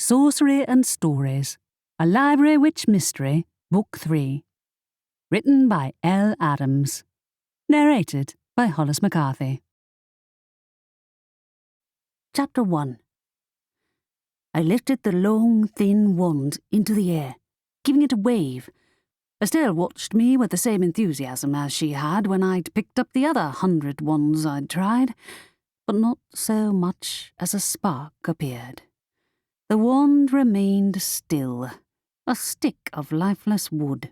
Sorcery and Stories, A Library Witch Mystery, Book 3. Written by L. Adams. Narrated by Hollis McCarthy. Chapter 1. I lifted the long, thin wand into the air, giving it a wave. Estelle watched me with the same enthusiasm as she had when I'd picked up the other 100 wands I'd tried, but not so much as a spark appeared. The wand remained still, a stick of lifeless wood.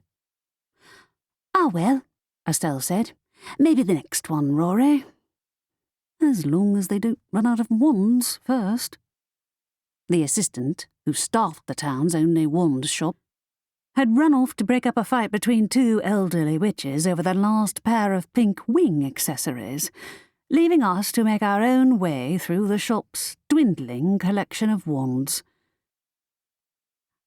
"Ah, well," Estelle said. "Maybe the next one, Rory." "As long as they don't run out of wands first." The assistant, who staffed the town's only wand shop, had run off to break up a fight between two elderly witches over the last pair of pink wing accessories, leaving us to make our own way through the shop's dwindling collection of wands.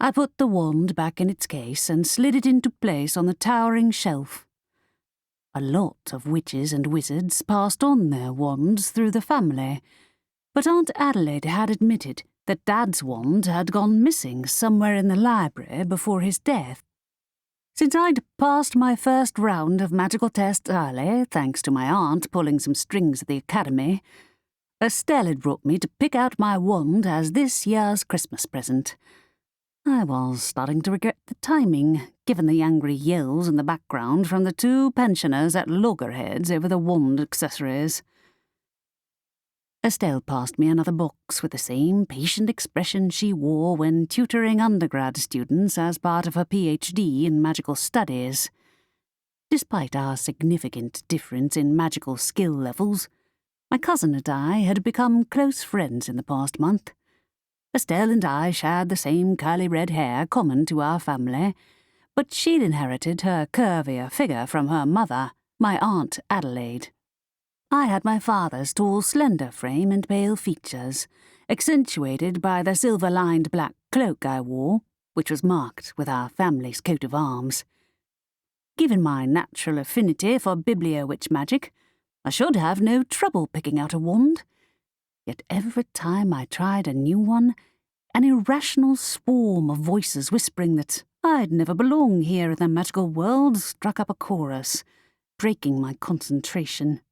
I put the wand back in its case and slid it into place on the towering shelf. A lot of witches and wizards passed on their wands through the family, but Aunt Adelaide had admitted that Dad's wand had gone missing somewhere in the library before his death. Since I'd passed my first round of magical tests early, thanks to my aunt pulling some strings at the academy, Estelle had brought me to pick out my wand as this year's Christmas present. I was starting to regret the timing, given the angry yells in the background from the two pensioners at loggerheads over the wand accessories. Estelle passed me another box with the same patient expression she wore when tutoring undergrad students as part of her PhD in magical studies. Despite our significant difference in magical skill levels, my cousin and I had become close friends in the past month. Estelle and I shared the same curly red hair common to our family, but she'd inherited her curvier figure from her mother, my Aunt Adelaide. I had my father's tall, slender frame and pale features, accentuated by the silver-lined black cloak I wore, which was marked with our family's coat of arms. Given my natural affinity for bibliowitch magic, I should have no trouble picking out a wand. Yet every time I tried a new one, an irrational swarm of voices whispering that I'd never belong here in the magical world struck up a chorus, breaking my concentration.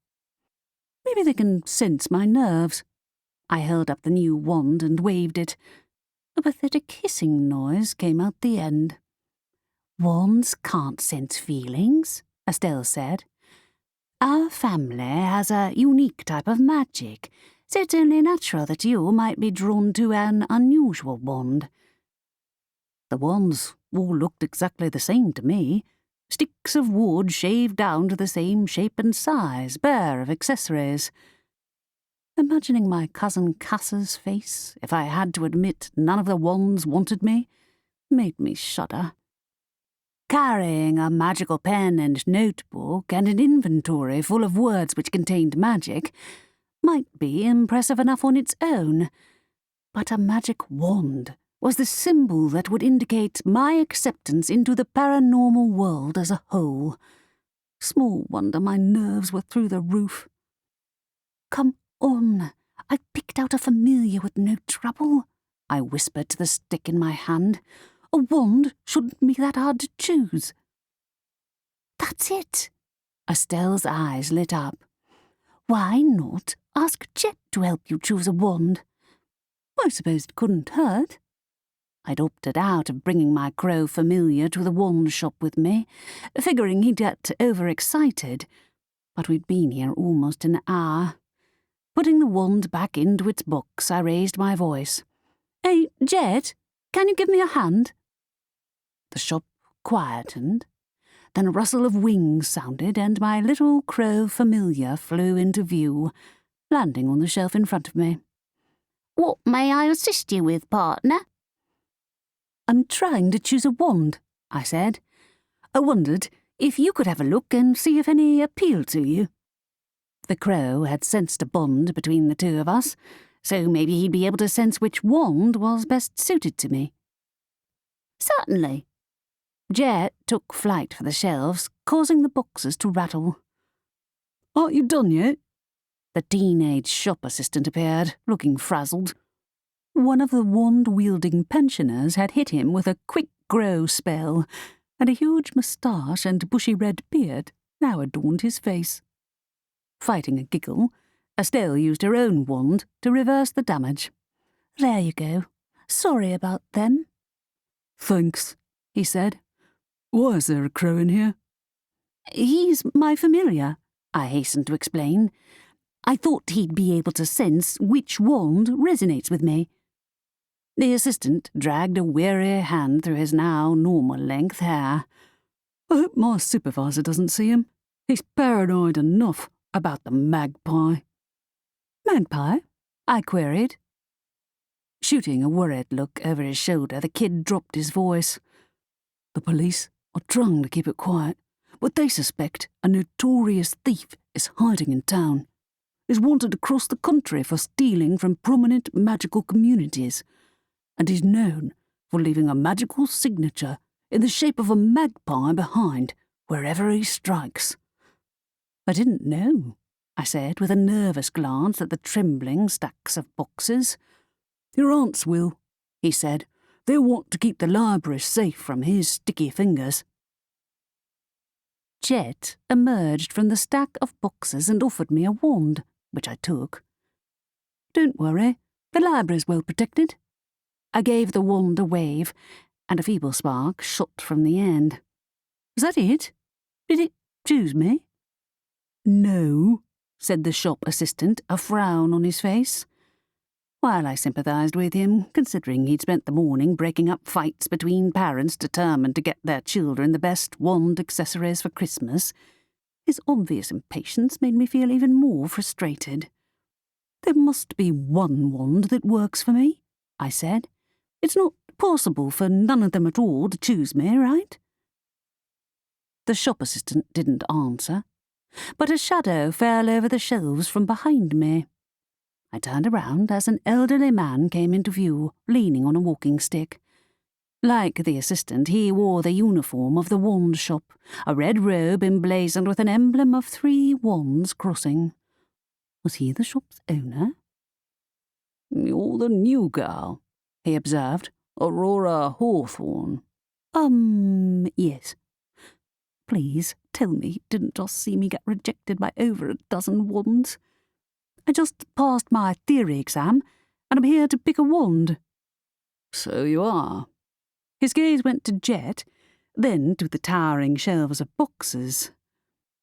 Maybe they can sense my nerves. I held up the new wand and waved it. A pathetic hissing noise came out the end. "Wands can't sense feelings," Estelle said. "Our family has a unique type of magic, so it's only natural that you might be drawn to an unusual wand." The wands all looked exactly the same to me. Sticks of wood shaved down to the same shape and size, bare of accessories. Imagining my cousin Cass's face, if I had to admit none of the wands wanted me, made me shudder. Carrying a magical pen and notebook and an inventory full of words which contained magic might be impressive enough on its own, but a magic wand was the symbol that would indicate my acceptance into the paranormal world as a whole. Small wonder my nerves were through the roof. "Come on, I've picked out a familiar with no trouble," I whispered to the stick in my hand. "A wand shouldn't be that hard to choose." "That's it." Estelle's eyes lit up. "Why not ask Jet to help you choose a wand?" I suppose it couldn't hurt. I'd opted out of bringing my crow familiar to the wand shop with me, figuring he'd get overexcited, but we'd been here almost an hour. Putting the wand back into its box, I raised my voice. "Hey, Jet, can you give me a hand?" The shop quietened. Then a rustle of wings sounded, and my little crow familiar flew into view, landing on the shelf in front of me. "What may I assist you with, partner?" "I'm trying to choose a wand," I said. "I wondered if you could have a look and see if any appeal to you." The crow had sensed a bond between the two of us, so maybe he'd be able to sense which wand was best suited to me. "Certainly." Jet took flight for the shelves, causing the boxes to rattle. "Aren't you done yet?" The teenage shop assistant appeared, looking frazzled. One of the wand-wielding pensioners had hit him with a quick grow spell, and a huge moustache and bushy red beard now adorned his face. Fighting a giggle, Estelle used her own wand to reverse the damage. "There you go. Sorry about them." "Thanks," he said. "Why is there a crow in here?" "He's my familiar," I hastened to explain. "I thought he'd be able to sense which wand resonates with me." The assistant dragged a weary hand through his now normal-length hair. "I hope my supervisor doesn't see him. He's paranoid enough about the magpie." "Magpie?" I queried. Shooting a worried look over his shoulder, the kid dropped his voice. "The police are trying to keep it quiet, but they suspect a notorious thief is hiding in town. He's wanted across the country for stealing from prominent magical communities, and he's known for leaving a magical signature in the shape of a magpie behind wherever he strikes." "I didn't know," I said, with a nervous glance at the trembling stacks of boxes. "Your aunts will," he said. "They'll want to keep the library safe from his sticky fingers." Jet emerged from the stack of boxes and offered me a wand, which I took. "Don't worry, the library's well protected." I gave the wand a wave, and a feeble spark shot from the end. "Is that it? Did it choose me?" "No," said the shop assistant, a frown on his face. While I sympathised with him, considering he'd spent the morning breaking up fights between parents determined to get their children the best wand accessories for Christmas, his obvious impatience made me feel even more frustrated. "There must be one wand that works for me," I said. "It's not possible for none of them at all to choose me, right?" The shop assistant didn't answer, but a shadow fell over the shelves from behind me. I turned around as an elderly man came into view, leaning on a walking stick. Like the assistant, he wore the uniform of the wand shop, a red robe emblazoned with an emblem of 3 wands crossing. Was he the shop's owner? "You're the new girl," he observed. "Aurora Hawthorn." Yes. Please tell me you didn't just see me get rejected by over a dozen wands. I just passed my theory exam, and I'm here to pick a wand." "So you are." His gaze went to Jet, then to the towering shelves of boxes.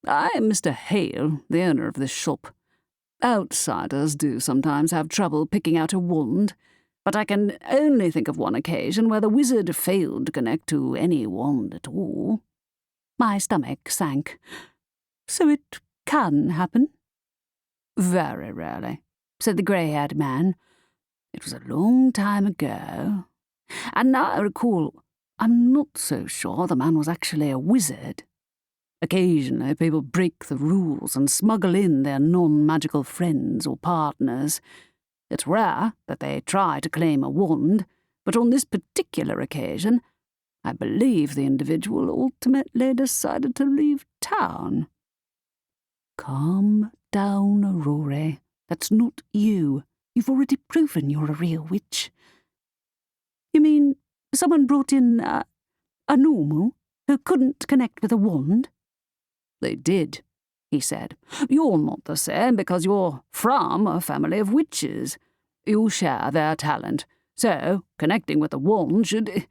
"I'm Mr. Hale, the owner of this shop. Outsiders do sometimes have trouble picking out a wand, but I can only think of one occasion where the wizard failed to connect to any wand at all." My stomach sank. "So it can happen?" "Very rarely," said the grey-haired man. "It was a long time ago. And now I recall, I'm not so sure the man was actually a wizard. Occasionally people break the rules and smuggle in their non-magical friends or partners. It's rare that they try to claim a wand, but on this particular occasion, I believe the individual ultimately decided to leave town." "Calm down, Rory. That's not you. You've already proven you're a real witch." "You mean someone brought in a normal who couldn't connect with a wand?" "They did," he said. "You're not the same because you're from a family of witches. You share their talent, so connecting with a wand should—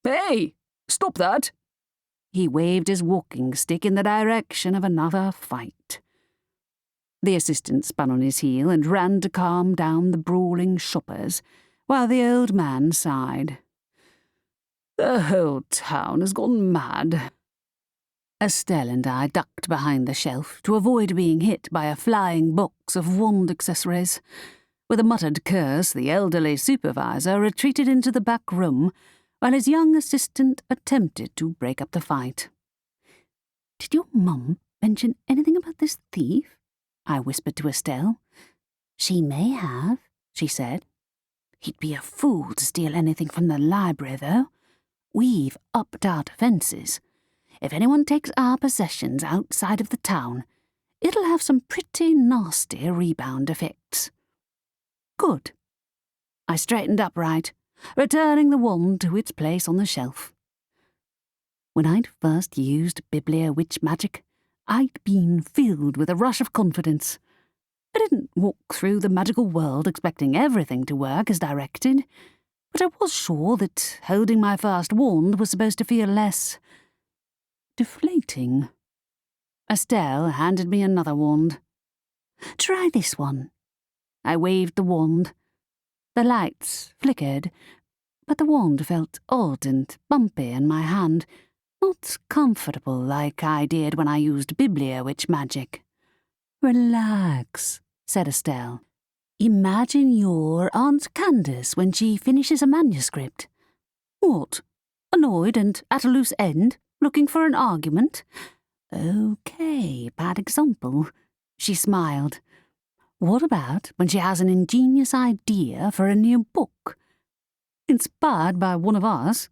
Hey, stop that!" He waved his walking stick in the direction of another fight. The assistant spun on his heel and ran to calm down the brawling shoppers, while the old man sighed. "The whole town has gone mad." Estelle and I ducked behind the shelf to avoid being hit by a flying box of wand accessories. With a muttered curse, the elderly supervisor retreated into the back room, while his young assistant attempted to break up the fight. "Did your mum mention anything about this thief?" I whispered to Estelle. "She may have," she said. "He'd be a fool to steal anything from the library, though. We've upped our defences. If anyone takes our possessions outside of the town, it'll have some pretty nasty rebound effects." "Good." I straightened upright, returning the wand to its place on the shelf. When I'd first used Biblia witch magic, I'd been filled with a rush of confidence. I didn't walk through the magical world expecting everything to work as directed, but I was sure that holding my first wand was supposed to feel less deflating. Estelle handed me another wand. "Try this one." I waved the wand. The lights flickered, but the wand felt odd and bumpy in my hand, not comfortable like I did when I used Biblia witch magic. "Relax," said Estelle. "Imagine you're Aunt Candace when she finishes a manuscript." "What? Annoyed and at a loose end, looking for an argument?" "Okay, bad example." She smiled. "What about when she has an ingenious idea for a new book? Inspired by one of us?"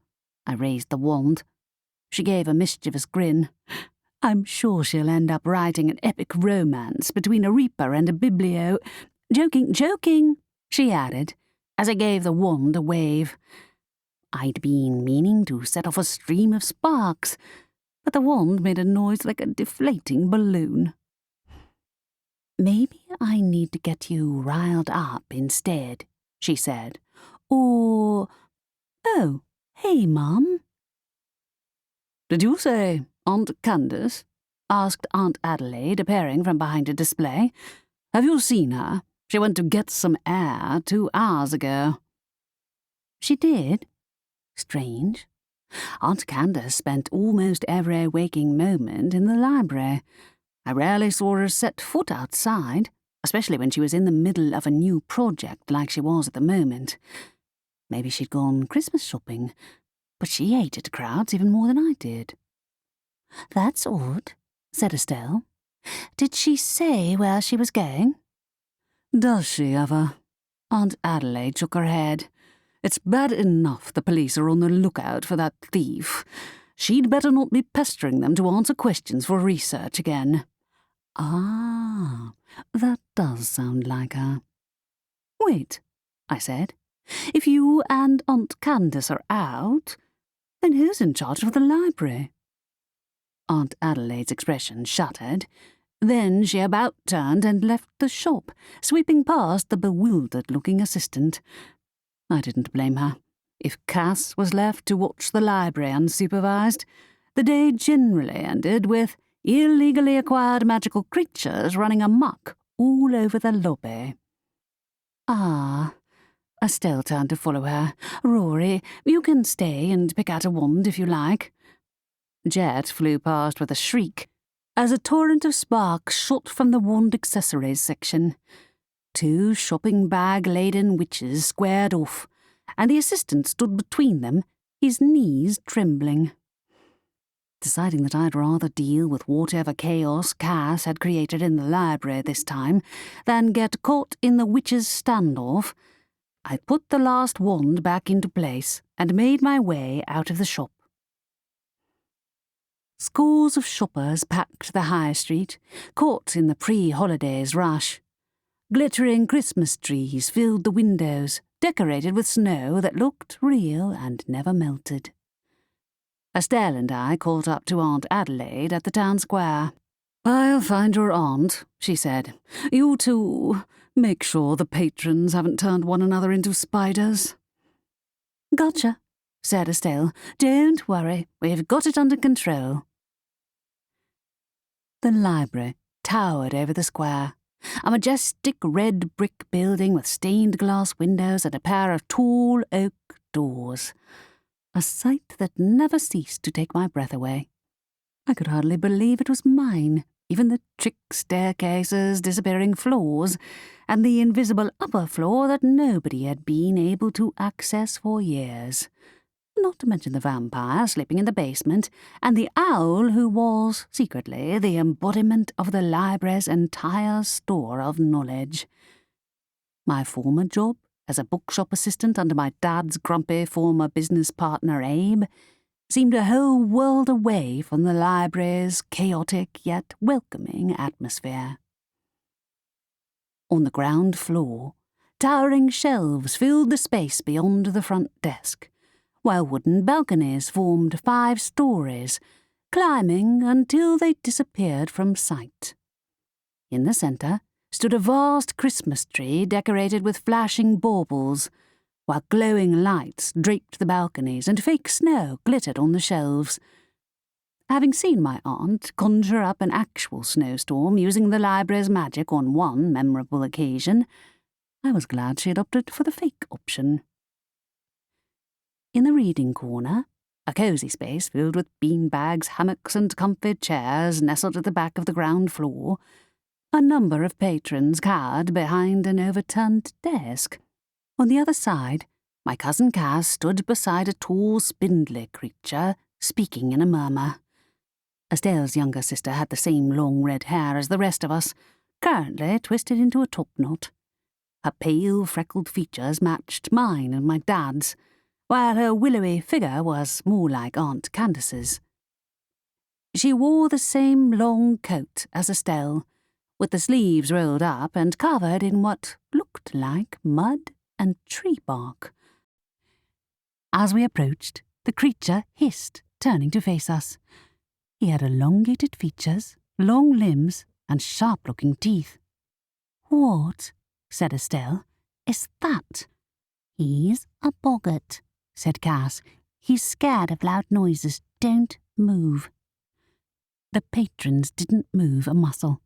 I raised the wand. She gave a mischievous grin. "I'm sure she'll end up writing an epic romance between a reaper and a biblio—" Joking," she added, as I gave the wand a wave. I'd been meaning to set off a stream of sparks, but the wand made a noise like a deflating balloon. "Maybe I need to get you riled up instead," she said. "Or... Oh, hey, Mum." "Did you say Aunt Candace?" asked Aunt Adelaide, appearing from behind a display. "Have you seen her? She went to get some air 2 hours ago." "She did? Strange. Aunt Candace spent almost every waking moment in the library. I rarely saw her set foot outside, especially when she was in the middle of a new project like she was at the moment. Maybe she'd gone Christmas shopping, but she hated crowds even more than I did." "That's odd," said Estelle. "Did she say where she was going?" "Does she ever?" Aunt Adelaide shook her head. "It's bad enough the police are on the lookout for that thief. She'd better not be pestering them to answer questions for research again." "Ah, that does sound like her." "Wait," I said. "If you and Aunt Candace are out, then who's in charge of the library?" Aunt Adelaide's expression shuttered. Then she about turned and left the shop, sweeping past the bewildered-looking assistant. I didn't blame her. If Cass was left to watch the library unsupervised, the day generally ended with illegally acquired magical creatures running amok all over the lobby. "Ah." Estelle turned to follow her. "Rory, you can stay and pick out a wand if you like." Jet flew past with a shriek as a torrent of sparks shot from the wand accessories section. 2 shopping-bag-laden witches squared off, and the assistant stood between them, his knees trembling. Deciding that I'd rather deal with whatever chaos Cass had created in the library this time than get caught in the witches' standoff, I put the last wand back into place and made my way out of the shop. Scores of shoppers packed the high street, caught in the pre-holidays rush. Glittering Christmas trees filled the windows, decorated with snow that looked real and never melted. Estelle and I caught up to Aunt Adelaide at the town square. "I'll find your aunt," she said. "You two, make sure the patrons haven't turned one another into spiders." "Gotcha," said Estelle. "Don't worry, we've got it under control." The library towered over the square, a majestic red brick building with stained glass windows and a pair of tall oak doors. A sight that never ceased to take my breath away. I could hardly believe it was mine, even the trick staircases, disappearing floors, and the invisible upper floor that nobody had been able to access for years. Not to mention the vampire sleeping in the basement, and the owl who was, secretly, the embodiment of the library's entire store of knowledge. My former job, as a bookshop assistant under my dad's grumpy former business partner Abe, seemed a whole world away from the library's chaotic yet welcoming atmosphere. On the ground floor, Towering shelves filled the space beyond the front desk, while wooden balconies formed 5 stories, climbing until they disappeared from sight. In the centre stood a vast Christmas tree decorated with flashing baubles, while glowing lights draped the balconies and fake snow glittered on the shelves. Having seen my aunt conjure up an actual snowstorm using the library's magic on one memorable occasion, I was glad she had opted for the fake option. In the reading corner, a cosy space filled with beanbags, hammocks and comfy chairs nestled at the back of the ground floor, a number of patrons cowered behind an overturned desk. On the other side, my cousin Cass stood beside a tall, spindly creature, speaking in a murmur. Estelle's younger sister had the same long red hair as the rest of us, currently twisted into a topknot. Her pale, freckled features matched mine and my dad's, while her willowy figure was more like Aunt Candace's. She wore the same long coat as Estelle, with the sleeves rolled up and covered in what looked like mud and tree bark. As we approached, the creature hissed, turning to face us. He had elongated features, long limbs, and sharp-looking teeth. "What," said Estelle, "is that?" "He's a boggart," said Cass. "He's scared of loud noises. Don't move." The patrons didn't move a muscle.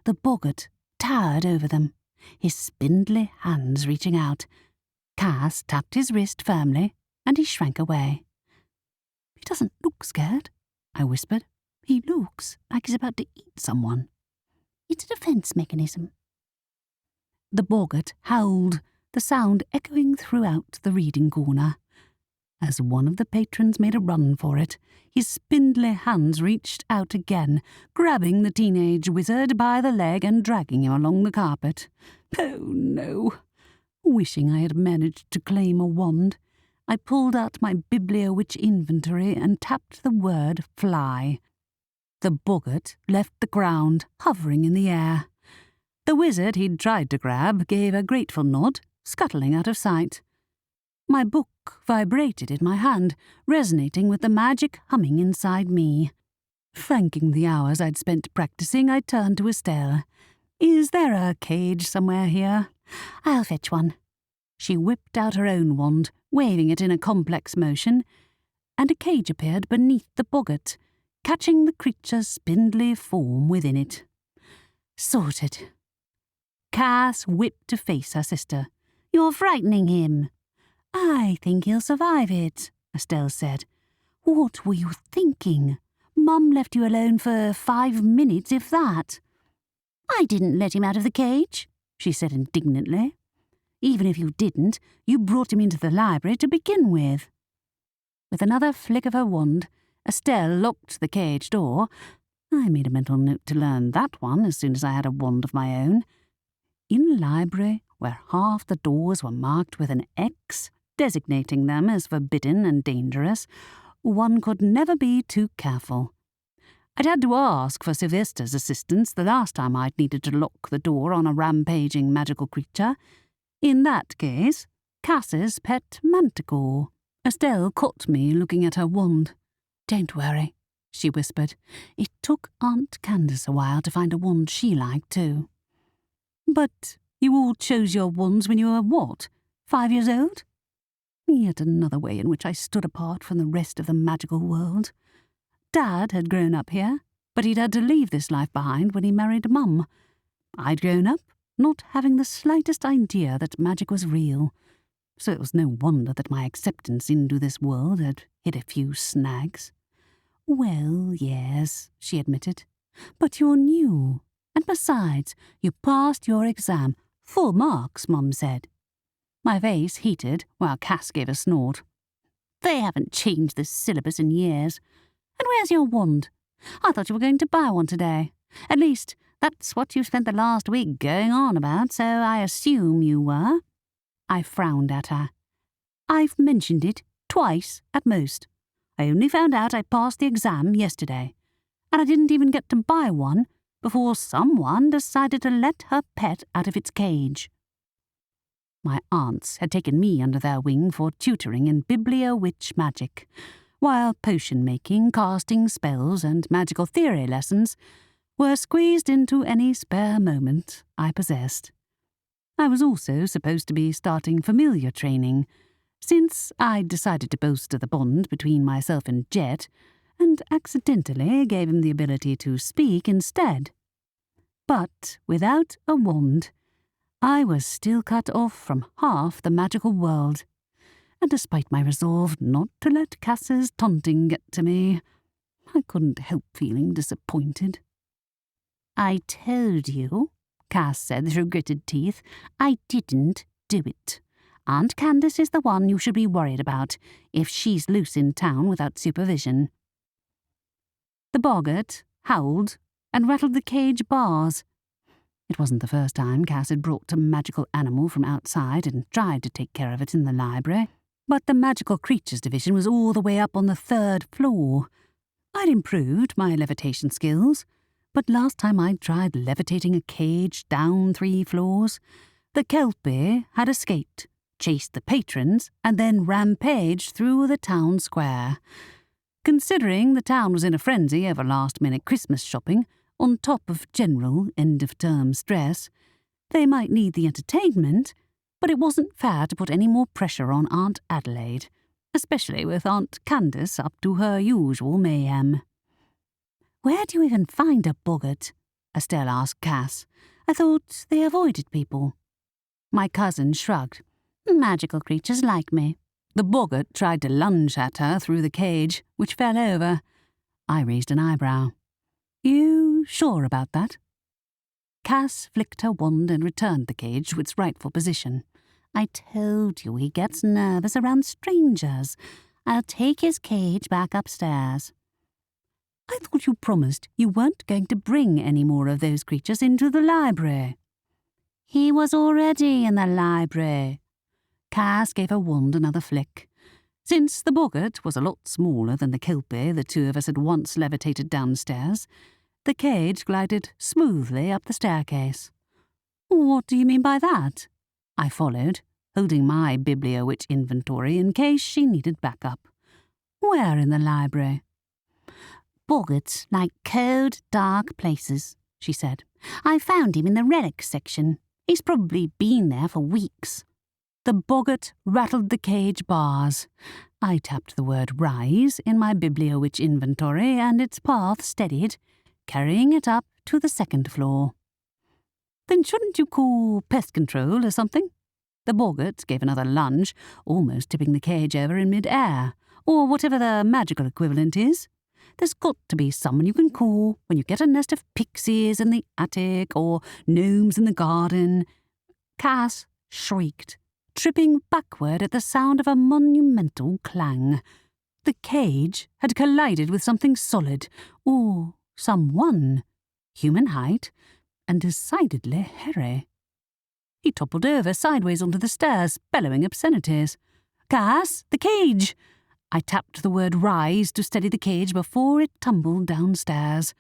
The boggart towered over them, his spindly hands reaching out. Cass tapped his wrist firmly, and he shrank away. "He doesn't look scared," I whispered. "He looks like he's about to eat someone." "It's a defence mechanism." The boggart howled, the sound echoing throughout the reading corner. As one of the patrons made a run for it, his spindly hands reached out again, grabbing the teenage wizard by the leg and dragging him along the carpet. Oh no! Wishing I had managed to claim a wand, I pulled out my Bibliowitch inventory and tapped the word fly. The boggart left the ground, hovering in the air. The wizard he'd tried to grab gave a grateful nod, scuttling out of sight. My book vibrated in my hand, resonating with the magic humming inside me. Thanking the hours I'd spent practicing, I turned to Estelle. "Is there a cage somewhere here?" "I'll fetch one." She whipped out her own wand, waving it in a complex motion, and a cage appeared beneath the boggart, catching the creature's spindly form within it. Sorted. Cass whipped to face her sister. "You're frightening him." "I think he'll survive it," Estelle said. "What were you thinking? Mum left you alone for 5 minutes, if that." "I didn't let him out of the cage," she said indignantly. "Even if you didn't, you brought him into the library to begin with." With another flick of her wand, Estelle locked the cage door. I made a mental note to learn that one as soon as I had a wand of my own. In the library, where half the doors were marked with an X, designating them as forbidden and dangerous, one could never be too careful. I'd had to ask for Sylvester's assistance the last time I'd needed to lock the door on a rampaging magical creature. In that case, Cass's pet manticore. Estelle caught me looking at her wand. "Don't worry," she whispered. "It took Aunt Candace a while to find a wand she liked too." "But you all chose your wands when you were what, 5 years old?" Yet another way in which I stood apart from the rest of the magical world. Dad had grown up here, but he'd had to leave this life behind when he married Mum. I'd grown up not having the slightest idea that magic was real, so it was no wonder that my acceptance into this world had hit a few snags. "Well, yes," she admitted, "but you're new. And besides, you passed your exam. Full marks, Mum said." My face heated while Cass gave a snort. "They haven't changed the syllabus in years. And where's your wand? I thought you were going to buy one today. At least, that's what you spent the last week going on about, so I assume you were." I frowned at her. "I've mentioned it twice at most. I only found out I passed the exam yesterday, and I didn't even get to buy one before someone decided to let her pet out of its cage." My aunts had taken me under their wing for tutoring in biblio-witch magic, while potion-making, casting spells, and magical theory lessons were squeezed into any spare moment I possessed. I was also supposed to be starting familiar training, since I'd decided to bolster the bond between myself and Jet, and accidentally gave him the ability to speak instead. But without a wand, I was still cut off from half the magical world, and despite my resolve not to let Cass's taunting get to me, I couldn't help feeling disappointed. "I told you," Cass said through gritted teeth, "I didn't do it. Aunt Candace is the one you should be worried about if she's loose in town without supervision." The boggart howled and rattled the cage bars. It wasn't the first time Cass had brought a magical animal from outside and tried to take care of it in the library, but the magical creatures division was all the way up on the 3rd floor. I'd improved my levitation skills, but last time I tried levitating a cage down 3 floors, the kelpie had escaped, chased the patrons, and then rampaged through the town square. Considering the town was in a frenzy over last-minute Christmas shopping, on top of general end-of-term stress, they might need the entertainment, but it wasn't fair to put any more pressure on Aunt Adelaide, especially with Aunt Candace up to her usual mayhem. "Where do you even find a boggart?" Estelle asked Cass. "I thought they avoided people." My cousin shrugged. "Magical creatures like me." The boggart tried to lunge at her through the cage, which fell over. I raised an eyebrow. "You sure about that?" Cass flicked her wand and returned the cage to its rightful position. "I told you he gets nervous around strangers. I'll take his cage back upstairs." "I thought you promised you weren't going to bring any more of those creatures into the library." "He was already in the library." Cass gave her wand another flick. Since the boggart was a lot smaller than the kelpie the two of us had once levitated downstairs, the cage glided smoothly up the staircase. "What do you mean by that?" I followed, holding my biblio-witch inventory in case she needed backup. "Where in the library?" "Boggarts like cold, dark places," she said. "I found him in the relics section. He's probably been there for weeks." The boggart rattled the cage bars. I tapped the word rise in my biblio-witch inventory, and its path steadied, carrying it up to the 2nd floor. "Then shouldn't you call pest control or something?" The boggart gave another lunge, almost tipping the cage over in mid-air, or whatever the magical equivalent is. There's got to be someone you can call when you get a nest of pixies in the attic or gnomes in the garden. Cass shrieked, tripping backward at the sound of a monumental clang. The cage had collided with something solid, or someone, human height, and decidedly hairy. He toppled over sideways onto the stairs, bellowing obscenities. "Cass, the cage!" I tapped the word rise to steady the cage before it tumbled downstairs.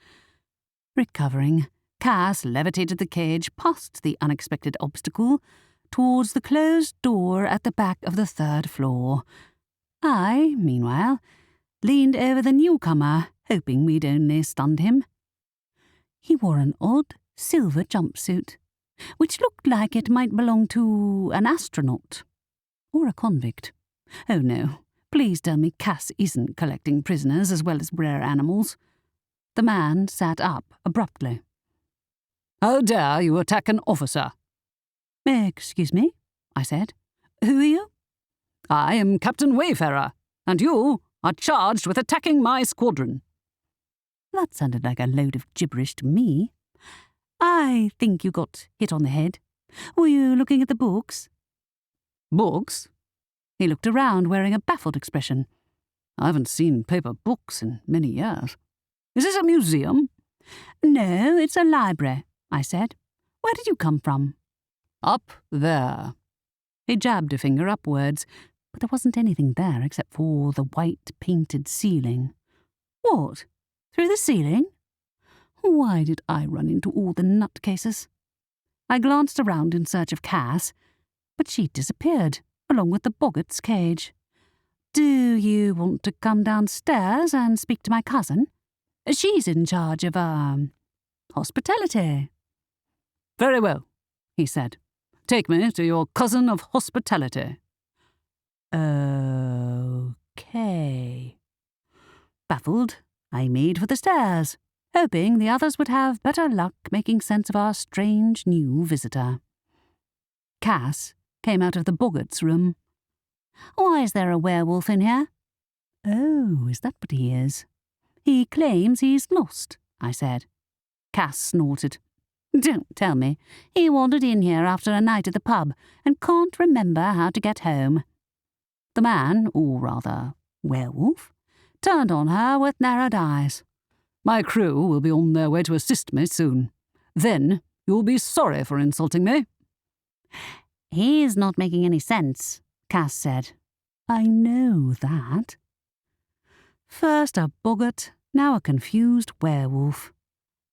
Recovering, Cass levitated the cage past the unexpected obstacle towards the closed door at the back of the 3rd floor. I, meanwhile, leaned over the newcomer, hoping we'd only stunned him. He wore an odd silver jumpsuit, which looked like it might belong to an astronaut or a convict. Oh no, please tell me Cass isn't collecting prisoners as well as rare animals. The man sat up abruptly. "How dare you attack an officer?" "Excuse me," I said. "Who are you?" "I am Captain Wayfarer, and you are charged with attacking my squadron." That sounded like a load of gibberish to me. "I think you got hit on the head. Were you looking at the books?" "Books?" He looked around, wearing a baffled expression. "I haven't seen paper books in many years. Is this a museum?" "No, it's a library," I said. "Where did you come from?" "Up there." He jabbed a finger upwards, but there wasn't anything there except for the white painted ceiling. "What? Through the ceiling?" Why did I run into all the nutcases? I glanced around in search of Cass. but she disappeared, along with the boggart's cage. Do you want to come downstairs and speak to my cousin? She's in charge of, hospitality. Very well, he said. Take me to your cousin of hospitality. Okay. Baffled, I made for the stairs, hoping the others would have better luck making sense of our strange new visitor. Cass came out of the boggart's room. Why is there a werewolf in here? Oh, is that what he is? He claims he's lost, I said. Cass snorted. Don't tell me. He wandered in here after a night at the pub and can't remember how to get home. The man, or rather, werewolf, turned on her with narrowed eyes. My crew will be on their way to assist me soon. Then you'll be sorry for insulting me. He's not making any sense, Cass said. I know that. First a boggart, now a confused werewolf.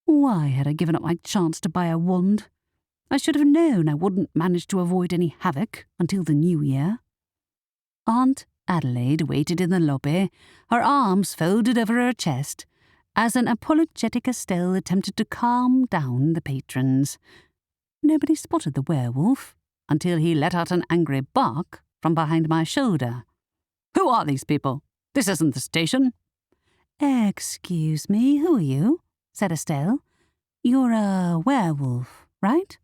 Why had I given up my chance to buy a wand? I should have known I wouldn't manage to avoid any havoc until the new year. Aunt Adelaide waited in the lobby, her arms folded over her chest, as an apologetic Estelle attempted to calm down the patrons. Nobody spotted the werewolf until he let out an angry bark from behind my shoulder. Who are these people? This isn't the station. Excuse me, who are you? Said Estelle. You're a werewolf, right?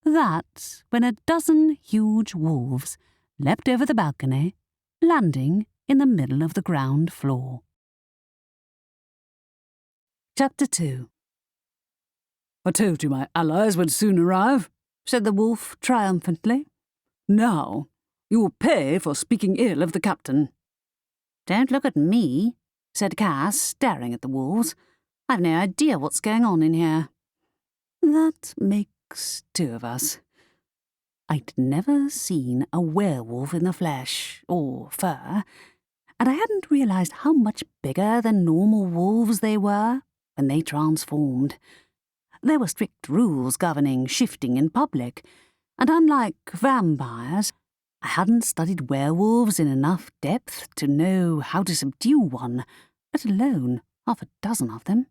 That's when a dozen huge wolves leapt over the balcony, landing in the middle of the ground floor. Chapter 2. I told you my allies would soon arrive, said the wolf triumphantly. Now, you will pay for speaking ill of the captain. Don't look at me, said Cass, staring at the wolves. I've no idea what's going on in here. That makes two of us. I'd never seen a werewolf in the flesh, or fur, and I hadn't realised how much bigger than normal wolves they were when they transformed. There were strict rules governing shifting in public, and unlike vampires, I hadn't studied werewolves in enough depth to know how to subdue one, let alone half a dozen of them.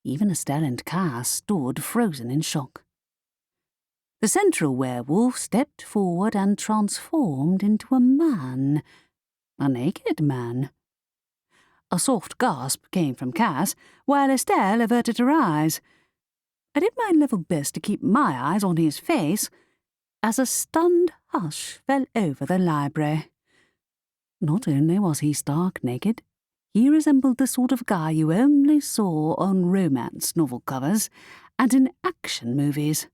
Even Estelle and Cass stood frozen in shock. The central werewolf stepped forward and transformed into a man. A naked man. A soft gasp came from Cass, while Estelle averted her eyes. I did my level best to keep my eyes on his face, as a stunned hush fell over the library. Not only was he stark naked, he resembled the sort of guy you only saw on romance novel covers and in action movies.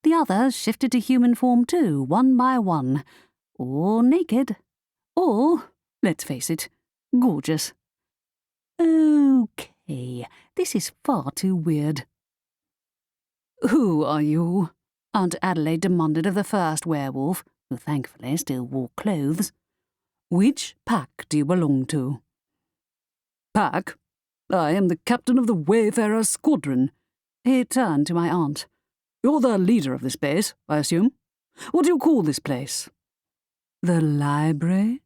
The others shifted to human form too, one by one, or naked, or, let's face it, gorgeous. Okay, this is far too weird. Who are you? Aunt Adelaide demanded of the first werewolf, who thankfully still wore clothes. Which pack do you belong to? Pack? I am the captain of the Wayfarer Squadron. He turned to my aunt. You're the leader of this base, I assume? What do you call this place? The library?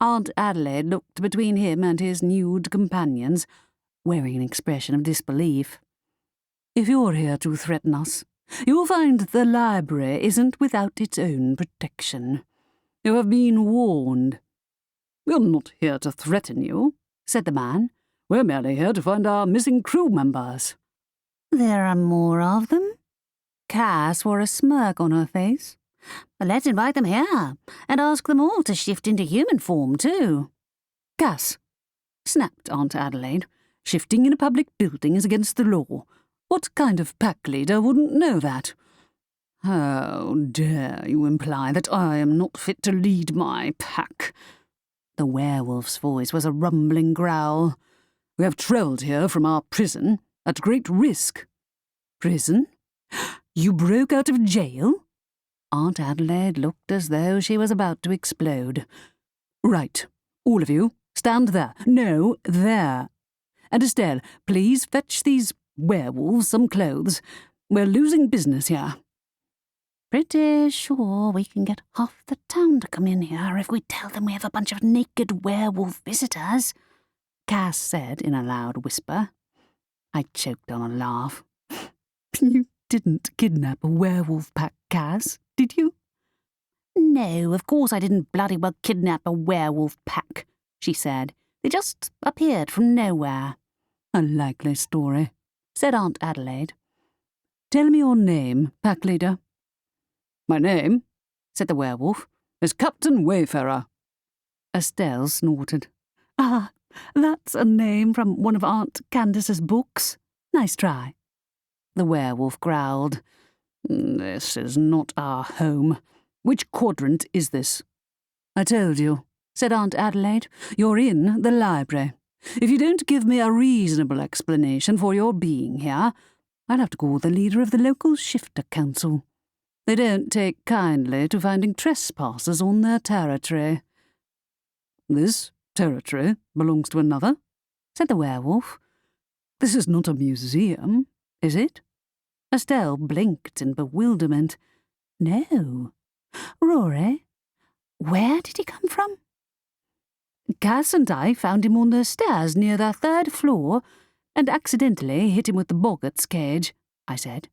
Aunt Adelaide looked between him and his nude companions, wearing an expression of disbelief. If you're here to threaten us, you'll find the library isn't without its own protection. You have been warned. We're not here to threaten you, said the man. We're merely here to find our missing crew members. There are more of them? Cass wore a smirk on her face. Let's invite them here, and ask them all to shift into human form, too. Cass, snapped Aunt Adelaide, shifting in a public building is against the law. What kind of pack leader wouldn't know that? How dare you imply that I am not fit to lead my pack? The werewolf's voice was a rumbling growl. We have travelled here from our prison at great risk. Prison? You broke out of jail? Aunt Adelaide looked as though she was about to explode. Right, all of you, stand there. No, there. And Estelle, please fetch these werewolves some clothes. We're losing business here. Pretty sure we can get half the town to come in here if we tell them we have a bunch of naked werewolf visitors, Cass said in a loud whisper. I choked on a laugh. You didn't kidnap a werewolf pack, Cass, did you? No, of course I didn't bloody well kidnap a werewolf pack, she said. They just appeared from nowhere. A likely story, said Aunt Adelaide. Tell me your name, pack leader. My name, said the werewolf, is Captain Wayfarer. Estelle snorted. Ah, that's a name from one of Aunt Candace's books. Nice try. The werewolf growled. This is not our home. Which quadrant is this? I told you, said Aunt Adelaide. You're in the library. If you don't give me a reasonable explanation for your being here, I'll have to call the leader of the local shifter council. They don't take kindly to finding trespassers on their territory. This territory belongs to another, said the werewolf. This is not a museum, is it? Estelle blinked in bewilderment. No. Rory, where did he come from? Cass and I found him on the stairs near the 3rd floor and accidentally hit him with the boggart's cage, I said.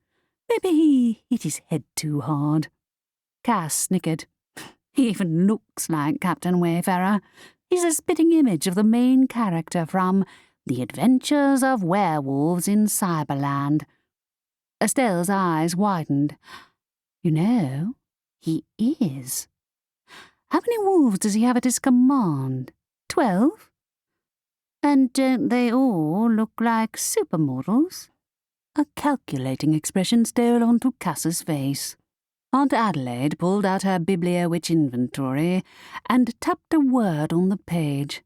Maybe he hit his head too hard. Cass snickered. He even looks like Captain Wayfarer. He's a spitting image of the main character from The Adventures of Werewolves in Cyberland. Estelle's eyes widened. You know, he is. How many wolves does he have at his command? 12? And don't they all look like supermodels? A calculating expression stole onto Cass's face. Aunt Adelaide pulled out her Bibliowitch inventory and tapped a word on the page.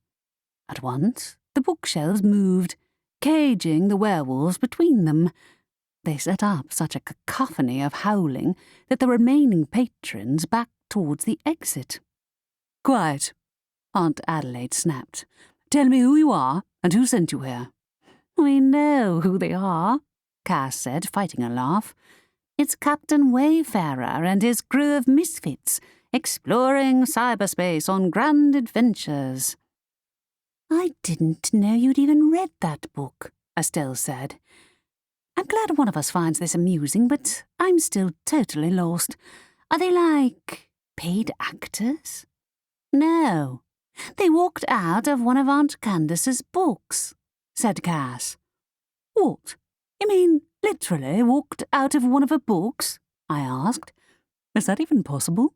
At once, the bookshelves moved, caging the werewolves between them. They set up such a cacophony of howling that the remaining patrons backed towards the exit. Quiet, Aunt Adelaide snapped. Tell me who you are and who sent you here. We know who they are, Cass said, fighting a laugh. It's Captain Wayfarer and his crew of misfits, exploring cyberspace on grand adventures. I didn't know you'd even read that book, Estelle said. I'm glad one of us finds this amusing, but I'm still totally lost. Are they like paid actors? No. They walked out of one of Aunt Candace's books, said Cass. What? You mean literally walked out of one of her books? I asked. Is that even possible?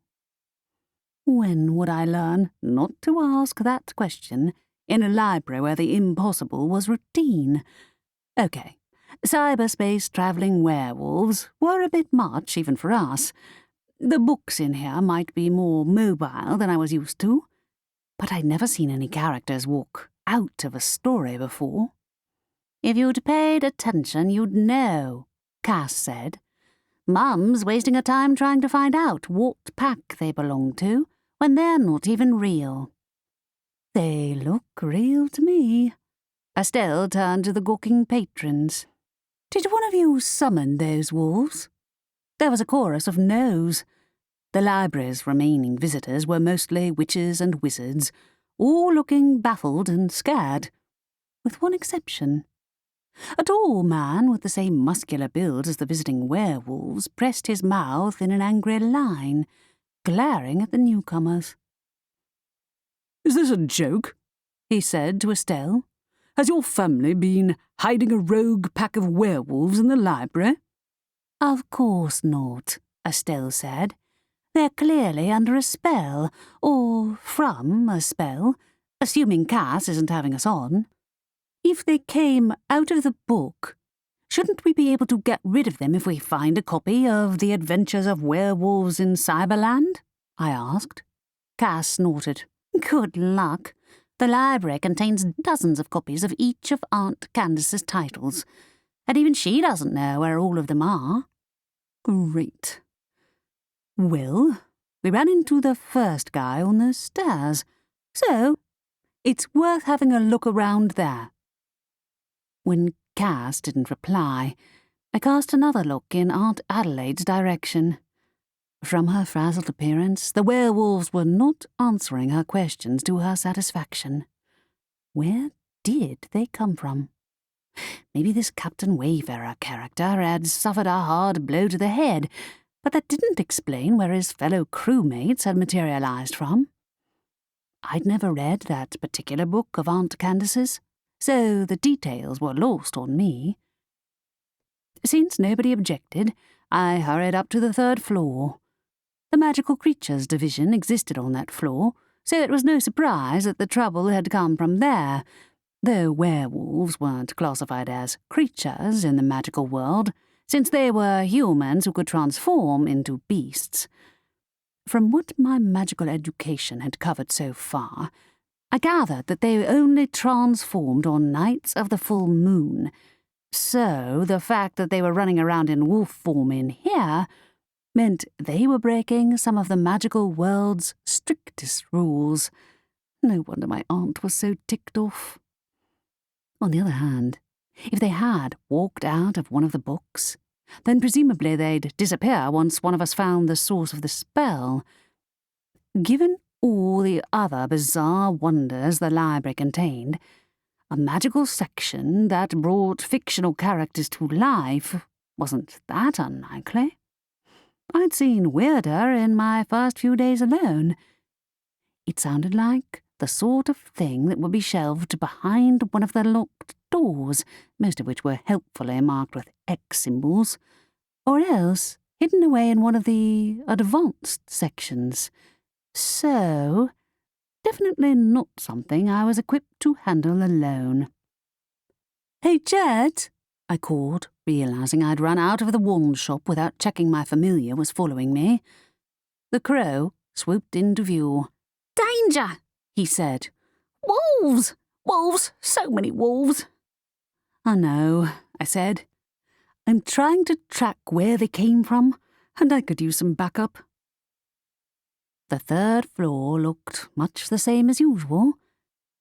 When would I learn not to ask that question in a library where the impossible was routine? Okay, cyberspace travelling werewolves were a bit much even for us. The books in here might be more mobile than I was used to, but I'd never seen any characters walk out of a story before. If you'd paid attention, you'd know, Cass said. Mum's wasting her time trying to find out what pack they belong to when they're not even real. They look real to me. Estelle turned to the gawking patrons. Did one of you summon those wolves? There was a chorus of no's. The library's remaining visitors were mostly witches and wizards, all looking baffled and scared, with one exception. A tall man with the same muscular build as the visiting werewolves pressed his mouth in an angry line, glaring at the newcomers. Is this a joke? He said to Estelle. Has your family been hiding a rogue pack of werewolves in the library? Of course not, Estelle said. They're clearly under a spell, or from a spell, assuming Cass isn't having us on. If they came out of the book, shouldn't we be able to get rid of them if we find a copy of The Adventures of Werewolves in Cyberland? I asked. Cass snorted. Good luck. The library contains dozens of copies of each of Aunt Candace's titles, and even she doesn't know where all of them are. Great. Well, we ran into the first guy on the stairs, so it's worth having a look around there. When Cass didn't reply, I cast another look in Aunt Adelaide's direction. From her frazzled appearance, the werewolves were not answering her questions to her satisfaction. Where did they come from? Maybe this Captain Wayfarer character had suffered a hard blow to the head, but that didn't explain where his fellow crewmates had materialised from. I'd never read that particular book of Aunt Candace's, so the details were lost on me. Since nobody objected, I hurried up to the 3rd floor. The magical creatures division existed on that floor, so it was no surprise that the trouble had come from there, though werewolves weren't classified as creatures in the magical world, since they were humans who could transform into beasts. From what my magical education had covered so far, I gathered that they only transformed on nights of the full moon, so the fact that they were running around in wolf form in here meant they were breaking some of the magical world's strictest rules. No wonder my aunt was so ticked off. On the other hand, if they had walked out of one of the books, then presumably they'd disappear once one of us found the source of the spell. Given all the other bizarre wonders the library contained, a magical section that brought fictional characters to life wasn't that unlikely. I'd seen weirder in my first few days alone. It sounded like the sort of thing that would be shelved behind one of the locked doors, most of which were helpfully marked with X symbols, or else hidden away in one of the advanced sections. So, definitely not something I was equipped to handle alone. "Hey, Jet," I called, realising I'd run out of the wand shop without checking my familiar was following me. The crow swooped into view. "Danger!" he said. "Wolves! Wolves! So many wolves!" "I know," I said. "I'm trying to track where they came from, and I could use some backup." The 3rd floor looked much the same as usual.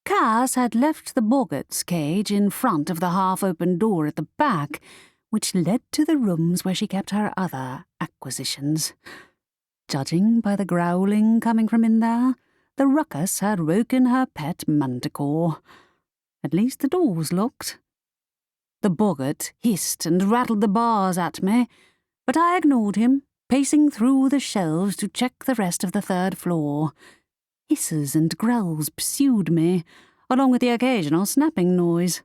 Cass had left the boggart's cage in front of the half-open door at the back, which led to the rooms where she kept her other acquisitions. Judging by the growling coming from in there, the ruckus had woken her pet manticore. At least the door was locked. The boggart hissed and rattled the bars at me, but I ignored him, pacing through the shelves to check the rest of the 3rd floor. Hisses and growls pursued me, along with the occasional snapping noise.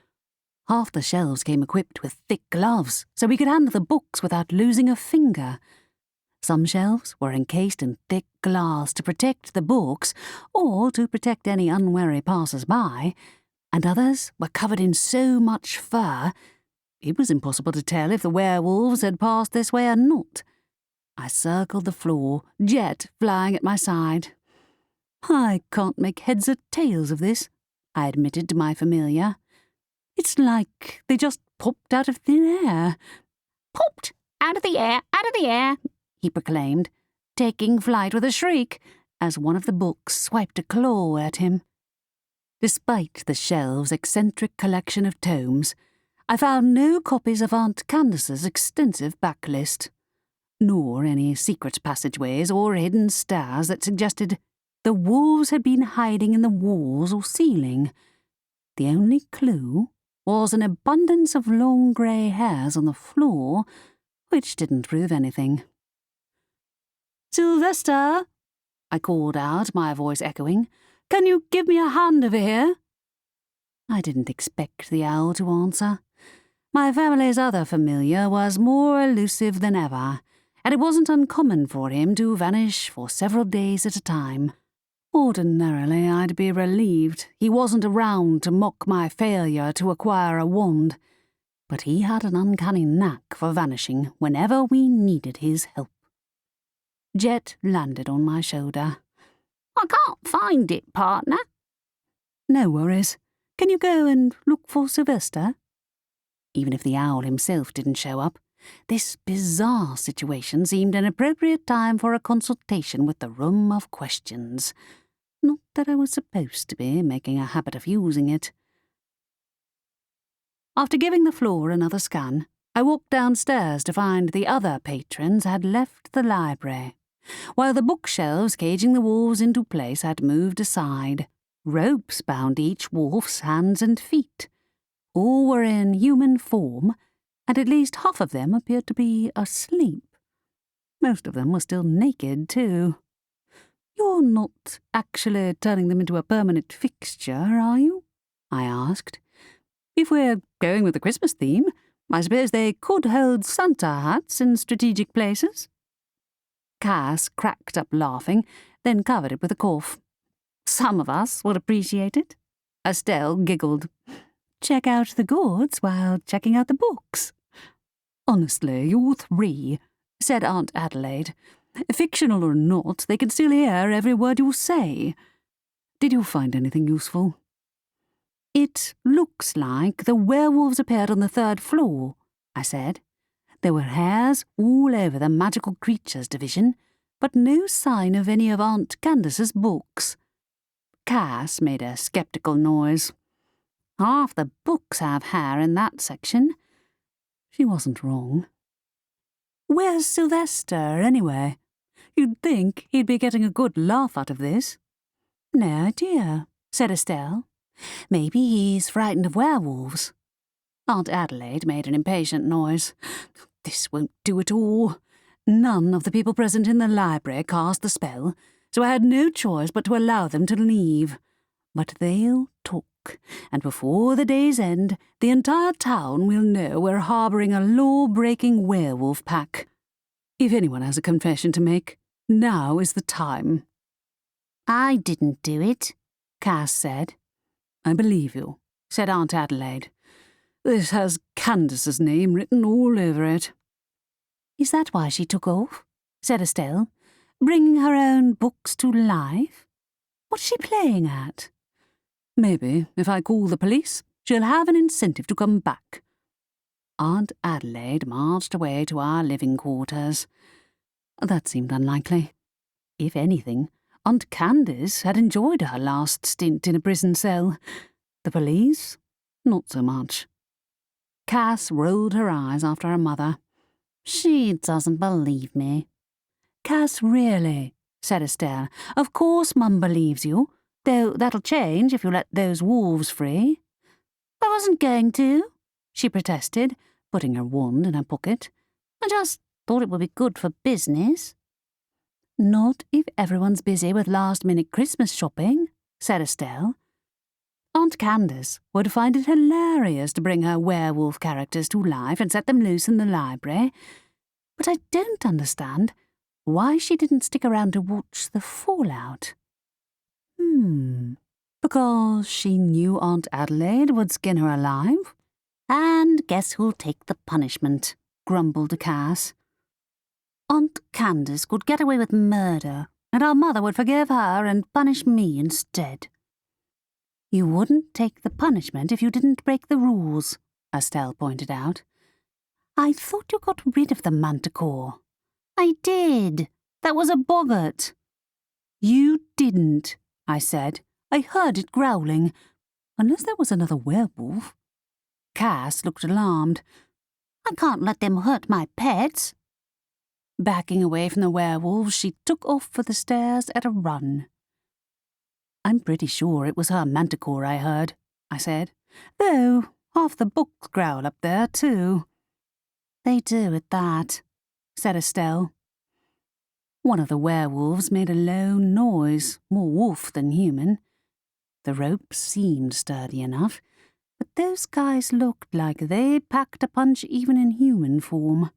Half the shelves came equipped with thick gloves, so we could handle the books without losing a finger. Some shelves were encased in thick glass to protect the books, or to protect any unwary passers-by, and others were covered in so much fur, it was impossible to tell if the werewolves had passed this way or not. I circled the floor, Jet flying at my side. "I can't make heads or tails of this," I admitted to my familiar. "It's like they just popped out of thin air." "Popped out of the air, out of the air," he proclaimed, taking flight with a shriek as one of the books swiped a claw at him. Despite the shelves' eccentric collection of tomes, I found no copies of Aunt Candace's extensive backlist, nor any secret passageways or hidden stairs that suggested the wolves had been hiding in the walls or ceiling. The only clue was an abundance of long grey hairs on the floor, which didn't prove anything. "Sylvester," I called out, my voice echoing, "can you give me a hand over here?" I didn't expect the owl to answer. My family's other familiar was more elusive than ever, and it wasn't uncommon for him to vanish for several days at a time. Ordinarily, I'd be relieved he wasn't around to mock my failure to acquire a wand, but he had an uncanny knack for vanishing whenever we needed his help. Jet landed on my shoulder. "I can't find it, partner." "No worries. Can you go and look for Sylvester?" Even if the owl himself didn't show up, this bizarre situation seemed an appropriate time for a consultation with the Room of Questions. Not that I was supposed to be making a habit of using it. After giving the floor another scan, I walked downstairs to find the other patrons had left the library, while the bookshelves caging the wolves into place had moved aside. Ropes bound each wolf's hands and feet. All were in human form, and at least half of them appeared to be asleep. Most of them were still naked, too. "You're not actually turning them into a permanent fixture, are you?" I asked. "If we're going with the Christmas theme, I suppose they could hold Santa hats in strategic places." Cass cracked up laughing, then covered it with a cough. "Some of us would appreciate it." Estelle giggled. "Check out the gourds while checking out the books." "Honestly, you three," said Aunt Adelaide. "Fictional or not, they can still hear every word you say. Did you find anything useful?" "It looks like the werewolves appeared on the 3rd floor," I said. "There were hairs all over the magical creatures division, but no sign of any of Aunt Candace's books." Cass made a sceptical noise. "Half the books have hair in that section." She wasn't wrong. "Where's Sylvester, anyway? You'd think he'd be getting a good laugh out of this." "No idea," said Estelle. "Maybe he's frightened of werewolves." Aunt Adelaide made an impatient noise. "This won't do at all. None of the people present in the library cast the spell, so I had no choice but to allow them to leave. But they'll talk, and before the day's end, the entire town will know we're harbouring a law-breaking werewolf pack. If anyone has a confession to make, now is the time." "I didn't do it," Cass said. "I believe you," said Aunt Adelaide. "This has Candace's name written all over it." "Is that why she took off?" said Estelle. "Bringing her own books to life? What's she playing at?" "Maybe, if I call the police, she'll have an incentive to come back." Aunt Adelaide marched away to our living quarters. That seemed unlikely. If anything, Aunt Candace had enjoyed her last stint in a prison cell. The police? Not so much. Cass rolled her eyes after her mother. "She doesn't believe me." "Cass, really," said Estelle. "Of course Mum believes you, though that'll change if you let those wolves free." "I wasn't going to," she protested, putting her wand in her pocket. "I just thought it would be good for business." "Not if everyone's busy with last-minute Christmas shopping," said Estelle. Aunt Candace would find it hilarious to bring her werewolf characters to life and set them loose in the library, but I don't understand why she didn't stick around to watch the fallout. Because she knew Aunt Adelaide would skin her alive? "And guess who'll take the punishment?" grumbled Cass. "Aunt Candace could get away with murder, and our mother would forgive her and punish me instead." "You wouldn't take the punishment if you didn't break the rules," Estelle pointed out. "I thought you got rid of the manticore." "I did. That was a boggart." "You didn't," I said. "I heard it growling. Unless there was another werewolf." Cass looked alarmed. "I can't let them hurt my pets." Backing away from the werewolves, she took off for the stairs at a run. "I'm pretty sure it was her manticore I heard," I said. "Though half the books growl up there, too." "They do at that," said Estelle. One of the werewolves made a low noise, more wolf than human. The ropes seemed sturdy enough, but those guys looked like they packed a punch even in human form.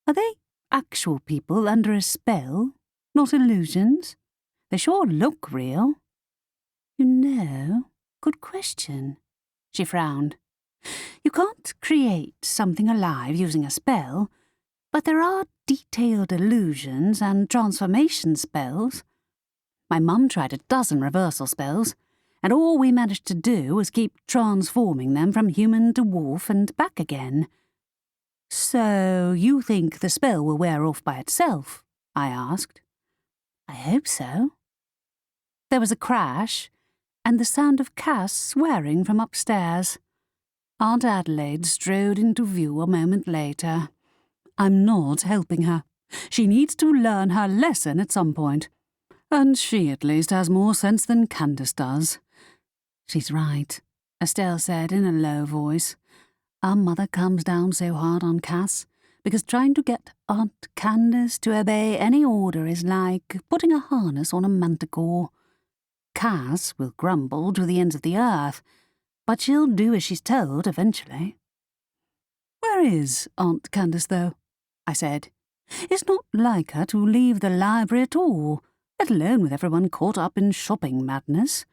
Are they actual people under a spell, not illusions? They sure look real. "You know, good question." She frowned. "You can't create something alive using a spell, but there are detailed illusions and transformation spells. My mum tried a dozen reversal spells, and all we managed to do was keep transforming them from human to wolf and back again." "So you think the spell will wear off by itself?" I asked. "I hope so." There was a crash, and the sound of Cass swearing from upstairs. Aunt Adelaide strode into view a moment later. "I'm not helping her. She needs to learn her lesson at some point. And she, at least, has more sense than Candace does. She's right, Estelle said in a low voice. Our mother comes down so hard on Cass because trying to get Aunt Candace to obey any order is like putting a harness on a manticore. Cass will grumble to the ends of the earth, but she'll do as she's told eventually. Where is Aunt Candace, though? I said. It's not like her to leave the library at all, let alone with everyone caught up in shopping madness.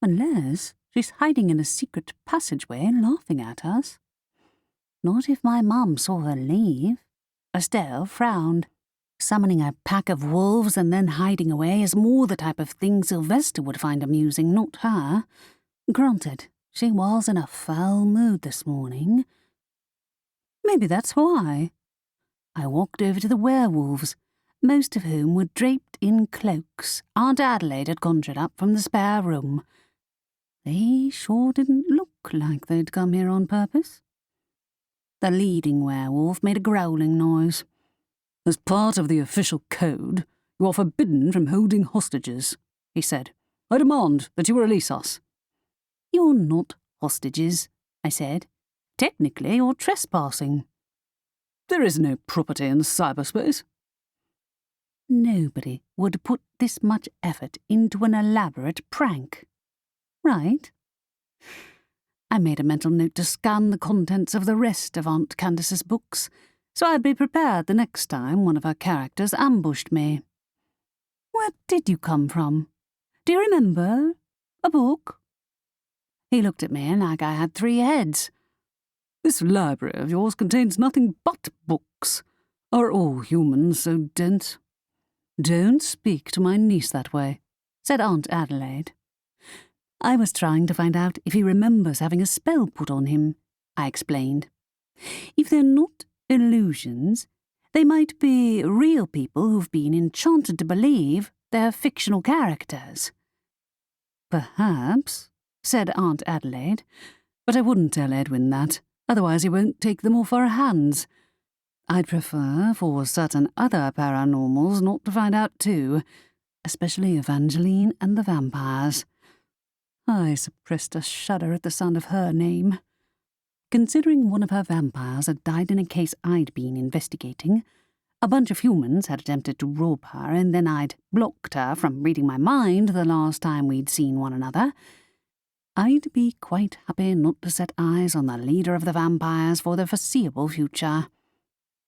Unless she's hiding in a secret passageway laughing at us. Not if my mum saw her leave. Estelle frowned. Summoning a pack of wolves and then hiding away is more the type of thing Sylvester would find amusing, not her. Granted, she was in a foul mood this morning. Maybe that's why. I walked over to the werewolves, most of whom were draped in cloaks Aunt Adelaide had conjured up from the spare room. They sure didn't look like they'd come here on purpose. The leading werewolf made a growling noise. As part of the official code, you are forbidden from holding hostages, he said. I demand that you release us. You're not hostages, I said. Technically, you're trespassing. There is no property in cyberspace. Nobody would put this much effort into an elaborate prank. Right? I made a mental note to scan the contents of the rest of Aunt Candace's books, so I'd be prepared the next time one of her characters ambushed me. Where did you come from? Do you remember? A book? He looked at me like I had 3 heads. This library of yours contains nothing but books. Are all humans so dense? Don't speak to my niece that way, said Aunt Adelaide. I was trying to find out if he remembers having a spell put on him, I explained. If they're not illusions, they might be real people who've been enchanted to believe they're fictional characters. Perhaps, said Aunt Adelaide, but I wouldn't tell Edwin that, otherwise he won't take them off our hands. I'd prefer for certain other paranormals not to find out too, especially Evangeline and the vampires. I suppressed a shudder at the sound of her name. Considering one of her vampires had died in a case I'd been investigating, a bunch of humans had attempted to rob her, and then I'd blocked her from reading my mind the last time we'd seen one another, I'd be quite happy not to set eyes on the leader of the vampires for the foreseeable future.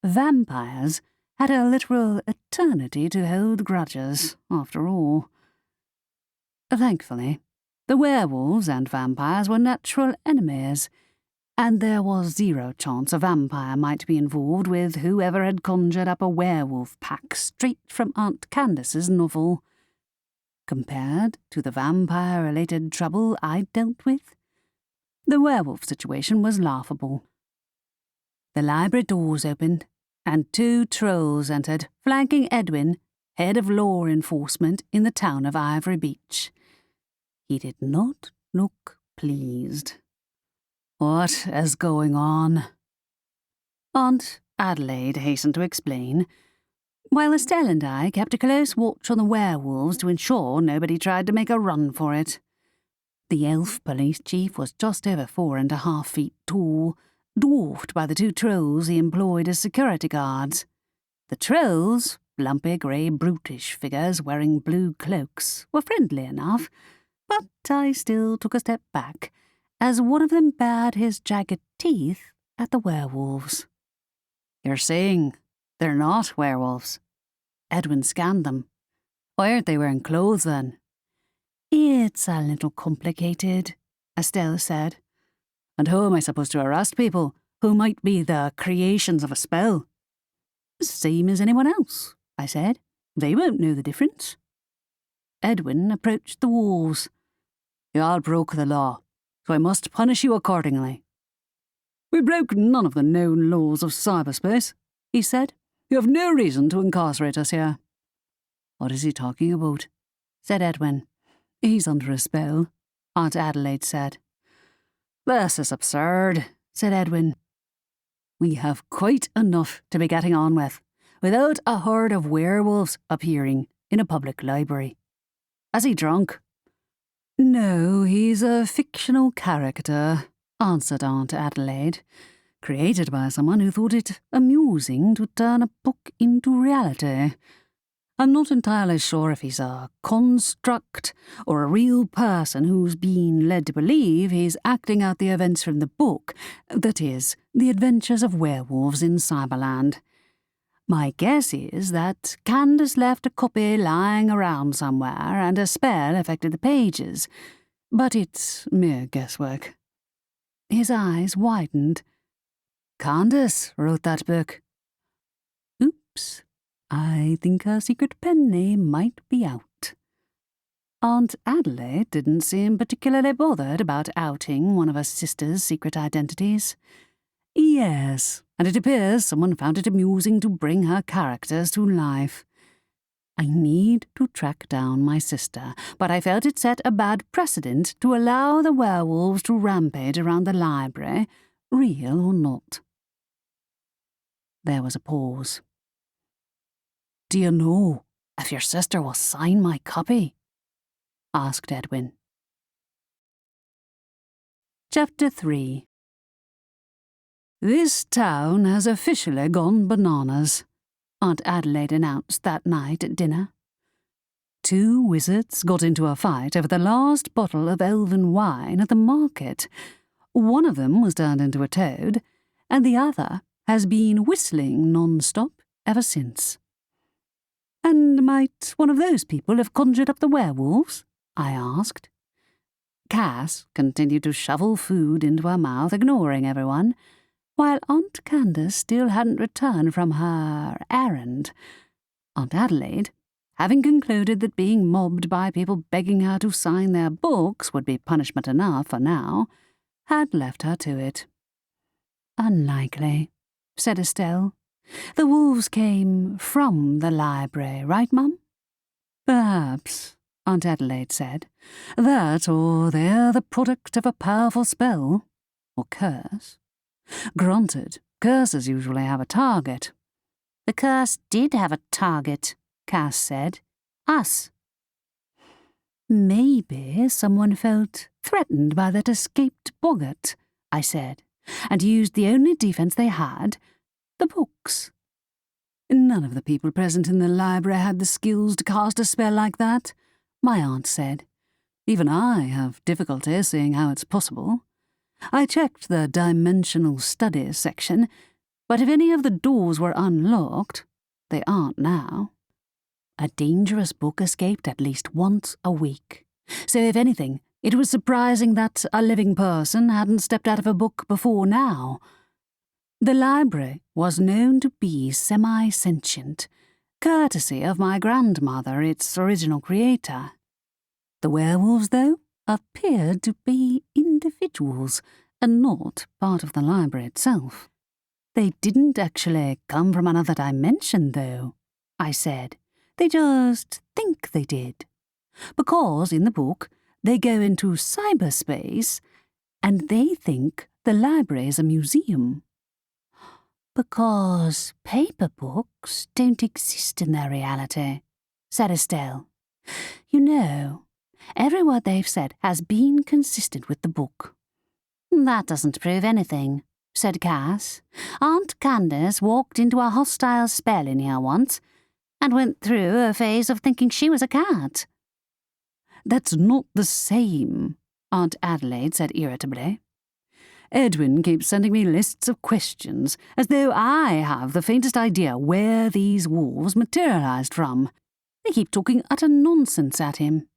Vampires had a literal eternity to hold grudges, after all. Thankfully, the werewolves and vampires were natural enemies, and there was 0 chance a vampire might be involved with whoever had conjured up a werewolf pack straight from Aunt Candace's novel. Compared to the vampire-related trouble I'd dealt with, the werewolf situation was laughable. The library doors opened, and 2 trolls entered, flanking Edwin, head of law enforcement in the town of Ivory Beach. He did not look pleased. What is going on? Aunt Adelaide hastened to explain, while Estelle and I kept a close watch on the werewolves to ensure nobody tried to make a run for it. The elf police chief was just over 4.5 feet tall, dwarfed by the 2 trolls he employed as security guards. The trolls, lumpy grey brutish figures wearing blue cloaks, were friendly enough, but I still took a step back, as one of them bared his jagged teeth at the werewolves. You're saying they're not werewolves? Edwin scanned them. Why aren't they wearing clothes then? It's a little complicated, Estelle said. And how am I supposed to arrest people who might be the creations of a spell? Same as anyone else, I said. They won't know the difference. Edwin approached the wolves. You all broke the law, so I must punish you accordingly. We broke none of the known laws of cyberspace, he said. You have no reason to incarcerate us here. What is he talking about? Said Edwin. He's under a spell, Aunt Adelaide said. This is absurd, said Edwin. We have quite enough to be getting on with. without a herd of werewolves appearing in a public library. Has he drunk?" "No, he's a fictional character," answered Aunt Adelaide, "created by someone who thought it amusing to turn a book into reality. I'm not entirely sure if he's a construct or a real person who's been led to believe he's acting out the events from the book, that is, The Adventures of Werewolves in Cyberland. My guess is that Candace left a copy lying around somewhere and a spell affected the pages, but it's mere guesswork." His eyes widened. "Candace wrote that book." "Oops. I think her secret pen name might be out." Aunt Adelaide didn't seem particularly bothered about outing one of her sister's secret identities. "Yes, and it appears someone found it amusing to bring her characters to life. I need to track down my sister, but I felt it set a bad precedent to allow the werewolves to rampage around the library, real or not." There was a pause. "Do you know if your sister will sign my copy?" asked Edwin. Chapter 3. "This town has officially gone bananas," Aunt Adelaide announced that night at dinner. "2 wizards got into a fight over the last bottle of elven wine at the market. One of them was turned into a toad, and the other has been whistling non-stop ever since." "And might one of those people have conjured up the werewolves?" I asked. Cass continued to shovel food into her mouth, ignoring everyone, while Aunt Candace still hadn't returned from her errand. Aunt Adelaide, having concluded that being mobbed by people begging her to sign their books would be punishment enough for now, had left her to it. "Unlikely," said Estelle. "The wolves came from the library, right, Mum?" "Perhaps," Aunt Adelaide said. "That, or they're the product of a powerful spell. Or curse. Granted, curses usually have a target." "The curse did have a target," Cass said. "Us." "Maybe someone felt threatened by that escaped boggart," I said, "and used the only defense they had, the books. None of the people present in the library had the skills to cast a spell like that," my aunt said. "Even I have difficulty seeing how it's possible. I checked the dimensional studies section, but if any of the doors were unlocked, they aren't now. A dangerous book escaped at least once a week, so if anything, it was surprising that a living person hadn't stepped out of a book before now. The library was known to be semi-sentient, courtesy of my grandmother, its original creator. The werewolves, though, appeared to be individuals and not part of the library itself. They didn't actually come from another dimension, though," I said. "They just think they did. Because in the book, they go into cyberspace and they think the library is a museum." "Because paper books don't exist in their reality," said Estelle. "You know, every word they've said has been consistent with the book." "That doesn't prove anything," said Cass. "Aunt Candace walked into a hostile spell in here once, and went through a phase of thinking she was a cat." "That's not the same," Aunt Adelaide said irritably. "Edwin keeps sending me lists of questions, as though I have the faintest idea where these wolves materialised from. They keep talking utter nonsense at him."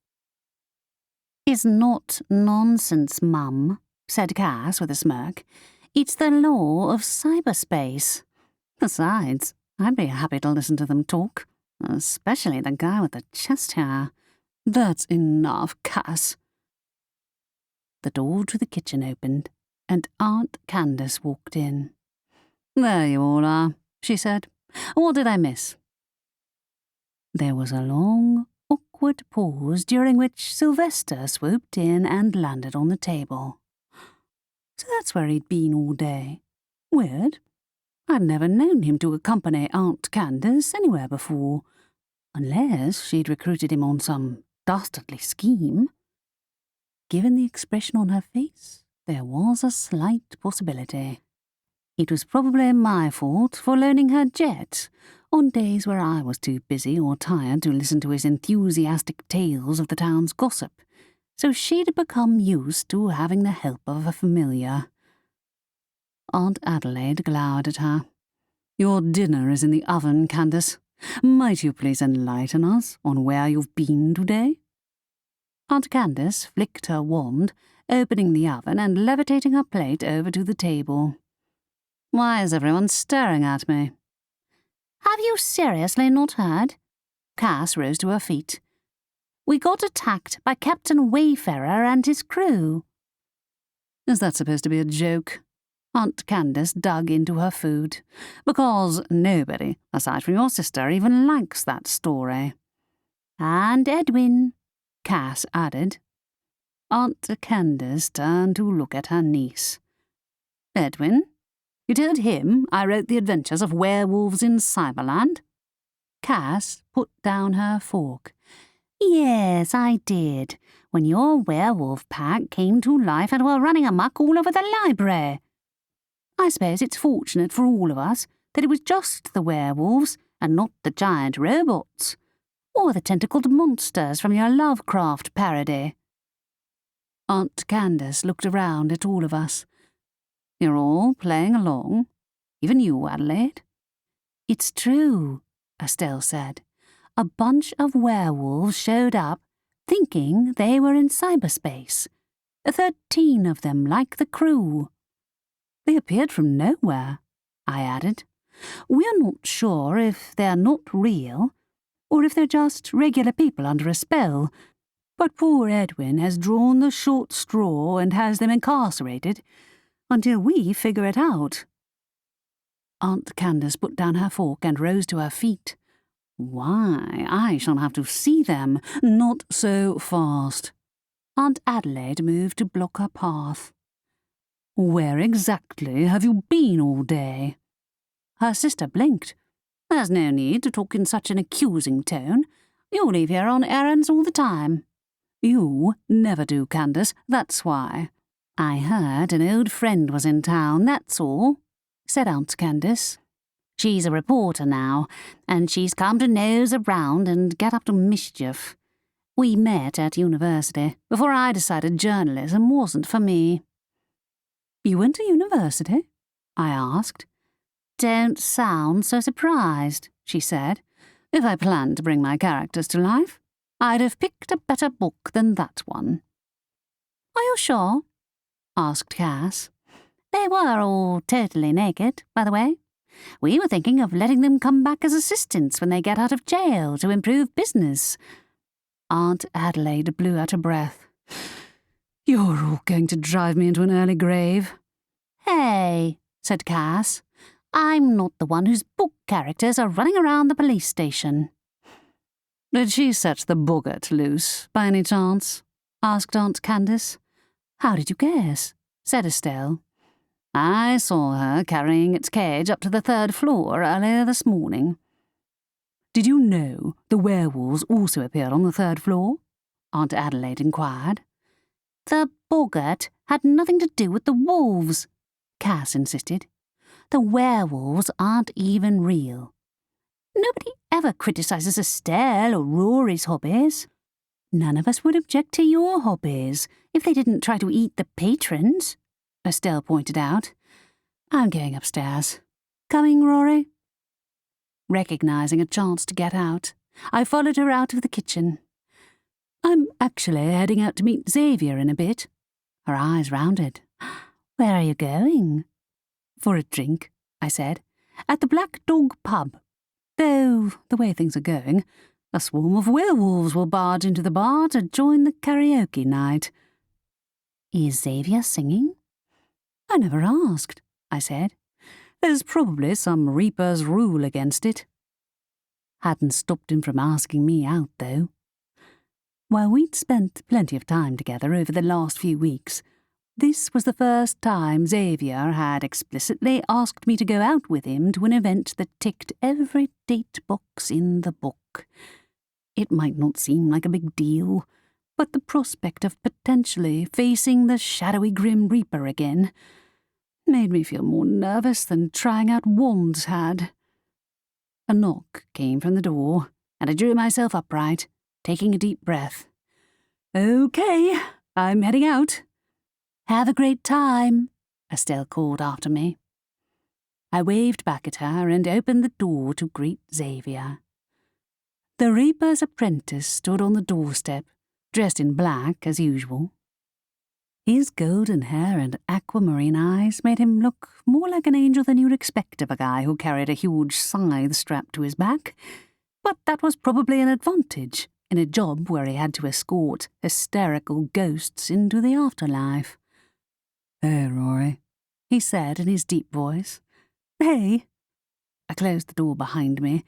"It's not nonsense, Mum," said Cass with a smirk. "It's the law of cyberspace. Besides, I'd be happy to listen to them talk, especially the guy with the chest hair." "That's enough, Cass." The door to the kitchen opened, and Aunt Candace walked in. "There you all are," she said. "What did I miss?" There was a long, awkward pause during which Sylvester swooped in and landed on the table. So that's where he'd been all day. Weird. I'd never known him to accompany Aunt Candace anywhere before, unless she'd recruited him on some dastardly scheme. Given the expression on her face, there was a slight possibility. It was probably my fault for loaning her jet on days where I was too busy or tired to listen to his enthusiastic tales of the town's gossip, so she'd become used to having the help of a familiar. Aunt Adelaide glowered at her. "Your dinner is in the oven, Candace. Might you please enlighten us on where you've been today?" Aunt Candace flicked her wand, opening the oven and levitating her plate over to the table. "Why is everyone staring at me?" "Have you seriously not heard?" Cass rose to her feet. "We got attacked by Captain Wayfarer and his crew." "Is that supposed to be a joke?" Aunt Candace dug into her food. "Because nobody, aside from your sister, even likes that story." "And Edwin," Cass added. Aunt Candace turned to look at her niece. "Edwin? You told him I wrote the adventures of werewolves in Cyberland?" Cass put down her fork. "Yes, I did, when your werewolf pack came to life and were running amok all over the library. I suppose it's fortunate for all of us that it was just the werewolves and not the giant robots, or the tentacled monsters from your Lovecraft parody." Aunt Candace looked around at all of us. "You're all playing along, even you, Adelaide." "It's true," Estelle said. "A bunch of werewolves showed up, thinking they were in cyberspace. 13 of them, like the crew." "They appeared from nowhere," I added. "We're not sure if they're not real, or if they're just regular people under a spell, but poor Edwin has drawn the short straw and has them incarcerated until we figure it out." Aunt Candace put down her fork and rose to her feet. "Why, I shall have to see them. Not so fast." Aunt Adelaide moved to block her path. "Where exactly have you been all day?" Her sister blinked. "There's no need to talk in such an accusing tone. You leave here on errands all the time." "You never do, Candace, that's why." "I heard an old friend was in town, that's all," said Aunt Candace. "She's a reporter now, and she's come to nose around and get up to mischief. We met at university, before I decided journalism wasn't for me." "You went to university?" I asked. "Don't sound so surprised," she said. "If I planned to bring my characters to life, I'd have picked a better book than that one." "Are you sure?" asked Cass. "They were all totally naked, by the way. We were thinking of letting them come back as assistants when they get out of jail to improve business." Aunt Adelaide blew out a breath. "You're all going to drive me into an early grave." "Hey," said Cass. "I'm not the one whose book characters are running around the police station." "Did she set the boggart loose, by any chance?" asked Aunt Candace. "How did you guess?" said Estelle. "I saw her carrying its cage up to the 3rd floor earlier this morning." "Did you know the werewolves also appeared on the 3rd floor?" Aunt Adelaide inquired. "The boggart had nothing to do with the wolves," Cass insisted. "The werewolves aren't even real. Nobody ever criticizes Estelle or Rory's hobbies. None of us would object to your hobbies if they didn't try to eat the patrons," Estelle pointed out. "I'm going upstairs. Coming, Rory?" Recognizing a chance to get out, I followed her out of the kitchen. "I'm actually heading out to meet Xavier in a bit." Her eyes rounded. "Where are you going?" "For a drink," I said, "at the Black Dog pub. Though, the way things are going, a swarm of werewolves will barge into the bar to join the karaoke night." "Is Xavier singing?" "I never asked," I said. "There's probably some Reaper's rule against it." Hadn't stopped him from asking me out, though. While we'd spent plenty of time together over the last few weeks, This was the first time Xavier had explicitly asked me to go out with him to an event that ticked every date box in the book. It might not seem like a big deal, but the prospect of potentially facing the shadowy Grim Reaper again made me feel more nervous than trying out wands had. A knock came from the door, and I drew myself upright, taking a deep breath. "Okay, I'm heading out." "Have a great time," Estelle called after me. I waved back at her and opened the door to greet Xavier. The Reaper's apprentice stood on the doorstep, dressed in black as usual. His golden hair and aquamarine eyes made him look more like an angel than you'd expect of a guy who carried a huge scythe strapped to his back, but that was probably an advantage in a job where he had to escort hysterical ghosts into the afterlife. "Hey, Rory," he said in his deep voice. "Hey." I closed the door behind me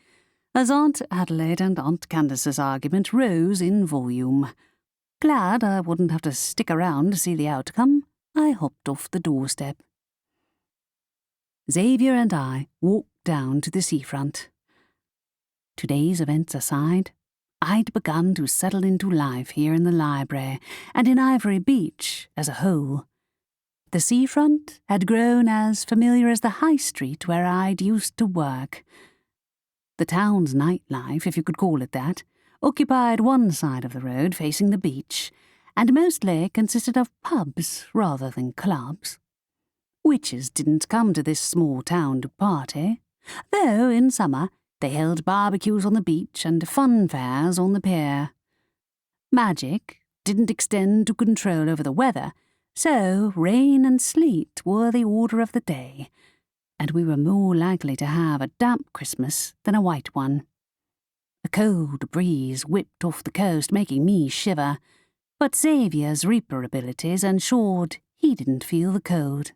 as Aunt Adelaide and Aunt Candace's argument rose in volume. Glad I wouldn't have to stick around to see the outcome, I hopped off the doorstep. Xavier and I walked down to the seafront. Today's events aside, I'd begun to settle into life here in the library and in Ivory Beach as a whole. The seafront had grown as familiar as the high street where I'd used to work. The town's nightlife, if you could call it that, occupied one side of the road facing the beach, and mostly consisted of pubs rather than clubs. Witches didn't come to this small town to party, though in summer they held barbecues on the beach and fun fairs on the pier. Magic didn't extend to control over the weather, so rain and sleet were the order of the day, and we were more likely to have a damp Christmas than a white one. A cold breeze whipped off the coast, making me shiver, but Xavier's Reaper abilities ensured he didn't feel the cold.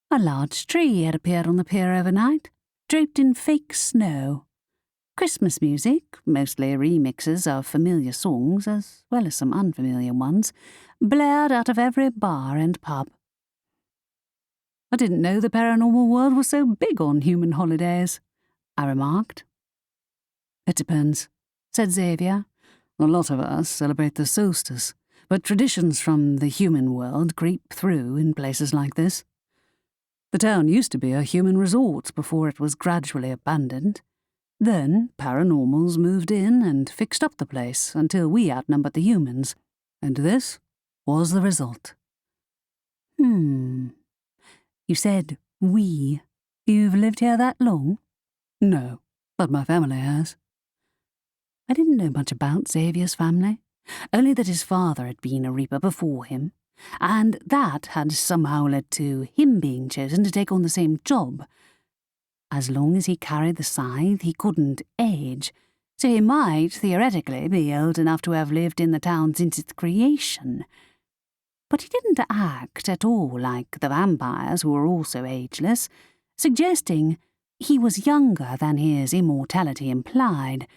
A large tree had appeared on the pier overnight, draped in fake snow. Christmas music, mostly remixes of familiar songs as well as some unfamiliar ones, blared out of every bar and pub. "I didn't know the paranormal world was so big on human holidays," I remarked. "It depends," said Xavier. "A lot of us celebrate the solstice, but traditions from the human world creep through in places like this. The town used to be a human resort before it was gradually abandoned. Then paranormals moved in and fixed up the place until we outnumbered the humans, and this was the result." You said we. You've lived here that long?" "No, but my family has." I didn't know much about Xavier's family, only that his father had been a Reaper before him, and that had somehow led to him being chosen to take on the same job. As long as he carried the scythe, he couldn't age, so he might theoretically be old enough to have lived in the town since its creation. But he didn't act at all like the vampires, who were also ageless, suggesting he was younger than his immortality implied.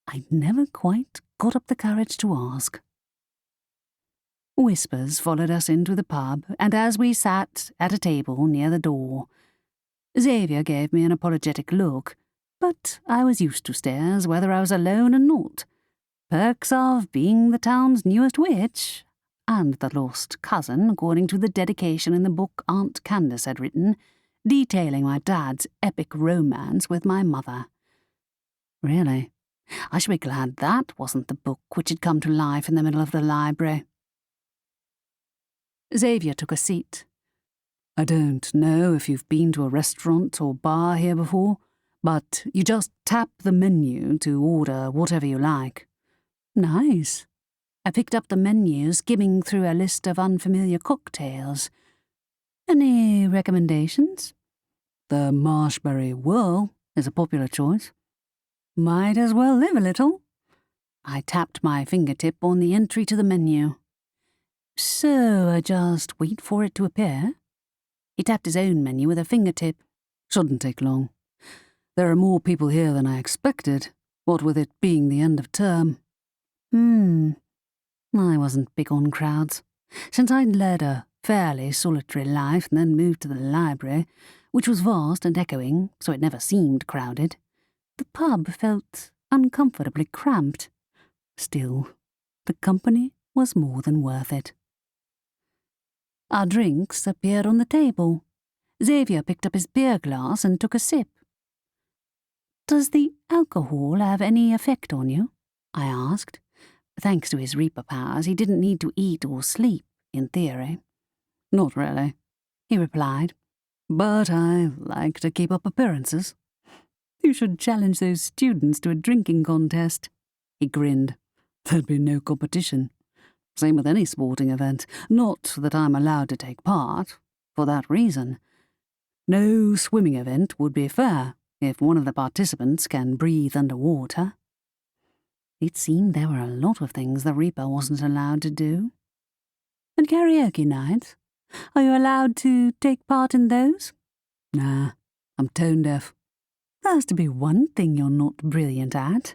I'd never quite got up the courage to ask. Whispers followed us into the pub, and as we sat at a table near the door, Xavier gave me an apologetic look, but I was used to stares whether I was alone or not. Perks of being the town's newest witch, and the lost cousin, according to the dedication in the book Aunt Candace had written, detailing my dad's epic romance with my mother. Really, I should be glad that wasn't the book which had come to life in the middle of the library. Xavier took a seat. "I don't know if you've been to a restaurant or bar here before, but you just tap the menu to order whatever you like." "Nice." I picked up the menu, skimming through a list of unfamiliar cocktails. "Any recommendations?" "The marshberry whirl is a popular choice." "Might as well live a little." I tapped my fingertip on the entry to the menu. "So I just wait for it to appear?" He tapped his own menu with a fingertip. "Shouldn't take long. There are more people here than I expected, what with it being the end of term." I wasn't big on crowds. Since I'd led a fairly solitary life and then moved to the library, which was vast and echoing, so it never seemed crowded, the pub felt uncomfortably cramped. Still, the company was more than worth it. Our drinks appeared on the table. Xavier picked up his beer glass and took a sip. "Does the alcohol have any effect on you?" I asked. Thanks to his Reaper powers, he didn't need to eat or sleep, in theory. "Not really," he replied. "But I like to keep up appearances." "You should challenge those students to a drinking contest." He grinned. "There'd be no competition. Same with any sporting event. Not that I'm allowed to take part, for that reason. No swimming event would be fair if one of the participants can breathe underwater." It seemed there were a lot of things the Reaper wasn't allowed to do. "And karaoke nights? Are you allowed to take part in those?" "Nah, I'm tone deaf." "There's to be one thing you're not brilliant at."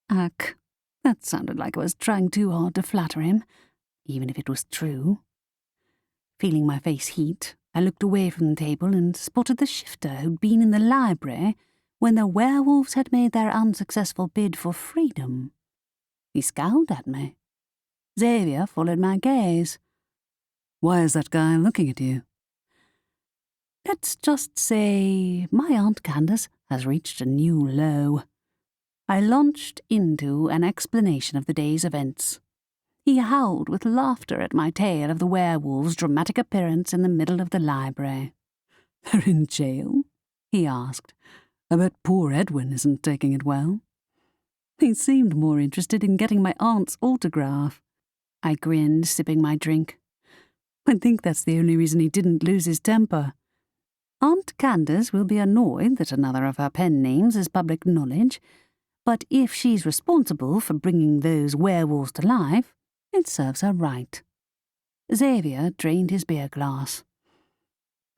Ugh, that sounded like I was trying too hard to flatter him, even if it was true. Feeling my face heat, I looked away from the table and spotted the shifter who'd been in the library when the werewolves had made their unsuccessful bid for freedom. He scowled at me. Xavier followed my gaze. "Why is that guy looking at you?" "Let's just say my Aunt Candace has reached a new low." I launched into an explanation of the day's events. He howled with laughter at my tale of the werewolves' dramatic appearance in the middle of the library. "They're in jail?" he asked. "I bet poor Edwin isn't taking it well." He seemed more interested in getting my aunt's autograph. I grinned, sipping my drink. I think that's the only reason he didn't lose his temper. Aunt Candace will be annoyed that another of her pen names is public knowledge, but if she's responsible for bringing those werewolves to life, it serves her right. Xavier drained his beer glass.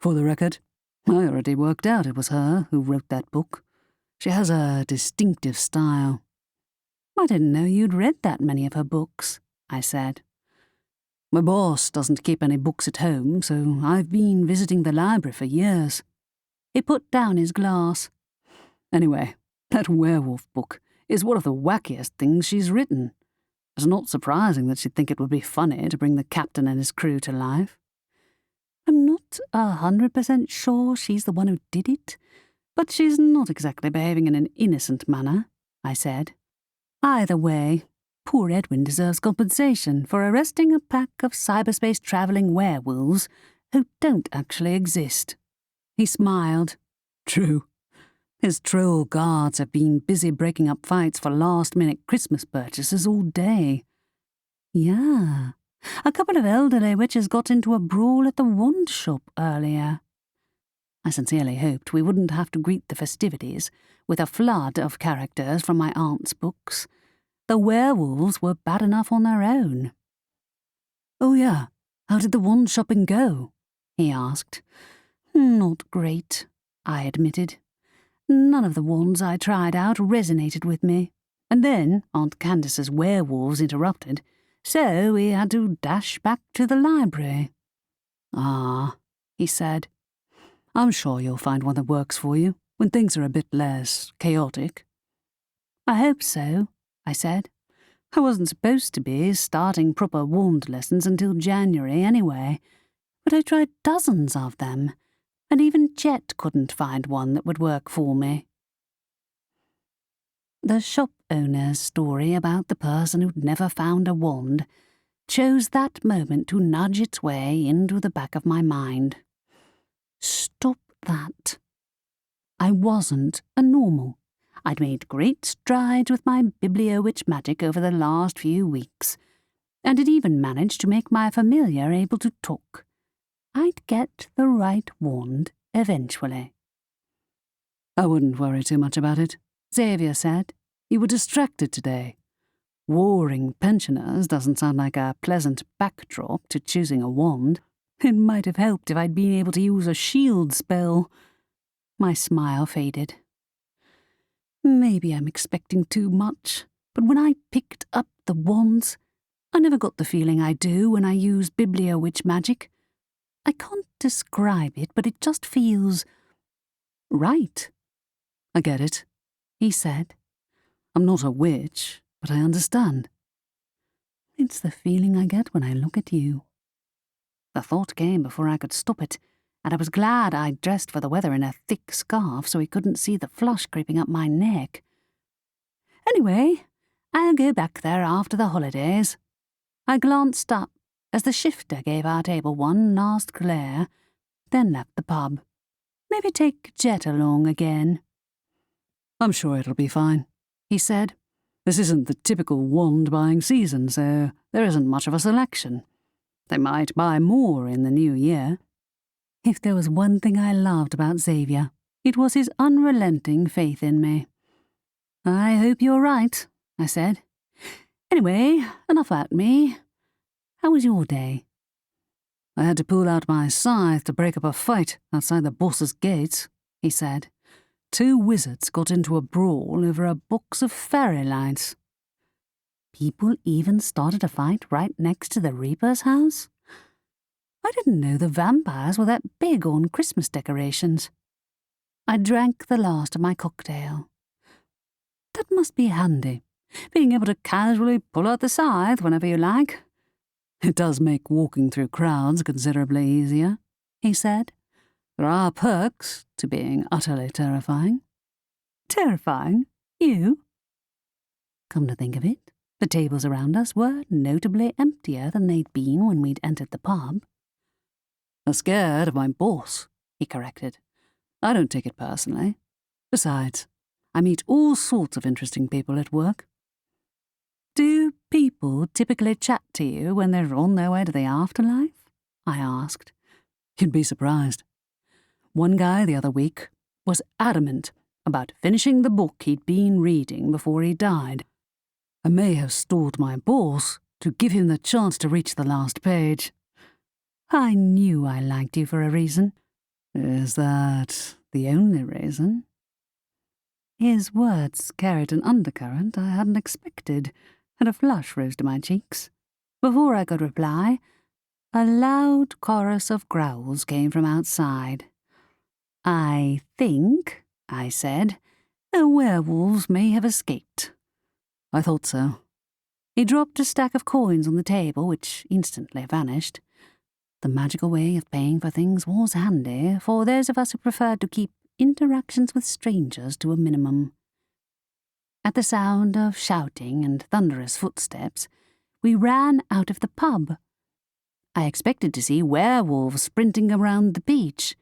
"For the record, I already worked out it was her who wrote that book. She has a distinctive style." "I didn't know you'd read that many of her books," I said. "My boss doesn't keep any books at home, so I've been visiting the library for years." He put down his glass. "Anyway, that werewolf book is one of the wackiest things she's written. It's not surprising that she'd think it would be funny to bring the captain and his crew to life." "I'm not 100% sure she's the one who did it, but she's not exactly behaving in an innocent manner," I said. "Either way, poor Edwin deserves compensation for arresting a pack of cyberspace-travelling werewolves who don't actually exist." He smiled. "True. His troll guards have been busy breaking up fights for last-minute Christmas purchases all day." "Yeah, a couple of elderly witches got into a brawl at the wand shop earlier." I sincerely hoped we wouldn't have to greet the festivities with a flood of characters from my aunt's books. The werewolves were bad enough on their own. "Oh yeah, how did the wand shopping go?" he asked. "Not great," I admitted. None of the wands I tried out resonated with me, and then Aunt Candace's werewolves interrupted, so we had to dash back to the library. "Ah," he said. "I'm sure you'll find one that works for you when things are a bit less chaotic." "I hope so," I said. I wasn't supposed to be starting proper wand lessons until January anyway, but I tried dozens of them, and even Jet couldn't find one that would work for me. The shop owner's story about the person who'd never found a wand chose that moment to nudge its way into the back of my mind. Stop that. I wasn't a normal. I'd made great strides with my biblio-witch magic over the last few weeks, and had even managed to make my familiar able to talk. I'd get the right wand eventually. "I wouldn't worry too much about it," Xavier said. "You were distracted today. Warring pensioners doesn't sound like a pleasant backdrop to choosing a wand. It might have helped if I'd been able to use a shield spell." My smile faded. Maybe I'm expecting too much, but when I picked up the wands, I never got the feeling I do when I use bibliowitch magic. I can't describe it, but it just feels right. I get it, he said. I'm not a witch, but I understand. It's the feeling I get when I look at you. The thought came before I could stop it, and I was glad I'd dressed for the weather in a thick scarf so he couldn't see the flush creeping up my neck. Anyway, I'll go back there after the holidays. I glanced up as the shifter gave our table one last glare, then left the pub. Maybe take Jet along again. I'm sure it'll be fine, he said. This isn't the typical wand-buying season, so there isn't much of a selection. They might buy more in the new year. If there was one thing I loved about Xavier, it was his unrelenting faith in me. I hope you're right, I said. Anyway, enough about me. How was your day? I had to pull out my scythe to break up a fight outside the boss's gates, he said. 2 wizards got into a brawl over a box of fairy lights. People even started a fight right next to the Reaper's house? I didn't know the vampires were that big on Christmas decorations. I drank the last of my cocktail. That must be handy, being able to casually pull out the scythe whenever you like. It does make walking through crowds considerably easier, he said. There are perks to being utterly terrifying. Terrifying? You? Come to think of it, the tables around us were notably emptier than they'd been when we'd entered the pub. I'm scared of my boss, he corrected. I don't take it personally. Besides, I meet all sorts of interesting people at work. Do people typically chat to you when they're on their way to the afterlife? I asked. You'd be surprised. One guy the other week was adamant about finishing the book he'd been reading before he died. I may have stalled my boss to give him the chance to reach the last page. I knew I liked you for a reason. Is that the only reason? His words carried an undercurrent I hadn't expected, and a flush rose to my cheeks. Before I could reply, a loud chorus of growls came from outside. I think, I said, the werewolves may have escaped. I thought so. He dropped a stack of coins on the table, which instantly vanished. The magical way of paying for things was handy for those of us who preferred to keep interactions with strangers to a minimum. At the sound of shouting and thunderous footsteps, we ran out of the pub. I expected to see werewolves sprinting around the beach,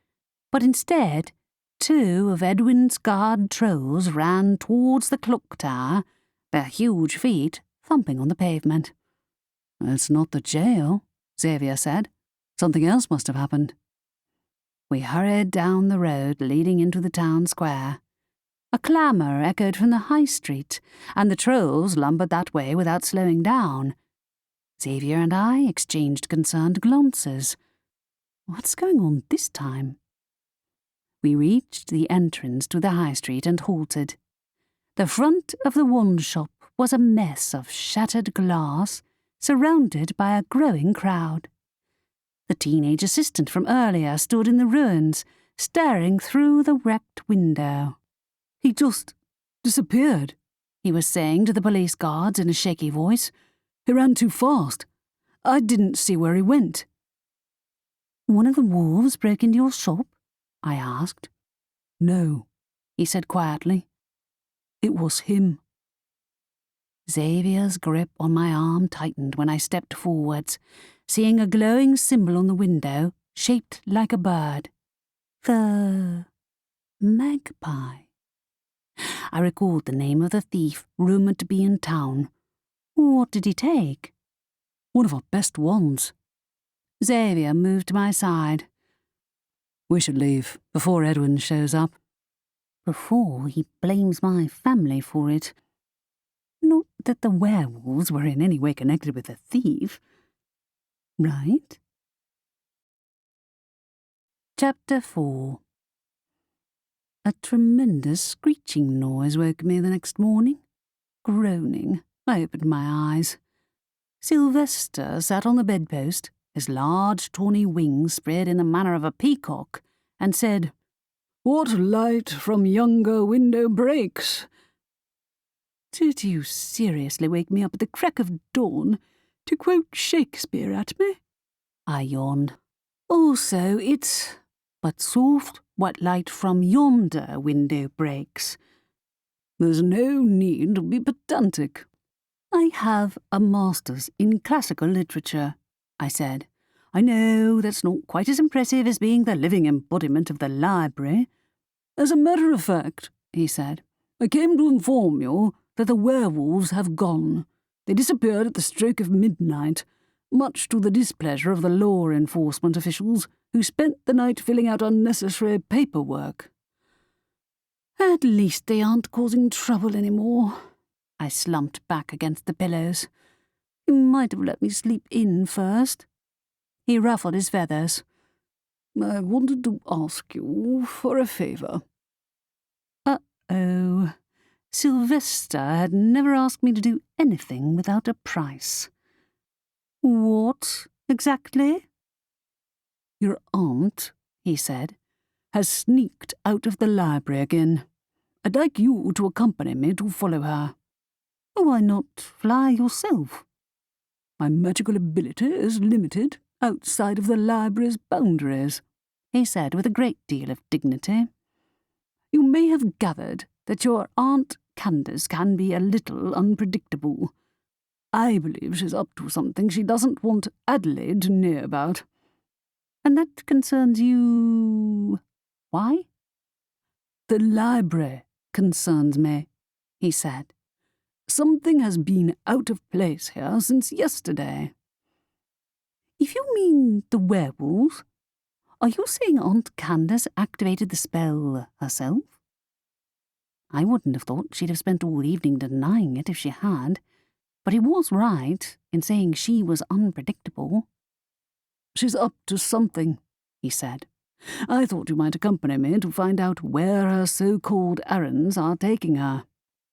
but instead, 2 of Edwin's guard trolls ran towards the clock tower, their huge feet thumping on the pavement. It's not the jail, Xavier said. Something else must have happened. We hurried down the road leading into the town square. A clamour echoed from the high street, and the trolls lumbered that way without slowing down. Xavier and I exchanged concerned glances. What's going on this time? We reached the entrance to the high street and halted. The front of the wand shop was a mess of shattered glass, surrounded by a growing crowd. The teenage assistant from earlier stood in the ruins, staring through the wrecked window. He just disappeared, he was saying to the police guards in a shaky voice. He ran too fast. I didn't see where he went. One of the wolves broke into your shop? I asked. No, he said quietly. It was him. Xavier's grip on my arm tightened when I stepped forwards, seeing a glowing symbol on the window, shaped like a bird. The magpie. I recalled the name of the thief rumoured to be in town. What did he take? One of our best wands. Xavier moved to my side. We should leave before Edwin shows up. Before he blames my family for it. Not that the werewolves were in any way connected with the thief. Right? Chapter 4. A tremendous screeching noise woke me the next morning. Groaning, I opened my eyes. Sylvester sat on the bedpost, his large tawny wings spread in the manner of a peacock, and said, "What light from younger window breaks?" "Did you seriously wake me up at the crack of dawn to quote Shakespeare at me?" I yawned. "Also, it's, but soft what light from yonder window breaks." "There's no need to be pedantic." "I have a master's in classical literature," I said. "I know that's not quite as impressive as being the living embodiment of the library." "As a matter of fact," he said, "I came to inform you that the werewolves have gone. They disappeared at the stroke of midnight, much to the displeasure of the law enforcement officials who spent the night filling out unnecessary paperwork." "At least they aren't causing trouble any more." I slumped back against the pillows. "You might have let me sleep in first." He ruffled his feathers. "I wanted to ask you for a favour." Uh-oh. Sylvester had never asked me to do anything without a price. "What, exactly?" "Your aunt," he said, "has sneaked out of the library again. I'd like you to accompany me to follow her." "Why not fly yourself?" "My magical ability is limited outside of the library's boundaries," he said with a great deal of dignity. "You may have gathered that your Aunt Candace can be a little unpredictable. I believe she's up to something she doesn't want Adelaide to know about." "And that concerns you... why?" "The library concerns me," he said. "Something has been out of place here since yesterday." "If you mean the werewolves, are you saying Aunt Candace activated the spell herself?" I wouldn't have thought she'd have spent all evening denying it if she had, but he was right in saying she was unpredictable. "She's up to something," he said. "I thought you might accompany me to find out where her so-called errands are taking her.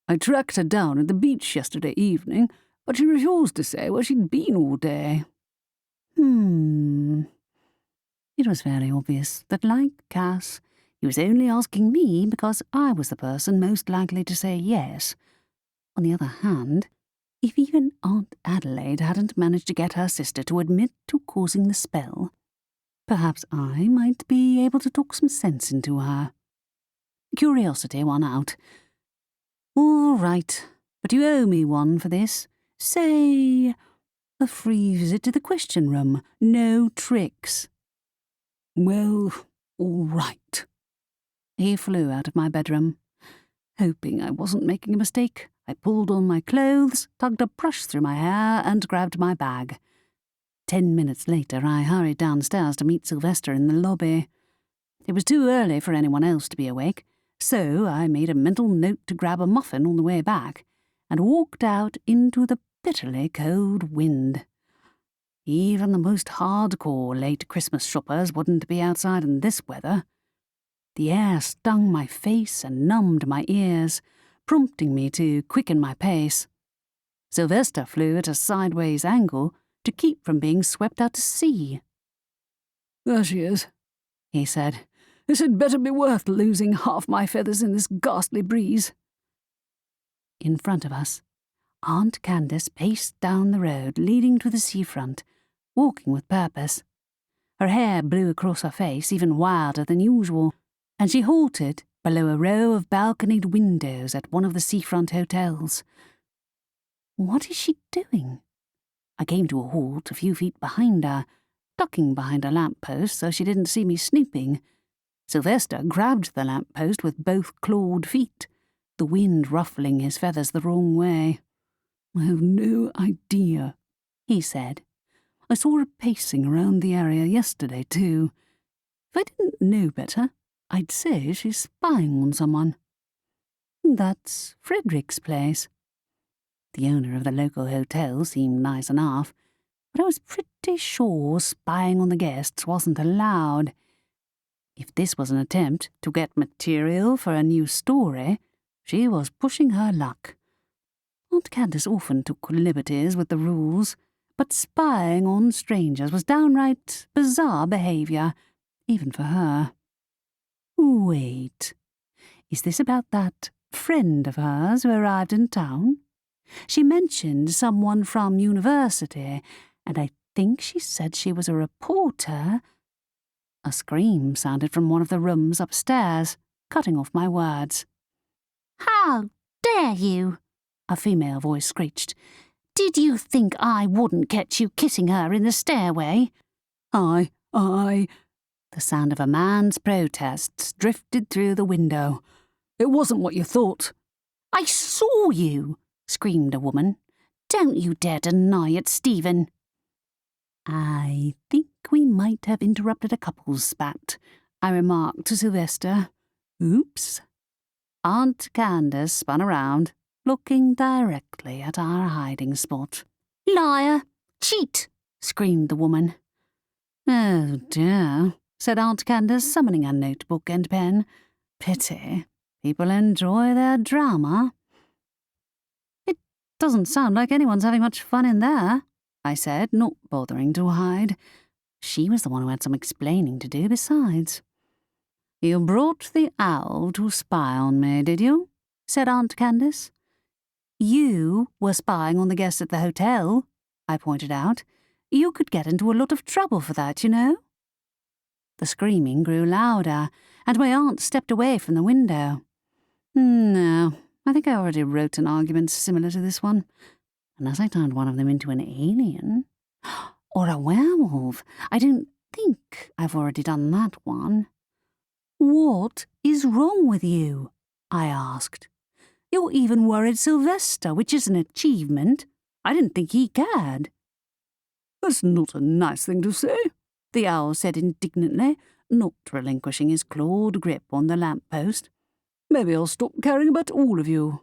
I tracked her down at the beach yesterday evening, but she refused to say where she'd been all day." It was very obvious that, like Cass, he was only asking me because I was the person most likely to say yes. On the other hand, if even Aunt Adelaide hadn't managed to get her sister to admit to causing the spell, perhaps I might be able to talk some sense into her. Curiosity won out. "All right, but you owe me one for this. Say, a free visit to the question room. No tricks." "Well, all right." He flew out of my bedroom. Hoping I wasn't making a mistake, I pulled on my clothes, tugged a brush through my hair, and grabbed my bag. 10 minutes later, I hurried downstairs to meet Sylvester in the lobby. It was too early for anyone else to be awake, so I made a mental note to grab a muffin on the way back and walked out into the bitterly cold wind. Even the most hardcore late Christmas shoppers wouldn't be outside in this weather. The air stung my face and numbed my ears, prompting me to quicken my pace. Sylvester flew at a sideways angle to keep from being swept out to sea. "There she is," he said. "This had better be worth losing half my feathers in this ghastly breeze." In front of us, Aunt Candace paced down the road leading to the seafront, walking with purpose. Her hair blew across her face even wilder than usual, and she halted below a row of balconied windows at one of the seafront hotels. What is she doing? I came to a halt a few feet behind her, ducking behind a lamp-post so she didn't see me snooping. Sylvester grabbed the lamp-post with both clawed feet, the wind ruffling his feathers the wrong way. "I have no idea," he said. "I saw her pacing around the area yesterday, too. If I didn't know better, I'd say she's spying on someone." "That's Frederick's place." The owner of the local hotel seemed nice enough, but I was pretty sure spying on the guests wasn't allowed. If this was an attempt to get material for a new story, she was pushing her luck. Aunt Candace often took liberties with the rules, but spying on strangers was downright bizarre behaviour, even for her. Wait, is this about that friend of hers who arrived in town? She mentioned someone from university, and I think she said she was a reporter. A scream sounded from one of the rooms upstairs, cutting off my words. "How dare you!" a female voice screeched. "Did you think I wouldn't catch you kissing her in the stairway?" I... The sound of a man's protests drifted through the window. It wasn't what you thought. "I saw you!" screamed a woman. "Don't you dare deny it, Stephen." "I think we might have interrupted a couple's spat," I remarked to Sylvester. "Oops." Aunt Candace spun around, looking directly at our hiding spot. "Liar! Cheat!" screamed the woman. "Oh dear," said Aunt Candace, summoning a notebook and pen. "Pity. People enjoy their drama." "It doesn't sound like anyone's having much fun in there," I said, not bothering to hide. She was the one who had some explaining to do besides. "You brought the owl to spy on me, did you?" said Aunt Candace. "You were spying on the guests at the hotel," I pointed out. "You could get into a lot of trouble for that, you know." The screaming grew louder, and my aunt stepped away from the window. "No, I think I already wrote an argument similar to this one, unless I turned one of them into an alien. Or a werewolf. I don't think I've already done that one." "What is wrong with you?" I asked. "You're even worried Sylvester, which is an achievement. I didn't think he cared." "That's not a nice thing to say," the owl said indignantly, not relinquishing his clawed grip on the lamp-post. "Maybe I'll stop caring about all of you."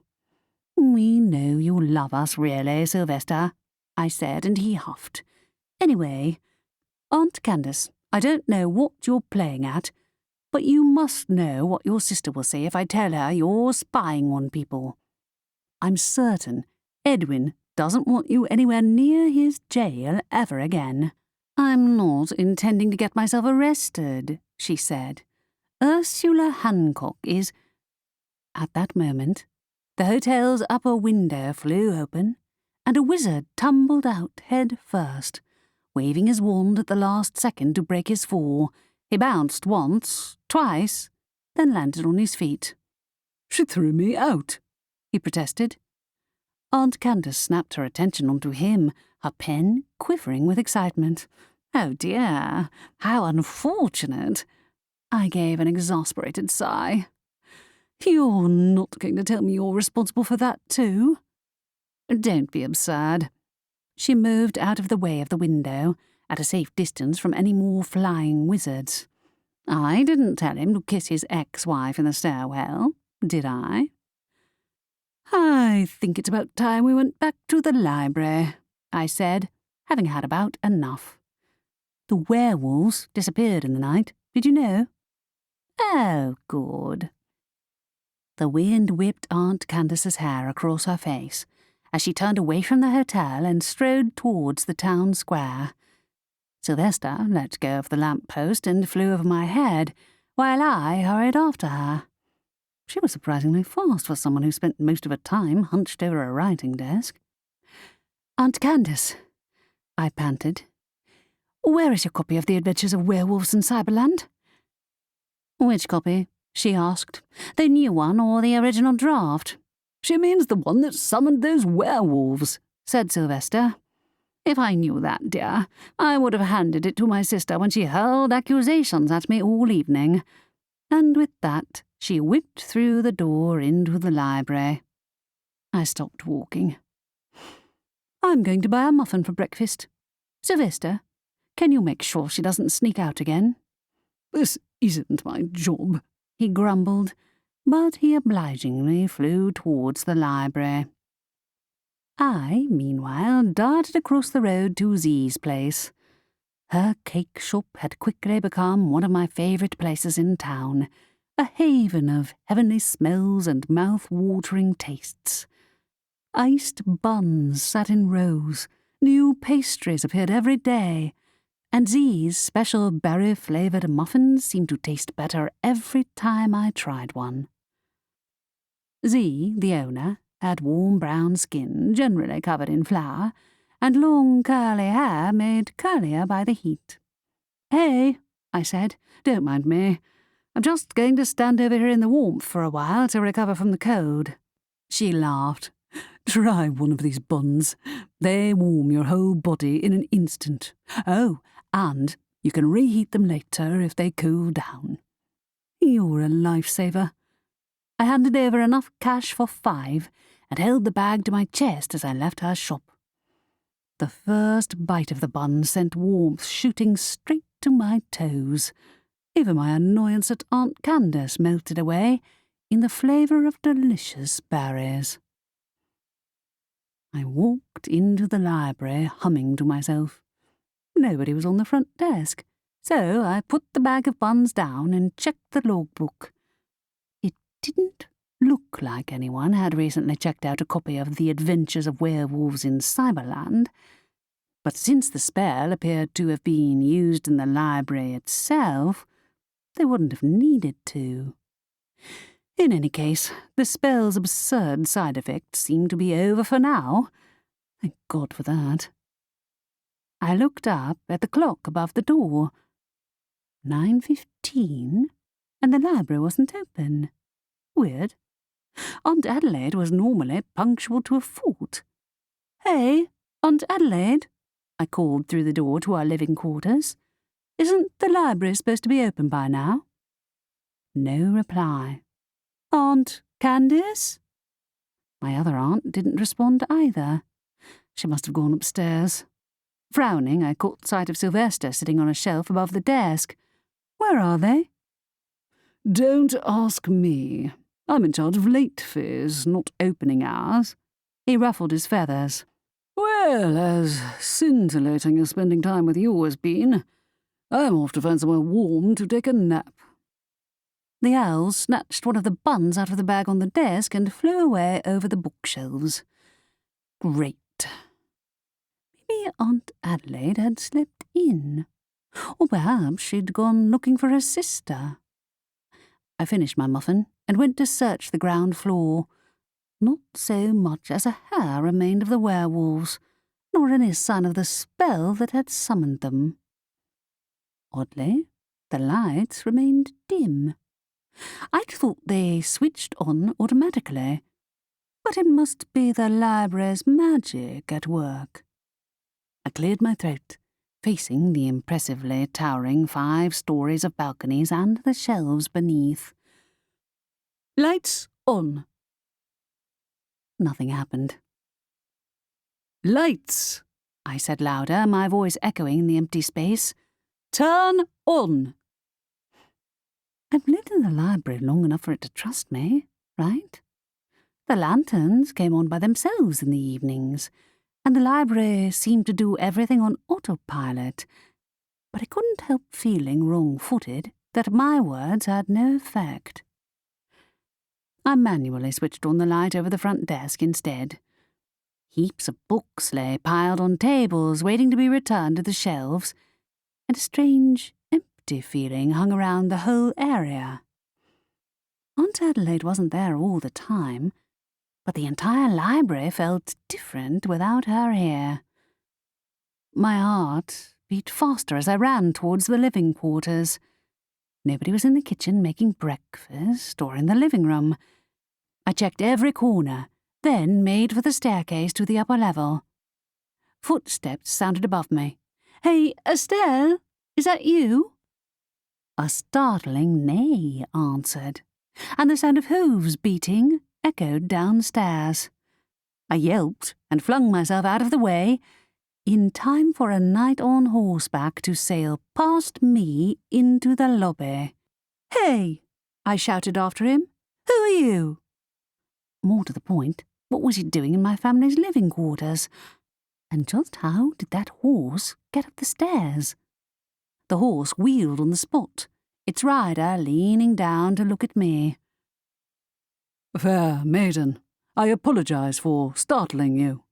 "We know you love us, really, Sylvester," I said, and he huffed. "Anyway, Aunt Candace, I don't know what you're playing at, but you must know what your sister will say if I tell her you're spying on people. I'm certain Edwin doesn't want you anywhere near his jail ever again." "I'm not intending to get myself arrested," she said. "Ursula Hancock is—" At that moment, the hotel's upper window flew open, and a wizard tumbled out head first. Waving his wand at the last second to break his fall, he bounced once, twice, then landed on his feet. "She threw me out," he protested. Aunt Candace snapped her attention onto him, her pen quivering with excitement. "Oh dear, how unfortunate." I gave an exasperated sigh. "You're not going to tell me you're responsible for that too?" "Don't be absurd." She moved out of the way of the window, at a safe distance from any more flying wizards. "I didn't tell him to kiss his ex-wife in the stairwell, did I?" "I think it's about time we went back to the library," I said, having had about enough. "The werewolves disappeared in the night, did you know?" "Oh, good." The wind whipped Aunt Candace's hair across her face as she turned away from the hotel and strode towards the town square. Sylvester let go of the lamp-post and flew over my head, while I hurried after her. She was surprisingly fast for someone who spent most of her time hunched over a writing desk. "Aunt Candace," I panted, "where is your copy of The Adventures of Werewolves in Cyberland?" "Which copy?" she asked. "The new one or the original draft?" "She means the one that summoned those werewolves," said Sylvester. "If I knew that, dear, I would have handed it to my sister when she hurled accusations at me all evening." And with that, she whipped through the door into the library. I stopped walking. "I'm going to buy a muffin for breakfast. Sylvester, can you make sure she doesn't sneak out again?" "This isn't my job," he grumbled, but he obligingly flew towards the library. I, meanwhile, darted across the road to Z's place. Her cake shop had quickly become one of my favourite places in town, a haven of heavenly smells and mouth-watering tastes. Iced buns sat in rows, New pastries appeared every day, and Z's special berry-flavoured muffins seemed to taste better every time I tried one. Z, the owner, had warm brown skin, generally covered in flour, and long curly hair made curlier by the heat. "Hey," I said, "don't mind me. I'm just going to stand over here in the warmth for a while to recover from the cold." She laughed. "Try one of these buns. They warm your whole body in an instant. Oh, and you can reheat them later if they cool down." "You're a lifesaver." I handed over enough cash for 5 and held the bag to my chest as I left her shop. The first bite of the bun sent warmth shooting straight to my toes. Even my annoyance at Aunt Candace melted away in the flavour of delicious berries. I walked into the library, humming to myself. Nobody was on the front desk, so I put the bag of buns down and checked the logbook. It didn't look like anyone had recently checked out a copy of The Adventures of Werewolves in Cyberland, but since the spell appeared to have been used in the library itself, they wouldn't have needed to. In any case, the spell's absurd side effects seemed to be over for now. Thank God for that. I looked up at the clock above the door. 9:15, and the library wasn't open. Weird. Aunt Adelaide was normally punctual to a fault. "Hey, Aunt Adelaide," I called through the door to our living quarters. "Isn't the library supposed to be open by now?" No reply. "Aunt Candace?" My other aunt didn't respond either. She must have gone upstairs. Frowning, I caught sight of Sylvester sitting on a shelf above the desk. "Where are they?" "Don't ask me. I'm in charge of late fees, not opening hours." He ruffled his feathers. "Well, as scintillating as spending time with you has been, I'm off to find somewhere warm to take a nap." The owl snatched one of the buns out of the bag on the desk and flew away over the bookshelves. Great. Maybe Aunt Adelaide had slept in, or perhaps she'd gone looking for her sister. I finished my muffin and went to search the ground floor. Not so much as a hair remained of the werewolves, nor any sign of the spell that had summoned them. Oddly, the lights remained dim. I'd thought they switched on automatically, but it must be the library's magic at work. I cleared my throat, facing the impressively towering 5 stories of balconies and the shelves beneath. "Lights on." Nothing happened. "Lights," I said louder, my voice echoing in the empty space. "Turn on." I've lived in the library long enough for it to trust me, right? The lanterns came on by themselves in the evenings, and the library seemed to do everything on autopilot, but I couldn't help feeling wrong-footed that my words had no effect. I manually switched on the light over the front desk instead. Heaps of books lay piled on tables waiting to be returned to the shelves, and a strange, empty feeling hung around the whole area. Aunt Adelaide wasn't there all the time, but the entire library felt different without her here. My heart beat faster as I ran towards the living quarters. Nobody was in the kitchen making breakfast or in the living room. I checked every corner, then made for the staircase to the upper level. Footsteps sounded above me. "Hey, Estelle, is that you?" A startling neigh answered, and the sound of hooves beating echoed downstairs. I yelped and flung myself out of the way, in time for a knight on horseback to sail past me into the lobby. "Hey!" I shouted after him. "Who are you?" More to the point, what was he doing in my family's living quarters? And just how did that horse get up the stairs? The horse wheeled on the spot, its rider leaning down to look at me. "Fair maiden, I apologize for startling you."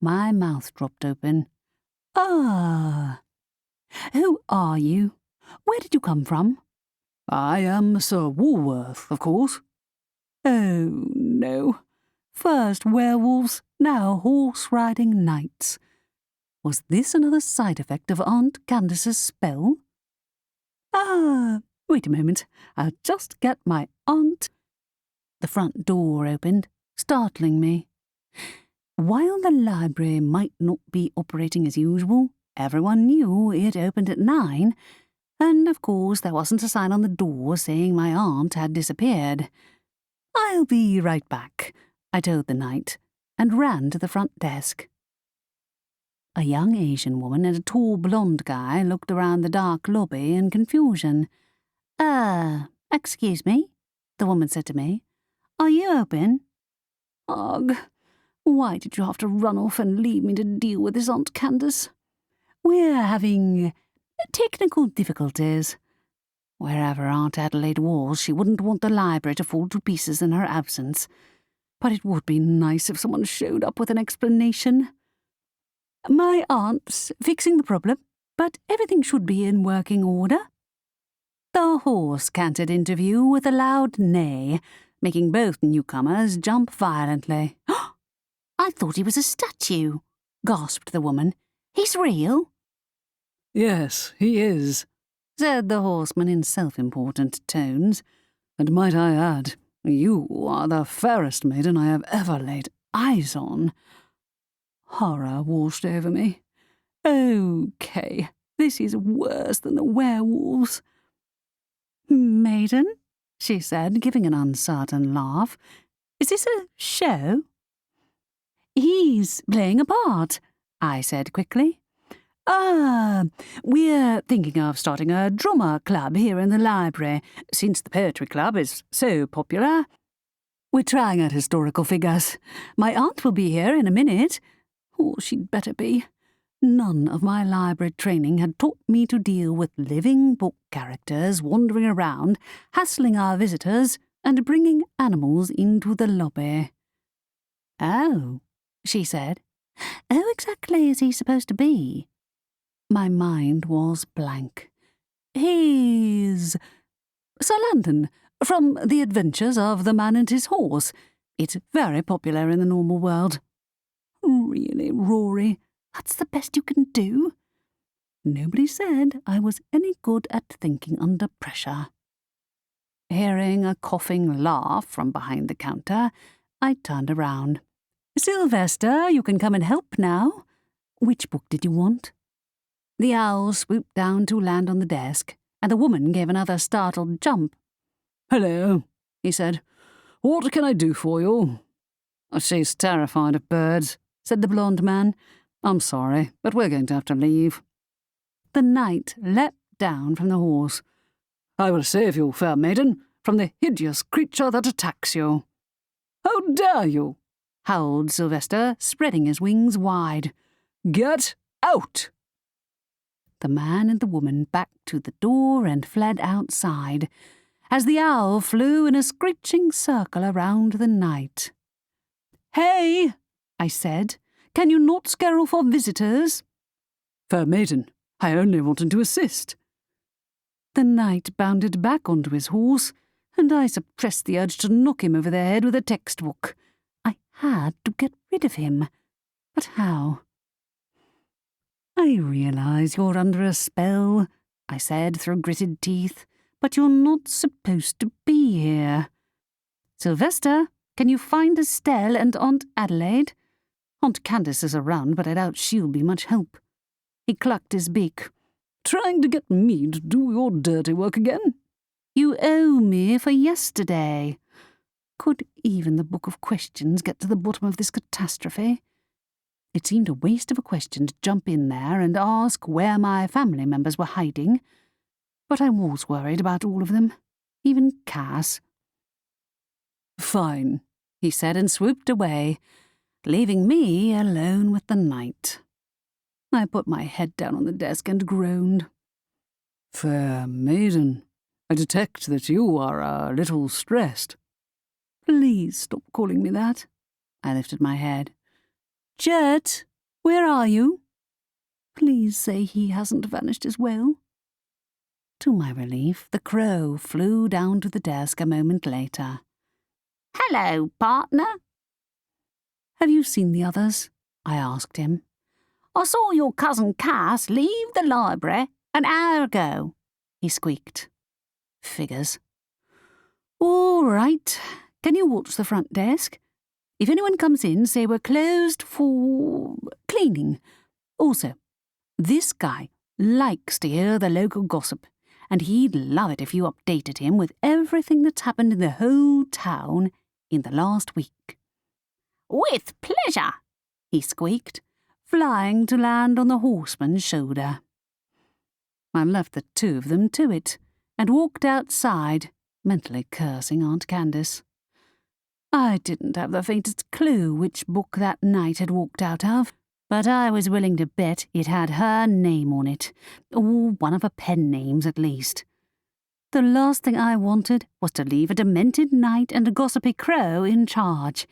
My mouth dropped open. Ah! Who are you? Where did you come from? I am Sir Woolworth, of course. Oh, no. First werewolves, now horse-riding knights. Was this another side effect of Aunt Candace's spell? Ah, wait a moment. I'll just get my aunt. The front door opened, startling me. While the library might not be operating as usual, everyone knew it opened at 9, and of course there wasn't a sign on the door saying my aunt had disappeared. I'll be right back, I told the knight, and ran to the front desk. A young Asian woman and a tall blonde guy looked around the dark lobby in confusion. Excuse me, the woman said to me. Are you open? Ugh, why did you have to run off and leave me to deal with this Aunt Candace? We're having technical difficulties. Wherever Aunt Adelaide was, she wouldn't want the library to fall to pieces in her absence. But it would be nice if someone showed up with an explanation. My aunt's fixing the problem, but everything should be in working order. The horse cantered into view with a loud neigh, making both newcomers jump violently. I thought he was a statue, gasped the woman. He's real? Yes, he is, said the horseman in self-important tones. And might I add, you are the fairest maiden I have ever laid eyes on. Horror washed over me. Okay, this is worse than the werewolves. Maiden, she said, giving an uncertain laugh. Is this a show? He's playing a part, I said quickly. We're thinking of starting a drama club here in the library, since the poetry club is so popular. We're trying out historical figures. My aunt will be here in a minute. Or she'd better be. None of my library training had taught me to deal with living book characters wandering around, hassling our visitors, and bringing animals into the lobby. Oh, she said. Who exactly is he supposed to be? My mind was blank. He's Sir Landon, from The Adventures of the Man and His Horse. It's very popular in the normal world. Really, Rory, that's the best you can do? Nobody said I was any good at thinking under pressure. Hearing a coughing laugh from behind the counter, I turned around. Sylvester, you can come and help now. Which book did you want? The owl swooped down to land on the desk, and the woman gave another startled jump. Hello, he said. What can I do for you? She's terrified of birds, said the blonde man. I'm sorry, but we're going to have to leave. The knight leapt down from the horse. I will save you, fair maiden, from the hideous creature that attacks you. How dare you? Howled Sylvester, spreading his wings wide. Get out! The man and the woman backed to the door and fled outside, as the owl flew in a screeching circle around the knight. Hey, I said, can you not scare off our visitors? Fair maiden, I only wanted to assist. The knight bounded back onto his horse, and I suppressed the urge to knock him over the head with a textbook. I had to get rid of him. But how? I realise you're under a spell, I said through gritted teeth, but you're not supposed to be here. Sylvester, can you find Estelle and Aunt Adelaide? Aunt Candace is around, but I doubt she'll be much help. He clucked his beak. Trying to get me to do your dirty work again? You owe me for yesterday. Could even the Book of Questions get to the bottom of this catastrophe? It seemed a waste of a question to jump in there and ask where my family members were hiding. But I was worried about all of them, even Cass. Fine, he said, and swooped away, leaving me alone with the knight. I put my head down on the desk and groaned. Fair maiden, I detect that you are a little stressed. Please stop calling me that. I lifted my head. Jet, Where are you? Please say he hasn't vanished as well." To my relief, the crow flew down to the desk a moment later. "Hello, partner." "Have you seen the others?" I asked him. "I saw your cousin Cass leave the library an hour ago," he squeaked. Figures. "All right. Can you watch the front desk? If anyone comes in, say we're closed for cleaning. Also, this guy likes to hear the local gossip, and he'd love it if you updated him with everything that's happened in the whole town in the last week." "With pleasure," he squeaked, flying to land on the horseman's shoulder. I left the two of them to it, and walked outside, mentally cursing Aunt Candace. I didn't have the faintest clue which book that night had walked out of, but I was willing to bet it had her name on it, or one of her pen names at least. The last thing I wanted was to leave a demented knight and a gossipy crow in charge.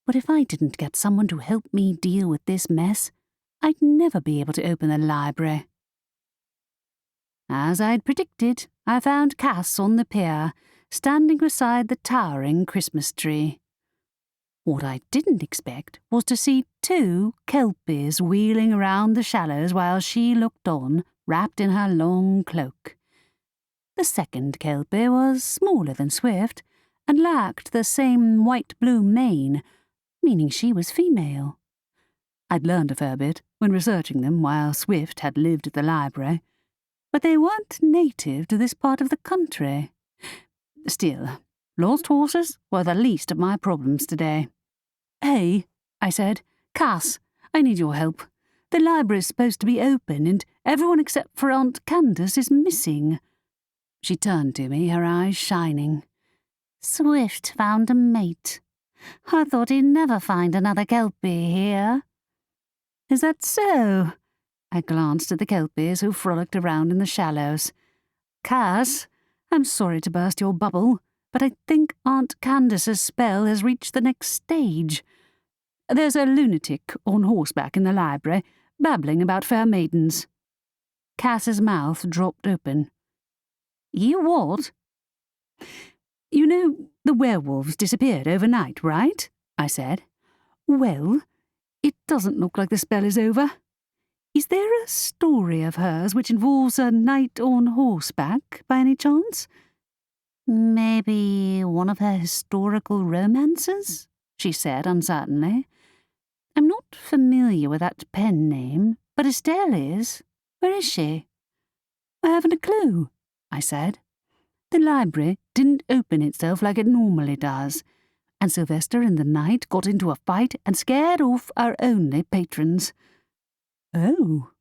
But if I didn't get someone to help me deal with this mess, I'd never be able to open the library. As I'd predicted, I found Cass on the pier, standing beside the towering Christmas tree. What I didn't expect was to see two kelpies wheeling around the shallows while she looked on, wrapped in her long cloak. The second kelpie was smaller than Swift, and lacked the same white-blue mane, meaning she was female. I'd learned a fair bit when researching them while Swift had lived at the library, but they weren't native to this part of the country. Still, lost horses were the least of my problems today. "Hey," I said, "Cass, I need your help. The library's supposed to be open, and everyone except for Aunt Candace is missing." She turned to me, her eyes shining. "Swift found a mate. I thought he'd never find another kelpie here." "Is that so?" I glanced at the kelpies who frolicked around in the shallows. "Cass, I'm sorry to burst your bubble, but I think Aunt Candace's spell has reached the next stage. There's a lunatic on horseback in the library, babbling about fair maidens." Cass's mouth dropped open. "You what?" "You know the werewolves disappeared overnight, right?" I said. "Well, it doesn't look like the spell is over. Is there a story of hers which involves a knight on horseback, by any chance?" "Maybe one of her historical romances?" she said uncertainly. "I'm not familiar with that pen name, but Estelle is. Where is she?" "I haven't a clue," I said. "The library didn't open itself like it normally does, and Sylvester and the knight got into a fight and scared off our only patrons." "Oh,"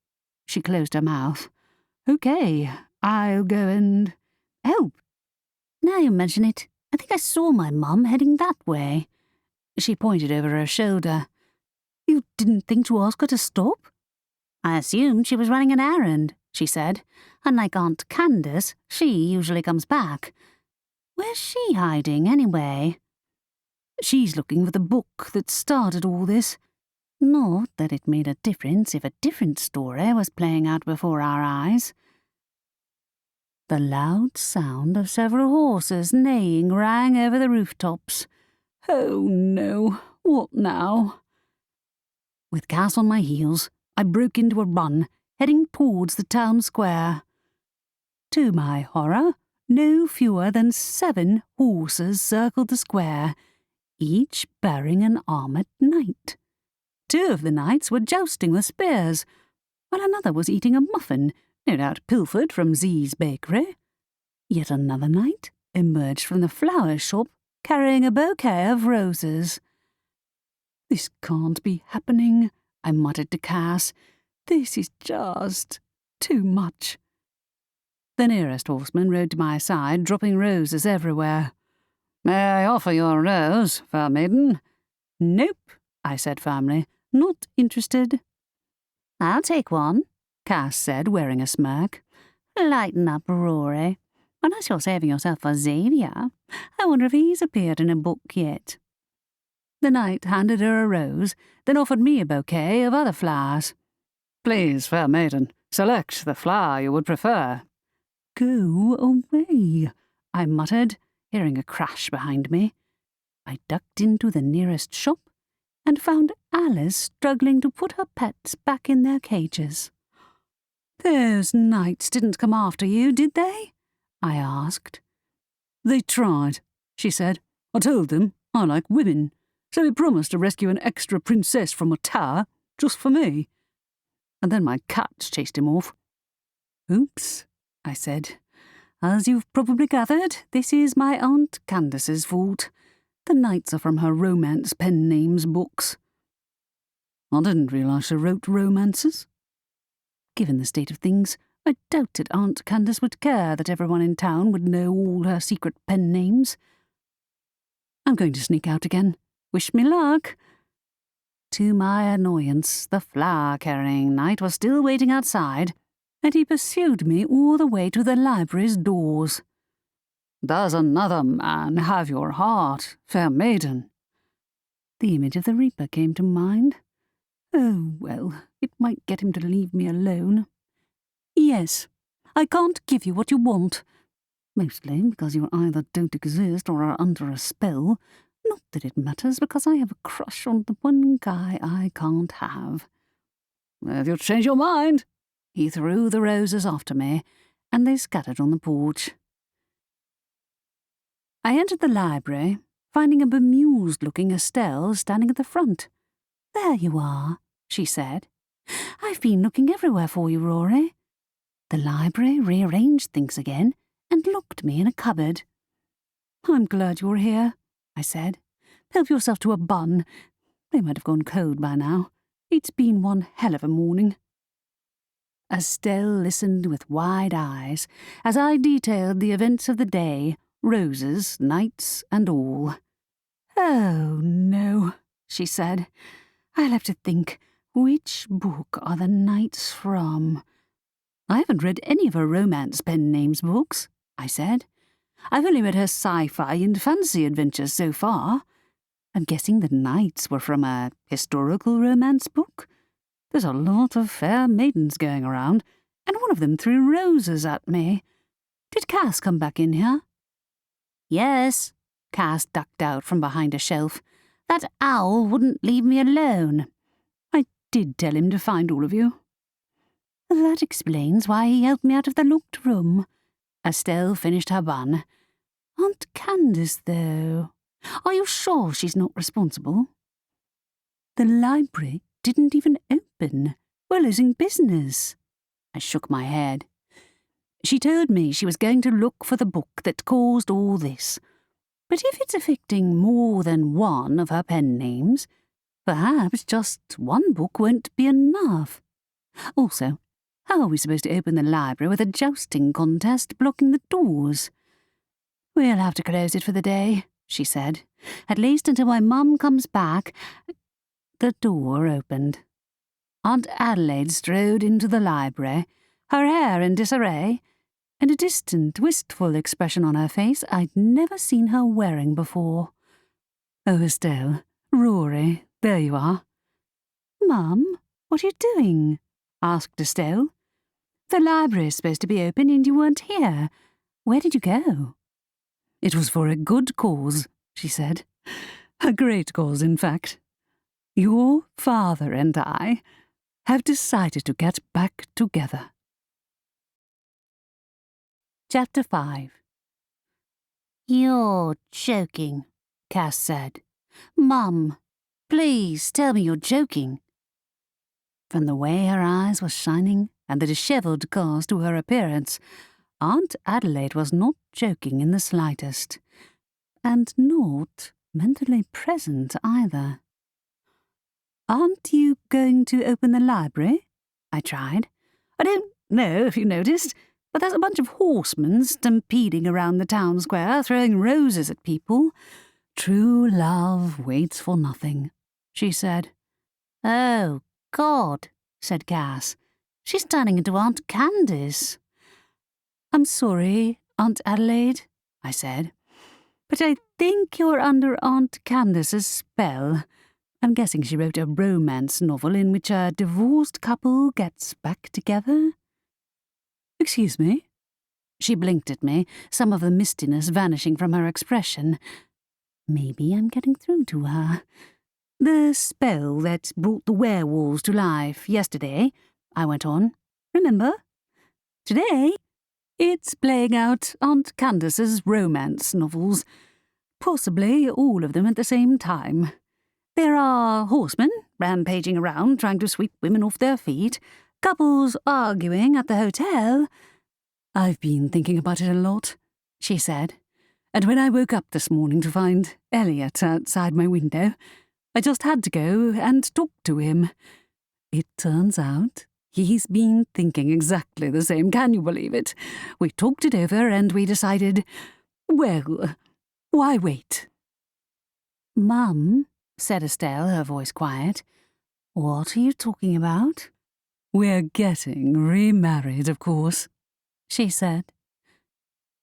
she closed her mouth. "Okay, I'll go and help." "Now you mention it, I think I saw my mum heading that way." She pointed over her shoulder. "You didn't think to ask her to stop?" "I assumed she was running an errand," she said. "Unlike Aunt Candace, she usually comes back. Where's she hiding, anyway?" "She's looking for the book that started all this. Not that it made a difference if a different story was playing out before our eyes." The loud sound of several horses neighing rang over the rooftops. Oh no, what now? With Cass on my heels, I broke into a run, heading towards the town square. To my horror, no fewer than 7 horses circled the square, each bearing an armoured knight. 2 of the knights were jousting with spears, while another was eating a muffin, no doubt pilfered from Z's bakery. Yet another knight emerged from the flower shop, carrying a bouquet of roses. "This can't be happening," I muttered to Cass. "This is just too much." The nearest horseman rode to my side, dropping roses everywhere. "May I offer you a rose, fair maiden?" "Nope," I said firmly. "Not interested." "I'll take one," Cass said, wearing a smirk. "Lighten up, Rory. Unless you're saving yourself for Xavier. I wonder if he's appeared in a book yet." The knight handed her a rose, then offered me a bouquet of other flowers. "Please, fair maiden, select the flower you would prefer." "Go away," I muttered, hearing a crash behind me. I ducked into the nearest shop and found Alice struggling to put her pets back in their cages. "Those knights didn't come after you, did they?" I asked. "They tried," she said. "I told them I like women, so we promised to rescue an extra princess from a tower just for me. And then my cats chased him off." "Oops," I said. "As you've probably gathered, this is my Aunt Candace's fault. The knights are from her romance pen names books." "I didn't realise she wrote romances." Given the state of things, I doubted Aunt Candace would care that everyone in town would know all her secret pen names. "I'm going to sneak out again. Wish me luck." To my annoyance, the flower-carrying knight was still waiting outside, and he pursued me all the way to the library's doors. "Does another man have your heart, fair maiden?" The image of the Reaper came to mind. Oh, well, it might get him to leave me alone. "Yes, I can't give you what you want. Mostly because you either don't exist or are under a spell. Not that it matters, because I have a crush on the one guy I can't have." "Have you changed your mind?" He threw the roses after me, and they scattered on the porch. I entered the library, finding a bemused-looking Estelle standing at the front. "There you are," she said. "I've been looking everywhere for you, Rory." The library rearranged things again and locked me in a cupboard. "I'm glad you're here," I said. "Help yourself to a bun. They might have gone cold by now. It's been one hell of a morning." Estelle listened with wide eyes as I detailed the events of the day, roses, knights, and all. "Oh, no," she said. "I'll have to think. Which book are the knights from?" "I haven't read any of her romance pen names books," I said. "I've only read her sci-fi and fantasy adventures so far. I'm guessing the knights were from a historical romance book. There's a lot of fair maidens going around, and one of them threw roses at me. Did Cass come back in here?" "Yes." Cass ducked out from behind a shelf. "That owl wouldn't leave me alone. I did tell him to find all of you." "That explains why he helped me out of the locked room." Estelle finished her bun. "Aunt Candace, though. Are you sure she's not responsible?" "The library didn't even open. We're losing business." I shook my head. "She told me she was going to look for the book that caused all this. But if it's affecting more than one of her pen names, perhaps just one book won't be enough. Also, how are we supposed to open the library with a jousting contest blocking the doors?" "We'll have to close it for the day," she said. "At least until my mum comes back." The door opened. Aunt Adelaide strode into the library, her hair in disarray, and a distant, wistful expression on her face I'd never seen her wearing before. "Oh, Estelle, Rory, there you are." "Mum, what are you doing?" asked Estelle. "The library is supposed to be open and you weren't here. Where did you go?" "It was for a good cause," she said. "A great cause, in fact. Your father and I have decided to get back together." Chapter 5. "You're joking," Cass said. "Mum, please tell me you're joking." From the way her eyes were shining and the dishevelled cast to her appearance, Aunt Adelaide was not joking in the slightest, and not mentally present either. "Aren't you going to open the library?" I tried. "I don't know if you noticed, but there's a bunch of horsemen stampeding around the town square, throwing roses at people. True love waits for nothing," she said. "Oh, God," said Cass. "She's turning into Aunt Candace." "I'm sorry, Aunt Adelaide," I said. But I think you're under Aunt Candace's spell. I'm guessing she wrote a romance novel in which a divorced couple gets back together. Excuse me? She blinked at me, some of the mistiness vanishing from her expression. Maybe I'm getting through to her. The spell that brought the werewolves to life yesterday, I went on. Remember? Today, it's playing out Aunt Candace's romance novels. Possibly all of them at the same time. There are horsemen rampaging around trying to sweep women off their feet, couples arguing at the hotel. I've been thinking about it a lot, she said, and when I woke up this morning to find Elliot outside my window, I just had to go and talk to him. It turns out he's been thinking exactly the same, can you believe it? We talked it over and we decided, well, why wait? Mum, said Estelle, her voice quiet, what are you talking about? We're getting remarried, of course, she said.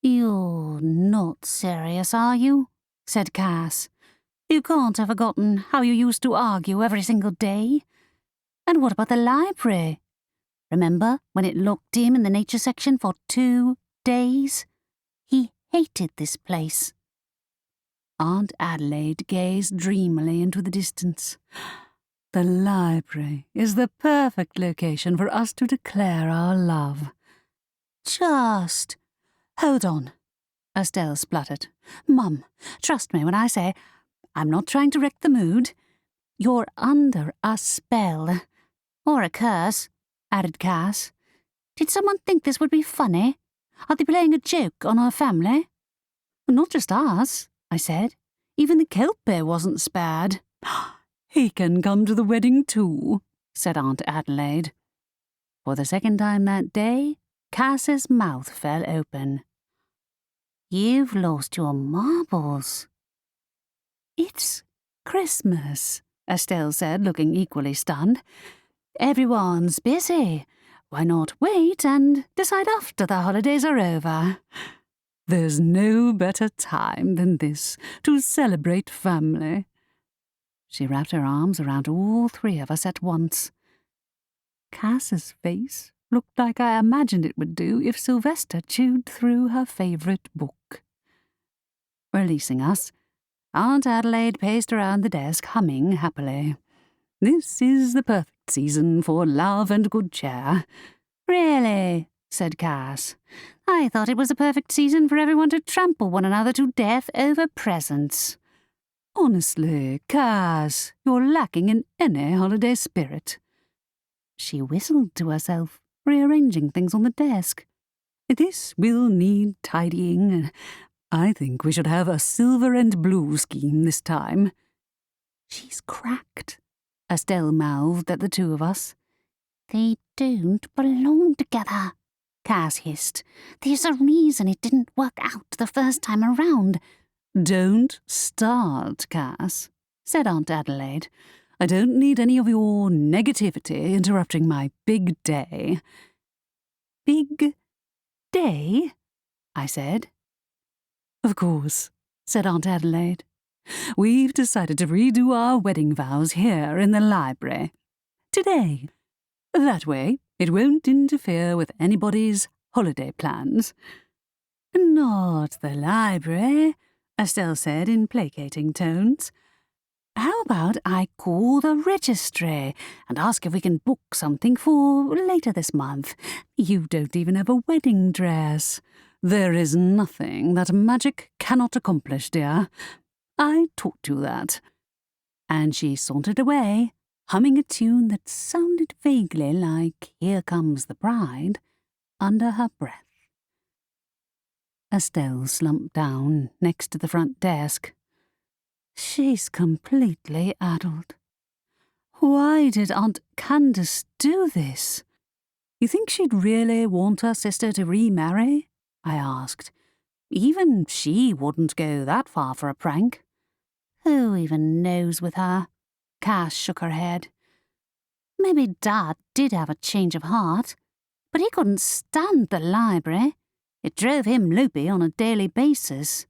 You're not serious, are you? Said Cass. You can't have forgotten how you used to argue every single day. And what about the library? Remember when it locked him in the nature section for 2 days? He hated this place. Aunt Adelaide gazed dreamily into the distance. The library is the perfect location for us to declare our love. Just hold on, Estelle spluttered. Mum, trust me when I say I'm not trying to wreck the mood. You're under a spell. Or a curse, added Cass. Did someone think this would be funny? Are they playing a joke on our family? Not just us, I said. Even the culprit wasn't spared. He can come to the wedding too, said Aunt Adelaide. For the second time that day, Cass's mouth fell open. You've lost your marbles. It's Christmas, Estelle said, looking equally stunned. Everyone's busy. Why not wait and decide after the holidays are over? There's no better time than this to celebrate family. She wrapped her arms around all 3 of us at once. Cass's face looked like I imagined it would do if Sylvester chewed through her favourite book. Releasing us, Aunt Adelaide paced around the desk, humming happily. This is the perfect season for love and good cheer. Really, said Cass. I thought it was the perfect season for everyone to trample one another to death over presents. Honestly, Cass, you're lacking in any holiday spirit. She whistled to herself, rearranging things on the desk. This will need tidying. I think we should have a silver and blue scheme this time. She's cracked, Estelle mouthed at the 2 of us. They don't belong together, Cass hissed. There's a reason it didn't work out the first time around. Don't start, Cass, said Aunt Adelaide. I don't need any of your negativity interrupting my big day. Big day? I said. Of course, said Aunt Adelaide. We've decided to redo our wedding vows here in the library. Today. That way, it won't interfere with anybody's holiday plans. Not the library, Estelle said in placating tones. How about I call the registry and ask if we can book something for later this month? You don't even have a wedding dress. There is nothing that magic cannot accomplish, dear. I taught you that. And she sauntered away, humming a tune that sounded vaguely like Here Comes the Bride, under her breath. Estelle slumped down next to the front desk. She's completely addled. Why did Aunt Candace do this? You think she'd really want her sister to remarry? I asked. Even she wouldn't go that far for a prank. Who even knows with her? Cass shook her head. Maybe Dad did have a change of heart, but he couldn't stand the library. It drove him loopy on a daily basis.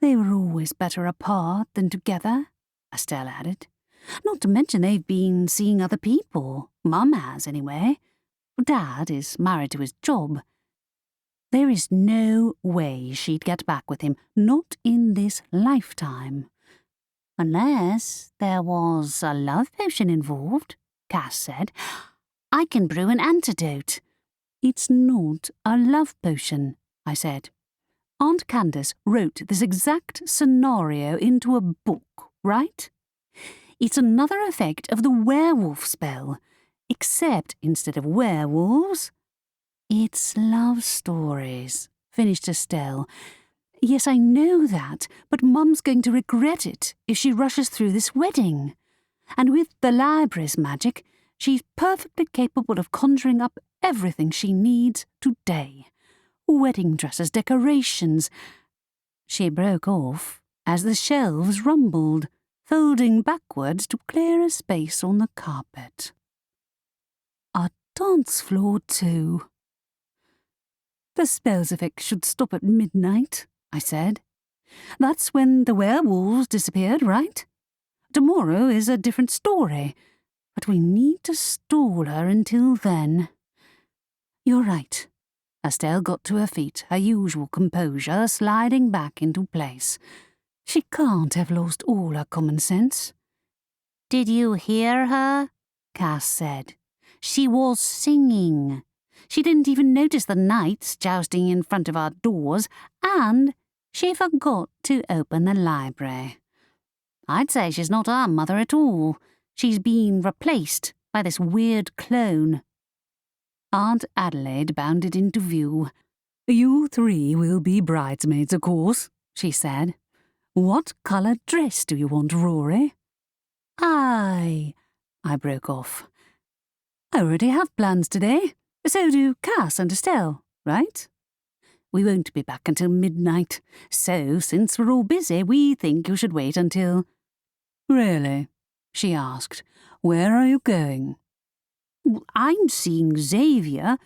They were always better apart than together, Estelle added. Not to mention they've been seeing other people. Mum has, anyway. Dad is married to his job. There is no way she'd get back with him, not in this lifetime. Unless there was a love potion involved, Cass said. I can brew an antidote. It's not a love potion, I said. Aunt Candace wrote this exact scenario into a book, right? It's another effect of the werewolf spell, except instead of werewolves, it's love stories, finished Estelle. Yes, I know that, but Mum's going to regret it if she rushes through this wedding. And with the library's magic, she's perfectly capable of conjuring up everything she needs today. Wedding dresses, decorations. She broke off as the shelves rumbled, folding backwards to clear a space on the carpet. A dance floor, too. The spell's effect should stop at midnight, I said. That's when the werewolves disappeared, right? Tomorrow is a different story, but we need to stall her until then. You're right. Estelle got to her feet, her usual composure sliding back into place. She can't have lost all her common sense. Did you hear her? Cass said. She was singing. She didn't even notice the knights jousting in front of our doors, and she forgot to open the library. I'd say she's not our mother at all. She's been replaced by this weird clone. Aunt Adelaide bounded into view. You three will be bridesmaids, of course, she said. What colour dress do you want, Rory? I broke off. I already have plans today. So do Cass and Estelle, right? We won't be back until midnight, so since we're all busy, we think you should wait until... Really? She asked. Where are you going? I'm seeing Xavier.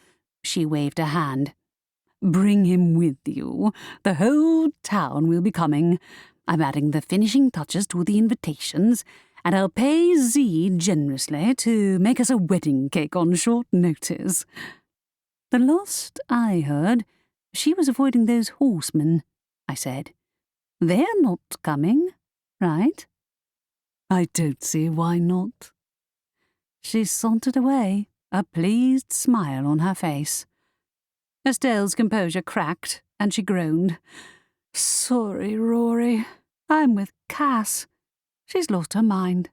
She waved a hand. Bring him with you. The whole town will be coming. I'm adding the finishing touches to the invitations, and I'll pay Z generously to make us a wedding cake on short notice. The last I heard, she was avoiding those horsemen, I said. They're not coming, right? I don't see why not. She sauntered away, a pleased smile on her face. Estelle's composure cracked, and she groaned. Sorry, Rory. I'm with Cass. She's lost her mind.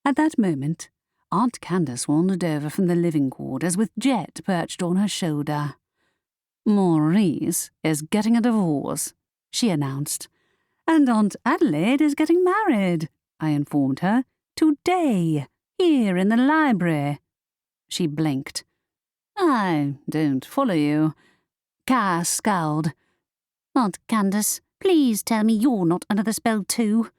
At that moment, Aunt Candace wandered over from the living quarters with Jet perched on her shoulder. Maurice is getting a divorce, she announced. And Aunt Adelaide is getting married, I informed her. Today, here in the library. She blinked. I don't follow you. Cass scowled. Aunt Candace, please tell me you're not under the spell too.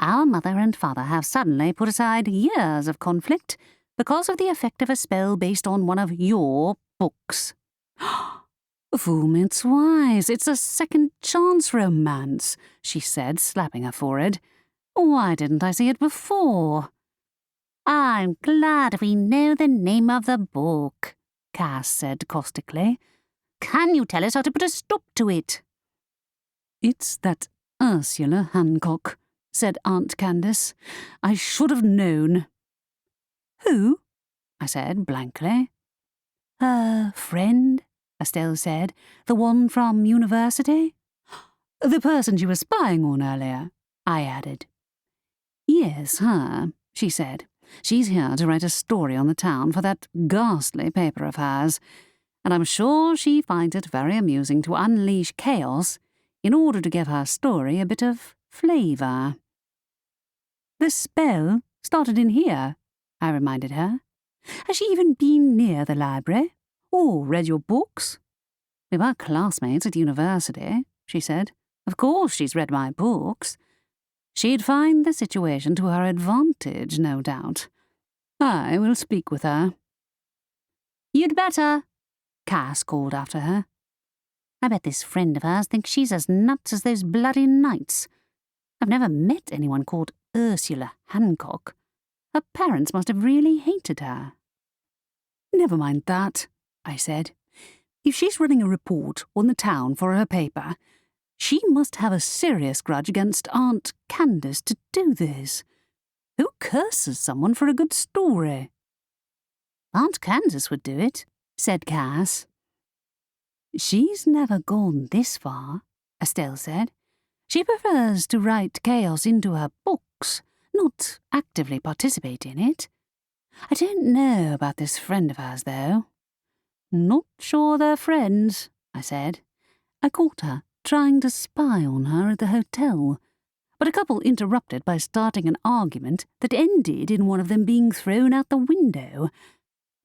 Our mother and father have suddenly put aside years of conflict because of the effect of a spell based on one of your books. Fool me twice, it's a second chance romance, she said, slapping her forehead. Why didn't I see it before? I'm glad we know the name of the book, Cass said caustically. Can you tell us how to put a stop to it? It's that Ursula Hancock, said Aunt Candace. I should have known. Who? I said blankly. Her friend, Estelle said. The one from university? The person she was spying on earlier, I added. Yes, her, she said. She's here to write a story on the town for that ghastly paper of hers, and I'm sure she finds it very amusing to unleash chaos in order to give her story a bit of flavour. The spell started in here, I reminded her. Has she even been near the library? Or read your books? We were classmates at university, she said. Of course she's read my books. She'd find the situation to her advantage, no doubt. I will speak with her. You'd better, Cass called after her. I bet this friend of hers thinks she's as nuts as those bloody knights. I've never met anyone called Ursula Hancock. Her parents must have really hated her." "Never mind that," I said. "If she's running a report on the town for her paper, she must have a serious grudge against Aunt Candace to do this. Who curses someone for a good story?" "Aunt Candace would do it," said Cass. "She's never gone this far," Estelle said. "She prefers to write chaos into her books, not actively participate in it. I don't know about this friend of hers, though." "Not sure they're friends," I said. "I caught her trying to spy on her at the hotel, but a couple interrupted by starting an argument that ended in one of them being thrown out the window.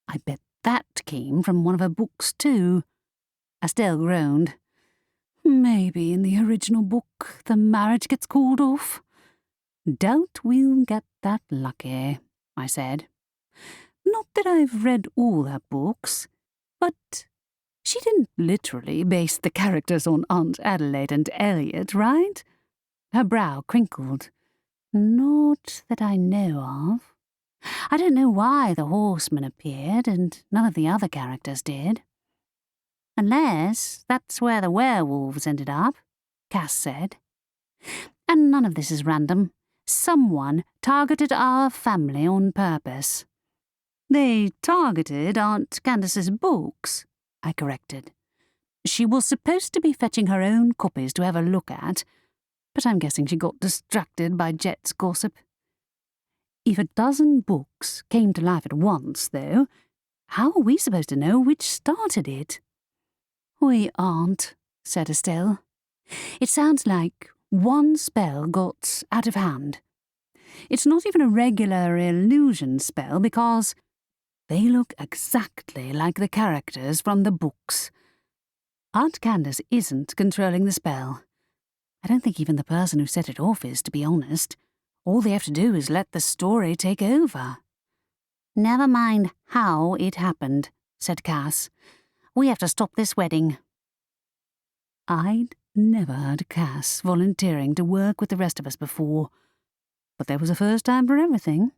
I bet that came from one of her books, too." Estelle groaned. "Maybe in the original book the marriage gets called off." "Doubt we'll get that lucky," I said. "Not that I've read all her books, but she didn't literally base the characters on Aunt Adelaide and Elliot, right?" Her brow crinkled. "Not that I know of. I don't know why the horseman appeared and none of the other characters did." "Unless that's where the werewolves ended up," Cass said. "And none of this is random. Someone targeted our family on purpose." "They targeted Aunt Candace's books," I corrected. "She was supposed to be fetching her own copies to have a look at, but I'm guessing she got distracted by Jet's gossip. If a dozen books came to life at once, though, how are we supposed to know which started it?" "We aren't," said Estelle. "It sounds like one spell got out of hand. It's not even a regular illusion spell because they look exactly like the characters from the books. Aunt Candace isn't controlling the spell. I don't think even the person who set it off is, to be honest. All they have to do is let the story take over." "Never mind how it happened," said Cass. "We have to stop this wedding." I'd never heard Cass volunteering to work with the rest of us before, but there was a first time for everything.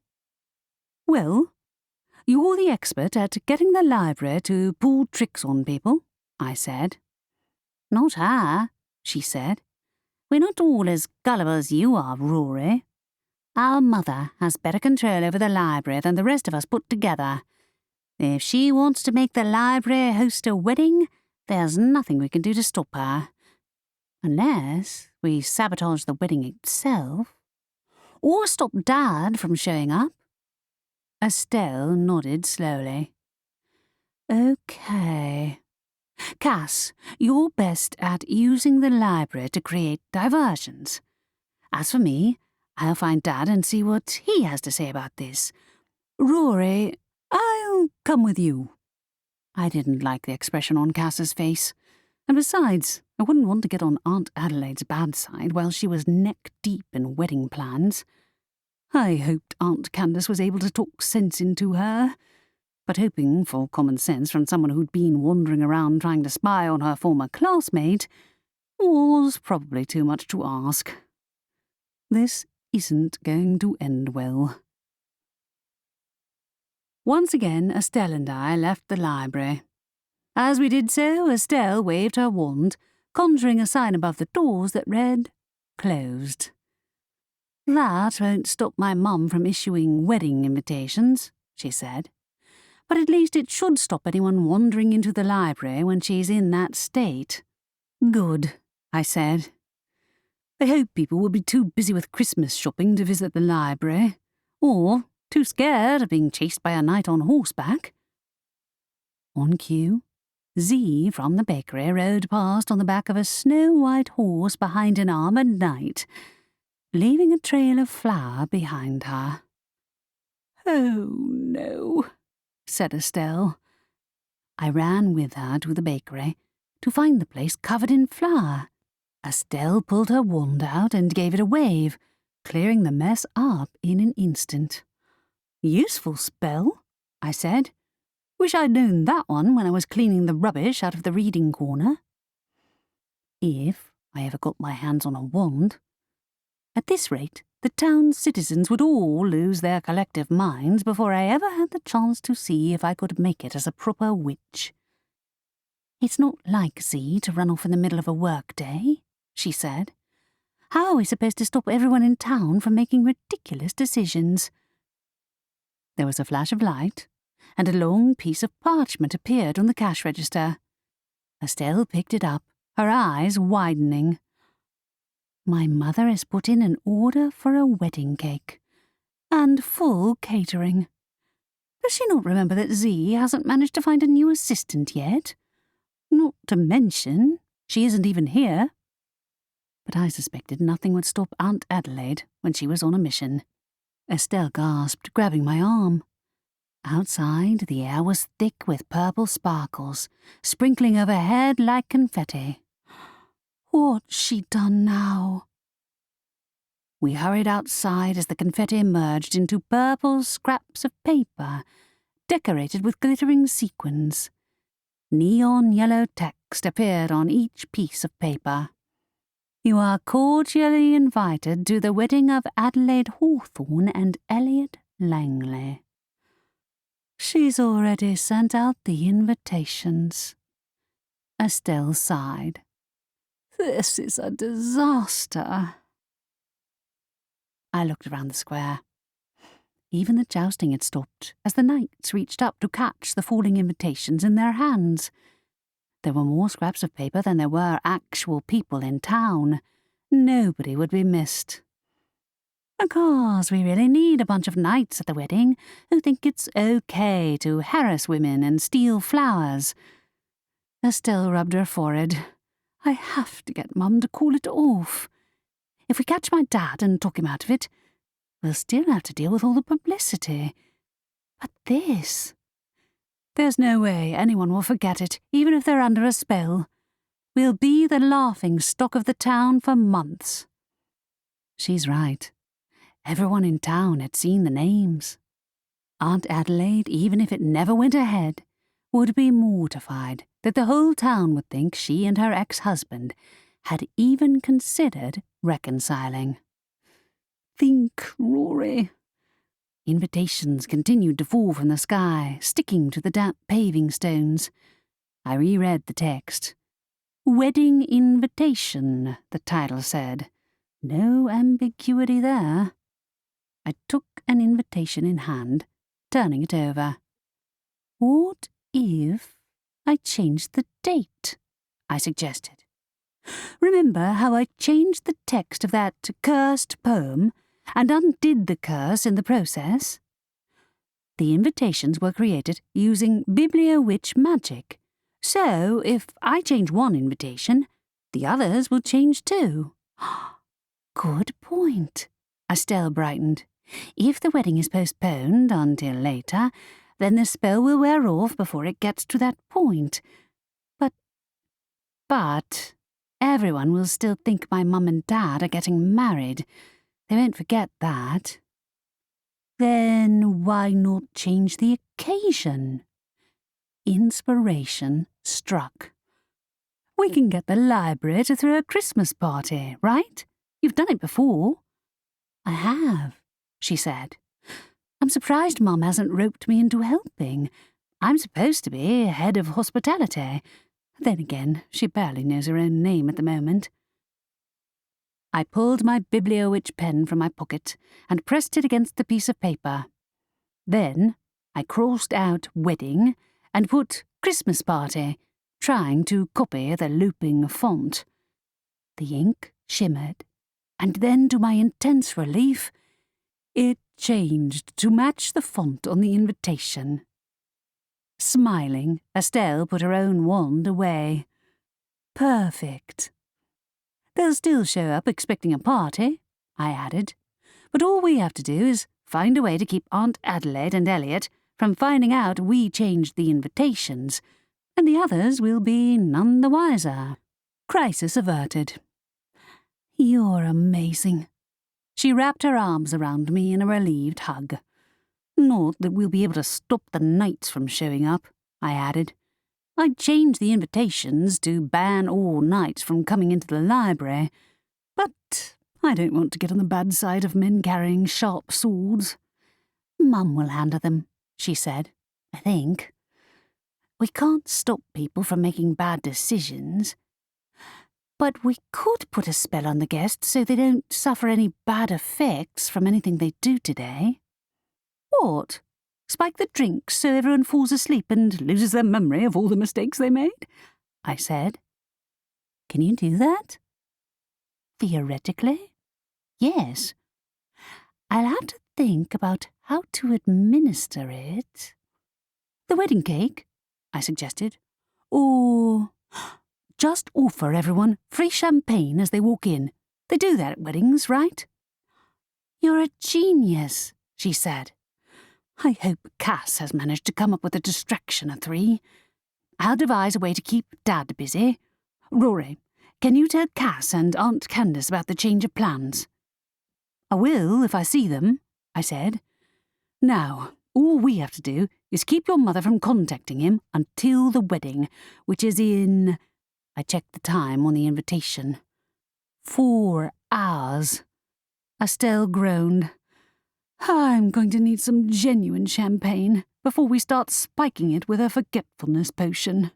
"Well, you're the expert at getting the library to pull tricks on people," I said. "Not her," she said. "We're not all as gullible as you are, Rory. Our mother has better control over the library than the rest of us put together. If she wants to make the library host a wedding, there's nothing we can do to stop her. Unless we sabotage the wedding itself. Or stop Dad from showing up." Estelle nodded slowly. "Okay. Cass, you're best at using the library to create diversions. As for me, I'll find Dad and see what he has to say about this. Rory, I'll come with you." I didn't like the expression on Cass's face, and besides, I wouldn't want to get on Aunt Adelaide's bad side while she was neck-deep in wedding plans. I hoped Aunt Candace was able to talk sense into her, but hoping for common sense from someone who'd been wandering around trying to spy on her former classmate was probably too much to ask. This isn't going to end well. Once again, Estelle and I left the library. As we did so, Estelle waved her wand, conjuring a sign above the doors that read, "Closed." "That won't stop my mum from issuing wedding invitations," she said. "But at least it should stop anyone wandering into the library when she's in that state." "Good," I said. "I hope people will be too busy with Christmas shopping to visit the library, or too scared of being chased by a knight on horseback." On cue, Z from the bakery rode past on the back of a snow-white horse behind an armoured knight, leaving a trail of flour behind her. "Oh, no," said Estelle. I ran with her to the bakery to find the place covered in flour. Estelle pulled her wand out and gave it a wave, clearing the mess up in an instant. "Useful spell," I said. "Wish I'd known that one when I was cleaning the rubbish out of the reading corner." if I ever got my hands on a wand. At this rate, the town's citizens would all lose their collective minds before I ever had the chance to see if I could make it as a proper witch. "It's not like Z to run off in the middle of a work-day," she said. "How are we supposed to stop everyone in town from making ridiculous decisions?" There was a flash of light, and a long piece of parchment appeared on the cash register. Estelle picked it up, her eyes widening. "My mother has put in an order for a wedding cake, and full catering. Does she not remember that Z hasn't managed to find a new assistant yet? Not to mention, she isn't even here." But I suspected nothing would stop Aunt Adelaide when she was on a mission. Estelle gasped, grabbing my arm. Outside, the air was thick with purple sparkles, sprinkling overhead like confetti. What's she done now? We hurried outside as the confetti emerged into purple scraps of paper, decorated with glittering sequins. Neon yellow text appeared on each piece of paper. "You are cordially invited to the wedding of Adelaide Hawthorn and Elliot Langley." She's already sent out the invitations. Estelle sighed. "This is a disaster." I looked around the square. Even the jousting had stopped as the knights reached up to catch the falling invitations in their hands. There were more scraps of paper than there were actual people in town. Nobody would be missed. "Of course, we really need a bunch of knights at the wedding who think it's okay to harass women and steal flowers." Estelle rubbed her forehead. "I have to get Mum to call it off. If we catch my dad and talk him out of it, we'll still have to deal with all the publicity. But this... There's no way anyone will forget it, even if they're under a spell. We'll be the laughing stock of the town for months." She's right. Everyone in town had seen the names. Aunt Adelaide, even if it never went ahead, would be mortified that the whole town would think she and her ex-husband had even considered reconciling. Think, Rory. Invitations continued to fall from the sky, sticking to the damp paving stones. I reread the text. "Wedding invitation," the title said. No ambiguity there. I took an invitation in hand, turning it over. "What if I changed the date?" I suggested. "Remember how I changed the text of that cursed poem and undid the curse in the process?" The invitations were created using Biblio-Witch magic, so if I change one invitation, the others will change too. Good point. Estelle brightened. If the wedding is postponed until later, then the spell will wear off before it gets to that point. But everyone will still think my mum and dad are getting married. They won't forget that. Then why not change the occasion? Inspiration struck. "We can get the library to throw a Christmas party, right? You've done it before." "I have," she said. "I'm surprised Mum hasn't roped me into helping. I'm supposed to be head of hospitality. Then again, she barely knows her own name at the moment." I pulled my Biblio-Witch pen from my pocket and pressed it against the piece of paper. Then I crossed out wedding and put Christmas party, trying to copy the looping font. The ink shimmered, and then to my intense relief, it changed to match the font on the invitation. Smiling, Estelle put her own wand away. Perfect. "They'll still show up expecting a party," I added, "but all we have to do is find a way to keep Aunt Adelaide and Elliot from finding out we changed the invitations, and the others will be none the wiser." Crisis averted. "You're amazing." She wrapped her arms around me in a relieved hug. "Not that we'll be able to stop the knights from showing up," I added, I'd change the invitations to ban all knights from coming into the library, but I don't want to get on the bad side of men carrying sharp swords. Mum will handle them, she said, I think. We can't stop people from making bad decisions, but we could put a spell on the guests so they don't suffer any bad effects from anything they do today. What? Spike the drinks so everyone falls asleep and loses their memory of all the mistakes they made? I said. Can you do that? Theoretically, yes. I'll have to think about how to administer it. The wedding cake, I suggested. Or just offer everyone free champagne as they walk in. They do that at weddings, right? You're a genius, she said. I hope Cass has managed to come up with a distraction or 3. I'll devise a way to keep Dad busy. Rory, can you tell Cass and Aunt Candace about the change of plans? I will if I see them, I said. Now, all we have to do is keep your mother from contacting him until the wedding, which is in... I checked the time on the invitation. 4 hours. Estelle groaned. I'm going to need some genuine champagne before we start spiking it with a forgetfulness potion.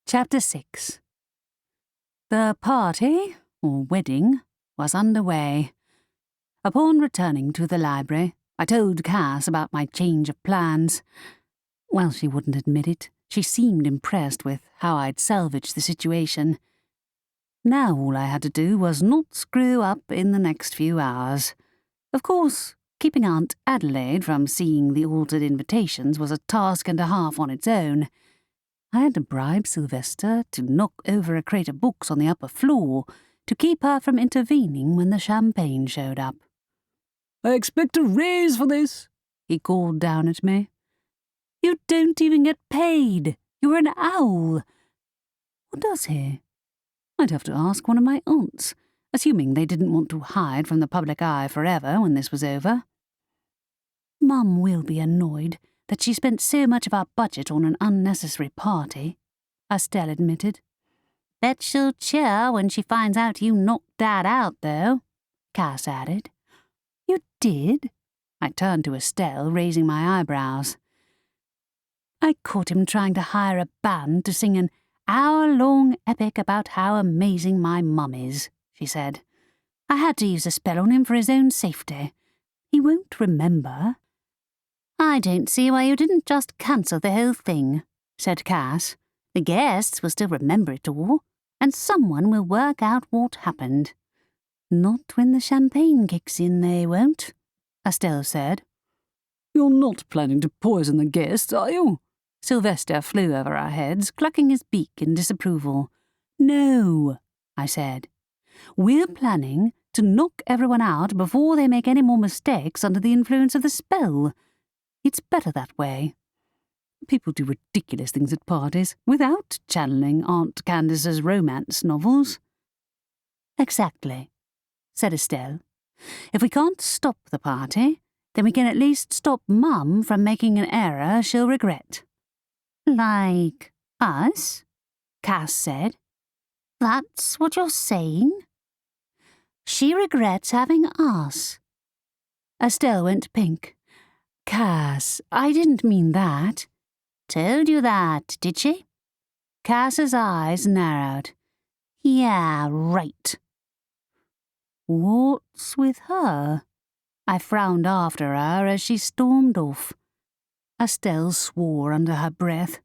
Chapter 6. The party, or wedding, was underway. Upon returning to the library, I told Cass about my change of plans. Well, she wouldn't admit it. She seemed impressed with how I'd salvaged the situation. Now all I had to do was not screw up in the next few hours. Of course, keeping Aunt Adelaide from seeing the altered invitations was a task and a half on its own. I had to bribe Sylvester to knock over a crate of books on the upper floor to keep her from intervening when the champagne showed up. I expect a raise for this, he called down at me. You don't even get paid. You're an owl. What does he? I'd have to ask one of my aunts, assuming they didn't want to hide from the public eye forever when this was over. Mum will be annoyed that she spent so much of our budget on an unnecessary party, Estelle admitted. Bet she'll cheer when she finds out you knocked Dad out, though, Cass added. You did? I turned to Estelle, raising my eyebrows. I caught him trying to hire a band to sing an hour-long epic about how amazing my mum is, she said. I had to use a spell on him for his own safety. He won't remember. I don't see why you didn't just cancel the whole thing, said Cass. The guests will still remember it all, and someone will work out what happened. Not when the champagne kicks in, they won't, Estelle said. You're not planning to poison the guests, are you? Sylvester flew over our heads, clucking his beak in disapproval. No, I said. We're planning to knock everyone out before they make any more mistakes under the influence of the spell. It's better that way. People do ridiculous things at parties without channeling Aunt Candace's romance novels. Exactly, said Estelle. If we can't stop the party, then we can at least stop Mum from making an error she'll regret. Like us? Cass said. That's what you're saying? She regrets having us. Estelle went pink. Cass, I didn't mean that. Told you that, did she? Cass's eyes narrowed. Yeah, right. What's with her? I frowned after her as she stormed off. Estelle swore under her breath.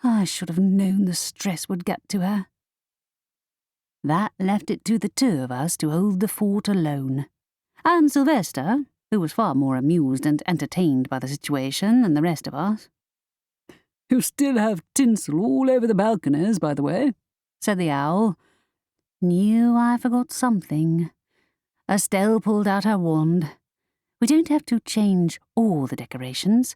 I should have known the stress would get to her. That left it to the 2 of us to hold the fort alone. And Sylvester, who was far more amused and entertained by the situation than the rest of us. You still have tinsel all over the balconies, by the way, said the owl. Knew I forgot something. Estelle pulled out her wand. We don't have to change all the decorations.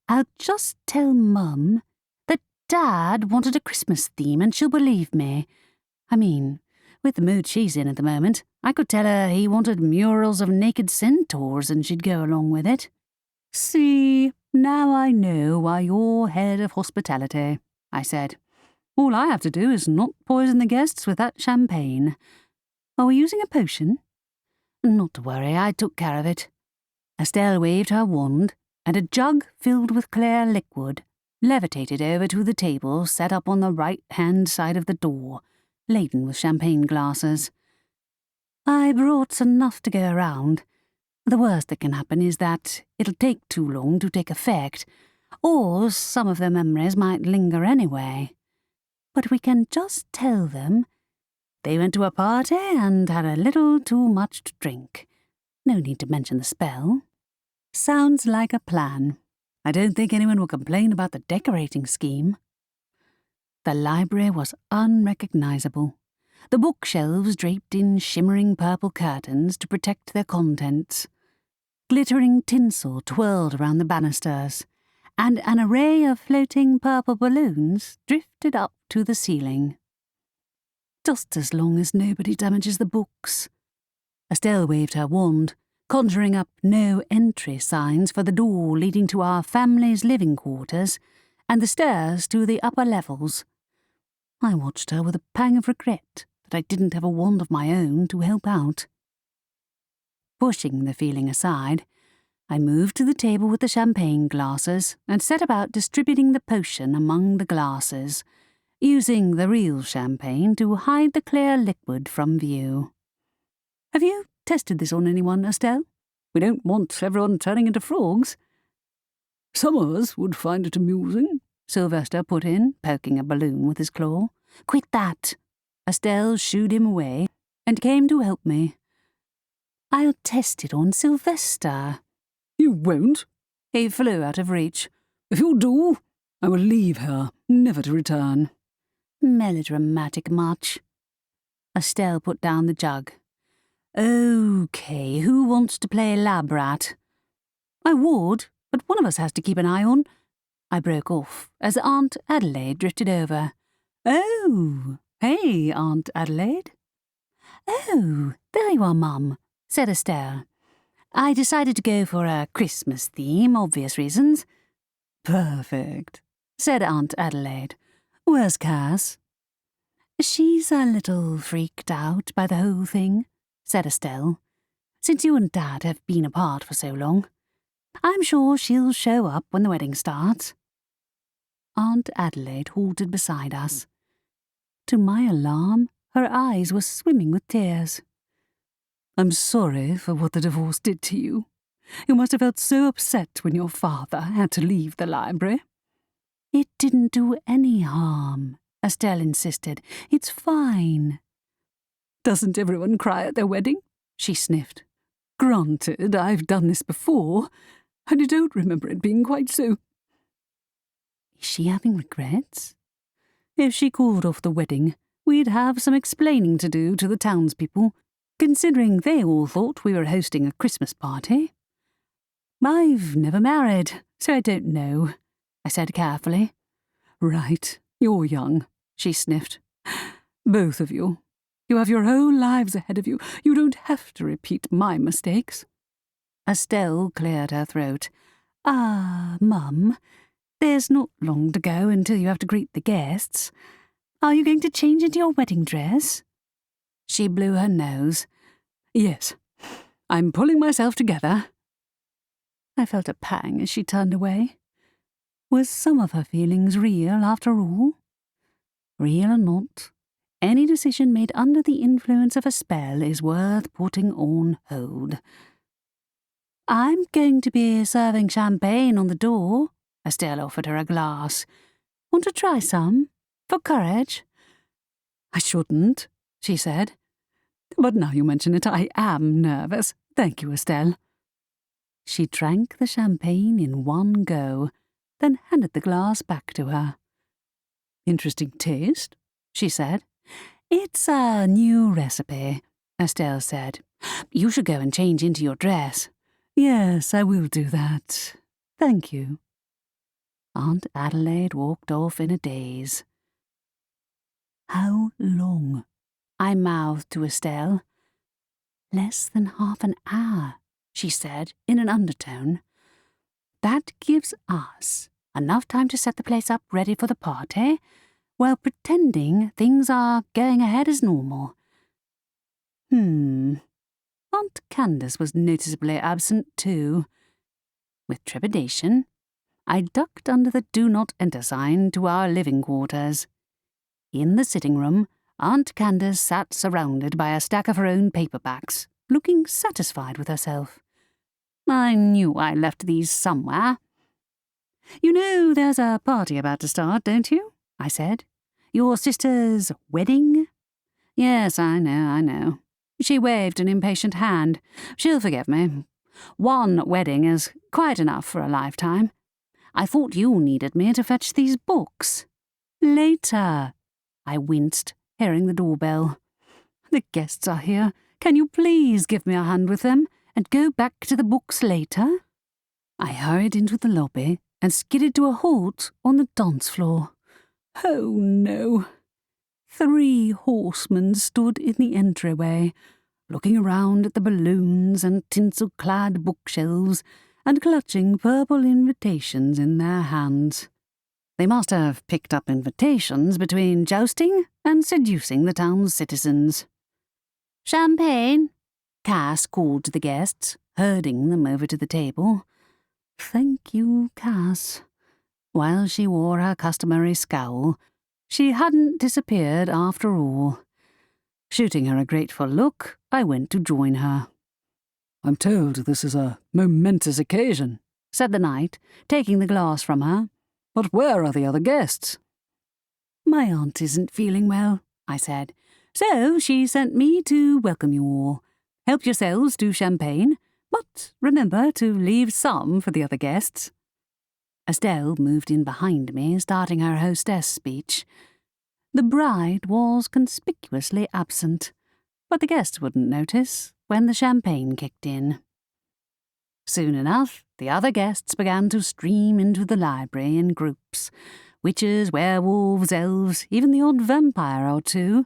I'll just tell Mum that Dad wanted a Christmas theme and she'll believe me. I mean, with the mood she's in at the moment, I could tell her he wanted murals of naked centaurs and she'd go along with it. See, Now I know why you're head of hospitality, I said. All I have to do is not poison the guests with that champagne. Are we using a potion? Not to worry, I took care of it. Estelle waved her wand, and a jug filled with clear liquid levitated over to the table set up on the right-hand side of the door, laden with champagne glasses. I brought enough to go around. The worst that can happen is that it'll take too long to take effect, or some of the memories might linger anyway. But we can just tell them they went to a party and had a little too much to drink. No need to mention the spell. Sounds like a plan. I don't think anyone will complain about the decorating scheme. The library was unrecognizable. The bookshelves draped in shimmering purple curtains to protect their contents. Glittering tinsel twirled around the banisters, and an array of floating purple balloons drifted up to the ceiling. Just as long as nobody damages the books. Estelle waved her wand, conjuring up no entry signs for the door leading to our family's living quarters and the stairs to the upper levels. I watched her with a pang of regret that I didn't have a wand of my own to help out. Pushing the feeling aside, I moved to the table with the champagne glasses and set about distributing the potion among the glasses, using the real champagne to hide the clear liquid from view. Have you tested this on anyone, Estelle? We don't want everyone turning into frogs. Some of us would find it amusing, Sylvester put in, poking a balloon with his claw. Quit that! Estelle shooed him away and came to help me. I'll test it on Sylvester. You won't? He flew out of reach. If you do, I will leave here, never to return. Melodramatic much. Estelle put down the jug. OK, who wants to play lab rat? I would, but one of us has to keep an eye on. I broke off as Aunt Adelaide drifted over. Oh, hey, Aunt Adelaide. Oh, there you are, Mum, said Estelle. I decided to go for a Christmas theme, obvious reasons. Perfect, said Aunt Adelaide. Where's Cass? She's a little freaked out by the whole thing, said Estelle, since you and Dad have been apart for so long. I'm sure she'll show up when the wedding starts. Aunt Adelaide halted beside us. To my alarm, her eyes were swimming with tears. I'm sorry for what the divorce did to you. You must have felt so upset when your father had to leave the library. It didn't do any harm, Estelle insisted. It's fine. Doesn't everyone cry at their wedding? She sniffed. Granted, I've done this before, and I don't remember it being quite so. Is she having regrets? If she called off the wedding, we'd have some explaining to do to the townspeople, considering they all thought we were hosting a Christmas party. I've never married, so I don't know, I said carefully. Right, you're young, she sniffed. Both of you. You have your whole lives ahead of you. You don't have to repeat my mistakes. Estelle cleared her throat. Mum, there's not long to go until you have to greet the guests. Are you going to change into your wedding dress? She blew her nose. Yes, I'm pulling myself together. I felt a pang as she turned away. Was some of her feelings real after all? Real or not, any decision made under the influence of a spell is worth putting on hold. I'm going to be serving champagne on the door. Estelle offered her a glass. Want to try some? For courage? I shouldn't, she said. But now you mention it, I am nervous. Thank you, Estelle. She drank the champagne in one go, then handed the glass back to her. Interesting taste, she said. It's a new recipe, Estelle said. You should go and change into your dress. Yes, I will do that. Thank you. Aunt Adelaide walked off in a daze. How long? I mouthed to Estelle. Less than half an hour, she said in an undertone. That gives us enough time to set the place up ready for the party, while pretending things are going ahead as normal. Aunt Candace was noticeably absent too. With trepidation, I ducked under the Do Not Enter sign to our living quarters. In the sitting room, Aunt Candace sat surrounded by a stack of her own paperbacks, looking satisfied with herself. I knew I left these somewhere. "You know there's a party about to start, don't you?" I said. "Your sister's wedding?" "Yes, I know. She waved an impatient hand. "She'll forgive me. One wedding is quite enough for a lifetime. I thought you needed me to fetch these books." "Later," I winced, hearing the doorbell. "The guests are here. Can you please give me a hand with them and go back to the books later?" I hurried into the lobby and skidded to a halt on the dance floor. Oh no. 3 horsemen stood in the entryway, looking around at the balloons and tinsel-clad bookshelves and clutching purple invitations in their hands. They must have picked up invitations between jousting and seducing the town's citizens. "Champagne?" Cass called to the guests, herding them over to the table. Thank you, Cass. While she wore her customary scowl, she hadn't disappeared after all. Shooting her a grateful look, I went to join her. "I'm told this is a momentous occasion," said the knight, taking the glass from her. "But where are the other guests?" "My aunt isn't feeling well," I said, "so she sent me to welcome you all. Help yourselves to champagne, but remember to leave some for the other guests." Estelle moved in behind me, starting her hostess speech. The bride was conspicuously absent, but the guests wouldn't notice when the champagne kicked in. Soon enough, the other guests began to stream into the library in groups. Witches, werewolves, elves, even the odd vampire or two.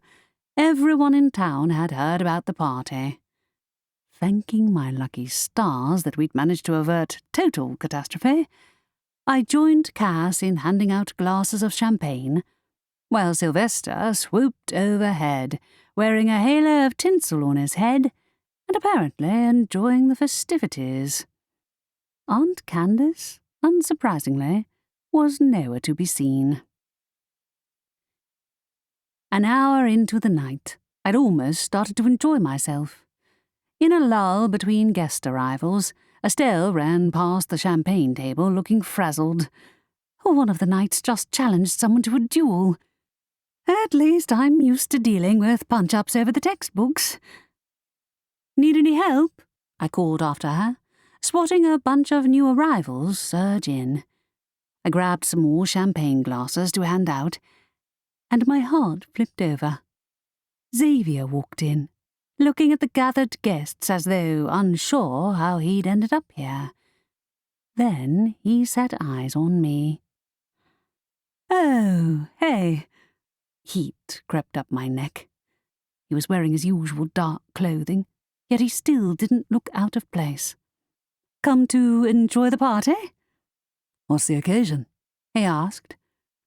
Everyone in town had heard about the party. Thanking my lucky stars that we'd managed to avert total catastrophe, I joined Cass in handing out glasses of champagne, while Sylvester swooped overhead, wearing a halo of tinsel on his head and apparently enjoying the festivities. Aunt Candace, unsurprisingly, was nowhere to be seen. An hour into the night, I'd almost started to enjoy myself. In a lull between guest arrivals, Estelle ran past the champagne table looking frazzled. One of the knights just challenged someone to a duel. At least I'm used to dealing with punch-ups over the textbooks. "Need any help?" I called after her, spotting a bunch of new arrivals surge in. I grabbed some more champagne glasses to hand out, and my heart flipped over. Xavier walked in, looking at the gathered guests as though unsure how he'd ended up here. Then he set eyes on me. "Oh, hey." Heat crept up my neck. He was wearing his usual dark clothing, yet he still didn't look out of place. "Come to enjoy the party?" "What's the occasion?" he asked.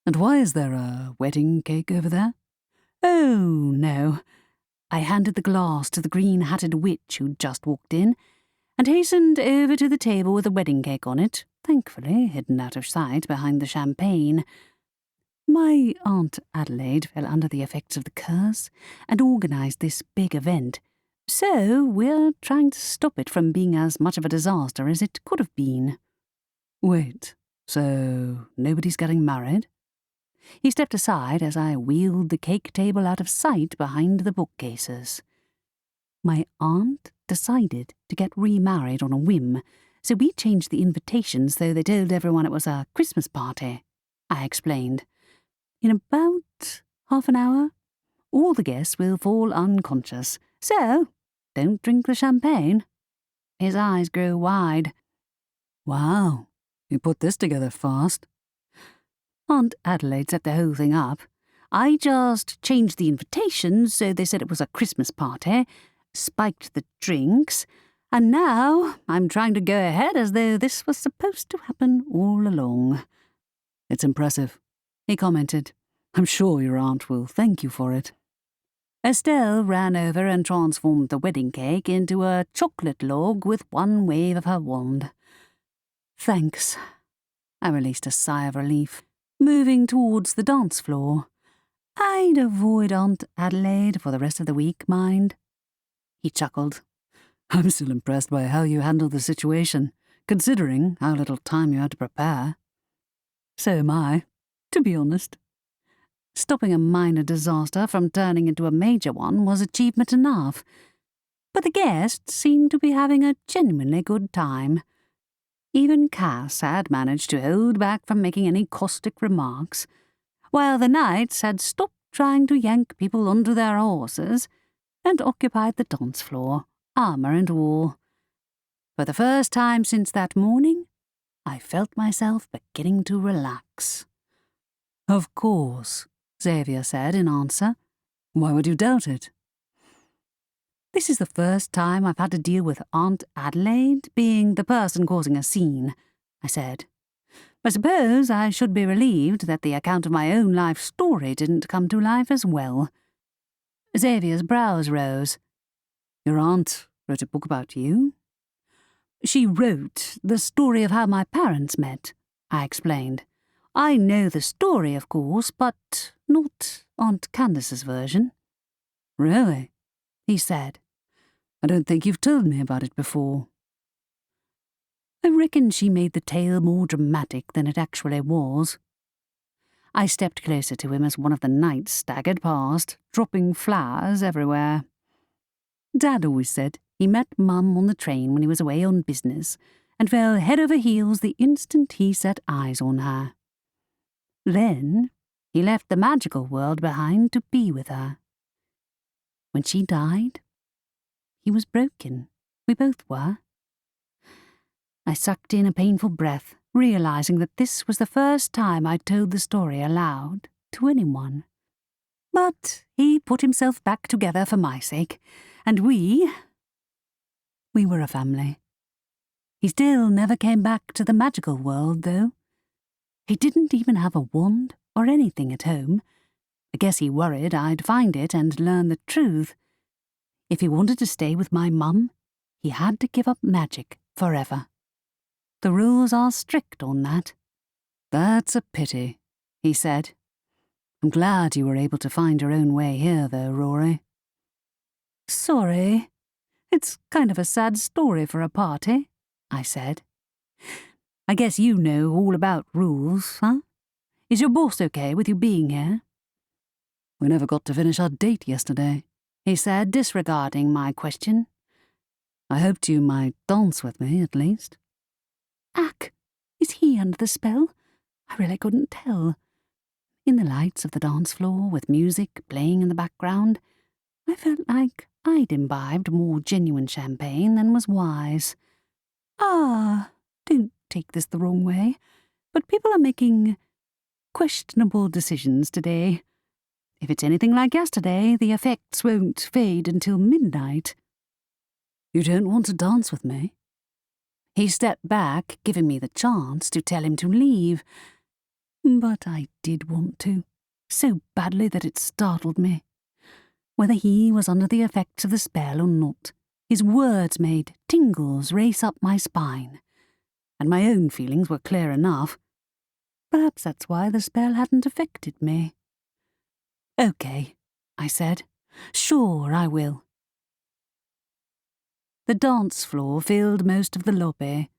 "And why is there a wedding cake over there?" "Oh, no." I handed the glass to the green-hatted witch who'd just walked in, and hastened over to the table with a wedding cake on it, thankfully hidden out of sight behind the champagne. My Aunt Adelaide fell under the effects of the curse and organised this big event, so we're trying to stop it from being as much of a disaster as it could have been. "Wait, so nobody's getting married?" He stepped aside as I wheeled the cake table out of sight behind the bookcases. My aunt decided to get remarried on a whim, so we changed the invitations so they told everyone it was a Christmas party, I explained. In about half an hour, all the guests will fall unconscious, so don't drink the champagne. His eyes grew wide. "Wow, you put this together fast." Aunt Adelaide set the whole thing up. I just changed the invitations so they said it was a Christmas party, spiked the drinks, And now I'm trying to go ahead as though this was supposed to happen all along." "It's impressive," he commented. "I'm sure your aunt will thank you for it." Estelle ran over and transformed the wedding cake into a chocolate log with one wave of her wand. "Thanks." I released a sigh of relief, moving towards the dance floor. "I'd avoid Aunt Adelaide for the rest of the week, mind." He chuckled. "I'm still impressed by how you handled the situation, considering how little time you had to prepare." "So am I, to be honest." Stopping a minor disaster from turning into a major one was achievement enough, but the guests seemed to be having a genuinely good time. Even Cass had managed to hold back from making any caustic remarks, while the knights had stopped trying to yank people onto their horses and occupied the dance floor, armour and all. For the first time since that morning, I felt myself beginning to relax. "Of course," Xavier said in answer. "Why would you doubt it?" "This is the first time I've had to deal with Aunt Adelaide being the person causing a scene," I said. "I suppose I should be relieved that the account of my own life story didn't come to life as well." Xavier's brows rose. "Your aunt wrote a book about you?" "She wrote the story of how my parents met," I explained. "I know the story, of course, but not Aunt Candace's version." "Really?" he said. "I don't think you've told me about it before." "I reckon she made the tale more dramatic than it actually was." I stepped closer to him as one of the knights staggered past, dropping flowers everywhere. "Dad always said he met Mum on the train when he was away on business, and fell head over heels the instant he set eyes on her. Then he left the magical world behind to be with her. When she died, he was broken. We both were." I sucked in a painful breath, realizing that this was the first time I'd told the story aloud to anyone. But he put himself back together for my sake, and we were a family. He still never came back to the magical world, though. He didn't even have a wand or anything at home. I guess he worried I'd find it and learn the truth. If he wanted to stay with my mum, he had to give up magic forever. The rules are strict on that. "That's a pity," he said. "I'm glad you were able to find your own way here, though, Rory." "Sorry. It's kind of a sad story for a party," I said. "I guess you know all about rules, huh? Is your boss okay with you being here?" "We never got to finish our date yesterday," he said, disregarding my question. "I hoped you might dance with me, at least." "Ack, is he under the spell? I really couldn't tell." In the lights of the dance floor, with music playing in the background, I felt like I'd imbibed more genuine champagne than was wise. Don't take this the wrong way, but people are making questionable decisions today. If it's anything like yesterday, the effects won't fade until midnight." "You don't want to dance with me?" He stepped back, giving me the chance to tell him to leave. But I did want to, so badly that it startled me. Whether he was under the effects of the spell or not, his words made tingles race up my spine, and my own feelings were clear enough. Perhaps that's why the spell hadn't affected me. "Okay," I said. "Sure, I will." The dance floor filled most of the lobby,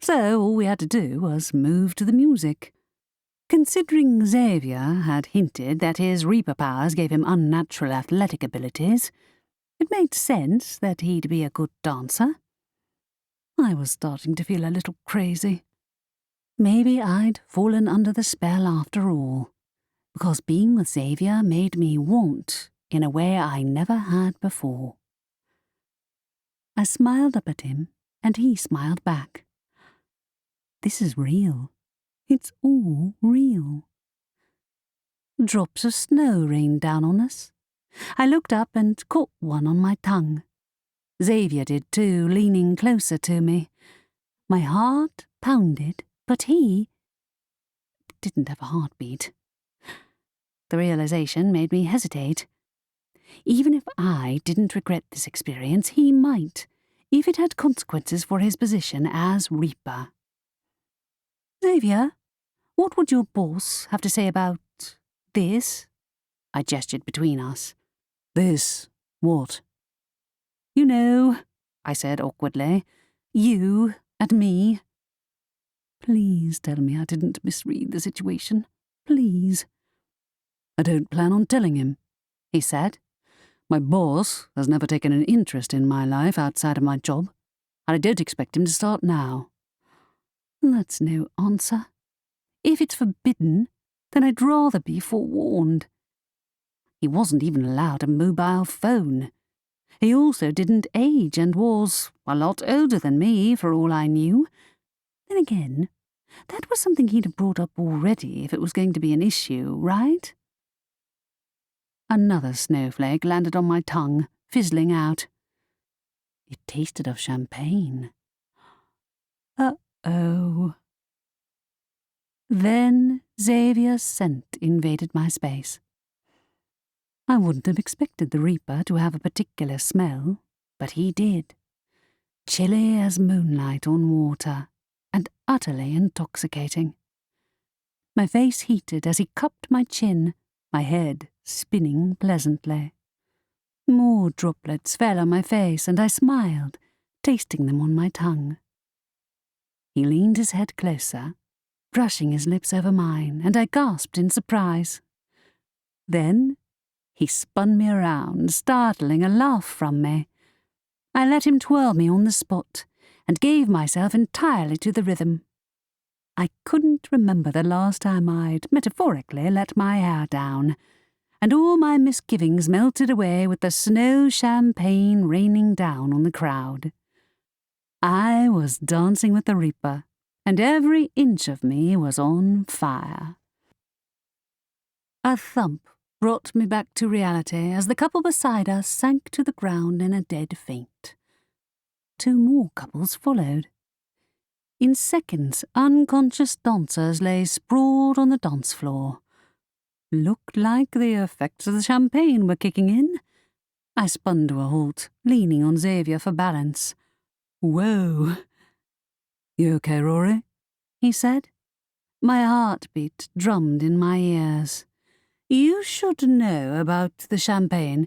so all we had to do was move to the music. Considering Xavier had hinted that his Reaper powers gave him unnatural athletic abilities, it made sense that he'd be a good dancer. I was starting to feel a little crazy. Maybe I'd fallen under the spell after all, because being with Xavier made me want in a way I never had before. I smiled up at him, and he smiled back. This is real. It's all real. Drops of snow rained down on us. I looked up and caught one on my tongue. Xavier did too, leaning closer to me. My heart pounded, but he didn't have a heartbeat. The realization made me hesitate. Even if I didn't regret this experience, he might, if it had consequences for his position as Reaper. Xavier, what would your boss have to say about this? I gestured between us. This? What? You know, I said awkwardly. You and me. Please tell me I didn't misread the situation. Please. I don't plan on telling him, he said. My boss has never taken an interest in my life outside of my job, and I don't expect him to start now. That's no answer. If it's forbidden, then I'd rather be forewarned. He wasn't even allowed a mobile phone. He also didn't age and was a lot older than me, for all I knew. Then again, that was something he'd have brought up already if it was going to be an issue, right? Another snowflake landed on my tongue, fizzling out. It tasted of champagne. Uh-oh. Then Xavier's scent invaded my space. I wouldn't have expected the Reaper to have a particular smell, but he did. Chilly as moonlight on water, and utterly intoxicating. My face heated as he cupped my chin, my head spinning pleasantly. More droplets fell on my face, and I smiled, tasting them on my tongue. He leaned his head closer, brushing his lips over mine, and I gasped in surprise. Then he spun me around, startling a laugh from me. I let him twirl me on the spot, and gave myself entirely to the rhythm. I couldn't remember the last time I'd metaphorically let my hair down, and all my misgivings melted away with the snow champagne raining down on the crowd. I was dancing with the Reaper, and every inch of me was on fire. A thump brought me back to reality as the couple beside us sank to the ground in a dead faint. 2 more couples followed. In seconds, unconscious dancers lay sprawled on the dance floor. Looked like the effects of the champagne were kicking in. I spun to a halt, leaning on Xavier for balance. Whoa. You okay, Rory? He said. My heartbeat drummed in my ears. You should know about the champagne.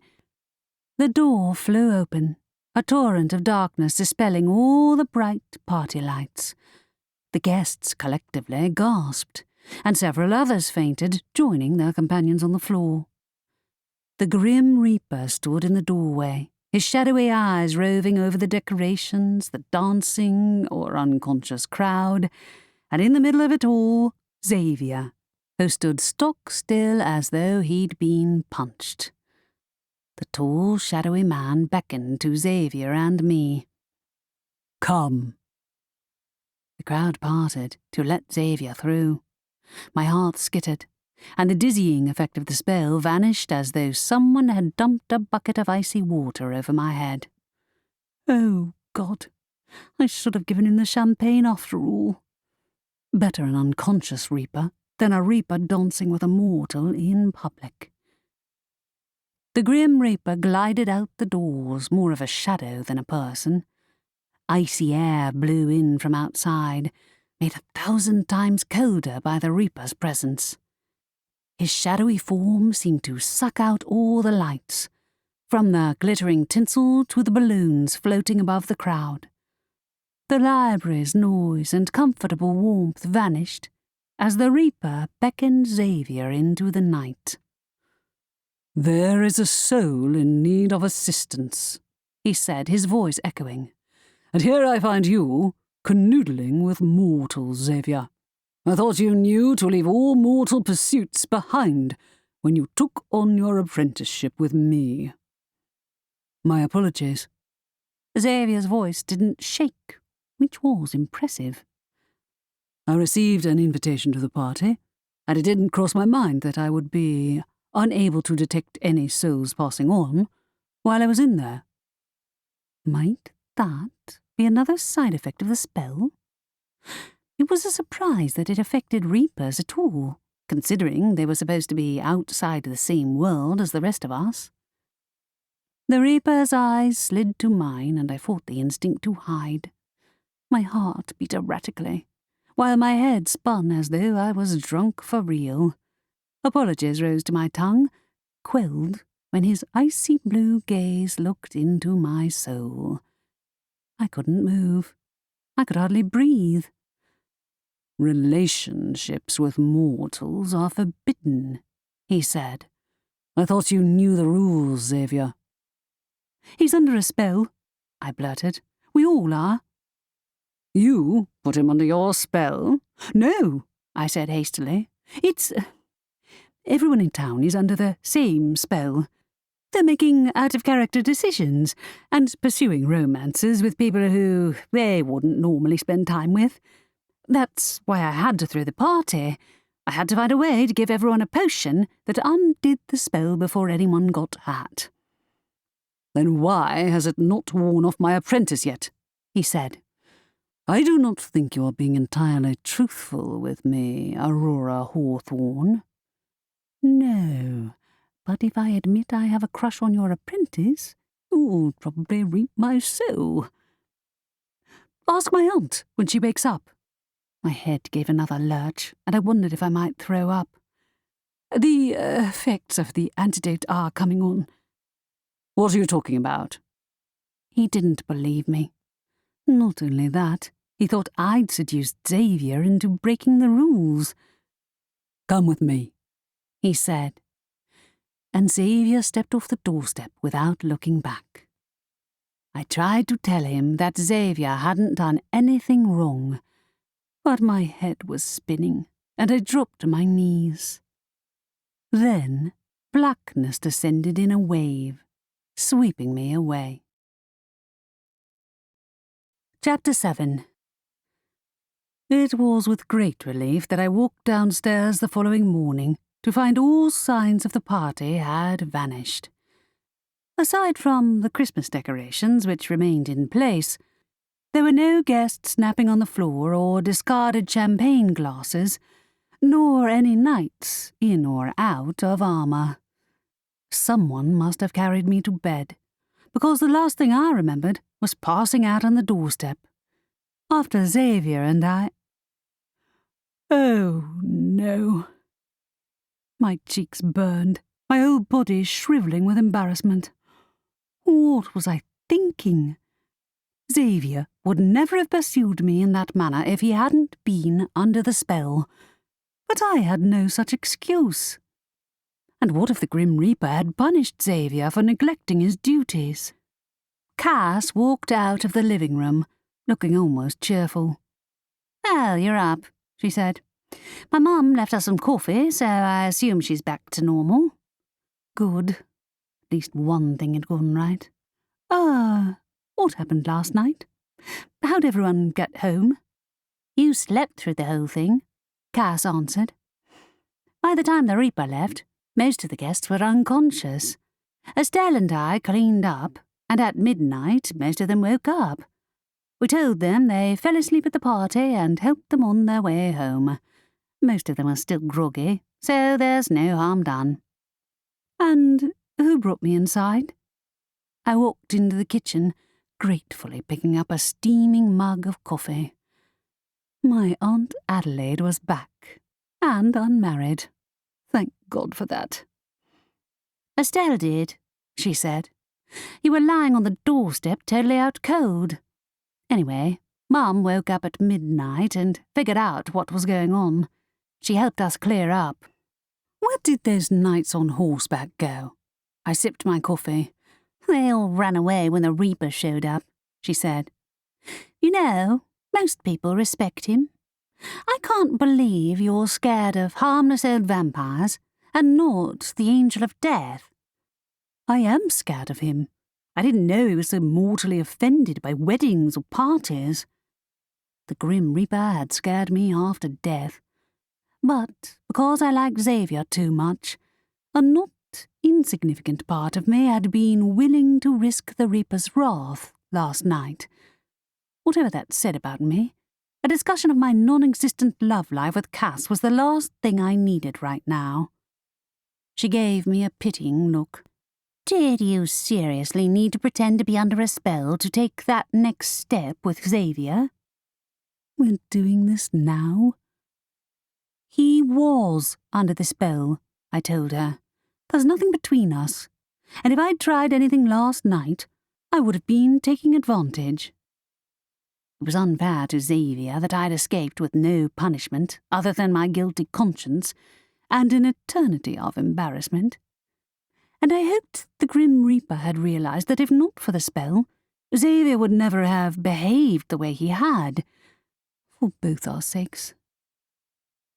The door flew open, a torrent of darkness dispelling all the bright party lights. The guests collectively gasped, and several others fainted, joining their companions on the floor. The grim Reaper stood in the doorway, his shadowy eyes roving over the decorations, the dancing or unconscious crowd, and in the middle of it all, Xavier, who stood stock still as though he'd been punched. The tall, shadowy man beckoned to Xavier and me. Come. The crowd parted to let Xavier through. My heart skittered, and the dizzying effect of the spell vanished as though someone had dumped a bucket of icy water over my head. Oh, God, I should have given him the champagne after all. Better an unconscious Reaper than a Reaper dancing with a mortal in public. The grim Reaper glided out the doors, more of a shadow than a person. Icy air blew in from outside, made 1,000 times colder by the Reaper's presence. His shadowy form seemed to suck out all the lights, from the glittering tinsel to the balloons floating above the crowd. The library's noise and comfortable warmth vanished as the Reaper beckoned Xavier into the night. There is a soul in need of assistance, he said, his voice echoing. And here I find you, canoodling with mortals, Xavier. I thought you knew to leave all mortal pursuits behind when you took on your apprenticeship with me. My apologies. Xavier's voice didn't shake, which was impressive. I received an invitation to the party, and it didn't cross my mind that I would be unable to detect any souls passing on while I was in there. Might that be another side effect of the spell? It was a surprise that it affected reapers at all, considering they were supposed to be outside the same world as the rest of us. The reaper's eyes slid to mine, and I fought the instinct to hide. My heart beat erratically, while my head spun as though I was drunk for real. Apologies rose to my tongue, quelled when his icy blue gaze looked into my soul. I couldn't move. I could hardly breathe. "Relationships with mortals are forbidden," he said. "I thought you knew the rules, Xavier." "He's under a spell," I blurted. "We all are." "You put him under your spell?" "No," I said hastily. "It's... everyone in town is under the same spell. They're making out-of-character decisions and pursuing romances with people who they wouldn't normally spend time with. That's why I had to throw the party. I had to find a way to give everyone a potion that undid the spell before anyone got hurt." "Then why has it not worn off my apprentice yet?" he said. "I do not think you are being entirely truthful with me, Aurora Hawthorn." "No, but if I admit I have a crush on your apprentice, you'll probably reap my soul." "Ask my aunt when she wakes up." My head gave another lurch, and I wondered if I might throw up. "The effects of the antidote are coming on." "What are you talking about?" He didn't believe me. Not only that, he thought I'd seduced Xavier into breaking the rules. "Come with me," he said. And Xavier stepped off the doorstep without looking back. I tried to tell him that Xavier hadn't done anything wrong, but my head was spinning, and I dropped to my knees. Then blackness descended in a wave, sweeping me away. Chapter 7. It was with great relief that I walked downstairs the following morning to find all signs of the party had vanished. Aside from the Christmas decorations which remained in place, there were no guests napping on the floor or discarded champagne glasses, nor any knights in or out of armour. Someone must have carried me to bed, because the last thing I remembered was passing out on the doorstep, after Xavier and I... Oh, no. My cheeks burned, my whole body shrivelling with embarrassment. What was I thinking? Xavier would never have pursued me in that manner if he hadn't been under the spell, but I had no such excuse. And what if the Grim Reaper had punished Xavier for neglecting his duties? Cass walked out of the living room, looking almost cheerful. "Oh, you're up," she said. "My mum left us some coffee, so I assume she's back to normal." Good. At least one thing had gone right. What happened last night? How'd everyone get home?" "You slept through the whole thing," Cass answered. "By the time the Reaper left, most of the guests were unconscious. Estelle and I cleaned up, and at midnight most of them woke up. We told them they fell asleep at the party and helped them on their way home. Most of them are still groggy, so there's no harm done." "And who brought me inside?" I walked into the kitchen, gratefully picking up a steaming mug of coffee. My Aunt Adelaide was back, and unmarried. Thank God for that. "Estelle did," she said. "You were lying on the doorstep totally out cold. Anyway, Mum woke up at midnight and figured out what was going on. She helped us clear up." "Where did those knights on horseback go?" I sipped my coffee. "They all ran away when the Reaper showed up," she said. "You know, most people respect him. I can't believe you're scared of harmless old vampires and not the Angel of Death." "I am scared of him. I didn't know he was so mortally offended by weddings or parties." The Grim Reaper had scared me half to death. But because I liked Xavier too much, a not insignificant part of me had been willing to risk the Reaper's wrath last night. Whatever that said about me, a discussion of my non-existent love life with Cass was the last thing I needed right now. She gave me a pitying look. Did you seriously need to pretend to be under a spell to take that next step with Xavier? We're doing this now? He was under the spell, I told her. There's nothing between us, and if I'd tried anything last night, I would have been taking advantage. It was unfair to Xavier that I'd escaped with no punishment other than my guilty conscience and an eternity of embarrassment. And I hoped the Grim Reaper had realized that if not for the spell, Xavier would never have behaved the way he had, for both our sakes.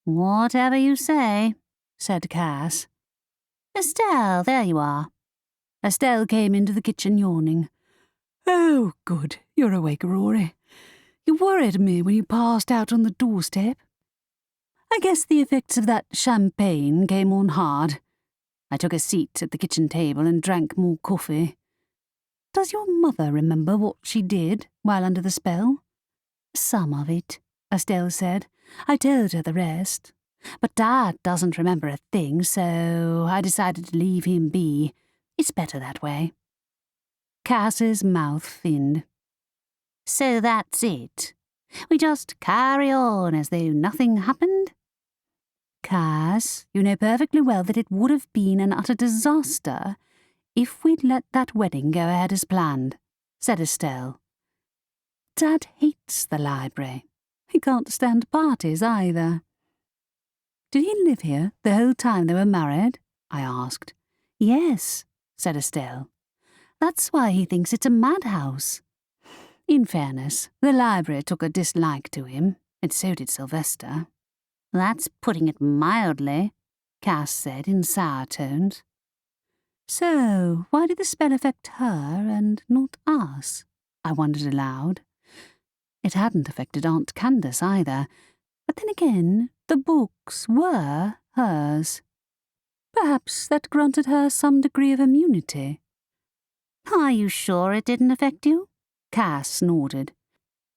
Whatever you say, said Cass. Estelle, there you are. Estelle came into the kitchen yawning. Oh, good, you're awake, Rory. You worried me when you passed out on the doorstep. I guess the effects of that champagne came on hard. I took a seat at the kitchen table and drank more coffee. Does your mother remember what she did while under the spell? Some of it, Estelle said. I told her the rest. But Dad doesn't remember a thing, so I decided to leave him be. It's better that way. Cass's mouth thinned. So that's it. We just carry on as though nothing happened? Cass, you know perfectly well that it would have been an utter disaster if we'd let that wedding go ahead as planned, said Estelle. Dad hates the library. He can't stand parties either. Did he live here the whole time they were married? I asked. Yes, said Estelle. That's why he thinks it's a madhouse. In fairness, the library took a dislike to him, and so did Sylvester. That's putting it mildly, Cass said in sour tones. So, why did the spell affect her and not us? I wondered aloud. It hadn't affected Aunt Candace either, but then again, the books were hers. Perhaps that granted her some degree of immunity. Are you sure it didn't affect you? Cass snorted.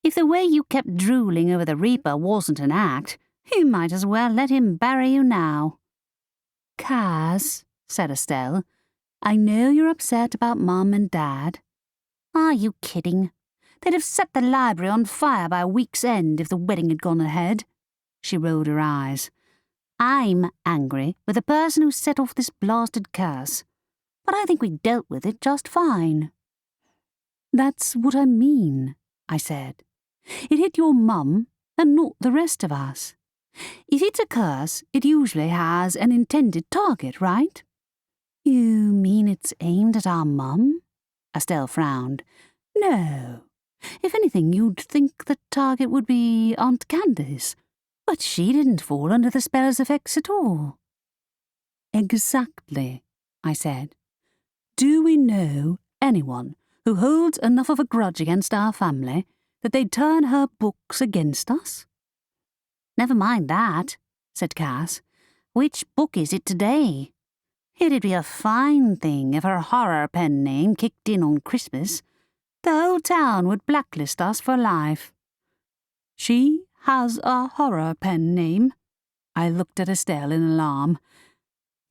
If the way you kept drooling over the Reaper wasn't an act, you might as well let him bury you now. Cass, said Estelle, I know you're upset about Mum and Dad. Are you kidding? They'd have set the library on fire by a week's end if the wedding had gone ahead. She rolled her eyes. I'm angry with the person who set off this blasted curse, but I think we dealt with it just fine. That's what I mean, I said. It hit your mum and not the rest of us. If it's a curse, it usually has an intended target, right? You mean it's aimed at our mum? Estelle frowned. No. If anything, you'd think the target would be Aunt Candace, but she didn't fall under the spell's effects at all. Exactly, I said. Do we know anyone who holds enough of a grudge against our family that they'd turn her books against us? Never mind that, said Cass. Which book is it today? It'd be a fine thing if her horror pen name kicked in on Christmas. The whole town would blacklist us for life. She has a horror pen name? I looked at Estelle in alarm.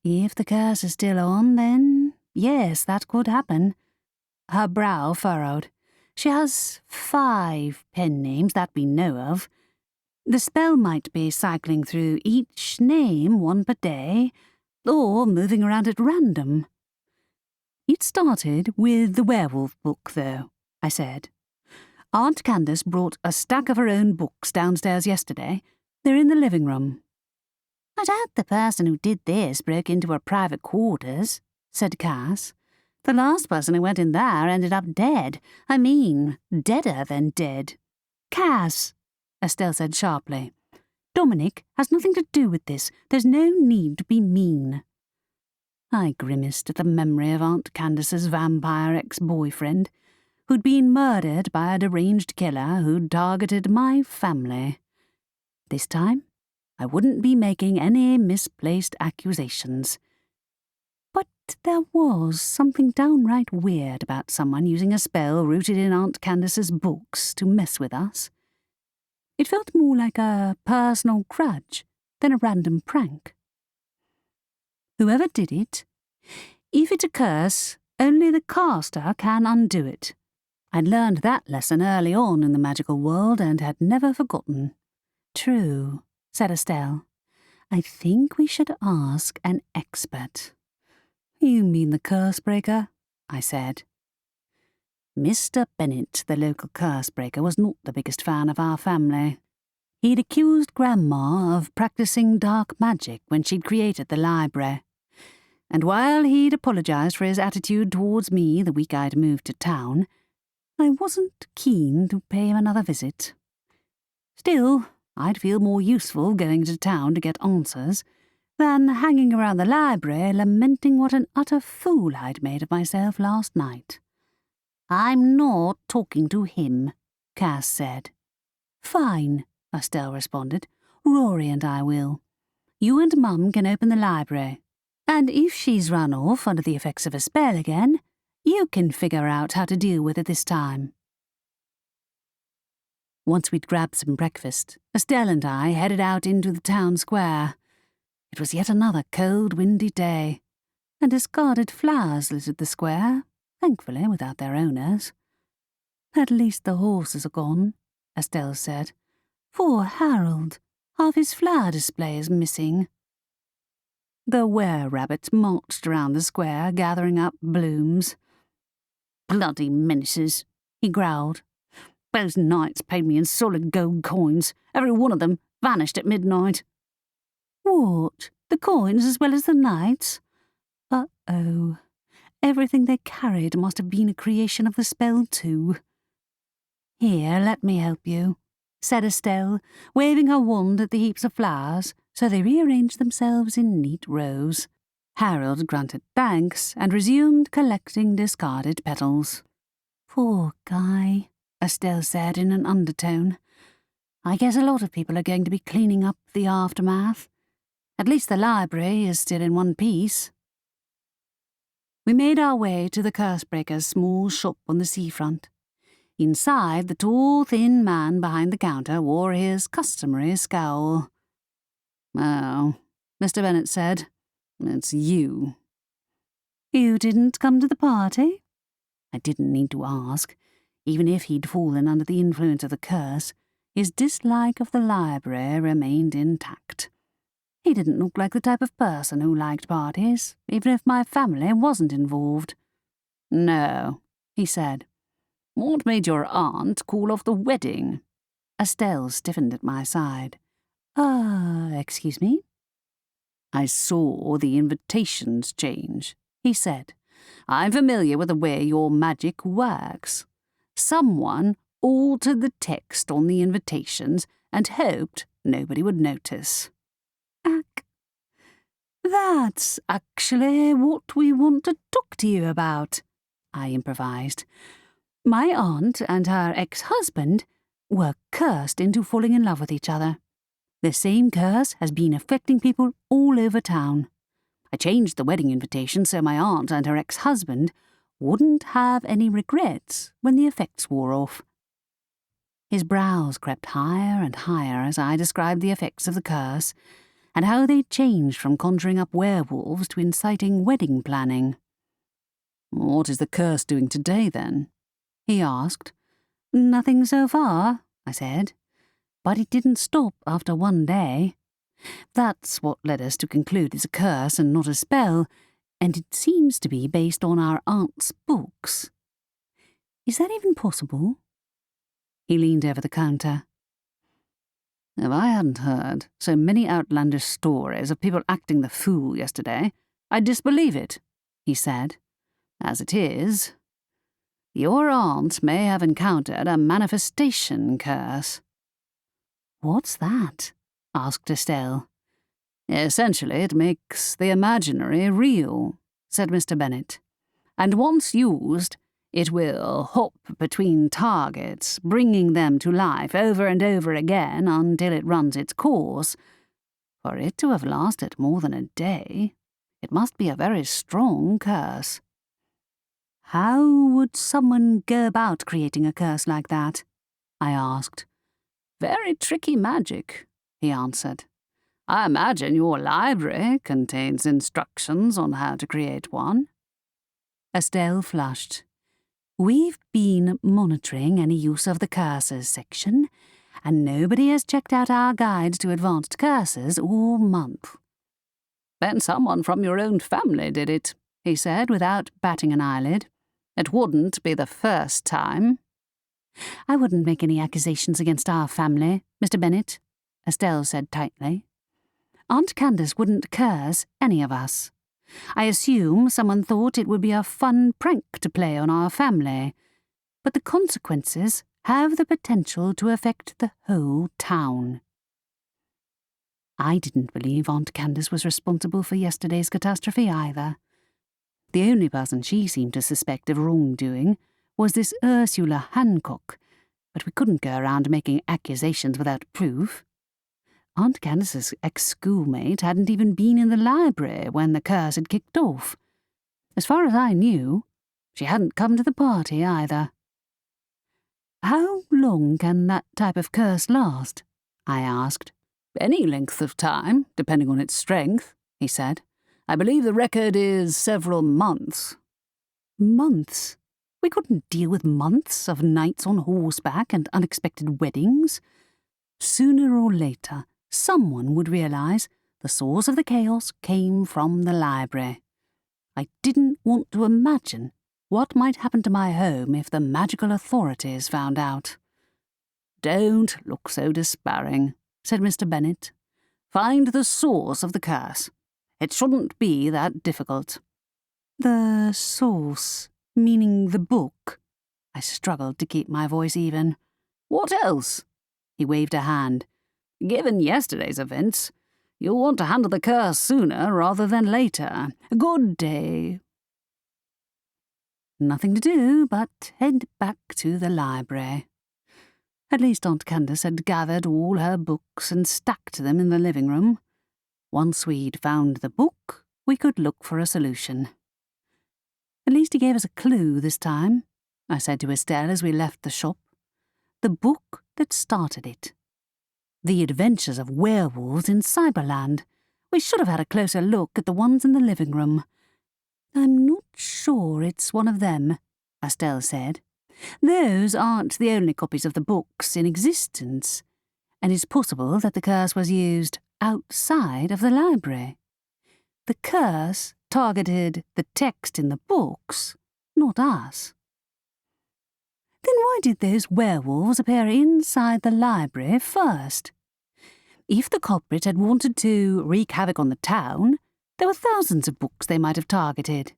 If the curse is still on, then yes, that could happen. Her brow furrowed. She has 5 pen names that we know of. The spell might be cycling through each name one per day, or moving around at random. It started with the werewolf book, though, I said. Aunt Candace brought a stack of her own books downstairs yesterday. They're in the living room. I doubt the person who did this broke into her private quarters, said Cass. The last person who went in there ended up dead. I mean, deader than dead. Cass, Estelle said sharply. Dominic has nothing to do with this. There's no need to be mean. I grimaced at the memory of Aunt Candace's vampire ex-boyfriend, who'd been murdered by a deranged killer who'd targeted my family. This time, I wouldn't be making any misplaced accusations. But there was something downright weird about someone using a spell rooted in Aunt Candace's books to mess with us. It felt more like a personal grudge than a random prank. Whoever did it, if it's a curse, only the caster can undo it. I'd learned that lesson early on in the magical world and had never forgotten. True, said Estelle. I think we should ask an expert. You mean the curse breaker? I said. Mr. Bennett, the local curse breaker, was not the biggest fan of our family. He'd accused Grandma of practicing dark magic when she'd created the library. And while he'd apologised for his attitude towards me the week I'd moved to town, I wasn't keen to pay him another visit. Still, I'd feel more useful going to town to get answers than hanging around the library lamenting what an utter fool I'd made of myself last night. I'm not talking to him, Cass said. Fine, Estelle responded. Rory and I will. You and Mum can open the library. And if she's run off under the effects of a spell again, you can figure out how to deal with it this time. Once we'd grabbed some breakfast, Estelle and I headed out into the town square. It was yet another cold, windy day, and discarded flowers littered the square, thankfully without their owners. At least the horses are gone, Estelle said. Poor Harold, half his flower display is missing. The were-rabbit marched around the square, gathering up blooms. Bloody menaces, he growled. Those knights paid me in solid gold coins. Every one of them vanished at midnight. What? The coins as well as the knights? Uh-oh. Everything they carried must have been a creation of the spell too. Here, let me help you, said Estelle, waving her wand at the heaps of flowers, so they rearranged themselves in neat rows. Harold grunted thanks and resumed collecting discarded petals. Poor guy, Estelle said in an undertone. I guess a lot of people are going to be cleaning up the aftermath. At least the library is still in one piece. We made our way to the Cursebreaker's small shop on the seafront. Inside, the tall, thin man behind the counter wore his customary scowl. Oh, Mr. Bennett said, it's you. You didn't come to the party? I didn't need to ask. Even if he'd fallen under the influence of the curse, his dislike of the library remained intact. He didn't look like the type of person who liked parties, even if my family wasn't involved. No, he said. What made your aunt call off the wedding? Estelle stiffened at my side. Excuse me? I saw the invitations change, he said. I'm familiar with the way your magic works. Someone altered the text on the invitations and hoped nobody would notice. That's actually what we want to talk to you about, I improvised. My aunt and her ex-husband were cursed into falling in love with each other. The same curse has been affecting people all over town. I changed the wedding invitation so my aunt and her ex-husband wouldn't have any regrets when the effects wore off. His brows crept higher and higher as I described the effects of the curse and how they'd changed from conjuring up werewolves to inciting wedding planning. What is the curse doing today, then? He asked. Nothing so far, I said. But it didn't stop after one day. That's what led us to conclude it's a curse and not a spell, and it seems to be based on our aunt's books. Is that even possible? He leaned over the counter. If I hadn't heard so many outlandish stories of people acting the fool yesterday, I'd disbelieve it, he said. As it is, your aunt may have encountered a manifestation curse. What's that? Asked Estelle. Essentially, it makes the imaginary real, said Mr. Bennett. And once used, it will hop between targets, bringing them to life over and over again until it runs its course. For it to have lasted more than a day, it It must be a very strong curse. How would someone go about creating a curse like that? I asked. Very tricky magic, he answered. I imagine your library contains instructions on how to create one. Estelle flushed. We've been monitoring any use of the curses section, and nobody has checked out our guides to advanced curses all month. Then someone from your own family did it, he said without batting an eyelid. It wouldn't be the first time. I wouldn't make any accusations against our family, Mr. Bennet, Estelle said tightly. Aunt Candace wouldn't curse any of us. I assume someone thought it would be a fun prank to play on our family, but the consequences have the potential to affect the whole town. I didn't believe Aunt Candace was responsible for yesterday's catastrophe either. The only person she seemed to suspect of wrongdoing was this Ursula Hancock, but we couldn't go around making accusations without proof. Aunt Candace's ex-schoolmate hadn't even been in the library when the curse had kicked off. As far as I knew, she hadn't come to the party either. How long can that type of curse last? I asked. Any length of time, depending on its strength, he said. I believe the record is several months. Months? We couldn't deal with months of nights on horseback and unexpected weddings. Sooner or later, someone would realise the source of the chaos came from the library. I didn't want to imagine what might happen to my home if the magical authorities found out. Don't look so despairing, said Mr. Bennet. Find the source of the curse. It shouldn't be that difficult. The source, meaning the book? I struggled to keep my voice even. What else? He waved a hand. Given yesterday's events, you'll want to handle the curse sooner rather than later. Good day. Nothing to do but head back to the library. At least Aunt Candace had gathered all her books and stacked them in the living room. Once we'd found the book, we could look for a solution. At least he gave us a clue this time, I said to Estelle as we left the shop. The book that started it. The Adventures of Werewolves in Cyberland. We should have had a closer look at the ones in the living room. I'm not sure it's one of them, Estelle said. Those aren't the only copies of the books in existence, and it's possible that the curse was used outside of the library. The curse targeted the text in the books, not us. Then why did those werewolves appear inside the library first? If the culprit had wanted to wreak havoc on the town, there were thousands of books they might have targeted.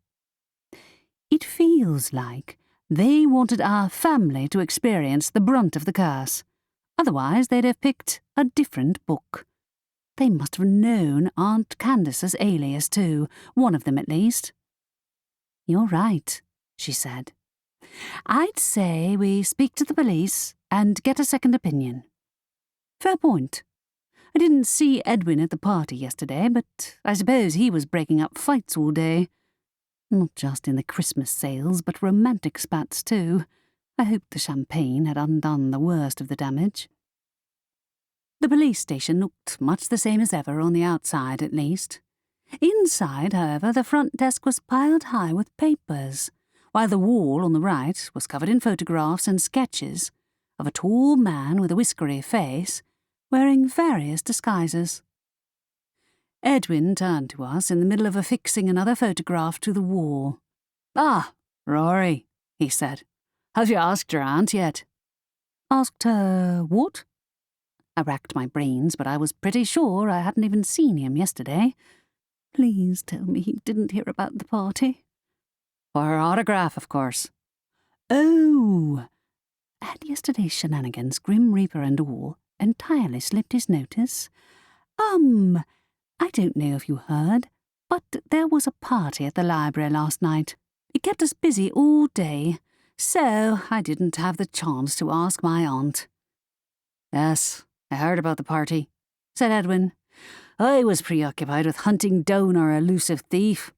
It feels like they wanted our family to experience the brunt of the curse. Otherwise, they'd have picked a different book. They must have known Aunt Candace's alias too, one of them at least. You're right, she said. I'd say we speak to the police and get a second opinion. Fair point. I didn't see Edwin at the party yesterday, but I suppose he was breaking up fights all day. Not just in the Christmas sales, but romantic spats too. I hoped the champagne had undone the worst of the damage. The police station looked much the same as ever on the outside, at least. Inside, however, the front desk was piled high with papers, while the wall on the right was covered in photographs and sketches of a tall man with a whiskery face, wearing various disguises. Edwin turned to us in the middle of affixing another photograph to the wall. Ah, Rory, he said. Have you asked your aunt yet? Asked her what? I racked my brains, but I was pretty sure I hadn't even seen him yesterday. Please tell me he didn't hear about the party. For her autograph, of course. Oh! Had yesterday's shenanigans, Grim Reaper and all, entirely slipped his notice? I don't know if you heard, but there was a party at the library last night. It kept us busy all day, so I didn't have the chance to ask my aunt. Yes, I heard about the party, said Edwin. I was preoccupied with hunting down our elusive thief.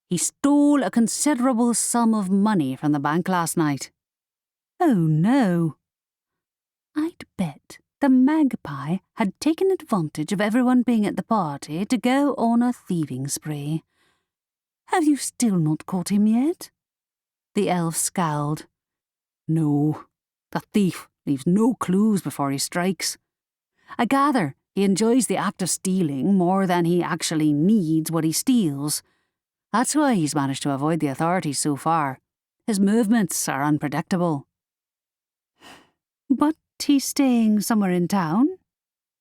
He stole a considerable sum of money from the bank last night." "Oh, no." I'd bet the magpie had taken advantage of everyone being at the party to go on a thieving spree. "Have you still not caught him yet?" The elf scowled. "No, the thief leaves no clues before he strikes. I gather he enjoys the act of stealing more than he actually needs what he steals. That's why he's managed to avoid the authorities so far. His movements are unpredictable." "But he's staying somewhere in town?"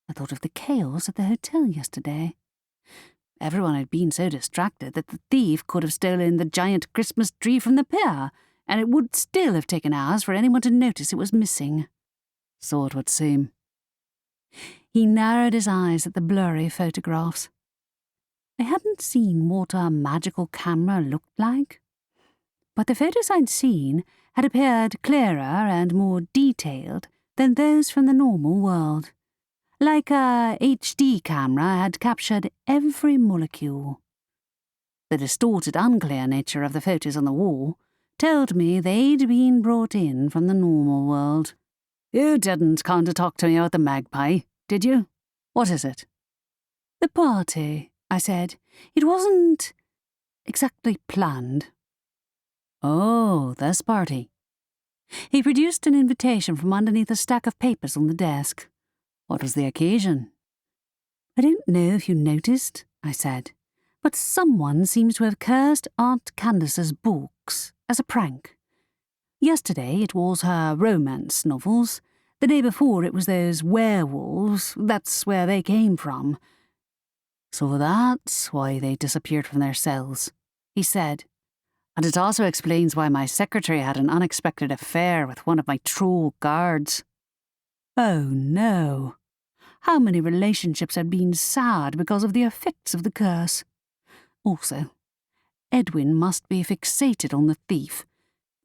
I thought of the chaos at the hotel yesterday. Everyone had been so distracted that the thief could have stolen the giant Christmas tree from the pier, and it would still have taken hours for anyone to notice it was missing. So it would seem. He narrowed his eyes at the blurry photographs. I hadn't seen what a magical camera looked like, but the photos I'd seen had appeared clearer and more detailed than those from the normal world. Like a HD camera had captured every molecule. The distorted, unclear nature of the photos on the wall told me they'd been brought in from the normal world. "You didn't come to talk to me about the magpie, did you? What is it?" "The party," I said. "It wasn't exactly planned." "Oh, this party." He produced an invitation from underneath a stack of papers on the desk. "What was the occasion?" "I don't know if you noticed," I said, "but someone seems to have cursed Aunt Candace's books as a prank. Yesterday it was her romance novels. The day before it was those werewolves. That's where they came from." "So that's why they disappeared from their cells," he said. "And it also explains why my secretary had an unexpected affair with one of my troll guards." Oh no. How many relationships had been sad because of the effects of the curse? Also, Edwin must be fixated on the thief,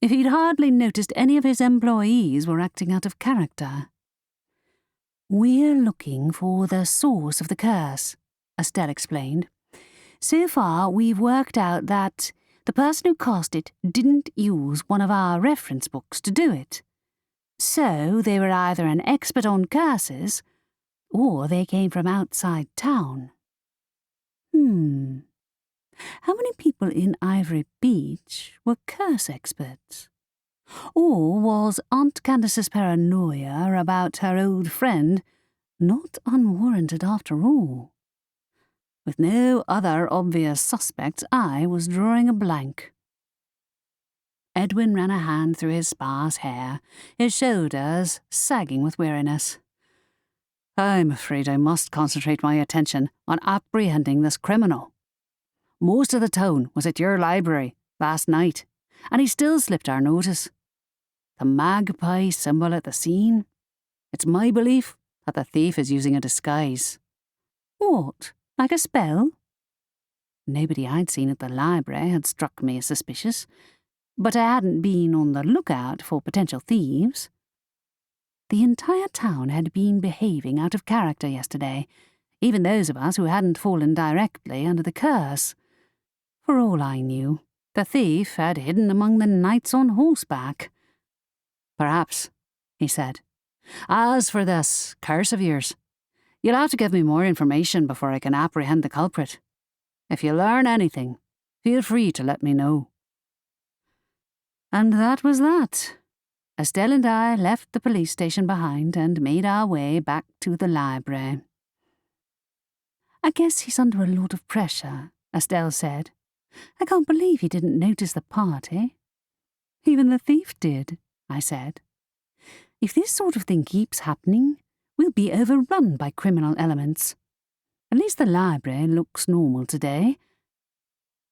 if he'd hardly noticed any of his employees were acting out of character. "We're looking for the source of the curse," Estelle explained. "So far, we've worked out that the person who cast it didn't use one of our reference books to do it. So they were either an expert on curses, or they came from outside town." How many people in Ivory Beach were curse experts? Or was Aunt Candace's paranoia about her old friend not unwarranted after all? With no other obvious suspects, I was drawing a blank. Edwin ran a hand through his sparse hair, his shoulders sagging with weariness. "I'm afraid I must concentrate my attention on apprehending this criminal. Most of the town was at your library last night, and he still slipped our notice. The magpie symbol at the scene? It's my belief that the thief is using a disguise." "What, like a spell?" Nobody I'd seen at the library had struck me as suspicious, but I hadn't been on the lookout for potential thieves. The entire town had been behaving out of character yesterday, even those of us who hadn't fallen directly under the curse. For all I knew, the thief had hidden among the knights on horseback. "Perhaps," he said. "As for this curse of yours, you'll have to give me more information before I can apprehend the culprit. If you learn anything, feel free to let me know." And that was that. Estelle and I left the police station behind and made our way back to the library. "I guess he's under a lot of pressure," Estelle said. "I can't believe he didn't notice the party." "Even the thief did," I said. "If this sort of thing keeps happening, we'll be overrun by criminal elements. At least the library looks normal today."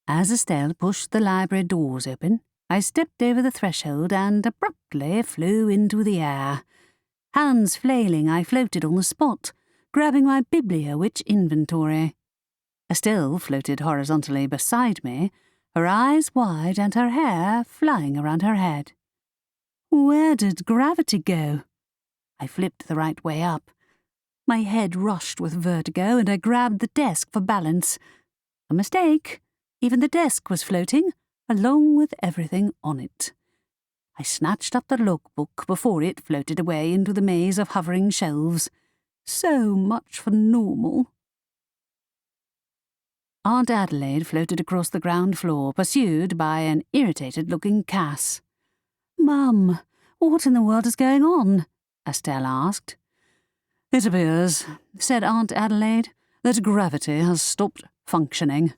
As Estelle pushed the library doors open, I stepped over the threshold and abruptly flew into the air. Hands flailing, I floated on the spot, grabbing my Bibliowitch inventory. Estelle floated horizontally beside me, her eyes wide and her hair flying around her head. Where did gravity go? I flipped the right way up. My head rushed with vertigo, and I grabbed the desk for balance. A mistake. Even the desk was floating, along with everything on it. I snatched up the logbook before it floated away into the maze of hovering shelves. So much for normal. Aunt Adelaide floated across the ground floor, pursued by an irritated-looking Cass. "Mum, what in the world is going on?" Estelle asked. "It appears," said Aunt Adelaide, "that gravity has stopped functioning.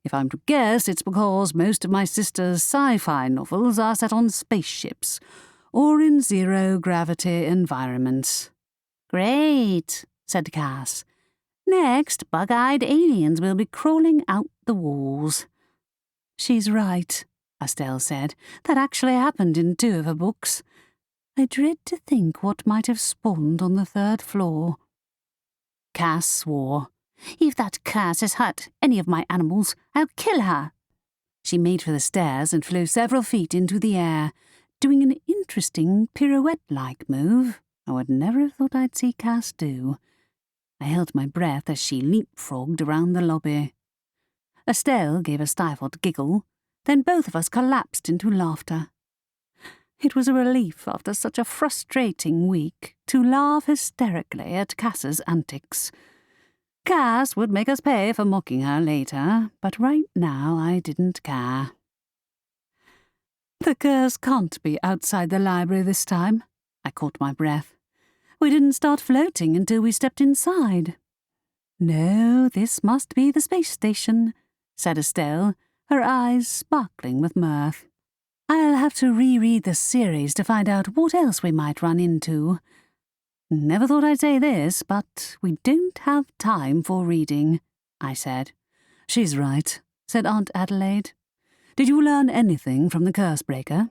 If I'm to guess, it's because most of my sister's sci-fi novels are set on spaceships or in zero-gravity environments." "Great," said Cass. "Next, bug-eyed aliens will be crawling out the walls." "She's right," Estelle said. "That actually happened in 2 of her books. I dread to think what might have spawned on the 3rd floor." Cass swore. "If that curse has hurt any of my animals, I'll kill her." She made for the stairs and flew several feet into the air, doing an interesting pirouette-like move I would never have thought I'd see Cass do. I held my breath as she leapfrogged around the lobby. Estelle gave a stifled giggle, then both of us collapsed into laughter. It was a relief after such a frustrating week to laugh hysterically at Cass's antics. Cass would make us pay for mocking her later, but right now I didn't care. "The curse can't be outside the library this time." I caught my breath. "We didn't start floating until we stepped inside." "No, this must be the space station," said Estelle, her eyes sparkling with mirth. "I'll have to reread the series to find out what else we might run into. Never thought I'd say this, but we don't have time for reading," I said. "She's right," said Aunt Adelaide. "Did you learn anything from the curse breaker?"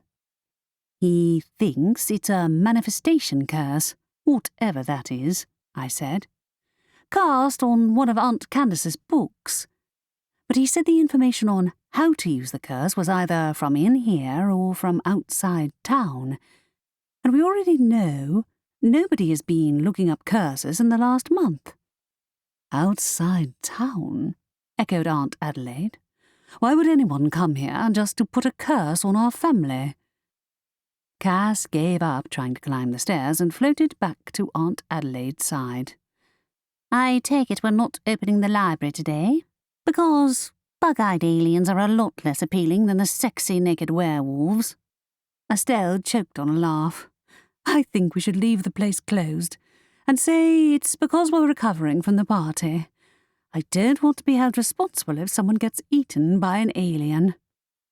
"He thinks it's a manifestation curse, whatever that is," I said. "Cast on one of Aunt Candace's books. But he said the information on how to use the curse was either from in here or from outside town. And we already know nobody has been looking up curses in the last month." "Outside town?" echoed Aunt Adelaide. "Why would anyone come here just to put a curse on our family?" Cass gave up trying to climb the stairs and floated back to Aunt Adelaide's side. "I take it we're not opening the library today, because bug-eyed aliens are a lot less appealing than the sexy naked werewolves." Estelle choked on a laugh. "I think we should leave the place closed and say it's because we're recovering from the party. I don't want to be held responsible if someone gets eaten by an alien."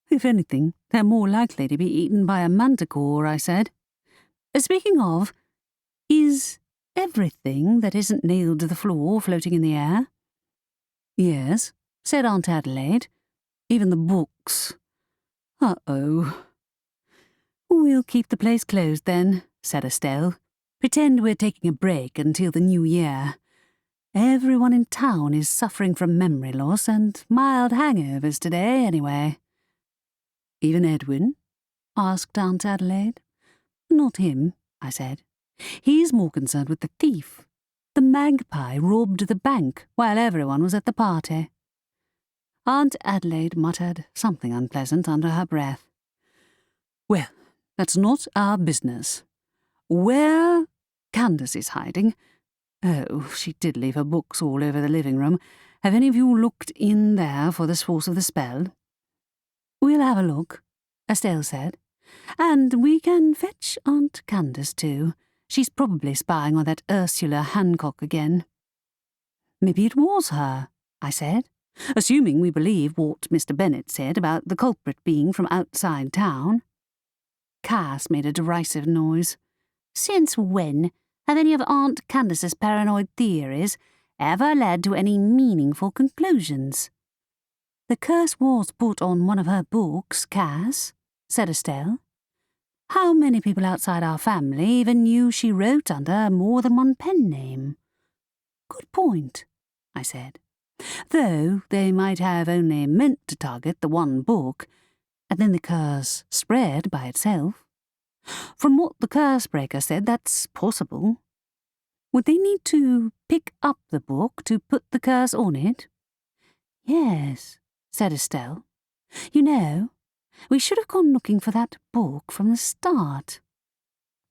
"If anything, they're more likely to be eaten by a manticore," I said. "Speaking of, is everything that isn't nailed to the floor floating in the air?" "Yes," said Aunt Adelaide. "Even the books." "Uh-oh." "We'll keep the place closed then," said Estelle. "Pretend we're taking a break until the new year. Everyone in town is suffering from memory loss and mild hangovers today, anyway." "Even Edwin?" asked Aunt Adelaide. "Not him," I said. "He's more concerned with the thief. The magpie robbed the bank while everyone was at the party." Aunt Adelaide muttered something unpleasant under her breath. "Well, that's not our business. Where Candace is hiding— Oh, she did leave her books all over the living room. Have any of you looked in there for the source of the spell?" "We'll have a look," Estelle said. "And we can fetch Aunt Candace too. She's probably spying on that Ursula Hancock again." "Maybe it was her," I said, "assuming we believe what Mr. Bennet said about the culprit being from outside town." Cass made a derisive noise. "Since when have any of Aunt Candace's paranoid theories ever led to any meaningful conclusions?" "The curse was put on one of her books, Cass," said Estelle. "How many people outside our family even knew she wrote under more than one pen name?" "Good point," I said. "Though they might have only meant to target the one book, and then the curse spread by itself. From what the curse breaker said, that's possible." Would they need to pick up the book to put the curse on it? Yes, said Estelle. You know, we should have gone looking for that book from the start.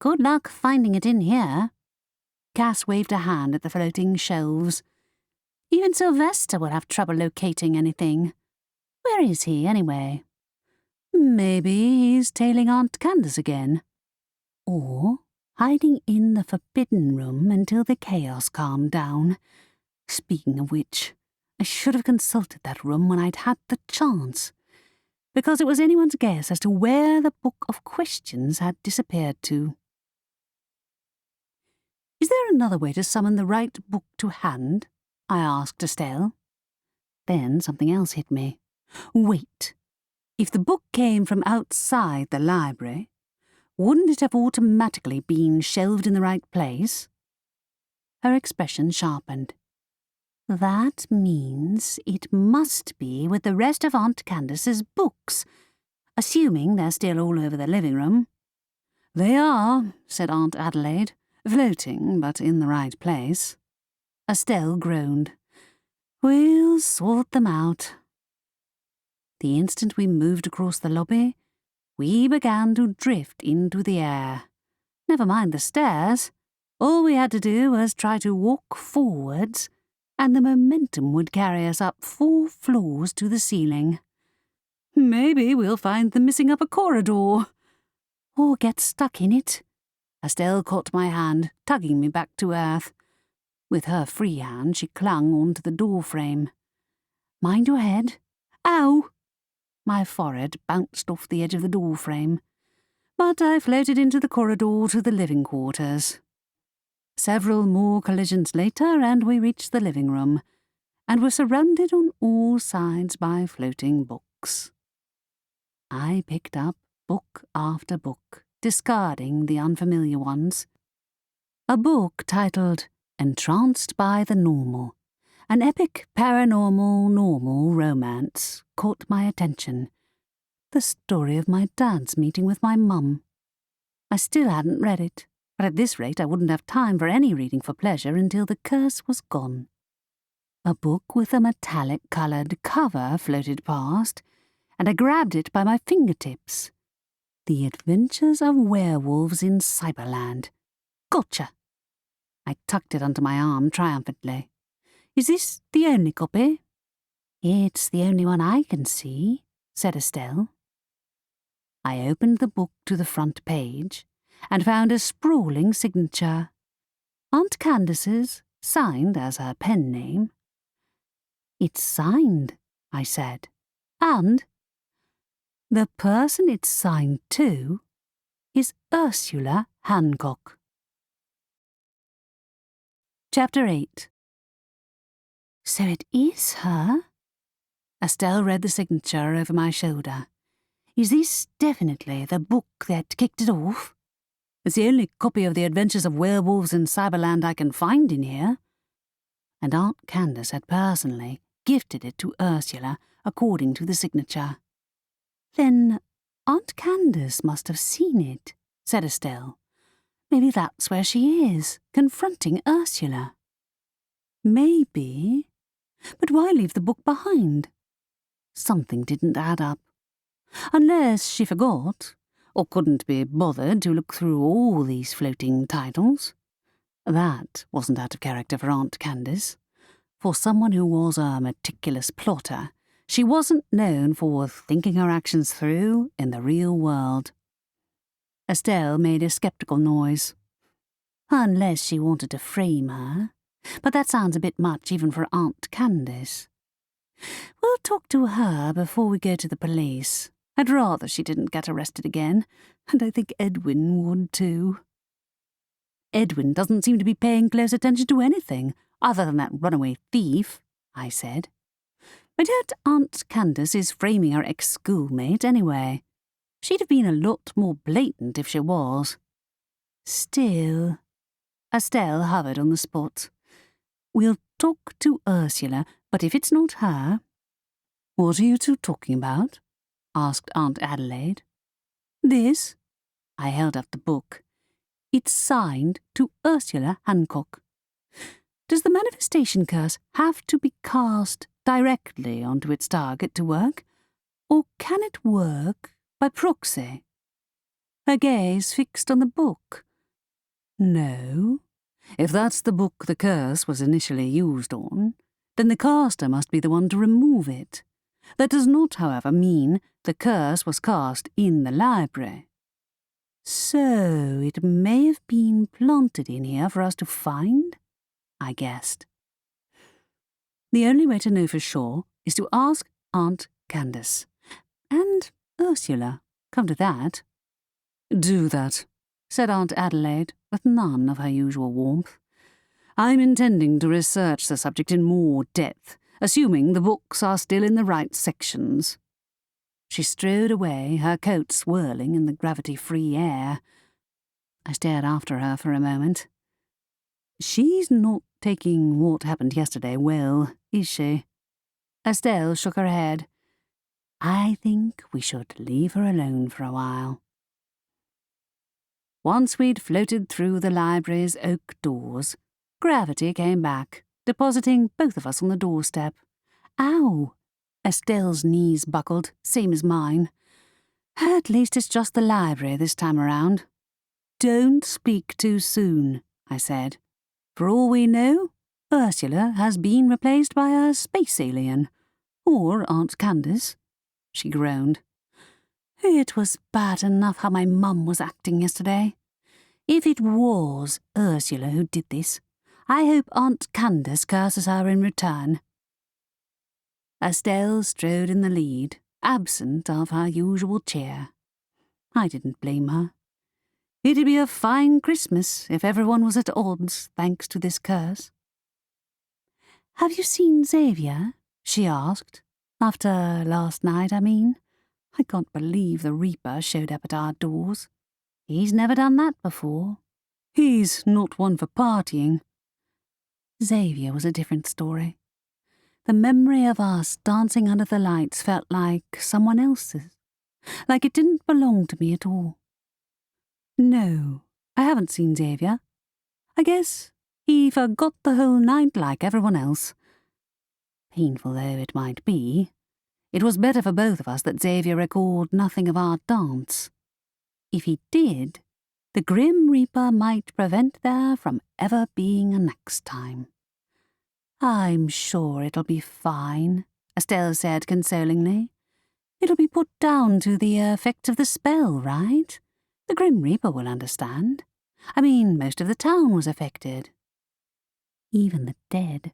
Good luck finding it in here. Cass waved a hand at the floating shelves. Even Sylvester will have trouble locating anything. Where is he, anyway? Maybe he's tailing Aunt Candace again. Or hiding in the forbidden room until the chaos calmed down. Speaking of which, I should have consulted that room when I'd had the chance, because it was anyone's guess as to where the book of questions had disappeared to. Is there another way to summon the right book to hand? I asked Estelle. Then something else hit me. Wait. If the book came from outside the library, wouldn't it have automatically been shelved in the right place? Her expression sharpened. That means it must be with the rest of Aunt Candace's books, assuming they're still all over the living room. They are, said Aunt Adelaide, floating, but in the right place. Estelle groaned. We'll sort them out. The instant we moved across the lobby, we began to drift into the air. Never mind the stairs. All we had to do was try to walk forwards, and the momentum would carry us up 4 floors to the ceiling. Maybe we'll find the missing upper corridor. Or get stuck in it. Estelle caught my hand, tugging me back to earth. With her free hand, she clung onto the door frame. Mind your head. Ow! My forehead bounced off the edge of the door frame, but I floated into the corridor to the living quarters. Several more collisions later, and we reached the living room, and were surrounded on all sides by floating books. I picked up book after book, discarding the unfamiliar ones. A book titled Entranced by the Normal, an epic paranormal normal romance, caught my attention. The story of my dad's meeting with my mum. I still hadn't read it, but at this rate I wouldn't have time for any reading for pleasure until the curse was gone. A book with a metallic-coloured cover floated past, and I grabbed it by my fingertips. The Adventures of Werewolves in Cyberland. Gotcha! I tucked it under my arm triumphantly. Is this the only copy? It's the only one I can see, said Estelle. I opened the book to the front page and found a sprawling signature. Aunt Candace's, signed as her pen name. It's signed, I said, and the person it's signed to is Ursula Hancock. Chapter 8. So it is her? Estelle read the signature over my shoulder. Is this definitely the book that kicked it off? It's the only copy of the Adventures of Werewolves in Cyberland I can find in here. And Aunt Candace had personally gifted it to Ursula according to the signature. Then Aunt Candace must have seen it, said Estelle. Maybe that's where she is, confronting Ursula. Maybe. But why leave the book behind? Something didn't add up. Unless she forgot, or couldn't be bothered to look through all these floating titles. That wasn't out of character for Aunt Candace. For someone who was a meticulous plotter, she wasn't known for thinking her actions through in the real world. Estelle made a sceptical noise. Unless she wanted to frame her. But that sounds a bit much even for Aunt Candace. We'll talk to her before we go to the police. I'd rather she didn't get arrested again, and I think Edwin would too. Edwin doesn't seem to be paying close attention to anything, other than that runaway thief, I said. I doubt Aunt Candace is framing her ex-schoolmate anyway. She'd have been a lot more blatant if she was. Still, Estelle hovered on the spot. We'll talk to Ursula, but if it's not her— What are you two talking about? Asked Aunt Adelaide. This? I held up the book. It's signed to Ursula Hancock, Does the manifestation curse have to be cast directly onto its target to work, or can it work by proxy? Her gaze fixed on the book. No. If that's the book the curse was initially used on, then the caster must be the one to remove it. That does not, however, mean the curse was cast in the library. So it may have been planted in here for us to find, I guessed. The only way to know for sure is to ask Aunt Candace. And Ursula, come to that. Do that, said Aunt Adelaide, with none of her usual warmth. I'm intending to research the subject in more depth, assuming the books are still in the right sections. She strode away, her coat swirling in the gravity-free air. I stared after her for a moment. She's not taking what happened yesterday well, is she? Estelle shook her head. I think we should leave her alone for a while. Once we'd floated through the library's oak doors, gravity came back, depositing both of us on the doorstep. Ow! Estelle's knees buckled, same as mine. At least it's just the library this time around. Don't speak too soon, I said. For all we know, Ursula has been replaced by a space alien. Or Aunt Candace. She groaned. It was bad enough how my mum was acting yesterday. If it was Ursula who did this, I hope Aunt Candace curses her in return. Estelle strode in the lead, absent of her usual cheer. I didn't blame her. It'd be a fine Christmas if everyone was at odds thanks to this curse. Have you seen Xavier? She asked. After last night, I mean. I can't believe the Reaper showed up at our doors. He's never done that before. He's not one for partying. Xavier was a different story. The memory of us dancing under the lights felt like someone else's, like it didn't belong to me at all. No, I haven't seen Xavier. I guess he forgot the whole night like everyone else. Painful though it might be, it was better for both of us that Xavier recalled nothing of our dance. If he did, the Grim Reaper might prevent there from ever being a next time. I'm sure it'll be fine, Estelle said consolingly. It'll be put down to the effect of the spell, right? The Grim Reaper will understand. I mean, most of the town was affected. Even the dead.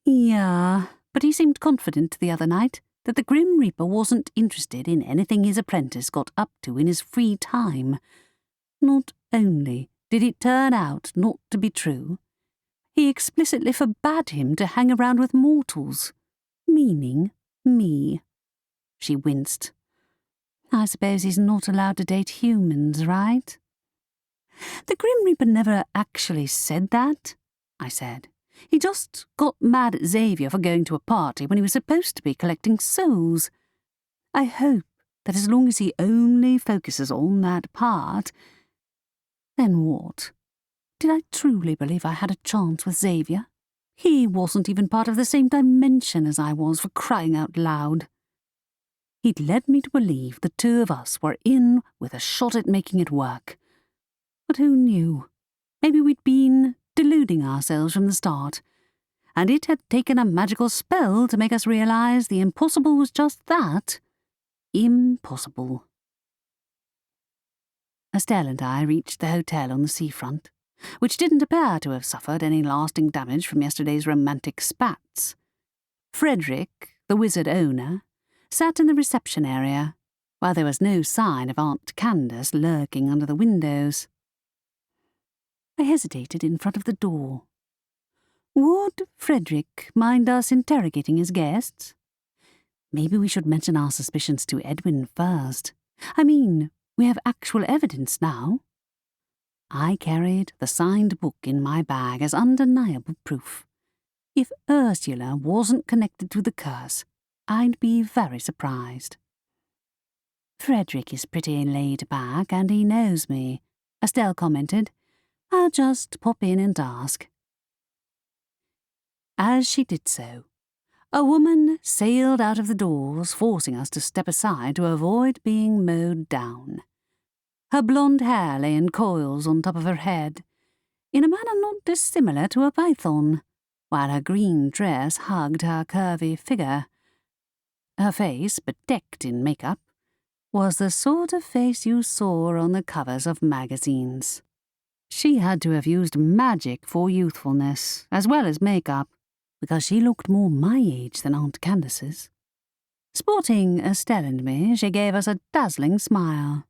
Yeah, but he seemed confident the other night that the Grim Reaper wasn't interested in anything his apprentice got up to in his free time. Not only did it turn out not to be true, he explicitly forbade him to hang around with mortals, meaning me. She winced. I suppose he's not allowed to date humans, right? The Grim Reaper never actually said that, I said. He just got mad at Xavier for going to a party when he was supposed to be collecting souls. I hope that as long as he only focuses on that part... Then what? Did I truly believe I had a chance with Xavier? He wasn't even part of the same dimension as I was, for crying out loud. He'd led me to believe the two of us were in with a shot at making it work. But who knew? Maybe we'd been deluding ourselves from the start, and it had taken a magical spell to make us realize the impossible was just that. Impossible. Estelle and I reached the hotel on the seafront, which didn't appear to have suffered any lasting damage from yesterday's romantic spats. Frederick, the wizard owner, sat in the reception area, while there was no sign of Aunt Candace lurking under the windows. I hesitated in front of the door. Would Frederick mind us interrogating his guests? Maybe we should mention our suspicions to Edwin first. I mean, we have actual evidence now. I carried the signed book in my bag as undeniable proof. If Ursula wasn't connected to the curse, I'd be very surprised. Frederick is pretty laid back, and he knows me, Estelle commented. I'll just pop in and ask. As she did so, a woman sailed out of the doors, forcing us to step aside to avoid being mowed down. Her blonde hair lay in coils on top of her head, in a manner not dissimilar to a python, while her green dress hugged her curvy figure. Her face, bedecked in makeup, was the sort of face you saw on the covers of magazines. She had to have used magic for youthfulness, as well as makeup, because she looked more my age than Aunt Candace's. Spotting Estelle and me, she gave us a dazzling smile.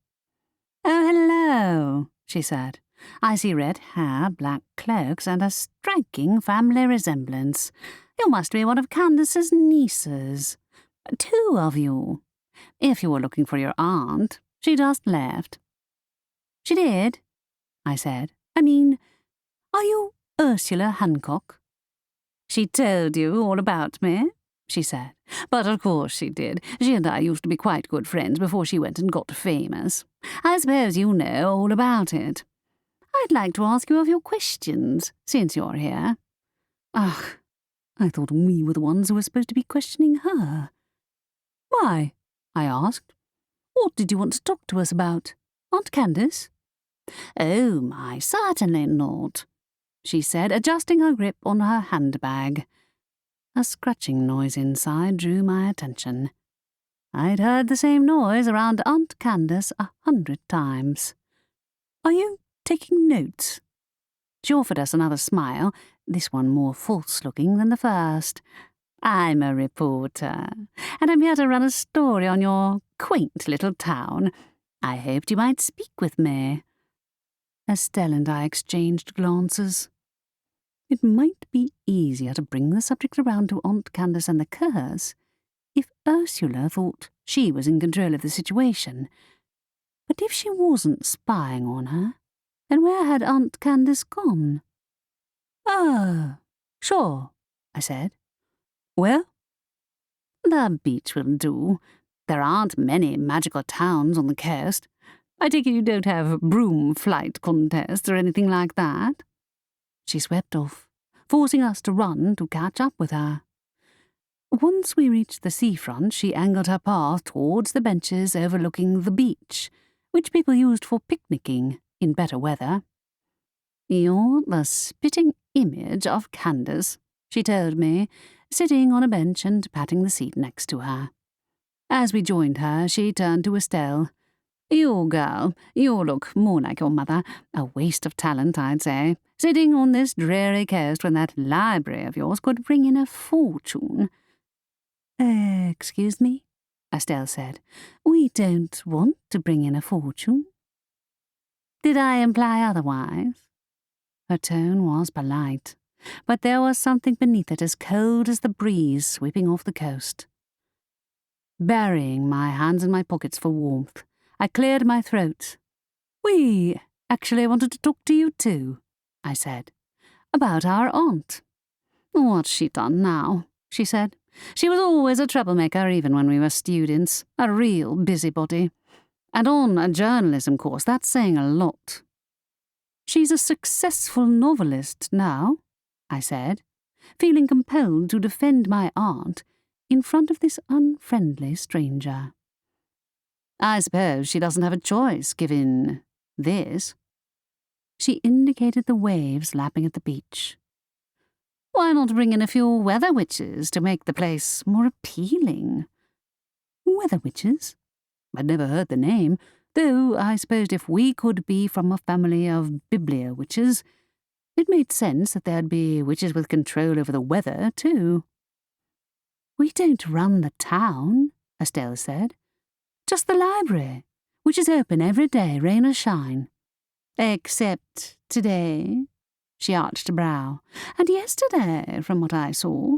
"Oh, hello," she said. "I see red hair, black cloaks, and a striking family resemblance. You must be one of Candace's nieces. 2 of you. If you were looking for your aunt, she just left." "She did?" I said. "I mean, are you Ursula Hancock?" "She told you all about me," she said. "But of course she did. She and I used to be quite good friends before she went and got famous. I suppose you know all about it. I'd like to ask you a few questions, since you're here." Ugh, I thought we were the ones who were supposed to be questioning her. "Why?" I asked. "What did you want to talk to us about? Aunt Candace?" "Oh, my, certainly not," she said, adjusting her grip on her handbag. A scratching noise inside drew my attention. I'd heard the same noise around Aunt Candace 100 times. "Are you taking notes?" She offered us another smile, this one more false-looking than the first. "I'm a reporter, and I'm here to run a story on your quaint little town. I hoped you might speak with me." Estelle and I exchanged glances. It might be easier to bring the subject around to Aunt Candace and the curse if Ursula thought she was in control of the situation. But if she wasn't spying on her, then where had Aunt Candace gone? "Oh, sure," I said. "Where?" "The beach will do. There aren't many magical towns on the coast. I take it you don't have broom flight contests or anything like that?" She swept off, forcing us to run to catch up with her. Once we reached the seafront, she angled her path towards the benches overlooking the beach, which people used for picnicking in better weather. "You're the spitting image of Candace," she told me, sitting on a bench and patting the seat next to her. As we joined her, she turned to Estelle. "You girl, you look more like your mother. A waste of talent, I'd say, sitting on this dreary coast when that library of yours could bring in a fortune." "Excuse me," Estelle said. "We don't want to bring in a fortune." "Did I imply otherwise?" Her tone was polite, but there was something beneath it as cold as the breeze sweeping off the coast. Burying my hands in my pockets for warmth, I cleared my throat. "We actually wanted to talk to you too," I said. "About our aunt." "What's she done now?" she said. "She was always a troublemaker even when we were students, a real busybody. And on a journalism course, that's saying a lot." "She's a successful novelist now," I said, feeling compelled to defend my aunt in front of this unfriendly stranger. "I suppose she doesn't have a choice, given this." She indicated the waves lapping at the beach. "Why not bring in a few weather witches to make the place more appealing?" "Weather witches?" I'd never heard the name, though I supposed if we could be from a family of biblia witches, it made sense that there'd be witches with control over the weather, too. "We don't run the town," Estelle said. "Just the library, which is open every day, rain or shine." "Except today," she arched a brow, "and yesterday, from what I saw."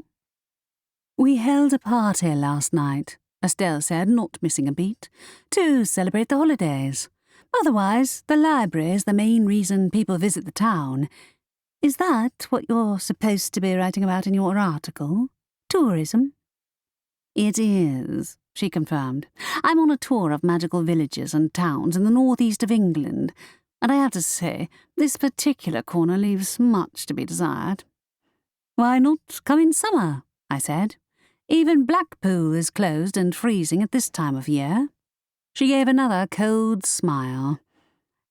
"We held a party last night," Estelle said, not missing a beat, "to celebrate the holidays. Otherwise, the library is the main reason people visit the town. Is that what you're supposed to be writing about in your article? Tourism?" "It is," she confirmed. "I'm on a tour of magical villages and towns in the northeast of England, and I have to say, this particular corner leaves much to be desired." Why not come in summer? I said. Even Blackpool is closed and freezing at this time of year. She gave another cold smile.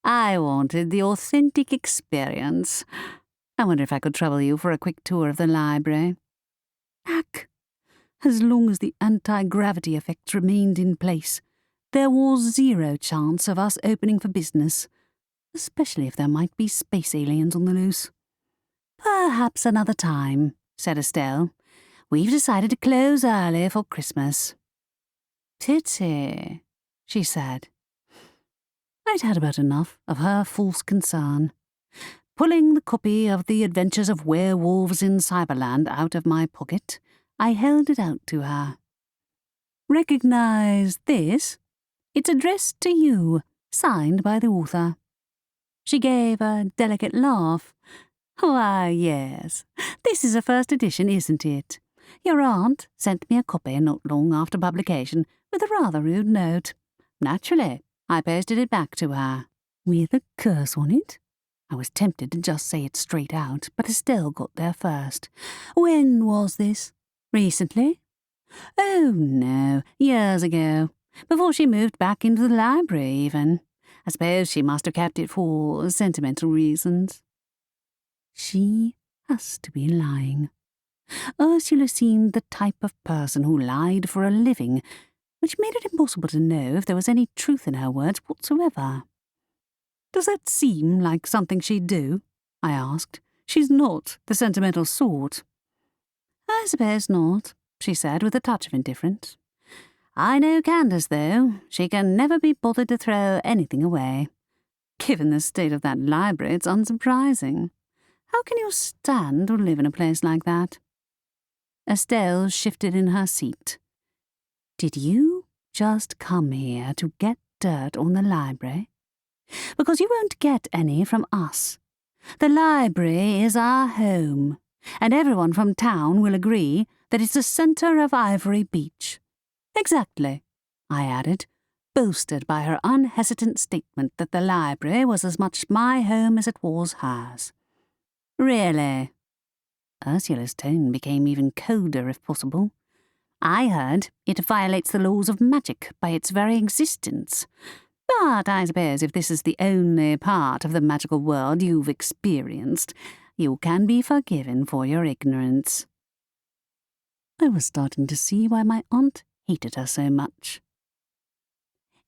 I wanted the authentic experience. I wonder if I could trouble you for a quick tour of the library. Heck, as long as the anti-gravity effects remained in place, there was zero chance of us opening for business, especially if there might be space aliens on the loose. Perhaps another time, said Estelle. We've decided to close early for Christmas. Pity, she said. I'd had about enough of her false concern. Pulling the copy of The Adventures of Werewolves in Cyberland out of my pocket, I held it out to her. Recognize this? It's addressed to you, signed by the author. She gave a delicate laugh. Why, yes, this is a first edition, isn't it? Your aunt sent me a copy not long after publication with a rather rude note. Naturally, I posted it back to her. With a curse on it? I was tempted to just say it straight out, but Estelle got there first. When was this? Recently? Oh, no, years ago. Before she moved back into the library, even. I suppose she must have kept it for sentimental reasons. She has to be lying. Ursula seemed the type of person who lied for a living, which made it impossible to know if there was any truth in her words whatsoever. Does that seem like something she'd do? I asked. She's not the sentimental sort. I suppose not, she said with a touch of indifference. I know Candace, though. She can never be bothered to throw anything away. Given the state of that library, it's unsurprising. How can you stand or live in a place like that? Estelle shifted in her seat. Did you just come here to get dirt on the library? Because you won't get any from us. The library is our home, and everyone from town will agree that it's the centre of Ivory Beach. Exactly, I added, boasted by her unhesitant statement that the library was as much my home as it was hers. Really? Ursula's tone became even colder, if possible. I heard it violates the laws of magic by its very existence. But I suppose if this is the only part of the magical world you've experienced, you can be forgiven for your ignorance. I was starting to see why my aunt hated her so much.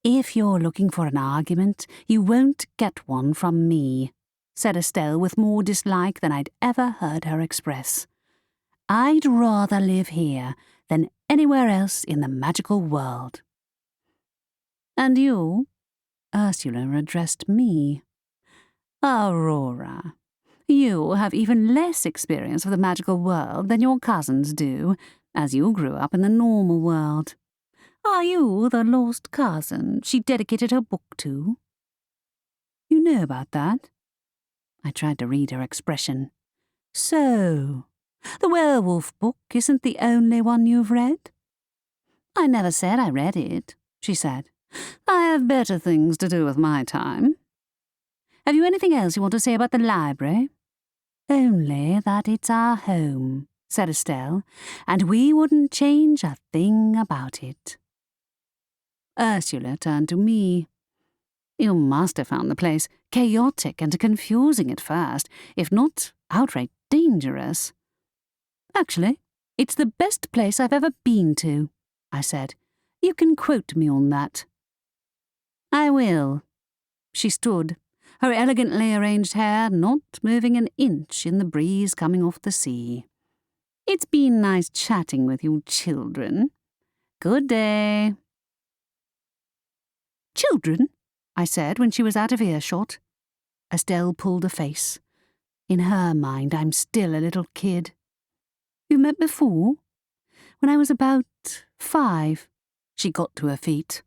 If you're looking for an argument, you won't get one from me, said Estelle with more dislike than I'd ever heard her express. I'd rather live here than anywhere else in the magical world. And you? Ursula addressed me. Aurora, you have even less experience of the magical world than your cousins do, as you grew up in the normal world. Are you the lost cousin she dedicated her book to? You know about that? I tried to read her expression. So, the werewolf book isn't the only one you've read? I never said I read it, she said. I have better things to do with my time. Have you anything else you want to say about the library? Only that it's our home, said Estelle, and we wouldn't change a thing about it. Ursula turned to me. You must have found the place chaotic and confusing at first, if not outright dangerous. Actually, it's the best place I've ever been to, I said. You can quote me on that. I will. She stood, her elegantly arranged hair not moving an inch in the breeze coming off the sea. It's been nice chatting with you children. Good day. Children? I said when she was out of earshot. Estelle pulled a face. In her mind, I'm still a little kid. You met before? When I was about 5. She got to her feet.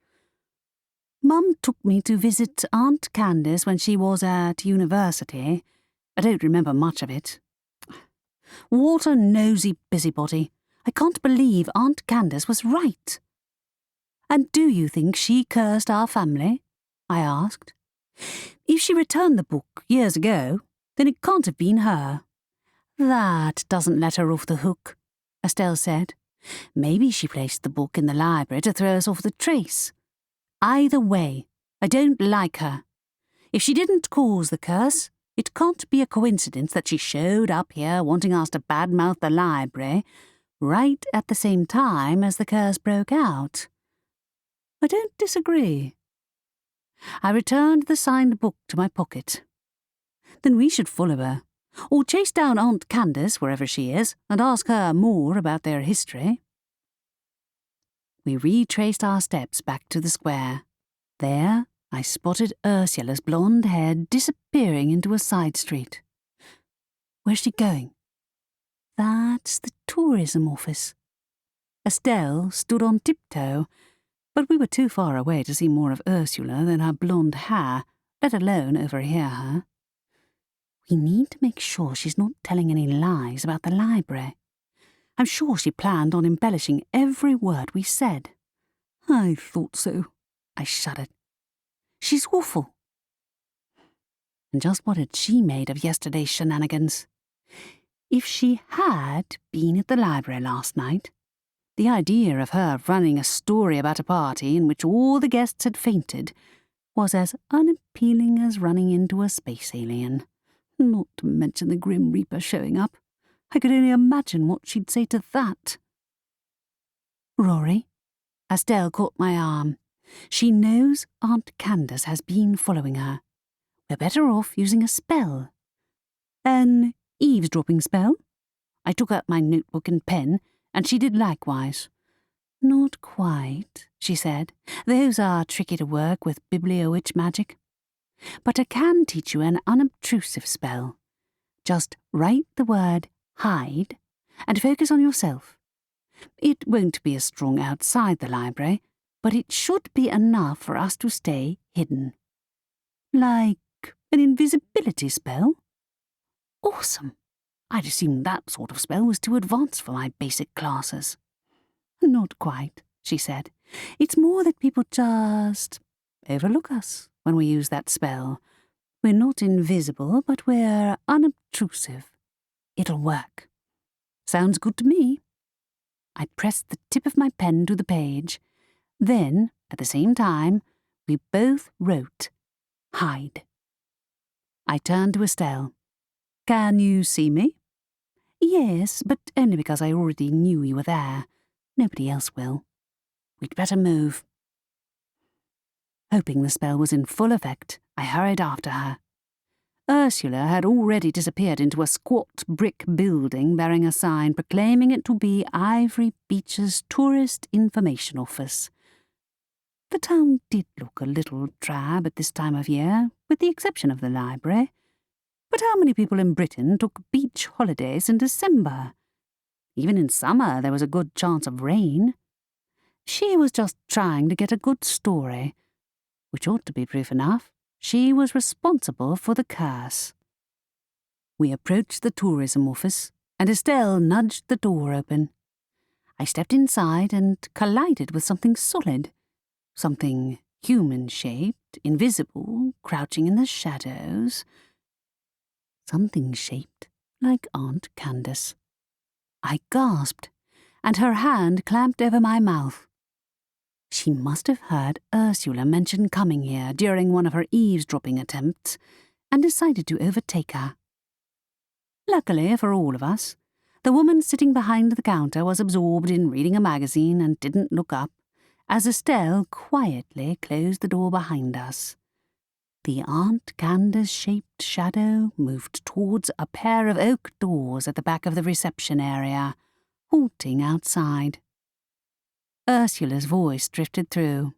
Mum took me to visit Aunt Candace when she was at university. I don't remember much of it. What a nosy busybody. I can't believe Aunt Candace was right. And do you think she cursed our family? I asked. If she returned the book years ago, then it can't have been her. That doesn't let her off the hook, Estelle said. Maybe she placed the book in the library to throw us off the trace. Either way, I don't like her. If she didn't cause the curse, it can't be a coincidence that she showed up here wanting us to badmouth the library right at the same time as the curse broke out. I don't disagree. I returned the signed book to my pocket. Then we should follow her, or chase down Aunt Candace wherever she is and ask her more about their history. We retraced our steps back to the square. There, I spotted Ursula's blonde head disappearing into a side street. Where's she going? That's the tourism office. Estelle stood on tiptoe, but we were too far away to see more of Ursula than her blonde hair, let alone overhear her. We need to make sure she's not telling any lies about the library. I'm sure she planned on embellishing every word we said. I thought so. I shuddered. She's awful. And just what had she made of yesterday's shenanigans? If she had been at the library last night, the idea of her running a story about a party in which all the guests had fainted was as unappealing as running into a space alien. Not to mention the Grim Reaper showing up. I could only imagine what she'd say to that. Rory, Estelle caught my arm. She knows Aunt Candace has been following her. We're better off using a spell. An eavesdropping spell? I took out my notebook and pen, and she did likewise. Not quite, she said. Those are tricky to work with biblio-witch magic. But I can teach you an unobtrusive spell. Just write the word hide and focus on yourself. It won't be as strong outside the library, but it should be enough for us to stay hidden. Like an invisibility spell? Awesome. I'd assumed that sort of spell was too advanced for my basic classes. Not quite, she said. It's more that people just overlook us when we use that spell. We're not invisible, but we're unobtrusive. It'll work. Sounds good to me. I pressed the tip of my pen to the page. Then, at the same time, we both wrote, hide. I turned to Estelle. Can you see me? Yes, but only because I already knew you were there. Nobody else will. We'd better move. Hoping the spell was in full effect, I hurried after her. Ursula had already disappeared into a squat brick building bearing a sign proclaiming it to be Ivory Beach's Tourist Information Office. The town did look a little drab at this time of year, with the exception of the library. But how many people in Britain took beach holidays in December? Even in summer there was a good chance of rain. She was just trying to get a good story, which ought to be proof enough. She was responsible for the curse. We approached the tourism office, and Estelle nudged the door open. I stepped inside and collided with something solid, something human-shaped, invisible, crouching in the shadows. Something shaped like Aunt Candace. I gasped, and her hand clamped over my mouth. She must have heard Ursula mention coming here during one of her eavesdropping attempts and decided to overtake her. Luckily for all of us, the woman sitting behind the counter was absorbed in reading a magazine and didn't look up, as Estelle quietly closed the door behind us. The Aunt Candace-shaped shadow moved towards a pair of oak doors at the back of the reception area, halting outside. Ursula's voice drifted through.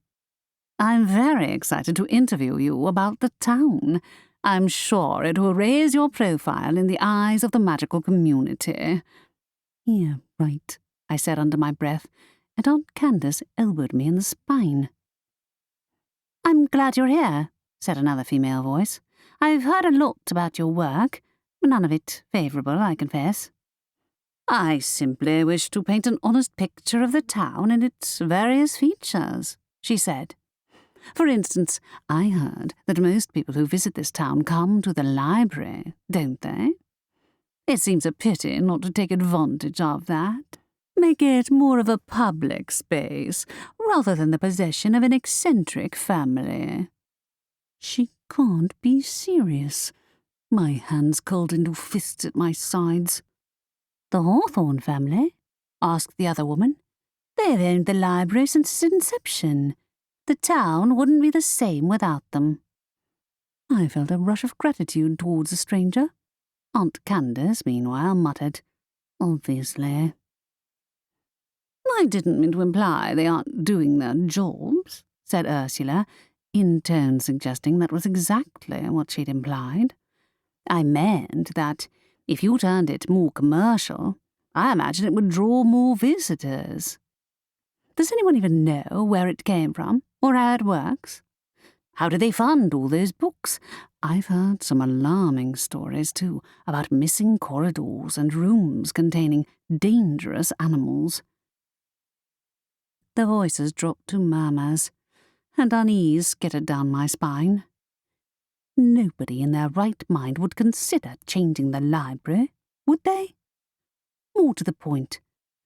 I'm very excited to interview you about the town. I'm sure it will raise your profile in the eyes of the magical community. Yeah, right, I said under my breath, and Aunt Candace elbowed me in the spine. I'm glad you're here, said another female voice. I've heard a lot about your work, none of it favourable, I confess. I simply wish to paint an honest picture of the town and its various features, she said. For instance, I heard that most people who visit this town come to the library, don't they? It seems a pity not to take advantage of that. Make it more of a public space, rather than the possession of an eccentric family." She can't be serious. My hands curled into fists at my sides. "The Hawthorn family?" asked the other woman. "They've owned the library since its inception. The town wouldn't be the same without them." I felt a rush of gratitude towards the stranger. Aunt Candace, meanwhile, muttered, "Obviously." "I didn't mean to imply they aren't doing their jobs," said Ursula, in tone suggesting that was exactly what she'd implied. "I meant that if you turned it more commercial, I imagine it would draw more visitors. Does anyone even know where it came from, or how it works? How do they fund all those books? I've heard some alarming stories, too, about missing corridors and rooms containing dangerous animals." The voices dropped to murmurs, and unease skittered down my spine. Nobody in their right mind would consider changing the library, would they? More to the point,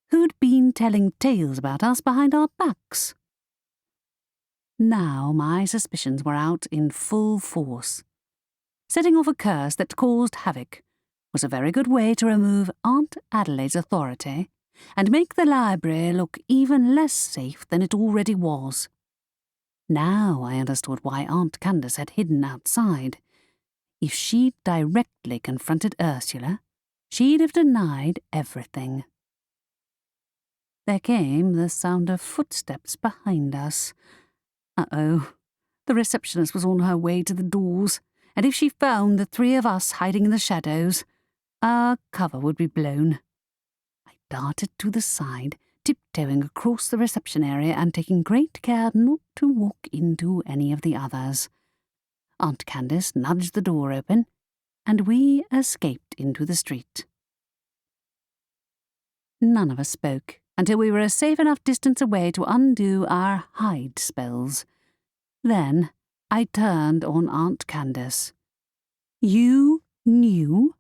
who'd been telling tales about us behind our backs? Now my suspicions were out in full force. Setting off a curse that caused havoc was a very good way to remove Aunt Adelaide's authority and make the library look even less safe than it already was. Now I understood why Aunt Candace had hidden outside. If she'd directly confronted Ursula, she'd have denied everything. There came the sound of footsteps behind us. Uh-oh. The receptionist was on her way to the doors, and if she found the three of us hiding in the shadows, our cover would be blown. I darted to the side, tiptoeing across the reception area and taking great care not to walk into any of the others. Aunt Candace nudged the door open, and we escaped into the street. None of us spoke until we were a safe enough distance away to undo our hide spells. Then I turned on Aunt Candace. "You knew?"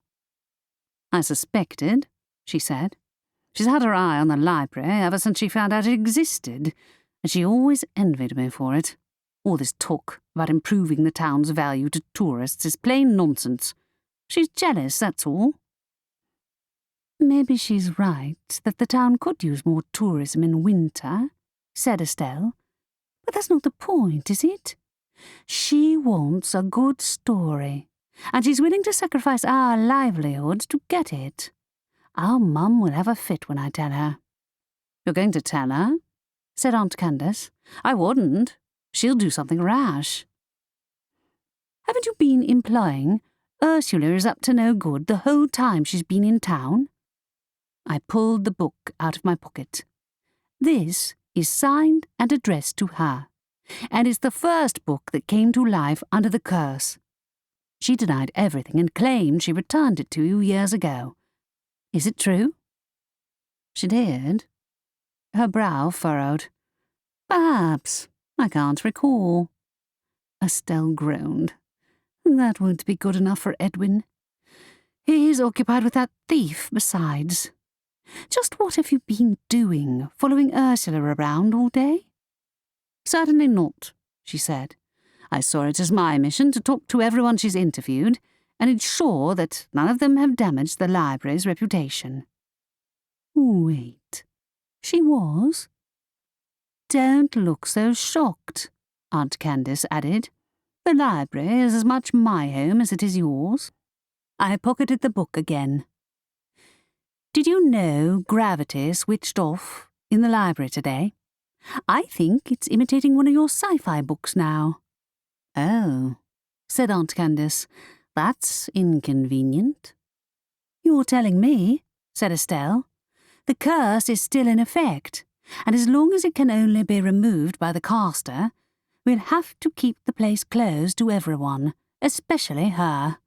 "I suspected," she said. "She's had her eye on the library ever since she found out it existed, and she always envied me for it. All this talk about improving the town's value to tourists is plain nonsense. She's jealous, that's all." "Maybe she's right that the town could use more tourism in winter," said Estelle. "But that's not the point, is it? She wants a good story, and she's willing to sacrifice our livelihoods to get it. Our mum will have a fit when I tell her." "You're going to tell her?" said Aunt Candace. "I wouldn't. She'll do something rash." "Haven't you been implying Ursula is up to no good the whole time she's been in town?" I pulled the book out of my pocket. "This is signed and addressed to her, and it's the first book that came to life under the curse. She denied everything and claimed she returned it to you years ago. Is it true?" "She did." Her brow furrowed. "Perhaps. I can't recall." Estelle groaned. "That won't be good enough for Edwin. He's occupied with that thief besides. Just what have you been doing, following Ursula around all day?" "Certainly not," she said. "I saw it as my mission to talk to everyone she's interviewed and ensure that none of them have damaged the library's reputation." "Wait. She was?" "Don't look so shocked," Aunt Candace added. "The library is as much my home as it is yours." I pocketed the book again. "Did you know gravity switched off in the library today? I think it's imitating one of your sci-fi books now." "Oh," said Aunt Candace. "That's inconvenient." "You're telling me," said Estelle. "The curse is still in effect, and as long as it can only be removed by the caster, we'll have to keep the place closed to everyone, especially her.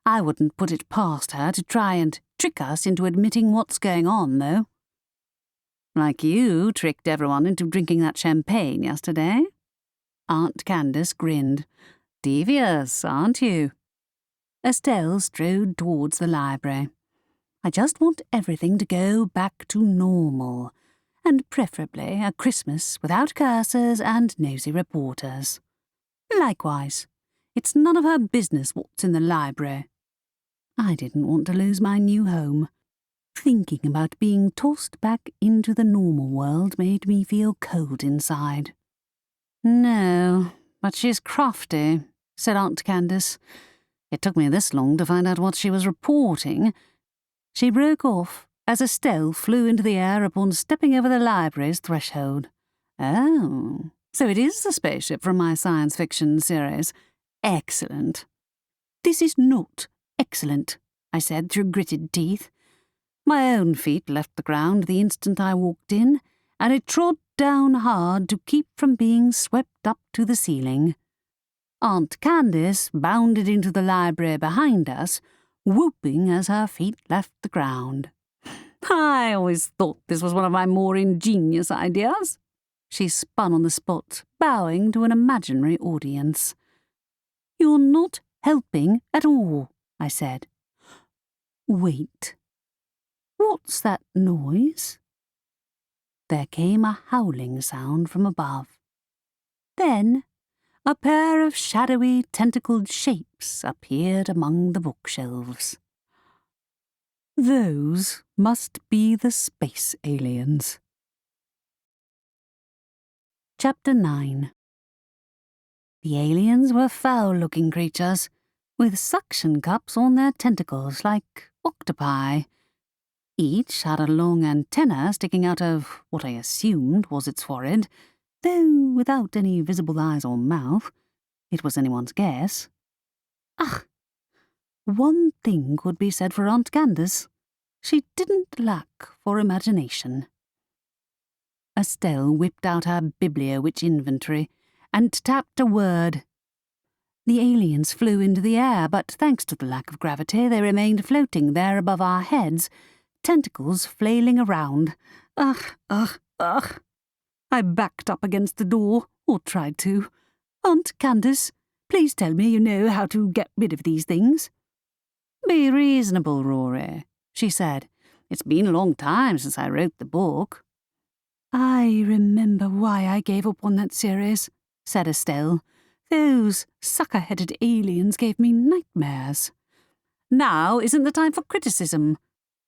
I wouldn't put it past her to try and trick us into admitting what's going on, though." "Like you tricked everyone into drinking that champagne yesterday." Aunt Candace grinned. "Devious, aren't you?" Estelle strode towards the library. I just want everything to go back to normal, and preferably a Christmas without curses and nosy reporters. Likewise, it's none of her business what's in the library. I didn't want to lose my new home. Thinking about being tossed back into the normal world made me feel cold inside. "No, but she's crafty," said Aunt Candace. "It took me this long to find out what she was reporting." She broke off as Estelle flew into the air upon stepping over the library's threshold. "Oh, so it is the spaceship from my science fiction series. Excellent." "This is not excellent," I said through gritted teeth. My own feet left the ground the instant I walked in, and I trod down hard to keep from being swept up to the ceiling. Aunt Candace bounded into the library behind us, whooping as her feet left the ground. "I always thought this was one of my more ingenious ideas." She spun on the spot, bowing to an imaginary audience. "You're not helping at all," I said. "Wait. What's that noise?" There came a howling sound from above. Then a pair of shadowy, tentacled shapes appeared among the bookshelves. Those must be the space aliens. Chapter 9. The aliens were foul-looking creatures, with suction cups on their tentacles like octopi. Each had a long antenna sticking out of what I assumed was its forehead, though without any visible eyes or mouth. It was anyone's guess. Ugh! One thing could be said for Aunt Candace. She didn't lack for imagination. Estelle whipped out her Bibliowitch inventory and tapped a word. The aliens flew into the air, but thanks to the lack of gravity, they remained floating there above our heads, tentacles flailing around. Ugh, ugh, ugh. I backed up against the door, or tried to. "Aunt Candace, please tell me you know how to get rid of these things." "Be reasonable, Rory," she said. "It's been a long time since I wrote the book." "I remember why I gave up on that series," said Estelle. "Those sucker-headed aliens gave me nightmares." "Now isn't the time for criticism."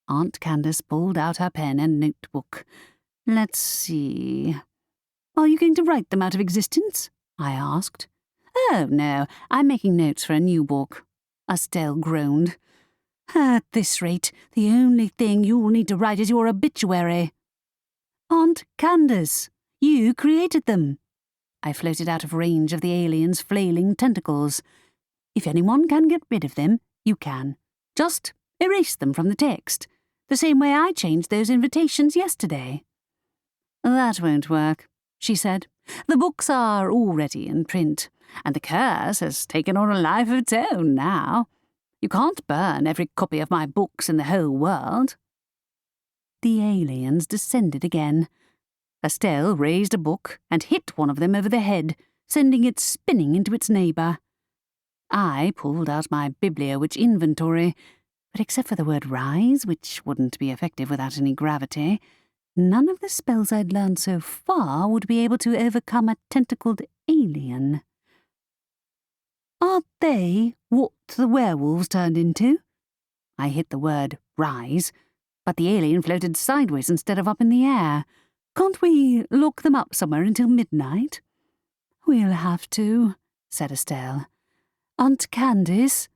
Aunt Candace pulled out her pen and notebook. "Let's see. Are you going to write them out of existence?" I asked. "Oh, no, I'm making notes for a new book." Estelle groaned. "At this rate, the only thing you'll need to write is your obituary." "Aunt Candace, you created them." I floated out of range of the aliens' flailing tentacles. "If anyone can get rid of them, you can. Just erase them from the text, the same way I changed those invitations yesterday." "That won't work," she said. "The books are already in print, and the curse has taken on a life of its own now. You can't burn every copy of my books in the whole world." The aliens descended again. Estelle raised a book and hit one of them over the head, sending it spinning into its neighbour. I pulled out my Bibliowitch inventory, but except for the word rise, which wouldn't be effective without any gravity, none of the spells I'd learned so far would be able to overcome a tentacled alien. "Are they what the werewolves turned into?" I hit the word rise, but the alien floated sideways instead of up in the air. "Can't we lock them up somewhere until midnight?" "We'll have to," said Estelle. "Aunt Candace?"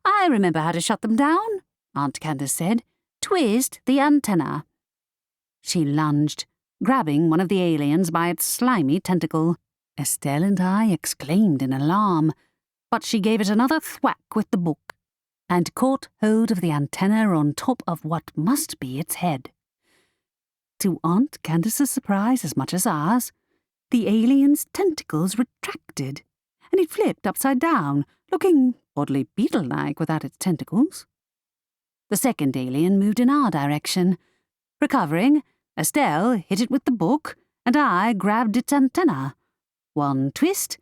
"I remember how to shut them down," Aunt Candace said. "Twist the antenna." She lunged, grabbing one of the aliens by its slimy tentacle. Estelle and I exclaimed in alarm, but she gave it another thwack with the book and caught hold of the antenna on top of what must be its head. To Aunt Candace's surprise as much as ours, the alien's tentacles retracted, and it flipped upside down, looking oddly beetle-like without its tentacles. The second alien moved in our direction. Recovering, Estelle hit it with the book, and I grabbed its antenna. One twist,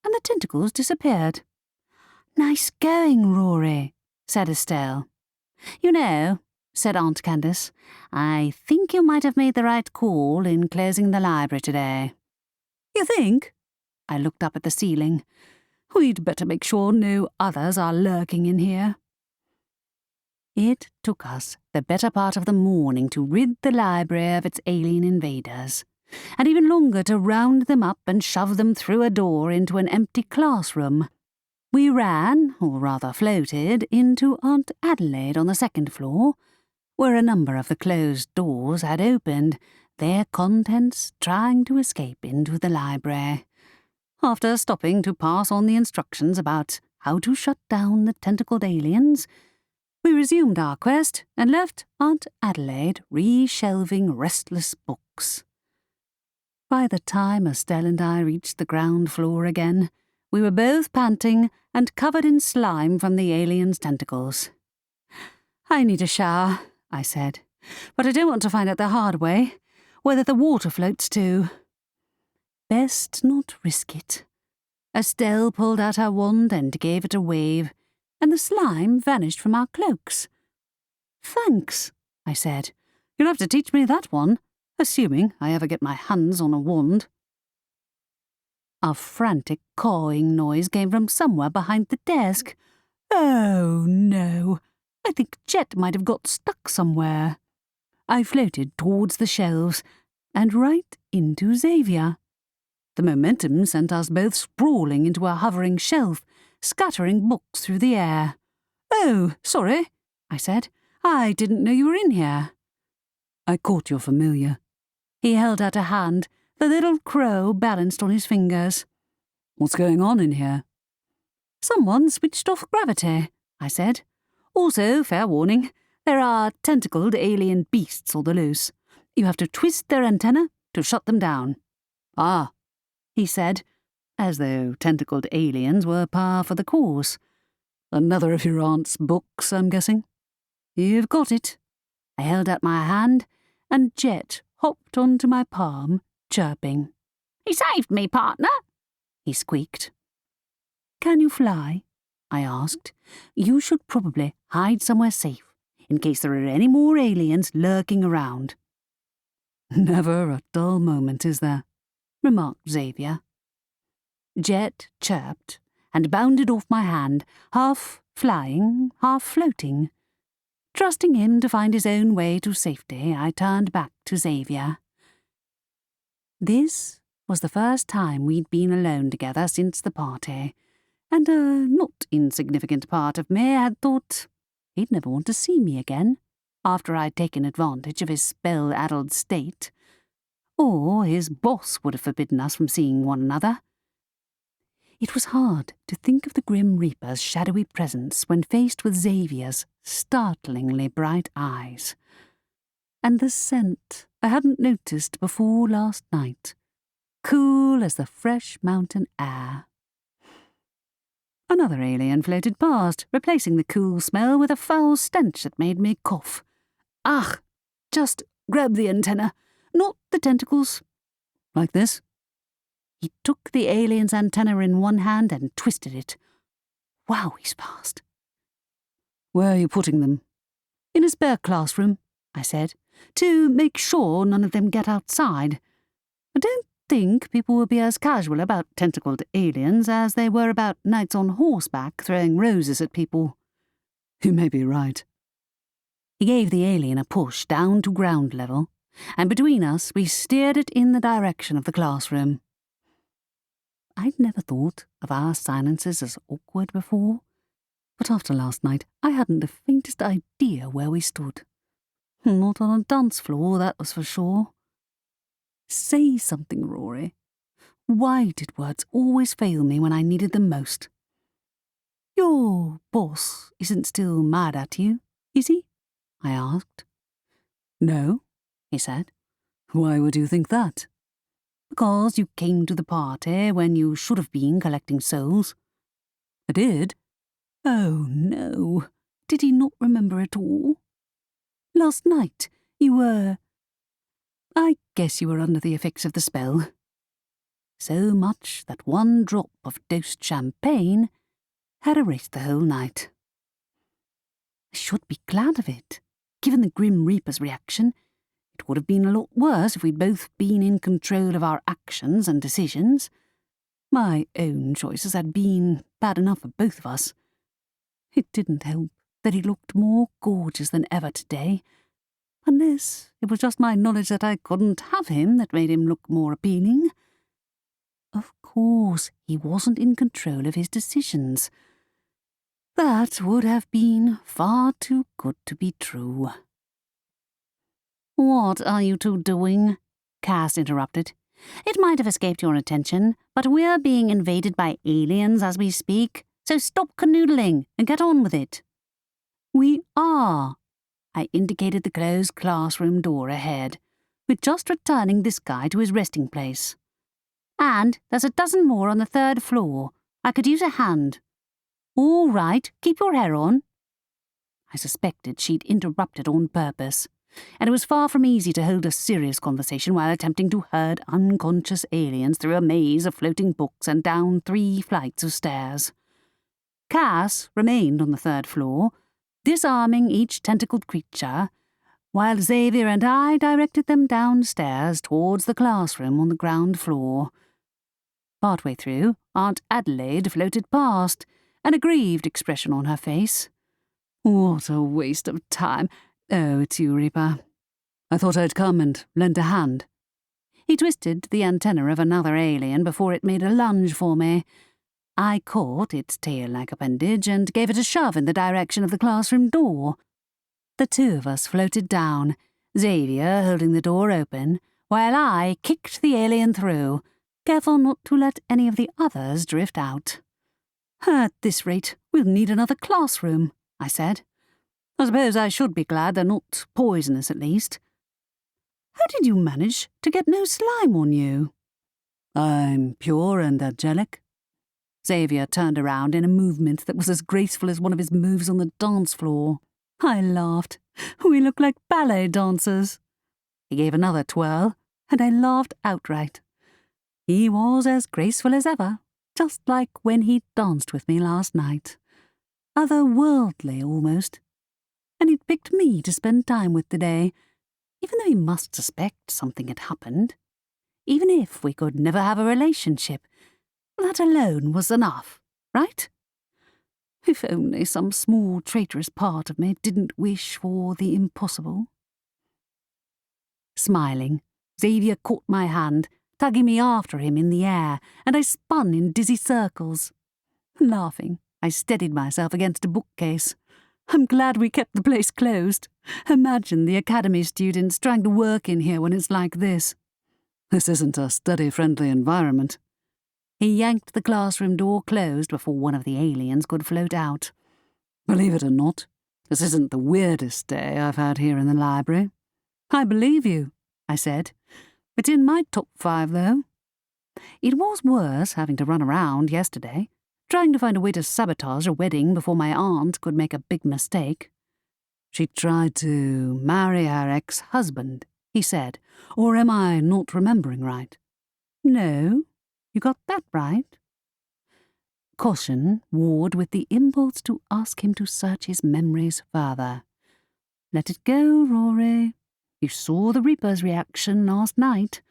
and the tentacles disappeared. "Nice going, Rory," said Estelle. "You know, said Aunt Candace. "I think you might have made the right call in closing the library today." You think? I looked up at the ceiling. We'd better make sure no others are lurking in here. It took us the better part of the morning to rid the library of its alien invaders, and even longer to round them up and shove them through a door into an empty classroom. We ran, or rather floated, into Aunt Adelaide on the second floor, where a number of the closed doors had opened, their contents trying to escape into the library. After stopping to pass on the instructions about how to shut down the tentacled aliens, we resumed our quest and left Aunt Adelaide re-shelving restless books. By the time Estelle and I reached the ground floor again, we were both panting and covered in slime from the aliens' tentacles. "I need a shower," I said, "but I don't want to find out the hard way whether the water floats too." Best not risk it. Estelle pulled out her wand and gave it a wave, and the slime vanished from our cloaks. "Thanks," I said. "You'll have to teach me that one, assuming I ever get my hands on a wand." A frantic cawing noise came from somewhere behind the desk. Oh, no. I think Jet might have got stuck somewhere. I floated towards the shelves and right into Xavier. The momentum sent us both sprawling into a hovering shelf, scattering books through the air. "Oh, sorry," I said. "I didn't know you were in here." I caught your familiar. He held out a hand, the little crow balanced on his fingers. "What's going on in here?" "Someone switched off gravity," I said. "Also, fair warning, there are tentacled alien beasts on the loose. You have to twist their antenna to shut them down." "Ah," he said, as though tentacled aliens were par for the course. "Another of your aunt's books, I'm guessing?" "You've got it." I held out my hand, and Jet hopped onto my palm, chirping. "He saved me, partner," he squeaked. "Can you fly?" I asked. "You should probably hide somewhere safe, in case there are any more aliens lurking around." "Never a dull moment, is there?" remarked Xavier. Jet chirped and bounded off my hand, half flying, half floating. Trusting him to find his own way to safety, I turned back to Xavier. This was the first time we'd been alone together since the party, and a not insignificant part of me had thought he'd never want to see me again after I'd taken advantage of his spell-addled state. Or his boss would have forbidden us from seeing one another. It was hard to think of the Grim Reaper's shadowy presence when faced with Xavier's startlingly bright eyes. And the scent I hadn't noticed before last night, cool as the fresh mountain air. Another alien floated past, replacing the cool smell with a foul stench that made me cough. "Ah, just grab the antenna, not the tentacles." "Like this?" He took the alien's antenna in one hand and twisted it. Wow, he's fast. "Where are you putting them?" "In a spare classroom," I said, "to make sure none of them get outside. I don't think people will be as casual about tentacled aliens as they were about knights on horseback throwing roses at people." "You may be right." He gave the alien a push down to ground level, and between us we steered it in the direction of the classroom. I'd never thought of our silences as awkward before, but after last night I hadn't the faintest idea where we stood. Not on a dance floor, that was for sure. Say something, Rory. Why did words always fail me when I needed them most? "Your boss isn't still mad at you, is he?" I asked. "No," he said. "Why would you think that?" "Because you came to the party when you should have been collecting souls." "I did." "Oh, no. Did he not remember at all? Last night you were... I guess you were under the effects of the spell. So much that one drop of dosed champagne had erased the whole night." "I should be glad of it," given the Grim Reaper's reaction, it would have been a lot worse if we'd both been in control of our actions and decisions. My own choices had been bad enough for both of us. It didn't help that he looked more gorgeous than ever today, unless it was just my knowledge that I couldn't have him that made him look more appealing. Of course, he wasn't in control of his decisions. That would have been far too good to be true. "What are you two doing?" Cass interrupted. "It might have escaped your attention, but we're being invaded by aliens as we speak, so stop canoodling and get on with it." "We are." I indicated the closed classroom door ahead. "We're just returning this guy to his resting place. And there's a dozen more on the 3rd floor. I could use a hand." "All right, keep your hair on." I suspected she'd interrupted on purpose, and it was far from easy to hold a serious conversation while attempting to herd unconscious aliens through a maze of floating books and down 3 flights of stairs. Cass remained on the 3rd floor, disarming each tentacled creature, while Xavier and I directed them downstairs towards the classroom on the ground floor. Partway through, Aunt Adelaide floated past, an aggrieved expression on her face. "What a waste of time. Oh, it's you, Reaper. I thought I'd come and lend a hand." He twisted the antenna of another alien before it made a lunge for me. I caught its tail-like appendage and gave it a shove in the direction of the classroom door. The two of us floated down, Xavier holding the door open, while I kicked the alien through, careful not to let any of the others drift out. "At this rate, we'll need another classroom," I said. "I suppose I should be glad they're not poisonous, at least. How did you manage to get no slime on you?" "I'm pure and angelic." Xavier turned around in a movement that was as graceful as one of his moves on the dance floor. I laughed. "We look like ballet dancers." He gave another twirl, and I laughed outright. He was as graceful as ever, just like when he danced with me last night. Otherworldly, almost. And he'd picked me to spend time with today, even though he must suspect something had happened. Even if we could never have a relationship, that alone was enough, right? If only some small traitorous part of me didn't wish for the impossible. Smiling, Xavier caught my hand, tugging me after him in the air, and I spun in dizzy circles. Laughing, I steadied myself against a bookcase. I'm glad we kept the place closed. Imagine the academy students trying to work in here when it's like this. This isn't a study-friendly environment. He yanked the classroom door closed before one of the aliens could float out. Believe it or not, this isn't the weirdest day I've had here in the library. I believe you, I said. It's in my top 5, though. It was worse having to run around yesterday, trying to find a way to sabotage a wedding before my aunt could make a big mistake. She tried to marry her ex-husband, he said, or am I not remembering right? No, you got that right. Caution warred with the impulse to ask him to search his memories further. Let it go, Rory. You saw the Reaper's reaction last night.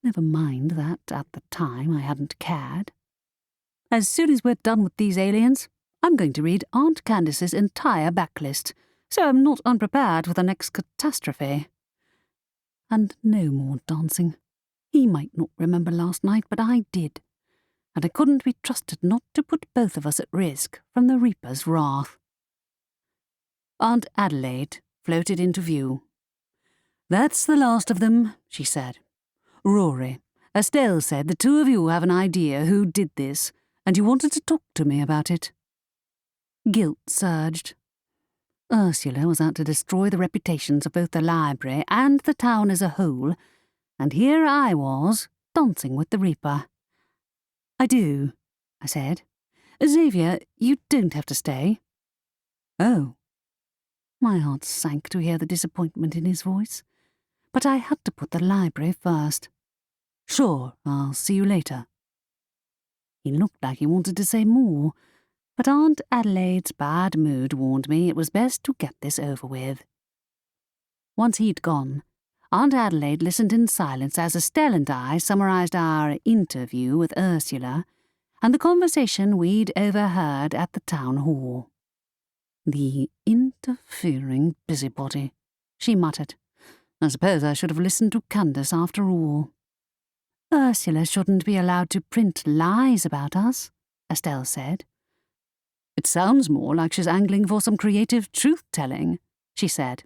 Never mind that at the time I hadn't cared. As soon as we're done with these aliens, I'm going to read Aunt Candace's entire backlist, so I'm not unprepared for the next catastrophe. And no more dancing. He might not remember last night, but I did, and I couldn't be trusted not to put both of us at risk from the Reaper's wrath. Aunt Adelaide floated into view. That's the last of them, she said. Rory, Estelle said the two of you have an idea who did this, and you wanted to talk to me about it. Guilt surged. Ursula was out to destroy the reputations of both the library and the town as a whole, and here I was, dancing with the Reaper. I do, I said. Xavier, you don't have to stay. Oh. My heart sank to hear the disappointment in his voice, but I had to put the library first. Sure, I'll see you later. He looked like he wanted to say more, but Aunt Adelaide's bad mood warned me it was best to get this over with. Once he'd gone, Aunt Adelaide listened in silence as Estelle and I summarised our interview with Ursula and the conversation we'd overheard at the town hall. "The interfering busybody," she muttered. "I suppose I should have listened to Candace after all." "Ursula shouldn't be allowed to print lies about us," Estelle said. "It sounds more like she's angling for some creative truth-telling," she said.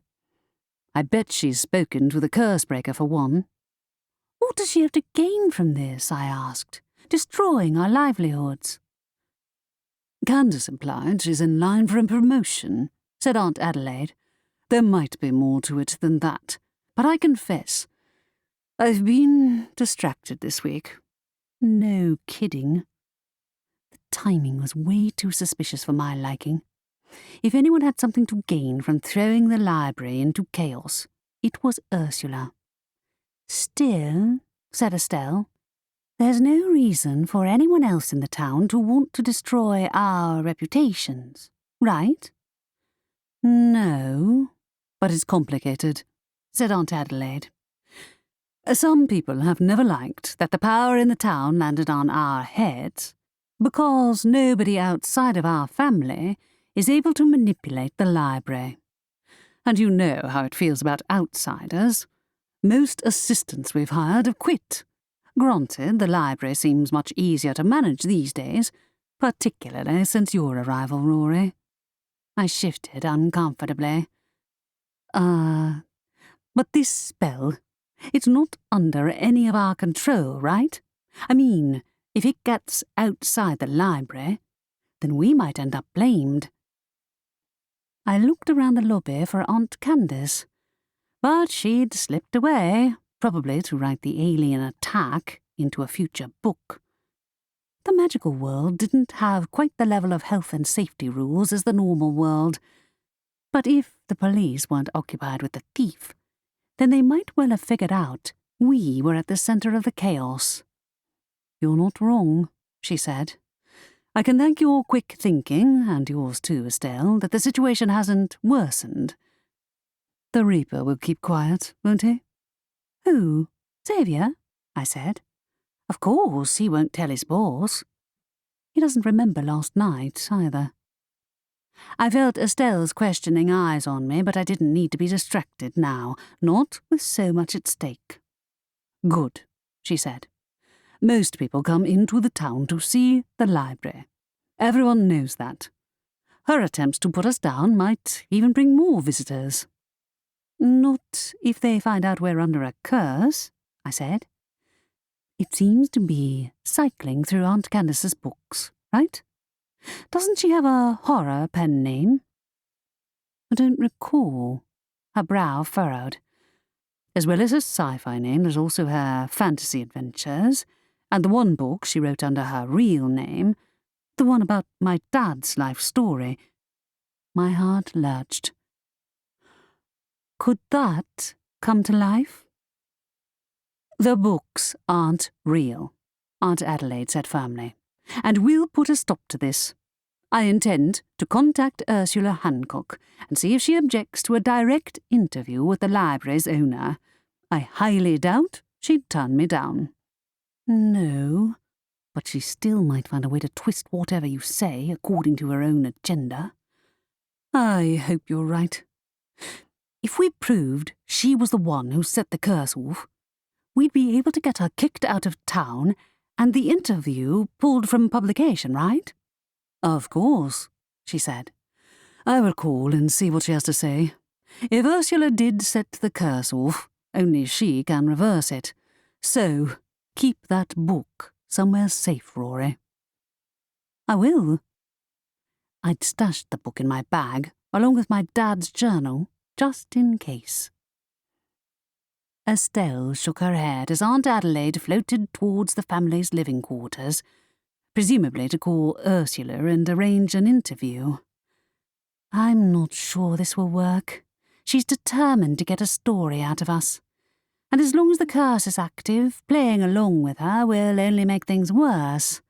"I bet she's spoken to the curse-breaker for one." "What does she have to gain from this?" I asked. "Destroying our livelihoods." "Candace implied she's in line for a promotion," said Aunt Adelaide. "There might be more to it than that, but I confess, I've been distracted this week." No kidding. The timing was way too suspicious for my liking. If anyone had something to gain from throwing the library into chaos, it was Ursula. "Still," said Estelle, "there's no reason for anyone else in the town to want to destroy our reputations, right?" "No, but it's complicated," said Aunt Adelaide. "Some people have never liked that the power in the town landed on our heads, because nobody outside of our family is able to manipulate the library. And you know how it feels about outsiders. Most assistants we've hired have quit. Granted, the library seems much easier to manage these days, particularly since your arrival, Rory." I shifted uncomfortably. But this spell, it's not under any of our control, right? I mean, if it gets outside the library, then we might end up blamed." I looked around the lobby for Aunt Candace, but she'd slipped away, probably to write the alien attack into a future book. The magical world didn't have quite the level of health and safety rules as the normal world, but if the police weren't occupied with the thief, then they might well have figured out we were at the centre of the chaos. "You're not wrong," she said. "I can thank your quick thinking, and yours too, Estelle, that the situation hasn't worsened. The Reaper will keep quiet, won't he?" "Who? Xavier?" I said. "Of course he won't tell his boss. He doesn't remember last night, either." I felt Estelle's questioning eyes on me, but I didn't need to be distracted now, not with so much at stake. "Good," she said. "Most people come into the town to see the library. Everyone knows that. Her attempts to put us down might even bring more visitors." "Not if they find out we're under a curse," I said. "It seems to be cycling through Aunt Candace's books, right? Doesn't she have a horror pen name?" "I don't recall." Her brow furrowed. "As well as her sci-fi name, there's also her fantasy adventures, and the one book she wrote under her real name, the one about my dad's life story." My heart lurched. "Could that come to life?" "The books aren't real," Aunt Adelaide said firmly, "and we'll put a stop to this. I intend to contact Ursula Hancock and see if she objects to a direct interview with the library's owner. I highly doubt she'd turn me down." "No, but she still might find a way to twist whatever you say according to her own agenda." "I hope you're right." "If we proved she was the one who set the curse off, we'd be able to get her kicked out of town and the interview pulled from publication, right?" "Of course," she said. "I will call and see what she has to say. If Ursula did set the curse off, only she can reverse it. So, keep that book somewhere safe, Rory." "I will." I'd stashed the book in my bag, along with my dad's journal, just in case. Estelle shook her head as Aunt Adelaide floated towards the family's living quarters, presumably to call Ursula and arrange an interview. "I'm not sure this will work. She's determined to get a story out of us. And as long as the curse is active, playing along with her will only make things worse."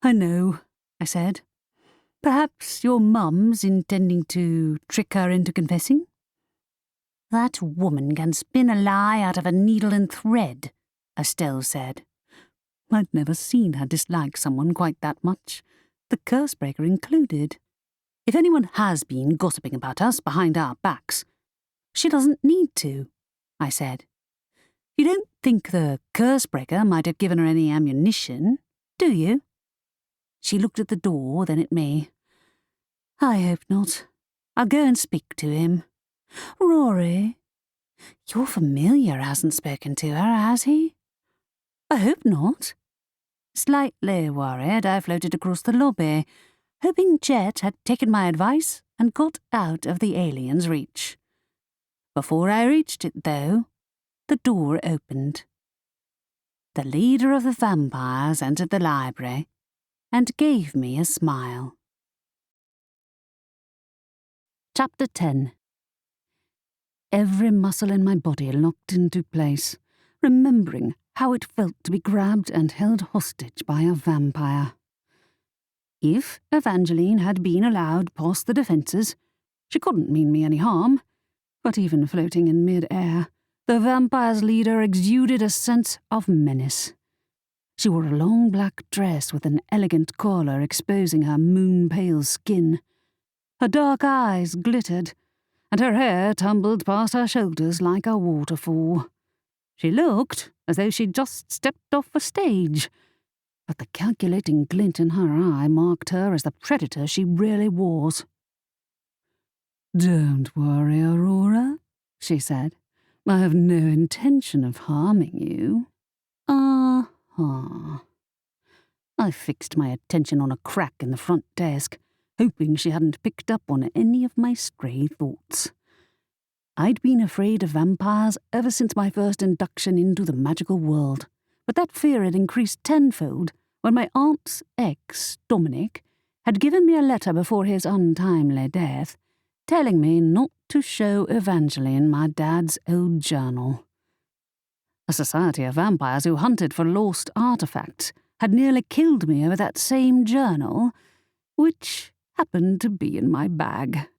"I know," I said. "Perhaps your mum's intending to trick her into confessing?" That woman can spin a lie out of a needle and thread, Estelle said. I'd never seen her dislike someone quite that much, the curse-breaker included. If anyone has been gossiping about us behind our backs, she doesn't need to, I said. You don't think the curse-breaker might have given her any ammunition, do you? She looked at the door, then at me. I hope not. I'll go and speak to him. Rory, your familiar hasn't spoken to her, has he? I hope not. Slightly worried, I floated across the lobby, hoping Jet had taken my advice and got out of the alien's reach. Before I reached it, though, the door opened. The leader of the vampires entered the library and gave me a smile. Chapter 10. Every muscle in my body locked into place, remembering how it felt to be grabbed and held hostage by a vampire. If Evangeline had been allowed past the defences, she couldn't mean me any harm, but even floating in mid-air, the vampire's leader exuded a sense of menace. She wore a long black dress with an elegant collar exposing her moon-pale skin. Her dark eyes glittered, and her hair tumbled past her shoulders like a waterfall. She looked as though she'd just stepped off a stage, but the calculating glint in her eye marked her as the predator she really was. "Don't worry, Aurora," she said. "I have no intention of harming you." I fixed my attention on a crack in the front desk, hoping she hadn't picked up on any of my stray thoughts. I'd been afraid of vampires ever since my first induction into the magical world, but that fear had increased tenfold when my aunt's ex, Dominic, had given me a letter before his untimely death, telling me not to show Evangeline my dad's old journal. A society of vampires who hunted for lost artifacts had nearly killed me over that same journal, which happened to be in my bag.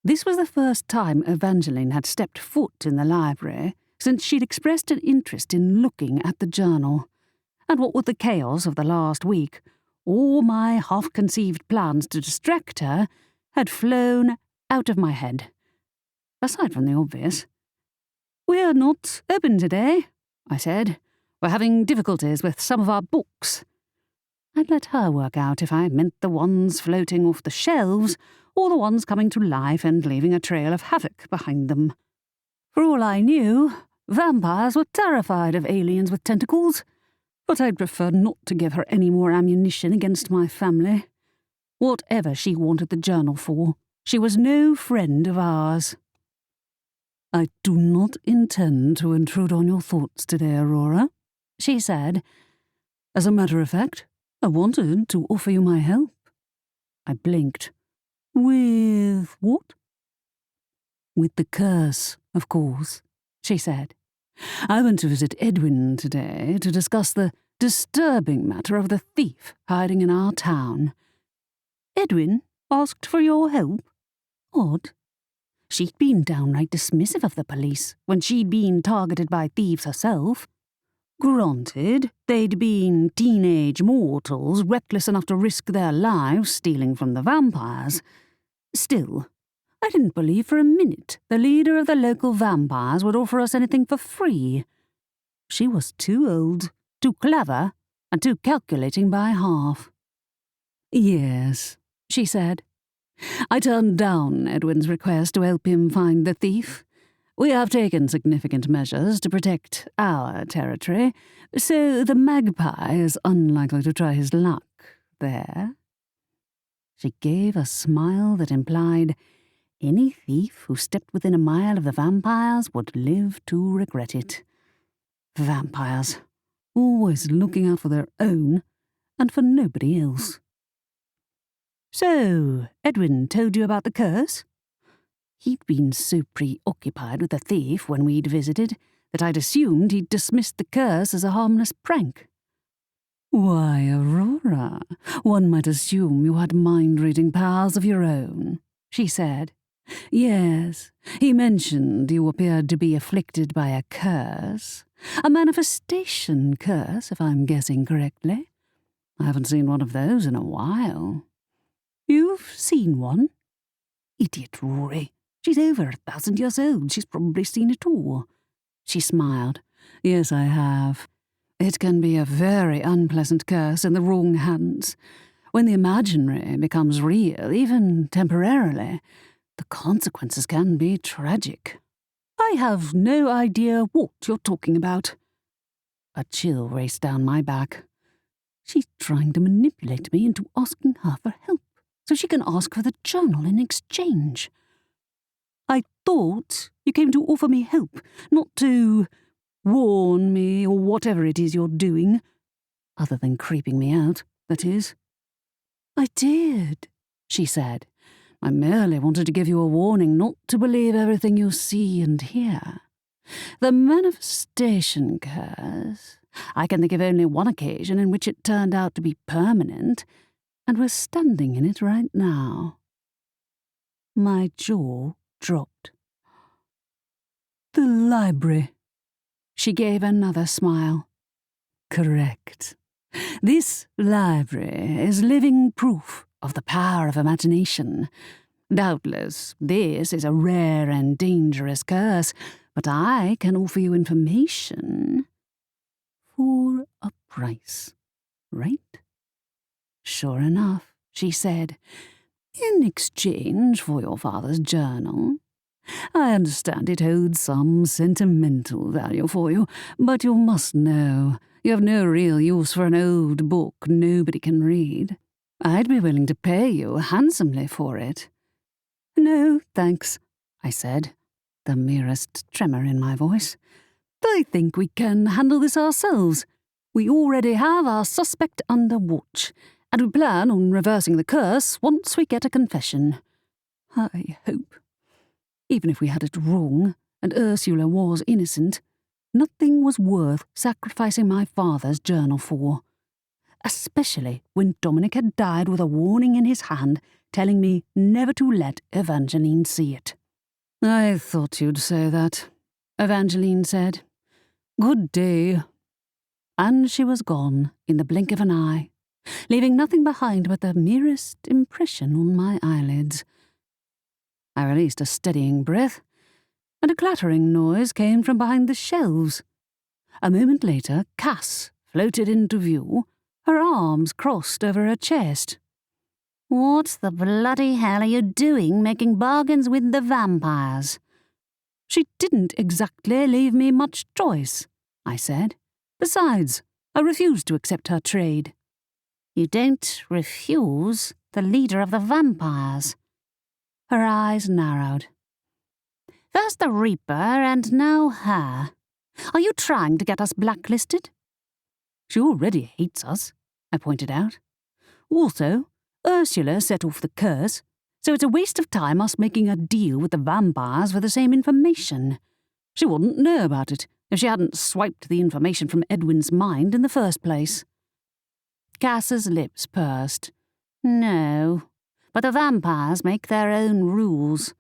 This was the first time Evangeline had stepped foot in the library since she'd expressed an interest in looking at the journal, and what with the chaos of the last week, all my half-conceived plans to distract her had flown out of my head. Aside from the obvious. "We're not open today," I said. "We're having difficulties with some of our books." I'd let her work out if I meant the ones floating off the shelves or the ones coming to life and leaving a trail of havoc behind them. For all I knew, vampires were terrified of aliens with tentacles, but I'd prefer not to give her any more ammunition against my family. Whatever she wanted the journal for, she was no friend of ours. "I do not intend to intrude on your thoughts today, Aurora," she said. "As a matter of fact, I wanted to offer you my help." I blinked. "With what?" "With the curse, of course," she said. "I went to visit Edwin today to discuss the disturbing matter of the thief hiding in our town." "Edwin asked for your help? Odd. She'd been downright dismissive of the police when she'd been targeted by thieves herself. Granted, they'd been teenage mortals reckless enough to risk their lives stealing from the vampires. Still, I didn't believe for a minute the leader of the local vampires would offer us anything for free. She was too old, too clever, and too calculating by half." "Yes," she said. "I turned down Edwin's request to help him find the thief. We have taken significant measures to protect our territory, so the magpie is unlikely to try his luck there." She gave a smile that implied any thief who stepped within a mile of the vampires would live to regret it. Vampires, always looking out for their own and for nobody else. "So, Edwin told you about the curse?" He'd been so preoccupied with the thief when we'd visited that I'd assumed he'd dismissed the curse as a harmless prank. "Why, Aurora, one might assume you had mind-reading powers of your own," she said. Yes, he mentioned you appeared to be afflicted by a curse. A manifestation curse, if I'm guessing correctly. I haven't seen one of those in a while. You've seen one? Idiot Rory. She's over 1,000 years old. She's probably seen it all. She smiled. Yes, I have. It can be a very unpleasant curse in the wrong hands. When the imaginary becomes real, even temporarily, the consequences can be tragic. I have no idea what you're talking about. A chill raced down my back. She's trying to manipulate me into asking her for help, so she can ask for the journal in exchange. I thought you came to offer me help, not to warn me or whatever it is you're doing. Other than creeping me out, that is. I did, she said. I merely wanted to give you a warning not to believe everything you see and hear. The manifestation curse. I can think of only one occasion in which it turned out to be permanent, and we're standing in it right now. My jaw dropped. The library. She gave another smile. Correct. This library is living proof of the power of imagination. Doubtless, this is a rare and dangerous curse, but I can offer you information for a price, right? Sure enough, she said, in exchange for your father's journal. I understand it holds some sentimental value for you, but you must know you have no real use for an old book nobody can read. I'd be willing to pay you handsomely for it. No, thanks, I said, the merest tremor in my voice. I think we can handle this ourselves. We already have our suspect under watch, and we plan on reversing the curse once we get a confession. I hope. Even if we had it wrong, and Ursula was innocent, nothing was worth sacrificing my father's journal for. Especially when Dominic had died with a warning in his hand telling me never to let Evangeline see it. I thought you'd say that, Evangeline said. Good day. And she was gone in the blink of an eye, leaving nothing behind but the merest impression on my eyelids. I released a steadying breath, and a clattering noise came from behind the shelves. A moment later, Cass floated into view, her arms crossed over her chest. What the bloody hell are you doing making bargains with the vampires? She didn't exactly leave me much choice, I said. Besides, I refused to accept her trade. You don't refuse the leader of the vampires? Her eyes narrowed. First the Reaper and now her. Are you trying to get us blacklisted? She already hates us, I pointed out. Also, Ursula set off the curse, so it's a waste of time us making a deal with the vampires for the same information. She wouldn't know about it if she hadn't swiped the information from Edwin's mind in the first place. Cass's lips pursed. No, but the vampires make their own rules.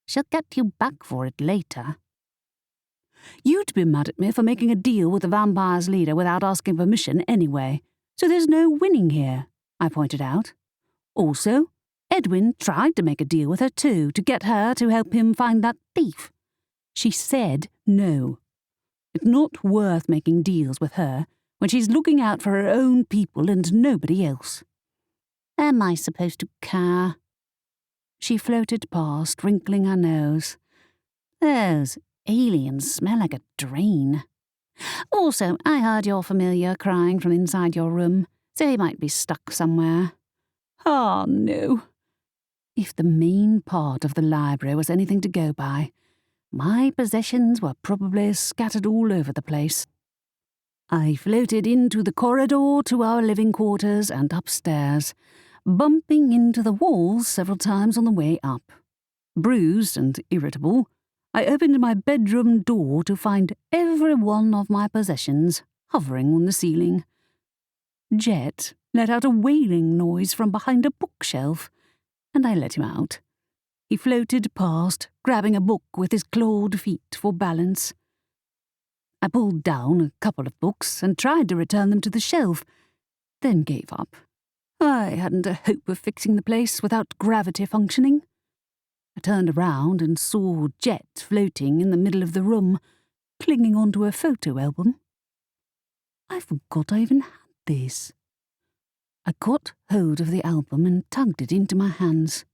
She'll get you back for it later. You'd be mad at me for making a deal with the vampires' leader without asking permission anyway, so there's no winning here, I pointed out. Also, Edwin tried to make a deal with her too, to get her to help him find that thief. She said no. It's not worth making deals with her when she's looking out for her own people and nobody else. Am I supposed to care? She floated past, wrinkling her nose. Those aliens smell like a drain. Also, I heard your familiar crying from inside your room, so he might be stuck somewhere. Ah, no. If the main part of the library was anything to go by, my possessions were probably scattered all over the place. I floated into the corridor to our living quarters and upstairs, bumping into the walls several times on the way up. Bruised and irritable, I opened my bedroom door to find every one of my possessions hovering on the ceiling. Jet let out a wailing noise from behind a bookshelf, and I let him out. He floated past, grabbing a book with his clawed feet for balance. I pulled down a couple of books and tried to return them to the shelf, then gave up. I hadn't a hope of fixing the place without gravity functioning. I turned around and saw Jet floating in the middle of the room, clinging onto a photo album. I forgot I even had this. I caught hold of the album and tugged it into my hands.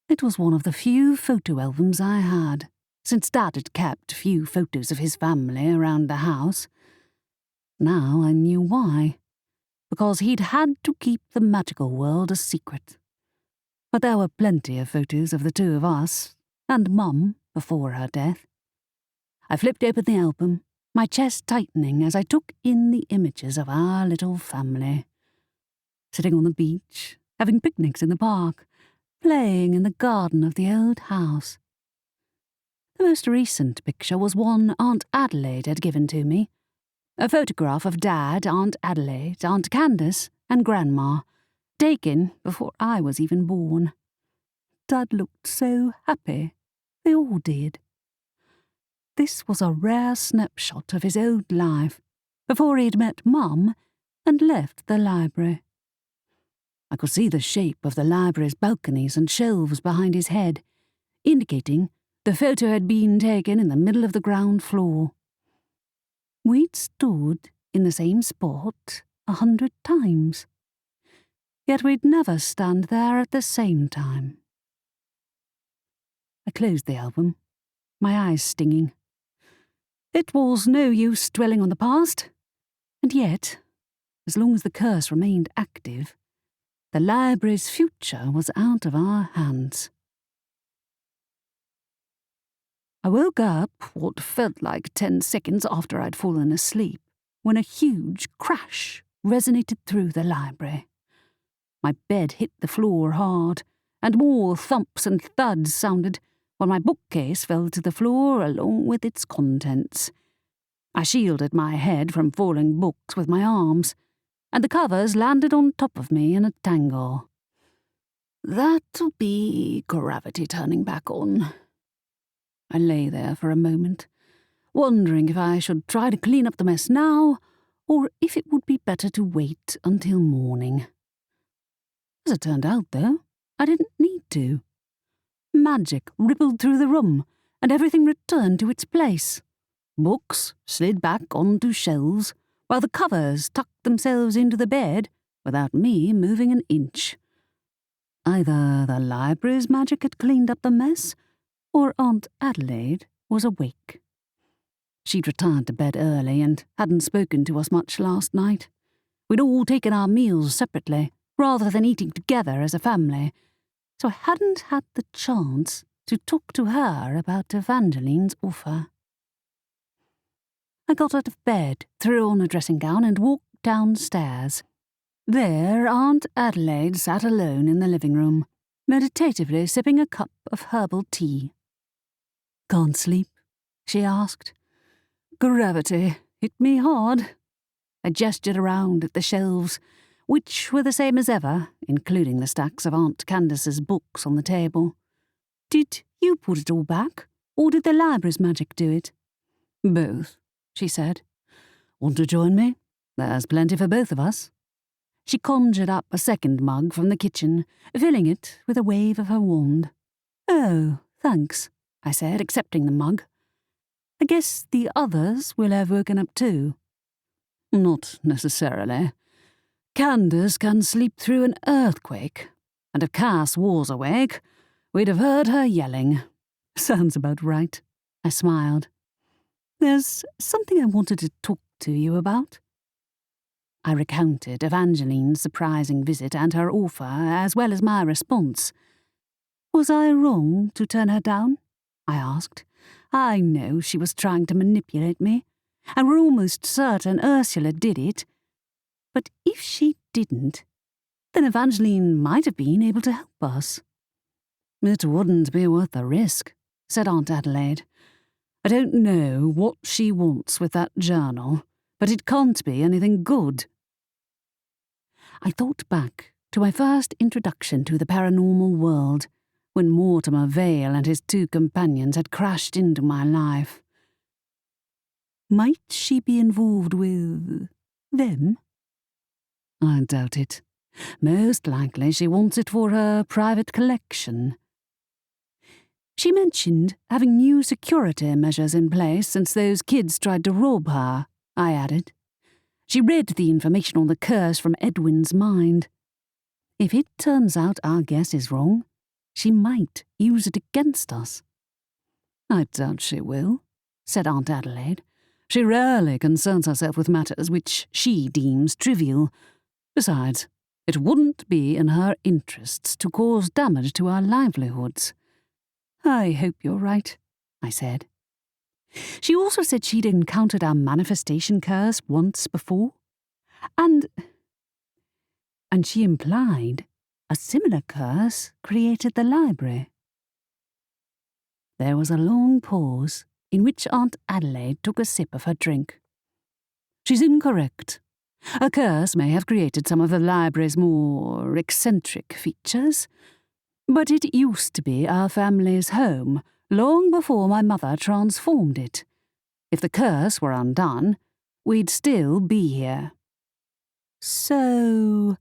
It was one of the few photo albums I had, since Dad had kept a few photos of his family around the house. Now I knew why. Because he'd had to keep the magical world a secret. But there were plenty of photos of the two of us, and Mum, before her death. I flipped open the album, my chest tightening as I took in the images of our little family. Sitting on the beach, having picnics in the park, playing in the garden of the old house. The most recent picture was one Aunt Adelaide had given to me. A photograph of Dad, Aunt Adelaide, Aunt Candace, and Grandma, taken before I was even born. Dad looked so happy. They all did. This was a rare snapshot of his old life, before he'd met Mum and left the library. I could see the shape of the library's balconies and shelves behind his head, indicating the photo had been taken in the middle of the ground floor. We'd stood in the same spot 100 times, yet we'd never stand there at the same time. I closed the album, my eyes stinging. It was no use dwelling on the past, and yet, as long as the curse remained active, the library's future was out of our hands. I woke up what felt like 10 seconds after I'd fallen asleep, when a huge crash resonated through the library. My bed hit the floor hard, and more thumps and thuds sounded, while my bookcase fell to the floor along with its contents. I shielded my head from falling books with my arms, and the covers landed on top of me in a tangle. That'll be gravity turning back on. I lay there for a moment, wondering if I should try to clean up the mess now, or if it would be better to wait until morning. As it turned out, though, I didn't need to. Magic rippled through the room, and everything returned to its place. Books slid back onto shelves, while the covers tucked themselves into the bed without me moving an inch. Either the library's magic had cleaned up the mess, or Aunt Adelaide was awake. She'd retired to bed early and hadn't spoken to us much last night. We'd all taken our meals separately, rather than eating together as a family, so I hadn't had the chance to talk to her about Evangeline's offer. I got out of bed, threw on a dressing gown, and walked downstairs. There Aunt Adelaide sat alone in the living room, meditatively sipping a cup of herbal tea. "Can't sleep?" she asked. "Gravity hit me hard." I gestured around at the shelves, which were the same as ever, including the stacks of Aunt Candace's books on the table. "Did you put it all back, or did the library's magic do it?" "Both," she said. "Want to join me? There's plenty for both of us." She conjured up a second mug from the kitchen, filling it with a wave of her wand. "Oh, thanks," I said, accepting the mug. "I guess the others will have woken up too." "Not necessarily. Candace can sleep through an earthquake, and if Cass was awake, we'd have heard her yelling." "Sounds about right," I smiled. "There's something I wanted to talk to you about." I recounted Evangeline's surprising visit and her offer, as well as my response. "Was I wrong to turn her down?" I asked. "I know she was trying to manipulate me, and we're almost certain Ursula did it. But if she didn't, then Evangeline might have been able to help us." "It wouldn't be worth the risk," said Aunt Adelaide. "I don't know what she wants with that journal, but it can't be anything good." I thought back to my first introduction to the paranormal world, when Mortimer Vale and his 2 companions had crashed into my life. Might she be involved with them? I doubt it. Most likely she wants it for her private collection. She mentioned having new security measures in place since those kids tried to rob her, I added. She read the information on the curse from Edwin's mind. If it turns out our guess is wrong, she might use it against us. I doubt she will, said Aunt Adelaide. She rarely concerns herself with matters which she deems trivial. Besides, it wouldn't be in her interests to cause damage to our livelihoods. I hope you're right, I said. She also said she'd encountered our manifestation curse once before, and she implied a similar curse created the library. There was a long pause, in which Aunt Adelaide took a sip of her drink. She's incorrect. A curse may have created some of the library's more eccentric features, but it used to be our family's home long before my mother transformed it. If the curse were undone, we'd still be here. So,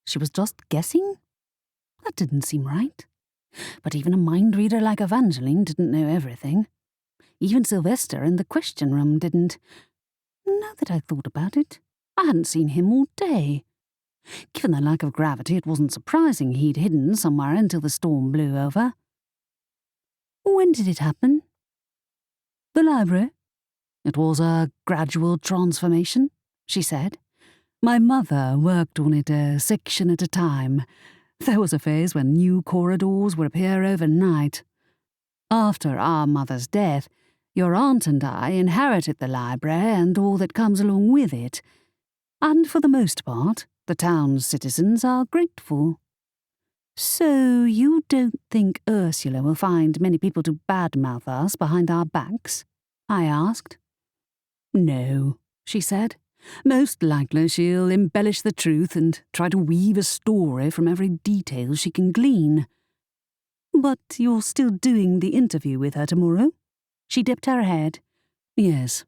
she was just guessing? That didn't seem right. But even a mind reader like Evangeline didn't know everything. Even Sylvester in the question room didn't. Now that I thought about it, I hadn't seen him all day. Given the lack of gravity, it wasn't surprising he'd hidden somewhere until the storm blew over. When did it happen? The library. It was a gradual transformation, she said. My mother worked on it a section at a time. There was a phase when new corridors would appear overnight. After our mother's death, your aunt and I inherited the library and all that comes along with it. And for the most part, the town's citizens are grateful. So you don't think Ursula will find many people to badmouth us behind our backs? I asked. No, she said. Most likely she'll embellish the truth and try to weave a story from every detail she can glean. But you're still doing the interview with her tomorrow? She dipped her head. Yes.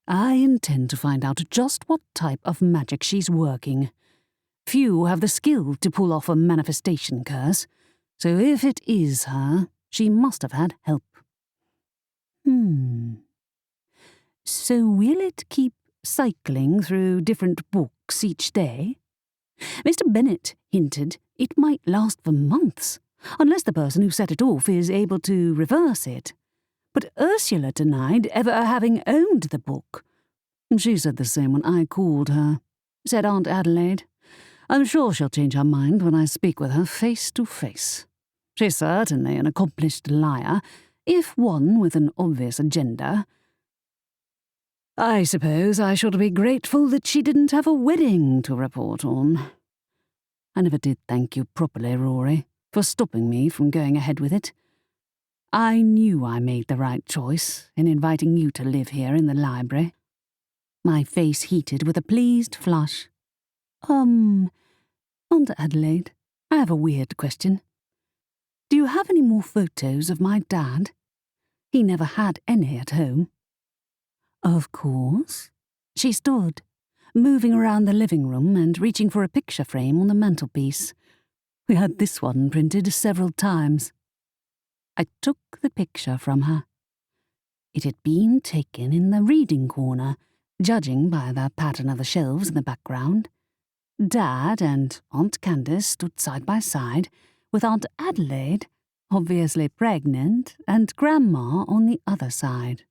I intend to find out just what type of magic she's working. Few have the skill to pull off a manifestation curse, so if it is her, she must have had help. So will it keep cycling through different books each day? Mr. Bennet hinted it might last for months, unless the person who set it off is able to reverse it. But Ursula denied ever having owned the book. She said the same when I called her, said Aunt Adelaide. I'm sure she'll change her mind when I speak with her face to face. She's certainly an accomplished liar, if one with an obvious agenda. I suppose I should be grateful that she didn't have a wedding to report on. I never did thank you properly, Rory, for stopping me from going ahead with it. I knew I made the right choice in inviting you to live here in the library. My face heated with a pleased flush. Aunt Adelaide, I have a weird question. Do you have any more photos of my dad? He never had any at home. Of course. She stood, moving around the living room and reaching for a picture frame on the mantelpiece. We had this one printed several times. I took the picture from her. It had been taken in the reading corner, judging by the pattern of the shelves in the background. Dad and Aunt Candace stood side by side, with Aunt Adelaide, obviously pregnant, and Grandma on the other side.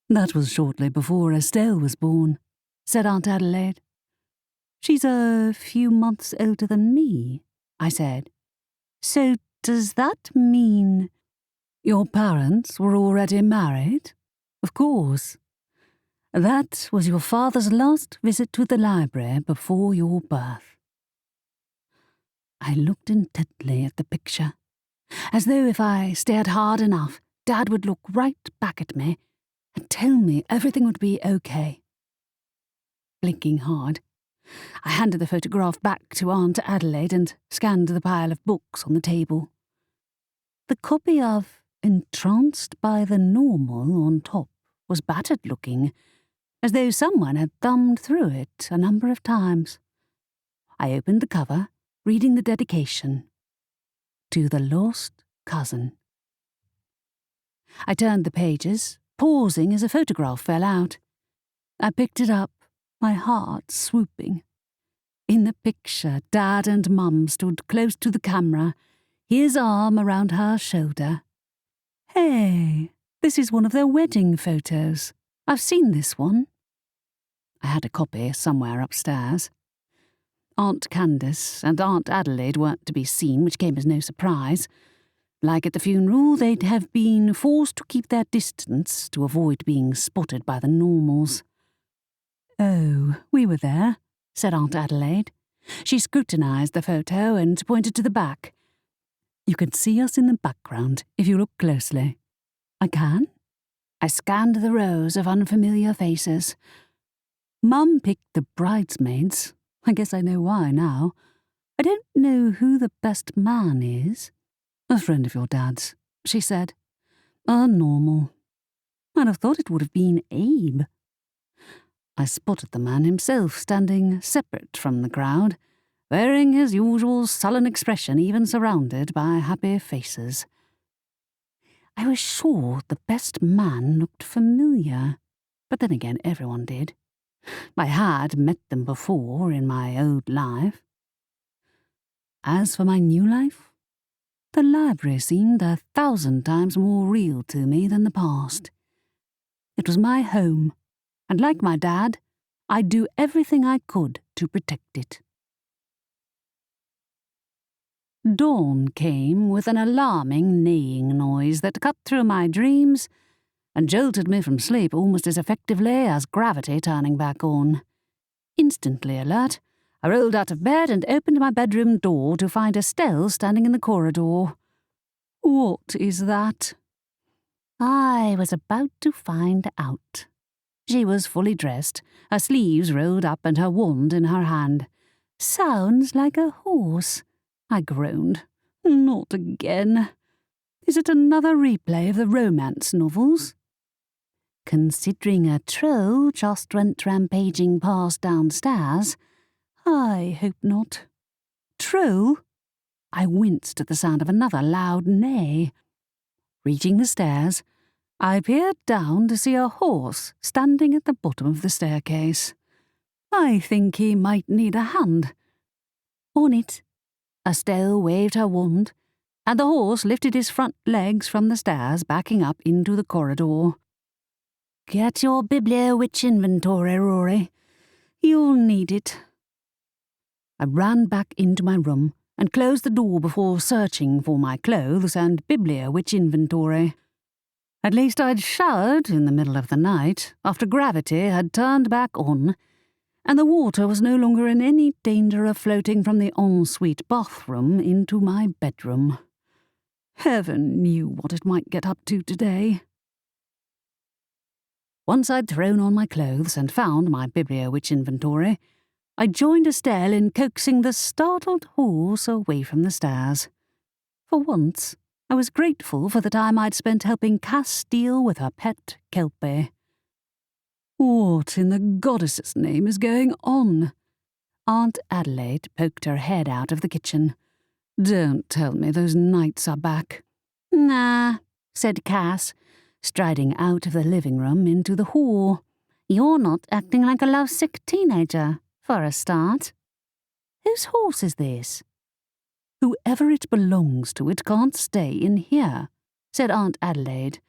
That was shortly before Estelle was born, said Aunt Adelaide. She's a few months older than me, I said. So does that mean your parents were already married? Of course. That was your father's last visit to the library before your birth. I looked intently at the picture, as though if I stared hard enough, Dad would look right back at me and tell me everything would be okay. Blinking hard, I handed the photograph back to Aunt Adelaide and scanned the pile of books on the table. The copy of Entranced by the Normal on top was battered-looking, as though someone had thumbed through it a number of times. I opened the cover, reading the dedication. To the Lost Cousin. I turned the pages, pausing as a photograph fell out. I picked it up, my heart swooping. In the picture, Dad and Mum stood close to the camera, his arm around her shoulder. Hey, this is one of their wedding photos. I've seen this one. I had a copy somewhere upstairs. Aunt Candace and Aunt Adelaide weren't to be seen, which came as no surprise. Like at the funeral, they'd have been forced to keep their distance to avoid being spotted by the normals. Oh, we were there, said Aunt Adelaide. She scrutinised the photo and pointed to the back. You can see us in the background if you look closely. I can? I scanned the rows of unfamiliar faces. Mum picked the bridesmaids. I guess I know why now. I don't know who the best man is. A friend of your dad's, she said. A normal. I'd have thought it would have been Abe. I spotted the man himself standing separate from the crowd, wearing his usual sullen expression even surrounded by happy faces. I was sure the best man looked familiar, but then again everyone did. I had met them before in my old life. As for my new life, the library seemed 1,000 times more real to me than the past. It was my home, and like my dad, I'd do everything I could to protect it. Dawn came with an alarming neighing noise that cut through my dreams and jolted me from sleep almost as effectively as gravity turning back on. Instantly alert, I rolled out of bed and opened my bedroom door to find Estelle standing in the corridor. What is that? I was about to find out. She was fully dressed, her sleeves rolled up and her wand in her hand. Sounds like a horse, I groaned. Not again. Is it another replay of the romance novels? Considering a troll just went rampaging past downstairs, I hope not. Troll? I winced at the sound of another loud neigh. Reaching the stairs, I peered down to see a horse standing at the bottom of the staircase. I think he might need a hand. On it, Estelle waved her wand, and the horse lifted his front legs from the stairs, backing up into the corridor. Get your Bibliowitch inventory, Rory. You'll need it. I ran back into my room and closed the door before searching for my clothes and Bibliowitch inventory. At least I'd showered in the middle of the night after gravity had turned back on, and the water was no longer in any danger of floating from the ensuite bathroom into my bedroom. Heaven knew what it might get up to today. Once I'd thrown on my clothes and found my Bibliowitch inventory, I joined Estelle in coaxing the startled horse away from the stairs. For once, I was grateful for the time I'd spent helping Cass deal with her pet kelpie. What in the goddess's name is going on? Aunt Adelaide poked her head out of the kitchen. Don't tell me those nights are back. Nah, said Cass, striding out of the living room into the hall. You're not acting like a lovesick teenager, for a start. Whose horse is this? Whoever it belongs to, it can't stay in here, said Aunt Adelaide.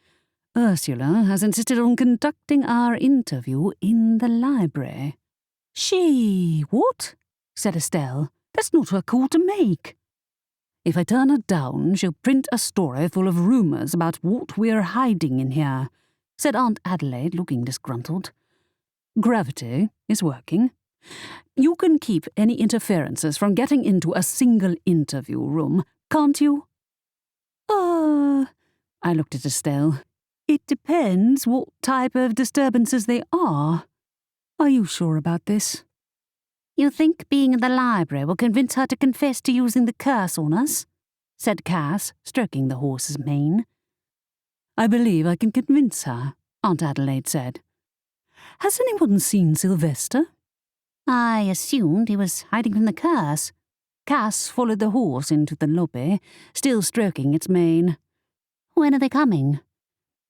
Ursula has insisted on conducting our interview in the library. What? Said Estelle. That's not her call to make. If I turn her down, she'll print a story full of rumours about what we're hiding in here, said Aunt Adelaide, looking disgruntled. Gravity is working. You can keep any interferences from getting into a single interview room, can't you? I looked at Estelle. It depends what type of disturbances they are. Are you sure about this? You think being in the library will convince her to confess to using the curse on us? said Cass, stroking the horse's mane. I believe I can convince her, Aunt Adelaide said. Has anyone seen Sylvester? I assumed he was hiding from the curse. Cass followed the horse into the lobby, still stroking its mane. When are they coming?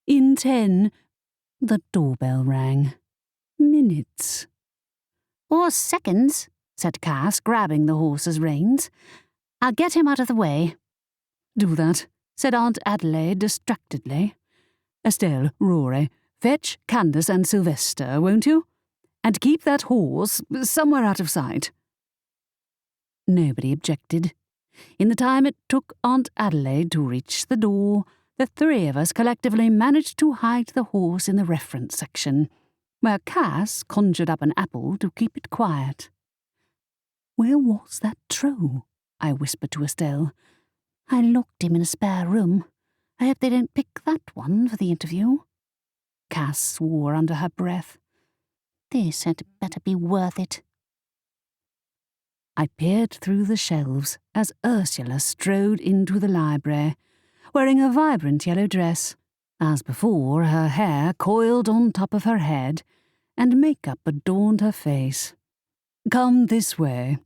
In 10. The doorbell rang. Minutes. Or seconds, said Cass, grabbing the horse's reins. I'll get him out of the way. Do that, said Aunt Adelaide distractedly. Estelle, Rory, fetch Candace and Sylvester, won't you? And keep that horse somewhere out of sight. Nobody objected. In the time it took Aunt Adelaide to reach the door, the three of us collectively managed to hide the horse in the reference section, where Cass conjured up an apple to keep it quiet. Where was that Tro? I whispered to Estelle. I locked him in a spare room. I hope they don't pick that one for the interview. Cass swore under her breath. This had better be worth it. I peered through the shelves as Ursula strode into the library, wearing a vibrant yellow dress. As before, her hair coiled on top of her head, and makeup adorned her face. Come this way.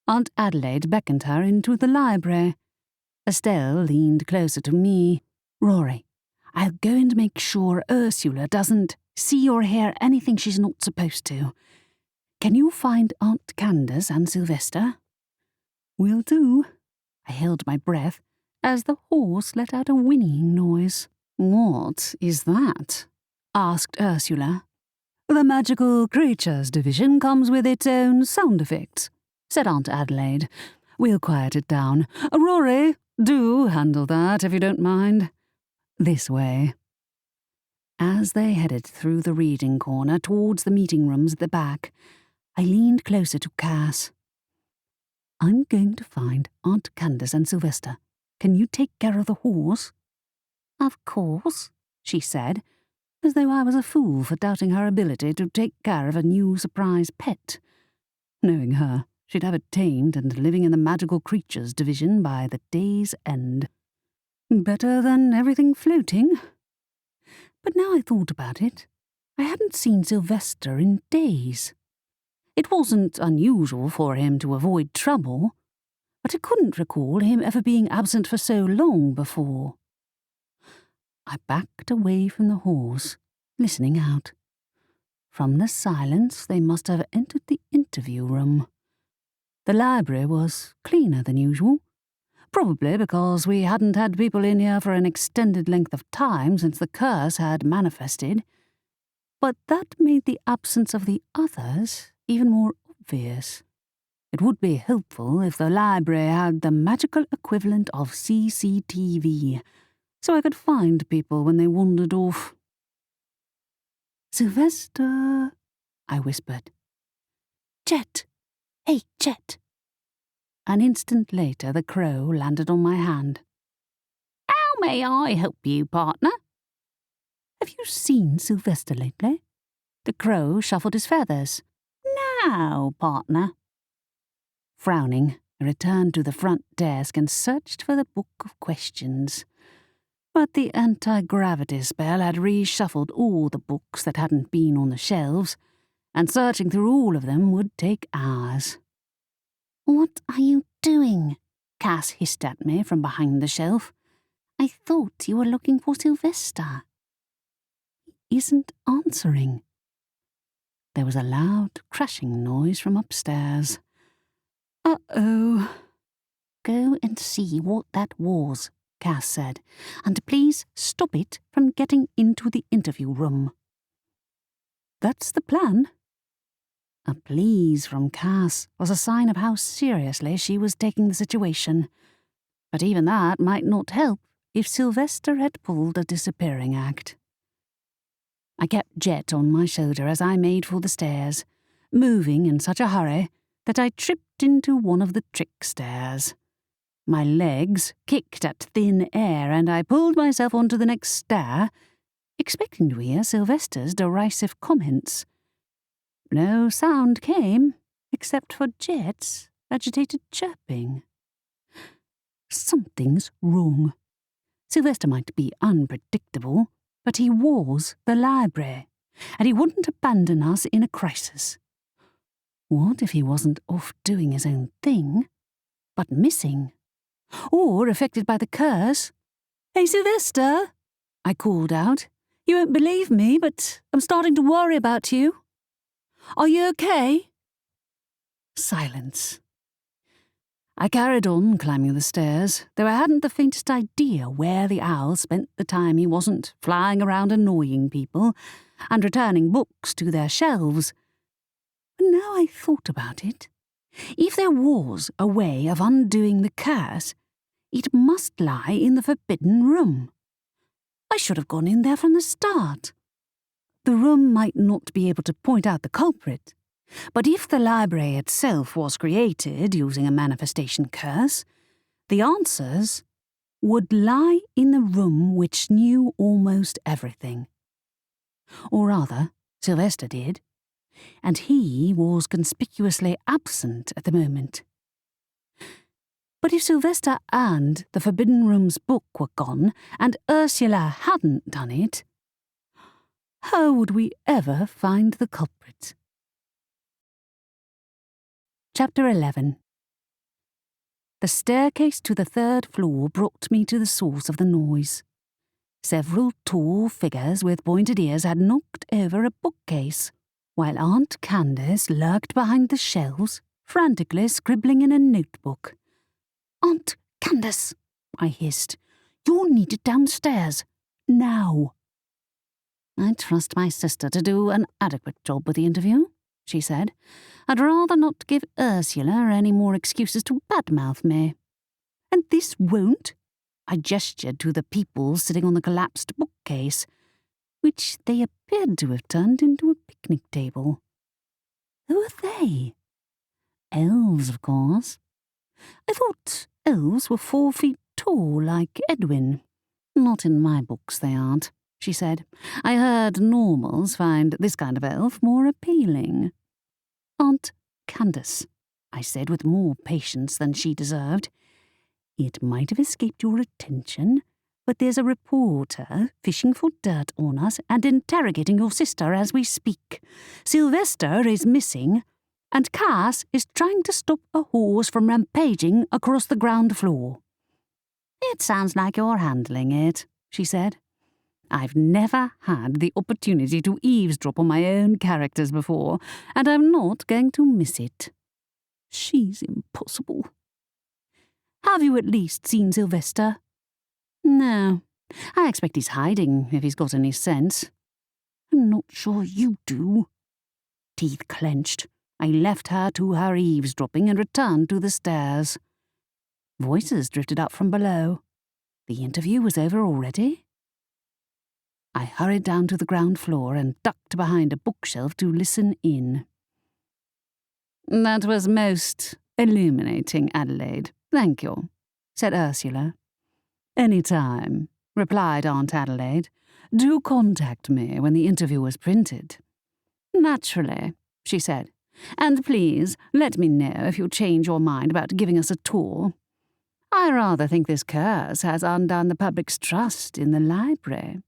Aunt Adelaide beckoned her into the library. Estelle leaned closer to me. Rory, I'll go and make sure Ursula doesn't see or hear anything she's not supposed to. Can you find Aunt Candace and Sylvester? Will do. I held my breath as the horse let out a whinnying noise. What is that? Asked Ursula. The Magical Creatures Division comes with its own sound effects, said Aunt Adelaide. We'll quiet it down. Rory, do handle that if you don't mind. This way. As they headed through the reading corner towards the meeting rooms at the back, I leaned closer to Cass. I'm going to find Aunt Candace and Sylvester. Can you take care of the horse? Of course, she said, as though I was a fool for doubting her ability to take care of a new surprise pet. Knowing her, she'd have it tamed and living in the Magical Creatures Division by the day's end. Better than everything floating. But now I thought about it, I hadn't seen Sylvester in days. It wasn't unusual for him to avoid trouble, but I couldn't recall him ever being absent for so long before. I backed away from the horse, listening out. From the silence, they must have entered the interview room. The library was cleaner than usual, probably because we hadn't had people in here for an extended length of time since the curse had manifested. But that made the absence of the others even more obvious. It would be helpful if the library had the magical equivalent of CCTV, so I could find people when they wandered off. Sylvester, I whispered. Jet! Hey, Jet! An instant later, the crow landed on my hand. How may I help you, partner? Have you seen Sylvester lately? The crow shuffled his feathers. No, partner. Frowning, I returned to the front desk and searched for the book of questions. But the anti-gravity spell had reshuffled all the books that hadn't been on the shelves, and searching through all of them would take hours. What are you doing? Cass hissed at me from behind the shelf. I thought you were looking for Sylvester. He isn't answering. There was a loud crashing noise from upstairs. Uh-oh. Go and see what that was, Cass said, and please stop it from getting into the interview room. That's the plan. A please from Cass was a sign of how seriously she was taking the situation. But even that might not help if Sylvester had pulled a disappearing act. I kept Jet on my shoulder as I made for the stairs, moving in such a hurry that I tripped into one of the trick stairs. My legs kicked at thin air and I pulled myself onto the next stair, expecting to hear Sylvester's derisive comments. No sound came, except for Jet's agitated chirping. Something things wrong. Sylvester might be unpredictable, but he was the library, and he wouldn't abandon us in a crisis. What if he wasn't off doing his own thing, but missing? Or affected by the curse? "Hey, Sylvester," I called out. "You won't believe me, but I'm starting to worry about you. Are you okay?" Silence. I carried on climbing the stairs, though I hadn't the faintest idea where the owl spent the time he wasn't flying around annoying people and returning books to their shelves. But now I thought about it, if there was a way of undoing the curse, it must lie in the forbidden room. I should have gone in there from the start. The room might not be able to point out the culprit, but if the library itself was created using a manifestation curse, the answers would lie in the room which knew almost everything. Or rather, Sylvester did, and he was conspicuously absent at the moment. But if Sylvester and the Forbidden Room's book were gone, and Ursula hadn't done it, how would we ever find the culprit? Chapter 11. The staircase to the third floor brought me to the source of the noise. Several tall figures with pointed ears had knocked over a bookcase, while Aunt Candace lurked behind the shelves, frantically scribbling in a notebook. "Aunt Candace," I hissed, "you're needed downstairs. Now." "I trust my sister to do an adequate job with the interview," she said. "I'd rather not give Ursula any more excuses to badmouth me." "And this won't?" I gestured to the people sitting on the collapsed bookcase, which they appeared to have turned into a picnic table. Who are they? Elves, of course. I thought elves were 4 feet tall, like Edwin. "Not in my books, they aren't," she said. "I heard normals find this kind of elf more appealing." "Aunt Candace," I said with more patience than she deserved, "it might have escaped your attention, but there's a reporter fishing for dirt on us and interrogating your sister as we speak. Sylvester is missing, and Cass is trying to stop a horse from rampaging across the ground floor." "It sounds like you're handling it," she said. "I've never had the opportunity to eavesdrop on my own characters before, and I'm not going to miss it." "She's impossible." "Have you at least seen Sylvester?" "No. I expect he's hiding, if he's got any sense." "I'm not sure you do." Teeth clenched, I left her to her eavesdropping and returned to the stairs. Voices drifted up from below. The interview was over already? I hurried down to the ground floor and ducked behind a bookshelf to listen in. "That was most illuminating, Adelaide. Thank you," said Ursula. "Any time," replied Aunt Adelaide. "Do contact me when the interview is printed." "Naturally," she said. "And please let me know if you change your mind about giving us a tour. I rather think this curse has undone the public's trust in the library.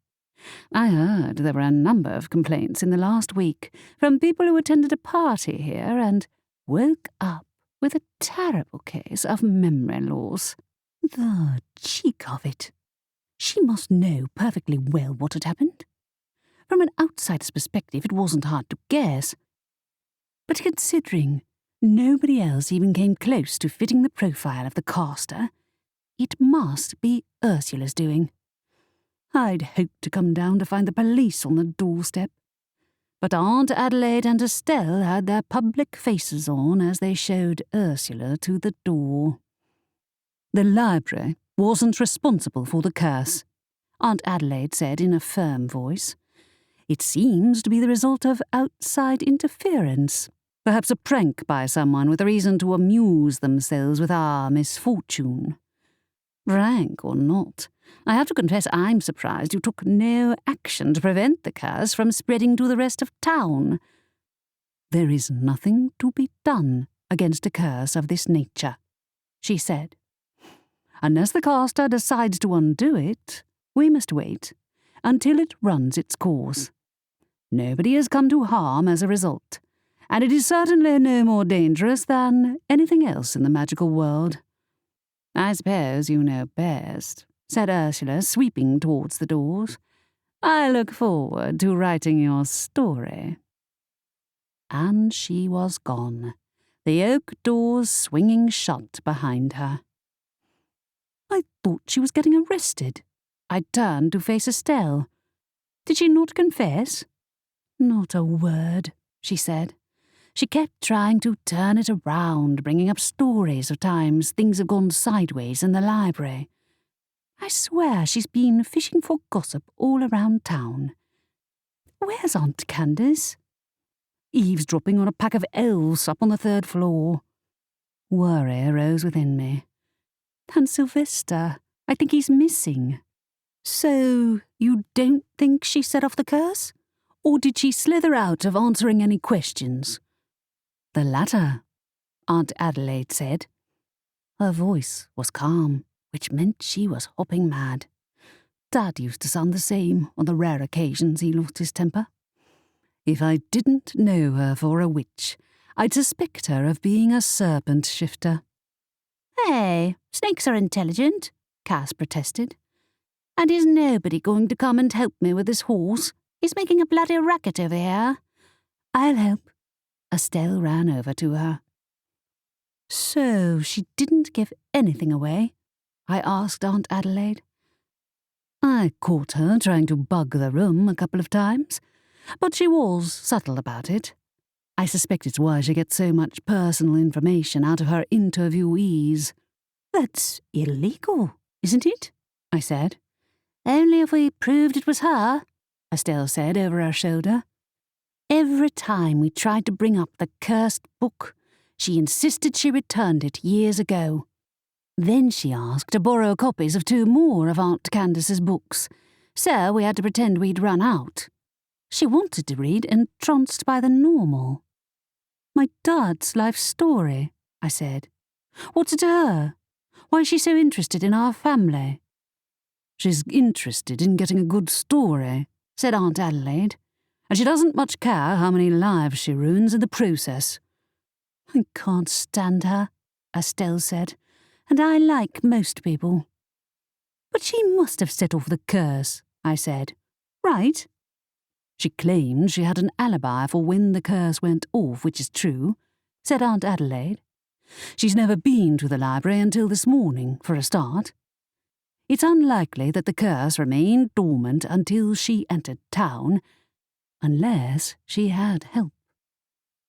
I heard there were a number of complaints in the last week from people who attended a party here and woke up with a terrible case of memory loss." The cheek of it. She must know perfectly well what had happened. From an outsider's perspective, it wasn't hard to guess. But considering nobody else even came close to fitting the profile of the caster, it must be Ursula's doing. I'd hoped to come down to find the police on the doorstep. But Aunt Adelaide and Estelle had their public faces on as they showed Ursula to the door. "The library wasn't responsible for the curse," Aunt Adelaide said in a firm voice. "It seems to be the result of outside interference, perhaps a prank by someone with a reason to amuse themselves with our misfortune. Prank or not, I have to confess I'm surprised you took no action to prevent the curse from spreading to the rest of town. There is nothing to be done against a curse of this nature," she said. Unless the caster decides to undo it, we must wait until it runs its course. Nobody has come to harm as a result, and it is certainly no more dangerous than anything else in the magical world. I suppose you know best, said Ursula, sweeping towards the doors. I look forward to writing your story. And she was gone, the oak doors swinging shut behind her. I thought she was getting arrested. I turned to face Estelle. Did she not confess? Not a word, she said. She kept trying to turn it around, bringing up stories of times things have gone sideways in the library. I swear she's been fishing for gossip all around town. Where's Aunt Candace? Eavesdropping on a pack of elves up on the 3rd floor. Worry arose within me. And Sylvester, I think he's missing. So, you don't think she set off the curse? Or did she slither out of answering any questions? The latter, Aunt Adelaide said. Her voice was calm, which meant she was hopping mad. Dad used to sound the same on the rare occasions he lost his temper. If I didn't know her for a witch, I'd suspect her of being a serpent shifter. Hey, snakes are intelligent, Cass protested. And is nobody going to come and help me with this horse? He's making a bloody racket over here. I'll help. Estelle ran over to her. So she didn't give anything away? I asked Aunt Adelaide. I caught her trying to bug the room a couple of times, but she was subtle about it. I suspect it's why she gets so much personal information out of her interviewees. That's illegal, isn't it? I said. Only if we proved it was her, Estelle said over her shoulder. Every time we tried to bring up the cursed book, she insisted she returned it years ago. Then she asked to borrow copies of 2 more of Aunt Candace's books, so we had to pretend we'd run out. She wanted to read Entranced by the Normal. My dad's life story, I said. What's it to her? Why is she so interested in our family? She's interested in getting a good story, said Aunt Adelaide, and she doesn't much care how many lives she ruins in the process. I can't stand her, Estelle said, and I like most people. But she must have set off the curse, I said. Right? She claimed she had an alibi for when the curse went off, which is true, said Aunt Adelaide. She's never been to the library until this morning, for a start. It's unlikely that the curse remained dormant until she entered town, unless she had help.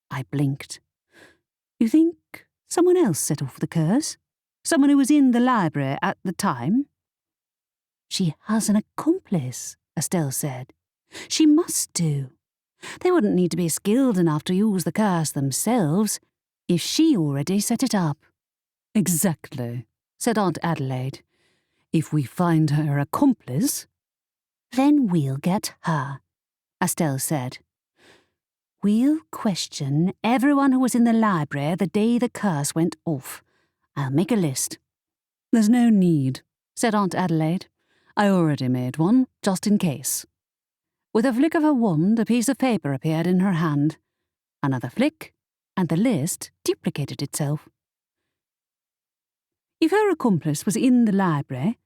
I blinked. You think someone else set off the curse? Someone who was in the library at the time? She has an accomplice, Estelle said. She must do. They wouldn't need to be skilled enough to use the curse themselves if she already set it up. Exactly, said Aunt Adelaide. If we find her accomplice, then we'll get her, Estelle said. We'll question everyone who was in the library the day the curse went off. I'll make a list. There's no need, said Aunt Adelaide. I already made one, just in case. With a flick of her wand, a piece of paper appeared in her hand. Another flick, and the list duplicated itself. If her accomplice was in the library,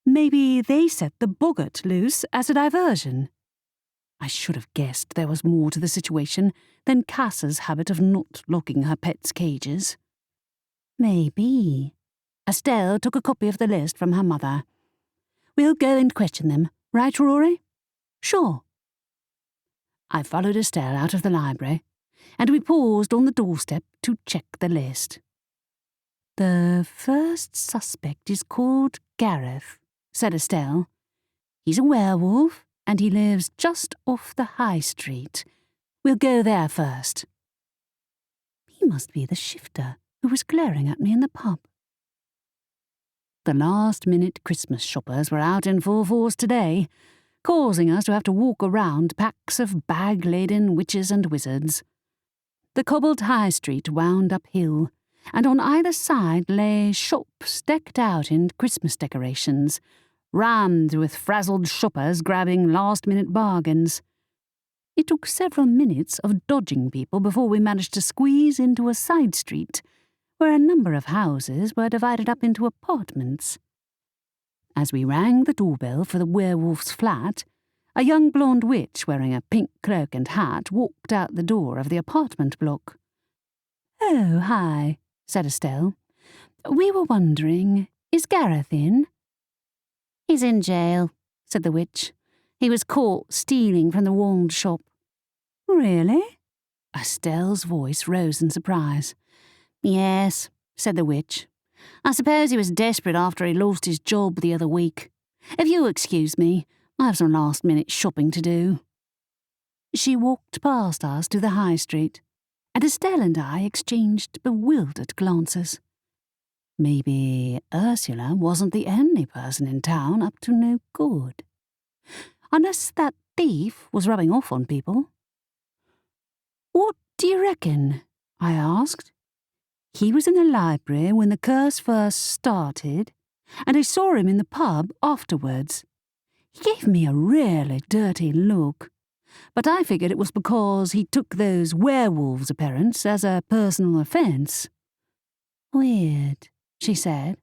maybe they set the boggart loose as a diversion. I should have guessed there was more to the situation than Cass's habit of not locking her pets' cages. Maybe. Estelle took a copy of the list from her mother. We'll go and question them, right, Rory? Sure. I followed Estelle out of the library, and we paused on the doorstep to check the list. The first suspect is called Gareth, said Estelle. He's a werewolf, and he lives just off the high street. We'll go there first. He must be the shifter who was glaring at me in the pub. The last-minute Christmas shoppers were out in full force today, causing us to have to walk around packs of bag-laden witches and wizards. The cobbled high street wound uphill, and on either side lay shops decked out in Christmas decorations, rammed with frazzled shoppers grabbing last-minute bargains. It took several minutes of dodging people before we managed to squeeze into a side street, where a number of houses were divided up into apartments. As we rang the doorbell for the werewolf's flat, a young blonde witch wearing a pink cloak and hat walked out the door of the apartment block. "Oh, hi," said Estelle. "We were wondering, is Gareth in?" "He's in jail," said the witch. "He was caught stealing from the wand shop." "Really?" Estelle's voice rose in surprise. "Yes," said the witch. "I suppose he was desperate after he lost his job the other week. If you'll excuse me, I have some last-minute shopping to do." She walked past us to the high street, and Estelle and I exchanged bewildered glances. Maybe Ursula wasn't the only person in town up to no good. Unless that thief was rubbing off on people. "What do you reckon?" I asked. "He was in the library when the curse first started, and I saw him in the pub afterwards. He gave me a really dirty look, but I figured it was because he took those werewolves' appearance as a personal offence." "Weird," she said.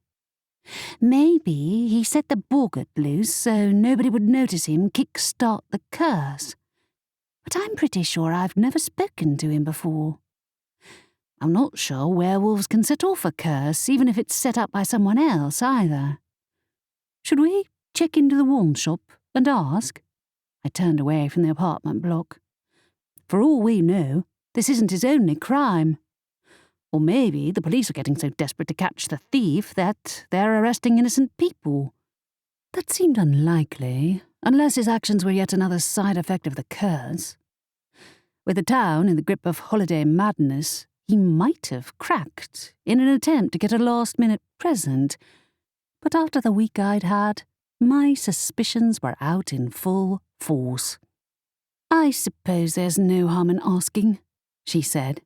"Maybe he set the boggart loose so nobody would notice him kick-start the curse. But I'm pretty sure I've never spoken to him before. I'm not sure werewolves can set off a curse, even if it's set up by someone else, either. Should we check into the wand shop and ask?" I turned away from the apartment block. "For all we know, this isn't his only crime. Or maybe the police are getting so desperate to catch the thief that they're arresting innocent people." That seemed unlikely, unless his actions were yet another side effect of the curse. With the town in the grip of holiday madness, he might have cracked in an attempt to get a last-minute present, but after the week I'd had, my suspicions were out in full force. "I suppose there's no harm in asking," she said.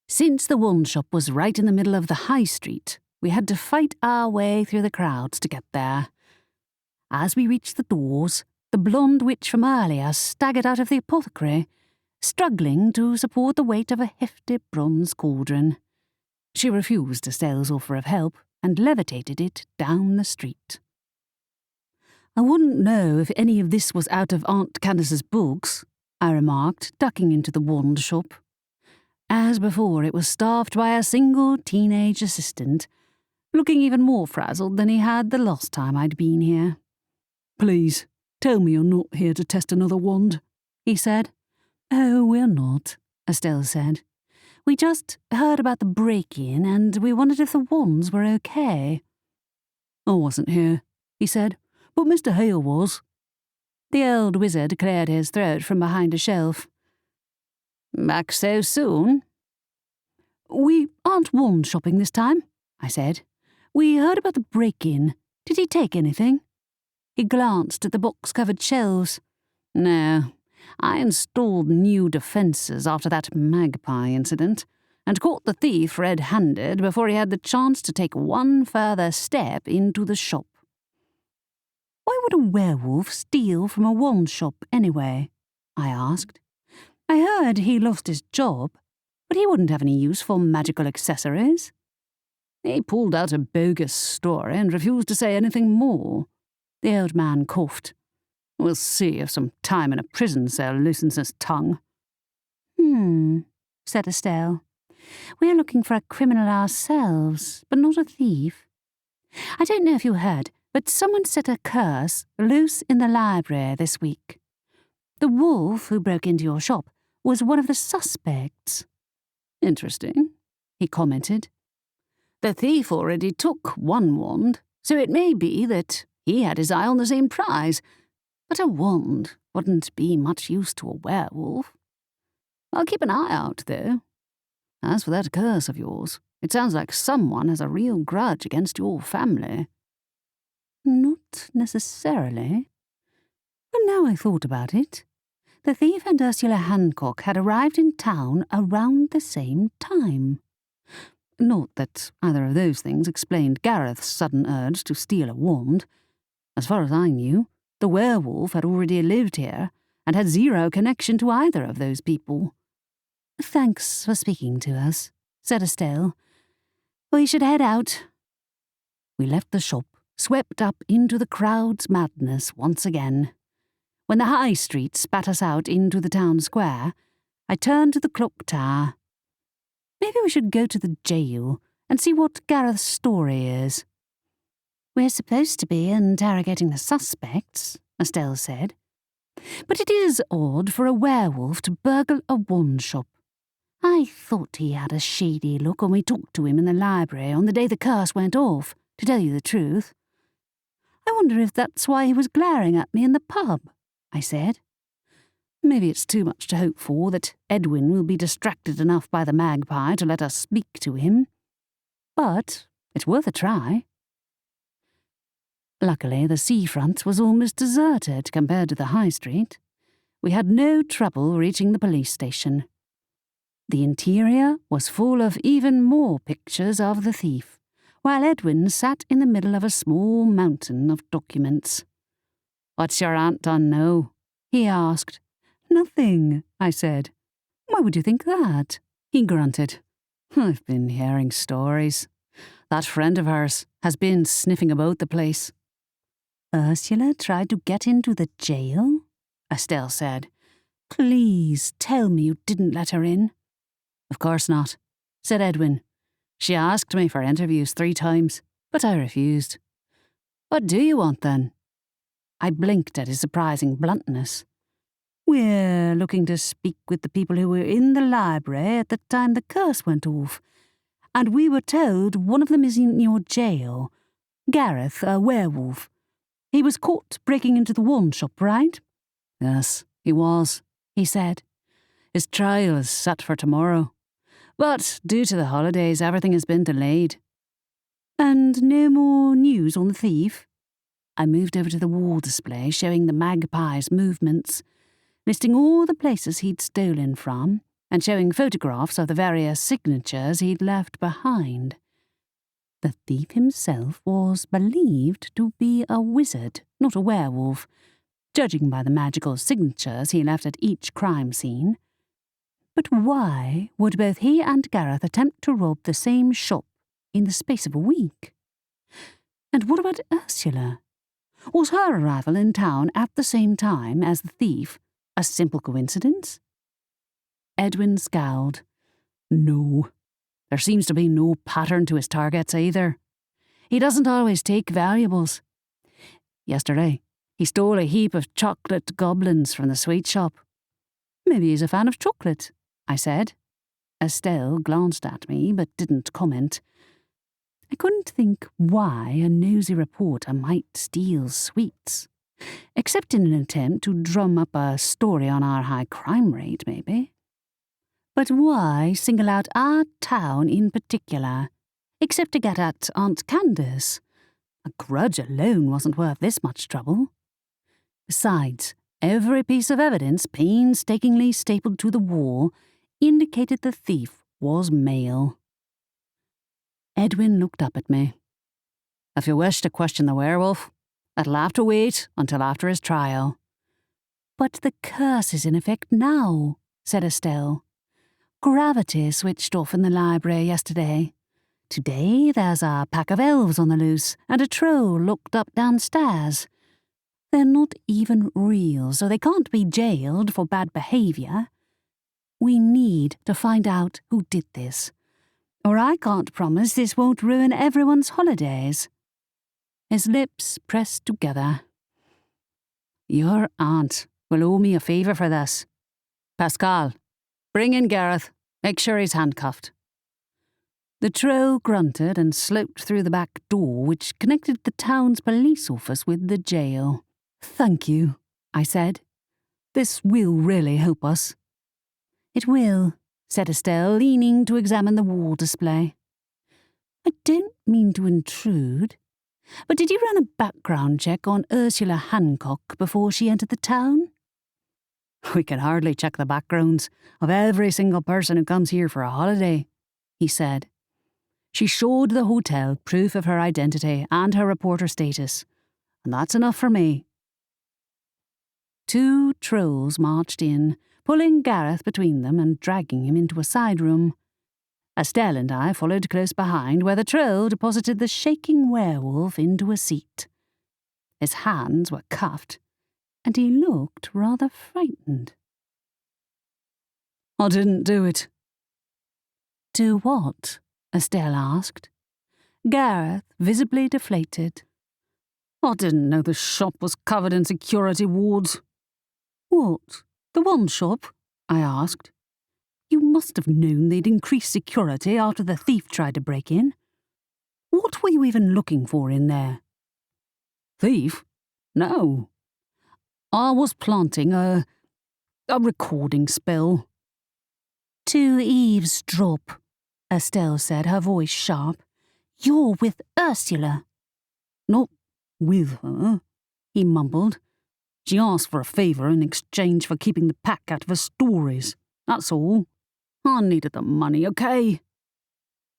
Since the wand shop was right in the middle of the high street, we had to fight our way through the crowds to get there. As we reached the doors, the blonde witch from earlier staggered out of the apothecary, struggling to support the weight of a hefty bronze cauldron. She refused Estelle's offer of help and levitated it down the street. "I wouldn't know if any of this was out of Aunt Candace's books," I remarked, ducking into the wand shop. As before, it was staffed by a single teenage assistant, looking even more frazzled than he had the last time I'd been here. "Please, tell me you're not here to test another wand," he said. "Oh, we're not," Estelle said. "We just heard about the break-in and we wondered if the wands were okay." "I wasn't here," he said, "but Mr. Hale was." The old wizard cleared his throat from behind a shelf. "Back so soon?" "We aren't wand shopping this time," I said. "We heard about the break-in. Did he take anything?" He glanced at the box-covered shelves. "No, I installed new defences after that magpie incident, and caught the thief red-handed before he had the chance to take one further step into the shop." "Why would a werewolf steal from a wand shop anyway?" I asked. "I heard he lost his job, but he wouldn't have any use for magical accessories." "He pulled out a bogus story and refused to say anything more." The old man coughed. "We'll see if some time in a prison cell loosens his tongue." Said Estelle. "We're looking for a criminal ourselves, but not a thief. I don't know if you heard, but someone set a curse loose in the library this week. The wolf who broke into your shop was one of the suspects." "Interesting," he commented. "The thief already took one wand, so it may be that he had his eye on the same prize, but a wand wouldn't be much use to a werewolf. I'll keep an eye out, though. As for that curse of yours, it sounds like someone has a real grudge against your family." "Not necessarily. But now I thought about it, the thief and Ursula Hancock had arrived in town around the same time. Not that either of those things explained Gareth's sudden urge to steal a wand. As far as I knew, the werewolf had already lived here and had zero connection to either of those people. "Thanks for speaking to us," said Estelle. "We should head out." We left the shop, swept up into the crowd's madness once again. When the high street spat us out into the town square, I turned to the clock tower. "Maybe we should go to the jail and see what Gareth's story is." "We're supposed to be interrogating the suspects," Estelle said. "But it is odd for a werewolf to burgle a wand shop. I thought he had a shady look when we talked to him in the library on the day the curse went off, to tell you the truth. I wonder if that's why he was glaring at me in the pub," I said. "Maybe it's too much to hope for that Edwin will be distracted enough by the magpie to let us speak to him. But it's worth a try." Luckily, the seafront was almost deserted compared to the high street. We had no trouble reaching the police station. The interior was full of even more pictures of the thief, while Edwin sat in the middle of a small mountain of documents. "What's your aunt done now?" he asked. "Nothing," I said. "Why would you think that?" He grunted. "I've been hearing stories. That friend of hers has been sniffing about the place." "Ursula tried to get into the jail?" Estelle said. "Please tell me you didn't let her in." "Of course not," said Edwin. "She asked me for interviews 3 times, but I refused." "What do you want then?" I blinked at his surprising bluntness. "We're looking to speak with the people who were in the library at the time the curse went off, and we were told one of them is in your jail. Gareth, a werewolf. He was caught breaking into the wand shop, right?" "Yes, he was," he said. "His trial is set for tomorrow. But due to the holidays, everything has been delayed." "And no more news on the thief?" I moved over to the wall display showing the magpie's movements, listing all the places he'd stolen from, and showing photographs of the various signatures he'd left behind. The thief himself was believed to be a wizard, not a werewolf, judging by the magical signatures he left at each crime scene. But why would both he and Gareth attempt to rob the same shop in the space of a week? And what about Ursula? Was her arrival in town at the same time as the thief a simple coincidence? Edwin scowled. "No. There seems to be no pattern to his targets either. He doesn't always take valuables. Yesterday, he stole a heap of chocolate goblins from the sweet shop." "Maybe he's a fan of chocolate," I said. Estelle glanced at me but didn't comment. I couldn't think why a nosy reporter might steal sweets, except in an attempt to drum up a story on our high crime rate, maybe. But why single out our town in particular, except to get at Aunt Candace? A grudge alone wasn't worth this much trouble. Besides, every piece of evidence painstakingly stapled to the wall indicated the thief was male. Edwin looked up at me. "If you wish to question the werewolf, that'll have to wait until after his trial." "But the curse is in effect now," said Estelle. "Gravity switched off in the library yesterday. Today there's a pack of elves on the loose and a troll locked up downstairs. They're not even real, so they can't be jailed for bad behaviour. We need to find out who did this, or I can't promise this won't ruin everyone's holidays." His lips pressed together. "Your aunt will owe me a favour for this. Pascal, bring in Gareth. Make sure he's handcuffed." The troll grunted and sloped through the back door which connected the town's police office with the jail. "Thank you," I said. "This will really help us." "It will," said Estelle, leaning to examine the wall display. "I don't mean to intrude, but did you run a background check on Ursula Hancock before she entered the town?" "We can hardly check the backgrounds of every single person who comes here for a holiday," he said. She showed the hotel proof of her identity and her reporter status, and that's enough for me. 2 trolls marched in, pulling Gareth between them and dragging him into a side room. Estelle and I followed close behind, where the troll deposited the shaking werewolf into a seat. His hands were cuffed, and he looked rather frightened. "I didn't do it." "Do what?" Estelle asked. Gareth, visibly deflated. "I didn't know the shop was covered in security wards." "What, the one shop?" I asked. "You must have known they'd increased security after the thief tried to break in. What were you even looking for in there?" "Thief? No. I was planting a recording spell." "To eavesdrop," Estelle said, her voice sharp. "You're with Ursula." "Not with her," he mumbled. "She asked for a favour in exchange for keeping the pack out of her stories. That's all. I needed the money, okay?"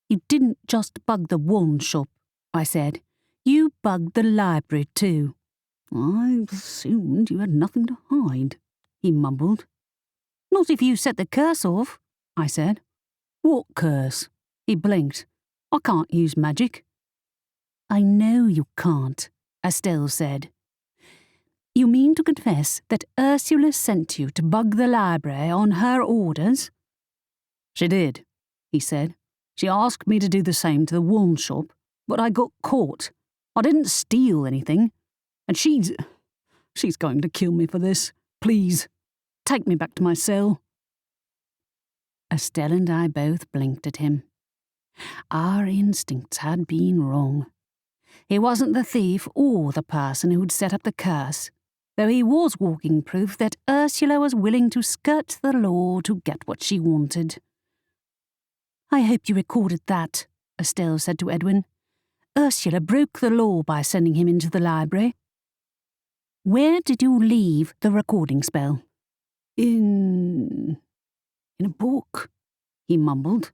"You didn't just bug the one shop," I said. "You bugged the library too." "I assumed you had nothing to hide," he mumbled. "Not if you set the curse off," I said. "What curse?" He blinked. "I can't use magic." "I know you can't," Estelle said. "You mean to confess that Ursula sent you to bug the library on her orders?" "She did," he said. "She asked me to do the same to the wool shop, but I got caught. I didn't steal anything. And she's going to kill me for this. Please, take me back to my cell." Estelle and I both blinked at him. Our instincts had been wrong. He wasn't the thief or the person who'd set up the curse, though he was walking proof that Ursula was willing to skirt the law to get what she wanted. "I hope you recorded that," Estelle said to Edwin. "Ursula broke the law by sending him into the library." "Where did you leave the recording spell?" In a book," he mumbled.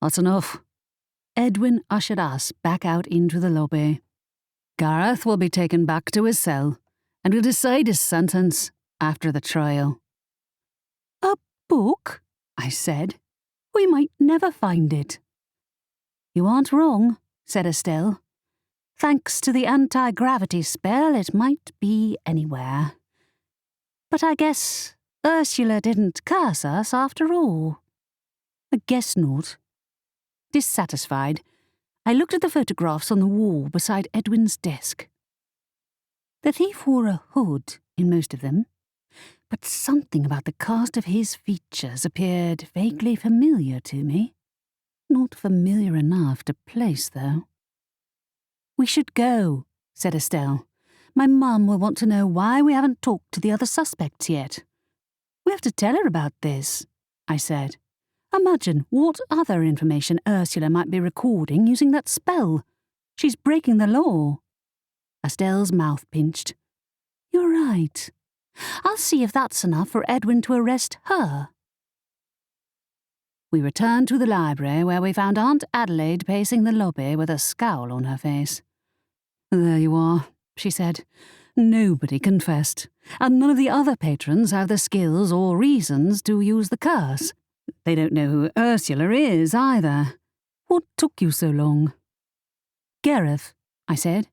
"That's enough." Edwin ushered us back out into the lobby. "Gareth will be taken back to his cell, and we'll decide his sentence after the trial." "A book?" I said. "We might never find it." "You aren't wrong," said Estelle. "Thanks to the anti-gravity spell, it might be anywhere. But I guess Ursula didn't curse us after all." "I guess not." Dissatisfied, I looked at the photographs on the wall beside Edwin's desk. The thief wore a hood in most of them, but something about the cast of his features appeared vaguely familiar to me. Not familiar enough to place, though. "We should go," said Estelle. "My mum will want to know why we haven't talked to the other suspects yet." "We have to tell her about this," I said. "Imagine what other information Ursula might be recording using that spell. She's breaking the law." Estelle's mouth pinched. "You're right. I'll see if that's enough for Edwin to arrest her." We returned to the library, where we found Aunt Adelaide pacing the lobby with a scowl on her face. "There you are," she said. "Nobody confessed, and none of the other patrons have the skills or reasons to use the curse. They don't know who Ursula is, either. What took you so long?" "Gareth," I said.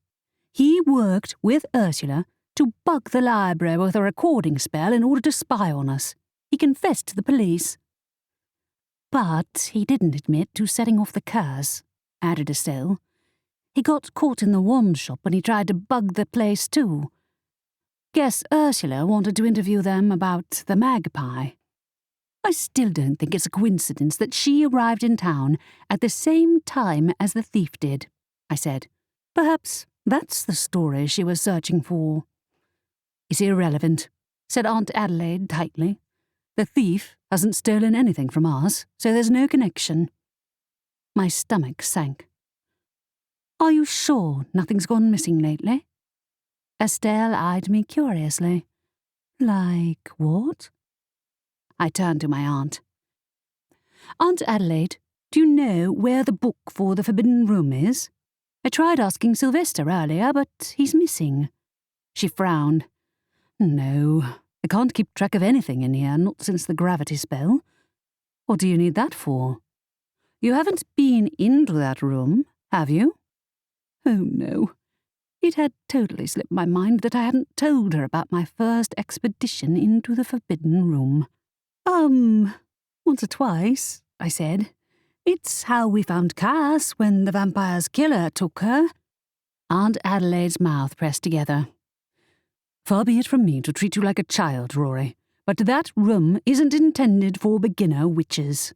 "He worked with Ursula to bug the library with a recording spell in order to spy on us. He confessed to the police." "But he didn't admit to setting off the curse," added Estelle. "He got caught in the wand shop when he tried to bug the place too. Guess Ursula wanted to interview them about the magpie. I still don't think it's a coincidence that she arrived in town at the same time as the thief did," I said. "Perhaps that's the story she was searching for." "It's irrelevant," said Aunt Adelaide tightly. "The thief hasn't stolen anything from us, so there's no connection." My stomach sank. "Are you sure nothing's gone missing lately?" Estelle eyed me curiously. "Like what?" I turned to my aunt. "Aunt Adelaide, Do you know where the book for the Forbidden Room is? I tried asking Sylvester earlier, but he's missing. She frowned. No, I can't keep track of anything in here, not since the gravity spell. What do you need that for? You haven't been into that room, have you? Oh, no. It had totally slipped my mind that I hadn't told her about my first expedition into the Forbidden Room. Once or twice, I said. It's how we found Cass when the vampire's killer took her. Aunt Adelaide's mouth pressed together. Far be it from me to treat you like a child, Rory, but that room isn't intended for beginner witches.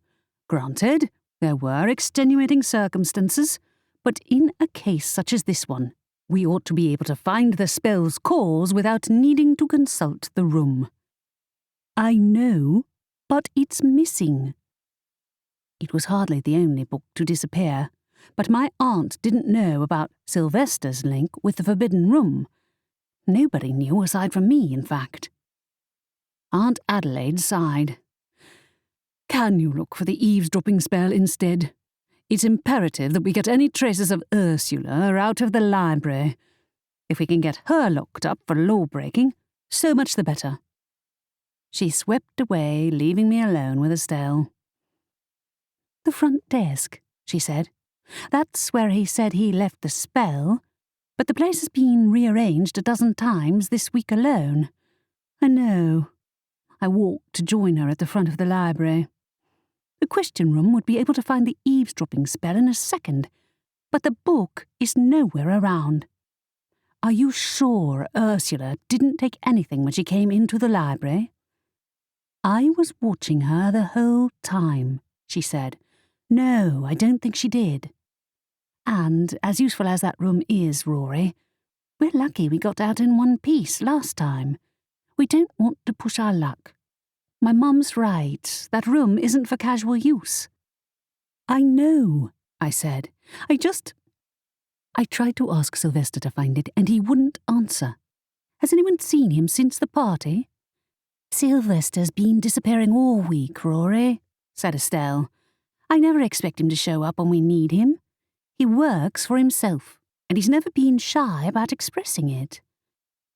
Granted, there were extenuating circumstances, but in a case such as this one, we ought to be able to find the spell's cause without needing to consult the room. I know, but it's missing. It was hardly the only book to disappear, but my aunt didn't know about Sylvester's link with the Forbidden Room. Nobody knew aside from me, in fact. Aunt Adelaide sighed. Can you look for the eavesdropping spell instead? It's imperative that we get any traces of Ursula out of the library. If we can get her locked up for law-breaking, so much the better. She swept away, leaving me alone with Estelle. The front desk, she said. That's where he said he left the spell, but the place has been rearranged a dozen times this week alone. I know. I walked to join her at the front of the library. The question room would be able to find the eavesdropping spell in a second, but the book is nowhere around. Are you sure Ursula didn't take anything when she came into the library? I was watching her the whole time, she said. No, I don't think she did. And, as useful as that room is, Rory, we're lucky we got out in one piece last time. We don't want to push our luck. My mum's right, that room isn't for casual use. I know, I said. I tried to ask Sylvester to find it, and he wouldn't answer. Has anyone seen him since the party? Sylvester's been disappearing all week, Rory, said Estelle. I never expect him to show up when we need him. He works for himself, and he's never been shy about expressing it.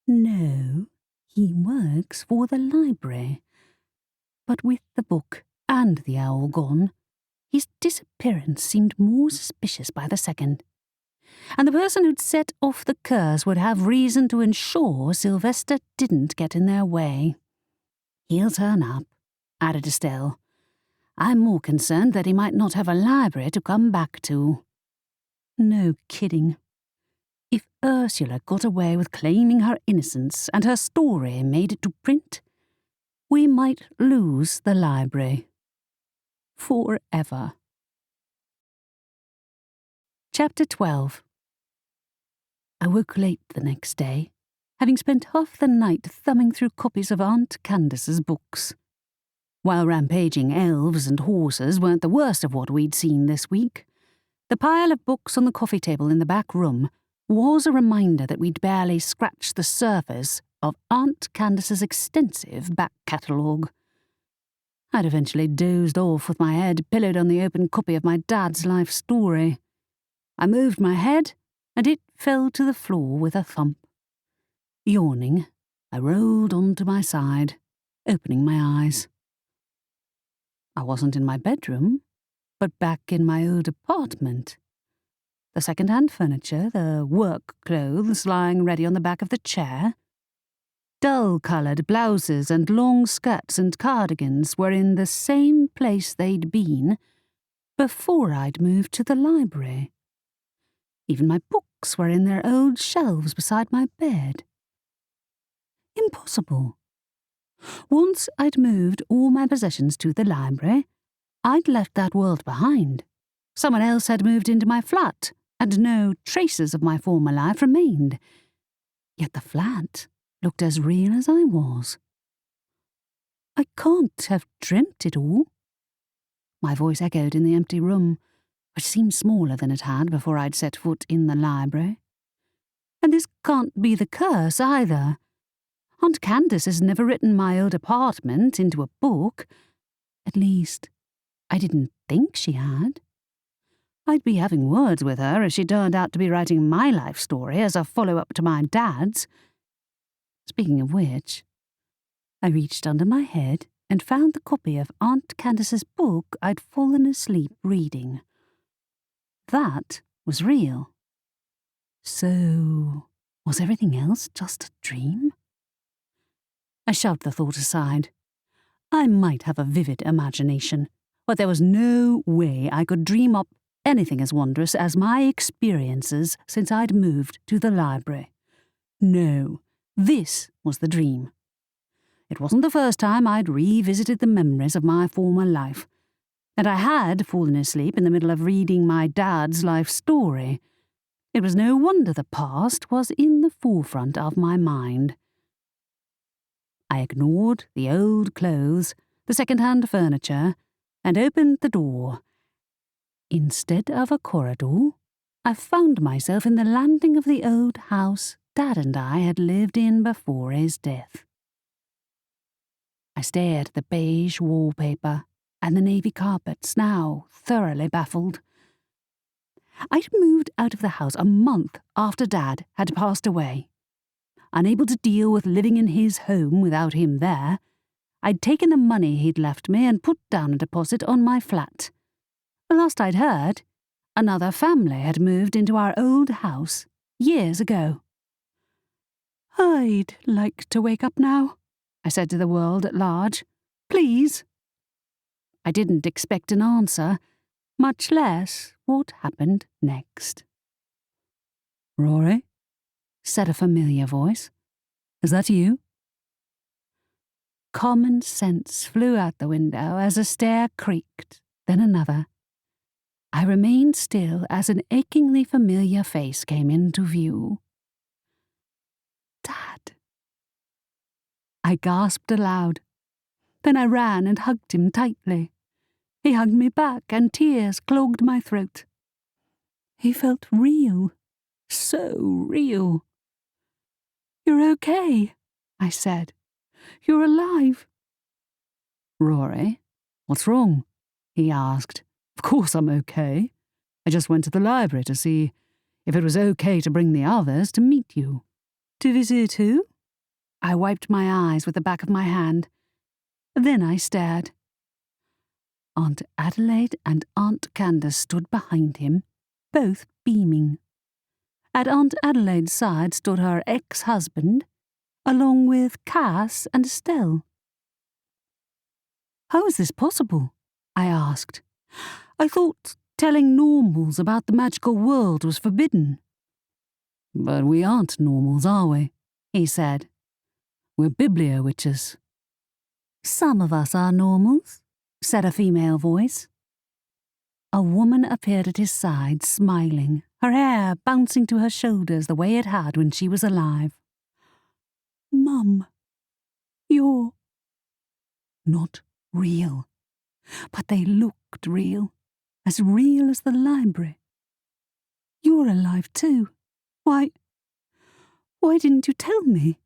No, he works for the library. But with the book and the owl gone, his disappearance seemed more suspicious by the second. And the person who'd set off the curse would have reason to ensure Sylvester didn't get in their way. He'll turn up, added Estelle. I'm more concerned that he might not have a library to come back to. No kidding. If Ursula got away with claiming her innocence and her story made it to print, we might lose the library. Forever. Chapter 12. I woke late the next day, having spent half the night thumbing through copies of Aunt Candace's books. While rampaging elves and horses weren't the worst of what we'd seen this week, the pile of books on the coffee table in the back room was a reminder that we'd barely scratched the surface of Aunt Candace's extensive back catalogue. I'd eventually dozed off with my head pillowed on the open copy of my dad's life story. I moved my head, and it fell to the floor with a thump. Yawning, I rolled onto my side, opening my eyes. I wasn't in my bedroom, but back in my old apartment. The second-hand furniture, the work clothes lying ready on the back of the chair, dull-coloured blouses and long skirts and cardigans were in the same place they'd been before I'd moved to the library. Even my books were in their old shelves beside my bed. Impossible. Once I'd moved all my possessions to the library, I'd left that world behind. Someone else had moved into my flat, and no traces of my former life remained. Yet the flat looked as real as I was. I can't have dreamt it all. My voice echoed in the empty room, which seemed smaller than it had before I'd set foot in the library. And this can't be the curse either. Aunt Candace has never written my old apartment into a book. At least, I didn't think she had. I'd be having words with her if she turned out to be writing my life story as a follow-up to my dad's. Speaking of which, I reached under my head and found the copy of Aunt Candace's book I'd fallen asleep reading. That was real. So, was everything else just a dream? I shoved the thought aside. I might have a vivid imagination, but there was no way I could dream up anything as wondrous as my experiences since I'd moved to the library. No, this was the dream. It wasn't the first time I'd revisited the memories of my former life, and I had fallen asleep in the middle of reading my dad's life story. It was no wonder the past was in the forefront of my mind. I ignored the old clothes, the second-hand furniture, and opened the door. Instead of a corridor, I found myself in the landing of the old house Dad and I had lived in before his death. I stared at the beige wallpaper and the navy carpets, now thoroughly baffled. I'd moved out of the house a month after Dad had passed away. Unable to deal with living in his home without him there, I'd taken the money he'd left me and put down a deposit on my flat. Last I'd heard, another family had moved into our old house years ago. "I'd like to wake up now," I said to the world at large. "Please." I didn't expect an answer, much less what happened next. "Rory?" said a familiar voice. "Is that you?" Common sense flew out the window as a stair creaked, then another. I remained still as an achingly familiar face came into view. "Dad." I gasped aloud. Then I ran and hugged him tightly. He hugged me back, and tears clogged my throat. He felt real, so real. "You're okay," I said. "You're alive." "Rory, what's wrong?" he asked. "Of course I'm okay. I just went to the library to see if it was okay to bring the others to meet you." "To visit who?" I wiped my eyes with the back of my hand. Then I stared. Aunt Adelaide and Aunt Candace stood behind him, both beaming. At Aunt Adelaide's side stood her ex-husband, along with Cass and Estelle. "How is this possible?" I asked. "I thought telling normals about the magical world was forbidden." "But we aren't normals, are we?" he said. "We're biblio-witches." "Some of us are normals," said a female voice. A woman appeared at his side, smiling, her hair bouncing to her shoulders the way it had when she was alive. "Mum, you're..." Not real. But they looked real as the library. "You're alive too. Why didn't you tell me?"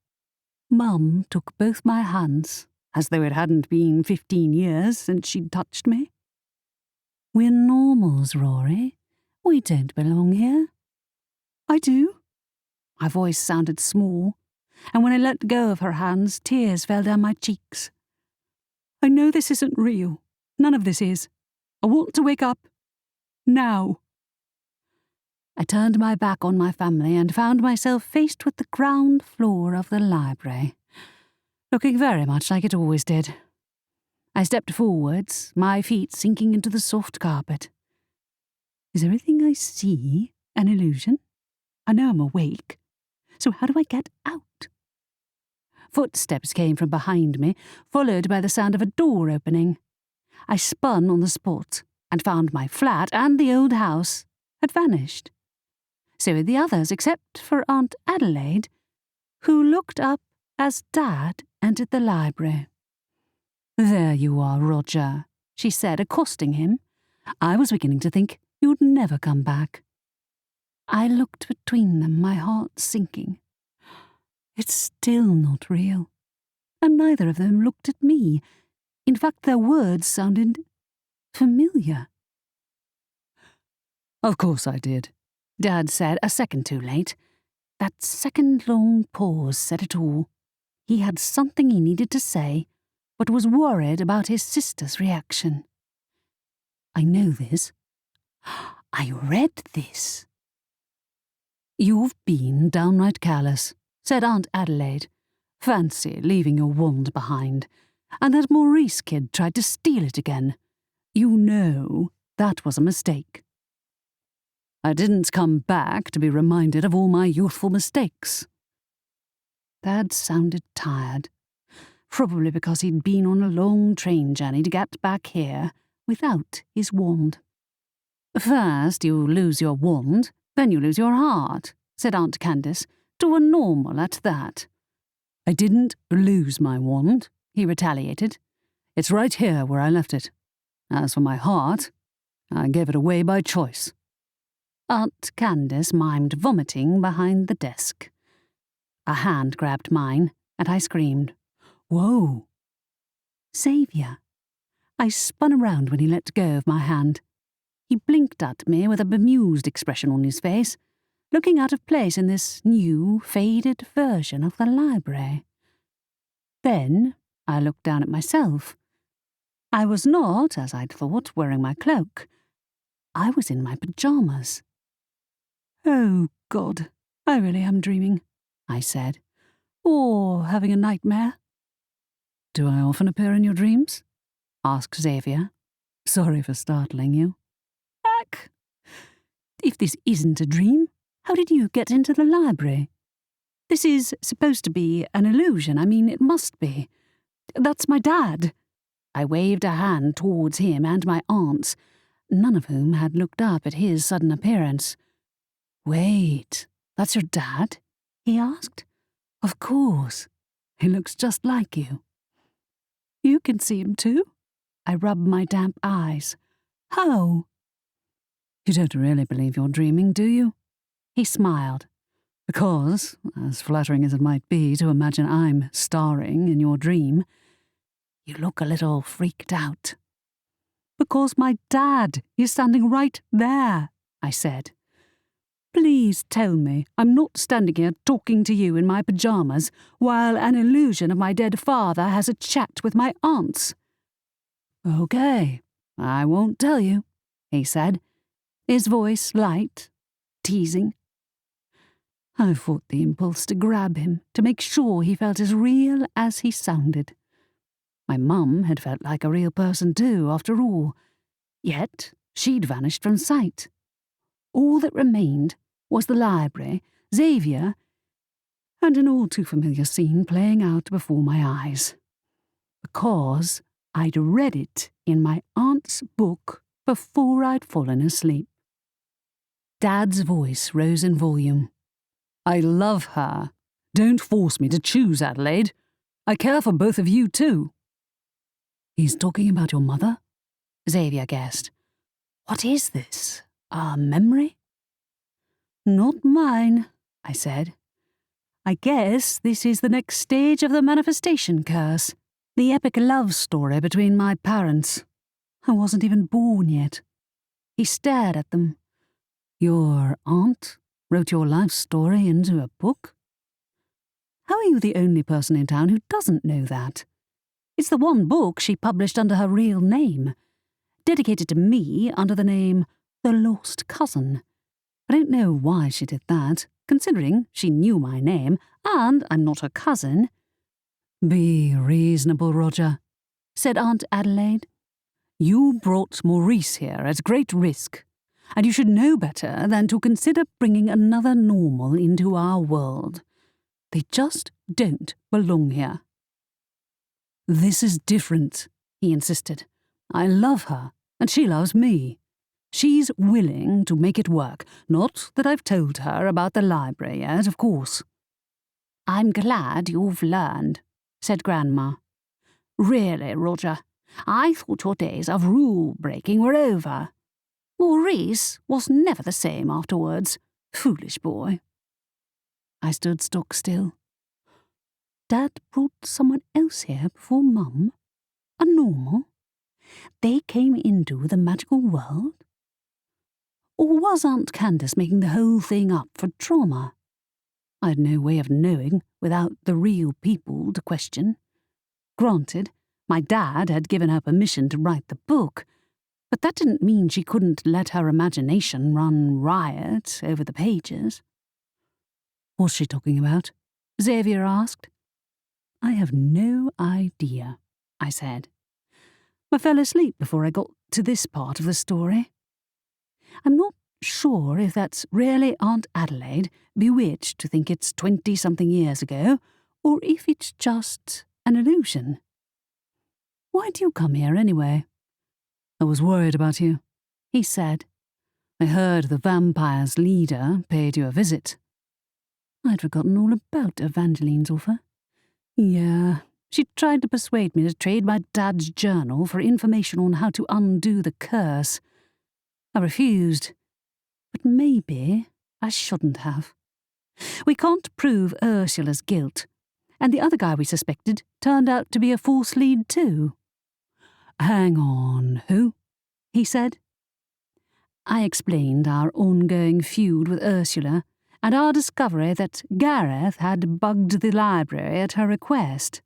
Mum took both my hands, as though it hadn't been 15 years since she'd touched me. "We're normals, Rory. We don't belong here." "I do." My voice sounded small, and when I let go of her hands, tears fell down my cheeks. "I know this isn't real. None of this is. I want to wake up. Now." I turned my back on my family and found myself faced with the ground floor of the library, looking very much like it always did. I stepped forwards, my feet sinking into the soft carpet. Is everything I see an illusion? I know I'm awake, so how do I get out? Footsteps came from behind me, followed by the sound of a door opening. I spun on the spot and found my flat and the old house had vanished. So had the others, except for Aunt Adelaide, who looked up as Dad entered the library. "There you are, Roger," she said, accosting him. "I was beginning to think you'd never come back." I looked between them, my heart sinking. It's still not real, and neither of them looked at me. In fact, their words sounded familiar. Of course I did, Dad said a second too late. That second long pause said it all. He had something he needed to say, but was worried about his sister's reaction. I know this. I read this. You've been downright careless, said Aunt Adelaide. Fancy leaving your wand behind. And that Maurice kid tried to steal it again. You know that was a mistake. I didn't come back to be reminded of all my youthful mistakes. Dad sounded tired, probably because he'd been on a long train journey to get back here without his wand. First you lose your wand, then you lose your heart, said Aunt Candace, to a normal at that. I didn't lose my wand, he retaliated. It's right here where I left it. As for my heart, I gave it away by choice. Aunt Candace mimed vomiting behind the desk. A hand grabbed mine, and I screamed, Whoa! Xavier. I spun around when he let go of my hand. He blinked at me with a bemused expression on his face, looking out of place in this new, faded version of the library. Then I looked down at myself. I was not, as I'd thought, wearing my cloak. I was in my pyjamas. Oh, God, I really am dreaming, I said. Or having a nightmare. Do I often appear in your dreams? Asked Xavier. Sorry for startling you. Heck! If this isn't a dream, how did you get into the library? This is supposed to be an illusion. I mean, it must be. That's my dad. I waved a hand towards him and my aunts, none of whom had looked up at his sudden appearance. Wait, that's your dad? He asked. Of course. He looks just like you. You can see him too? I rubbed my damp eyes. How? You don't really believe you're dreaming, do you? He smiled. Because, as flattering as it might be to imagine I'm starring in your dream, you look a little freaked out. Because my dad is standing right there, I said. Please tell me I'm not standing here talking to you in my pyjamas while an illusion of my dead father has a chat with my aunts. Okay, I won't tell you, he said, his voice light, teasing. I fought the impulse to grab him, to make sure he felt as real as he sounded. My mum had felt like a real person too, after all. Yet she'd vanished from sight. All that remained was the library, Xavier, and an all too familiar scene playing out before my eyes. Because I'd read it in my aunt's book before I'd fallen asleep. Dad's voice rose in volume. I love her. Don't force me to choose, Adelaide. I care for both of you too. He's talking about your mother? Xavier guessed. What is this? A memory? Not mine, I said. I guess this is the next stage of the manifestation curse, the epic love story between my parents. I wasn't even born yet. He stared at them. Your aunt wrote your life story into a book? How are you the only person in town who doesn't know that? It's the one book she published under her real name, dedicated to me under the name The Lost Cousin. I don't know why she did that, considering she knew my name, and I'm not her cousin. Be reasonable, Roger, said Aunt Adelaide. You brought Maurice here at great risk, and you should know better than to consider bringing another normal into our world. They just don't belong here. This is different, he insisted. I love her, and she loves me. She's willing to make it work, not that I've told her about the library yet, of course. I'm glad you've learned, said Grandma. Really, Roger, I thought your days of rule-breaking were over. Maurice was never the same afterwards. Foolish boy. I stood stock still. Dad brought someone else here before Mum? A normal? They came into the magical world? Or was Aunt Candace making the whole thing up for trauma? I had no way of knowing without the real people to question. Granted, my dad had given her permission to write the book, but that didn't mean she couldn't let her imagination run riot over the pages. What's she talking about? Xavier asked. I have no idea, I said. I fell asleep before I got to this part of the story. I'm not sure if that's really Aunt Adelaide, bewitched to think it's 20-something years ago, or if it's just an illusion. Why'd you come here anyway? I was worried about you, he said. I heard the vampire's leader paid you a visit. I'd forgotten all about Evangeline's offer. Yeah, she tried to persuade me to trade my dad's journal for information on how to undo the curse. I refused, but maybe I shouldn't have. We can't prove Ursula's guilt, and the other guy we suspected turned out to be a false lead too. Hang on, who? He said. I explained our ongoing feud with Ursula and our discovery that Gareth had bugged the library at her request.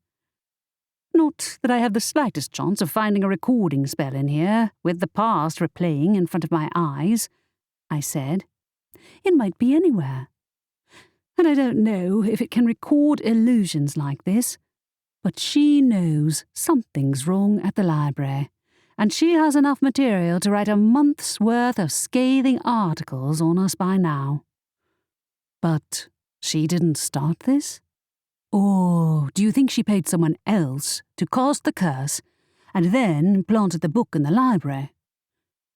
Not that I have the slightest chance of finding a recording spell in here, with the past replaying in front of my eyes, I said. It might be anywhere. And I don't know if it can record illusions like this, but she knows something's wrong at the library, and she has enough material to write a month's worth of scathing articles on us by now. But she didn't start this? Or do you think she paid someone else to cast the curse and then planted the book in the library?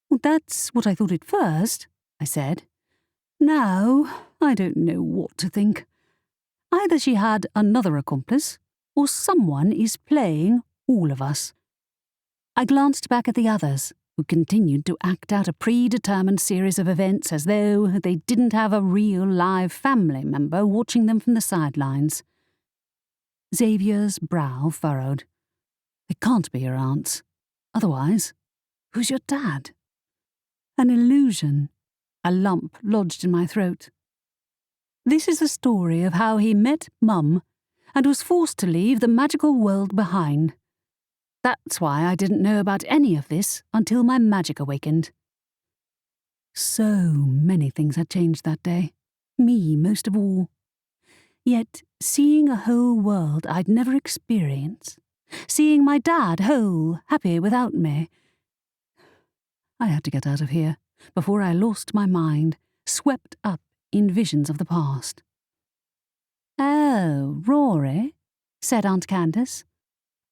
Well, that's what I thought at first, I said. Now, I don't know what to think. Either she had another accomplice, or someone is playing all of us. I glanced back at the others, who continued to act out a predetermined series of events as though they didn't have a real live family member watching them from the sidelines. Xavier's brow furrowed. It can't be your aunts. Otherwise, who's your dad? An illusion. A lump lodged in my throat. This is the story of how he met Mum and was forced to leave the magical world behind. That's why I didn't know about any of this until my magic awakened. So many things had changed that day, me most of all. Yet seeing a whole world I'd never experienced, seeing my dad whole, happy without me. I had to get out of here before I lost my mind, swept up in visions of the past. Oh, Rory, said Aunt Candace.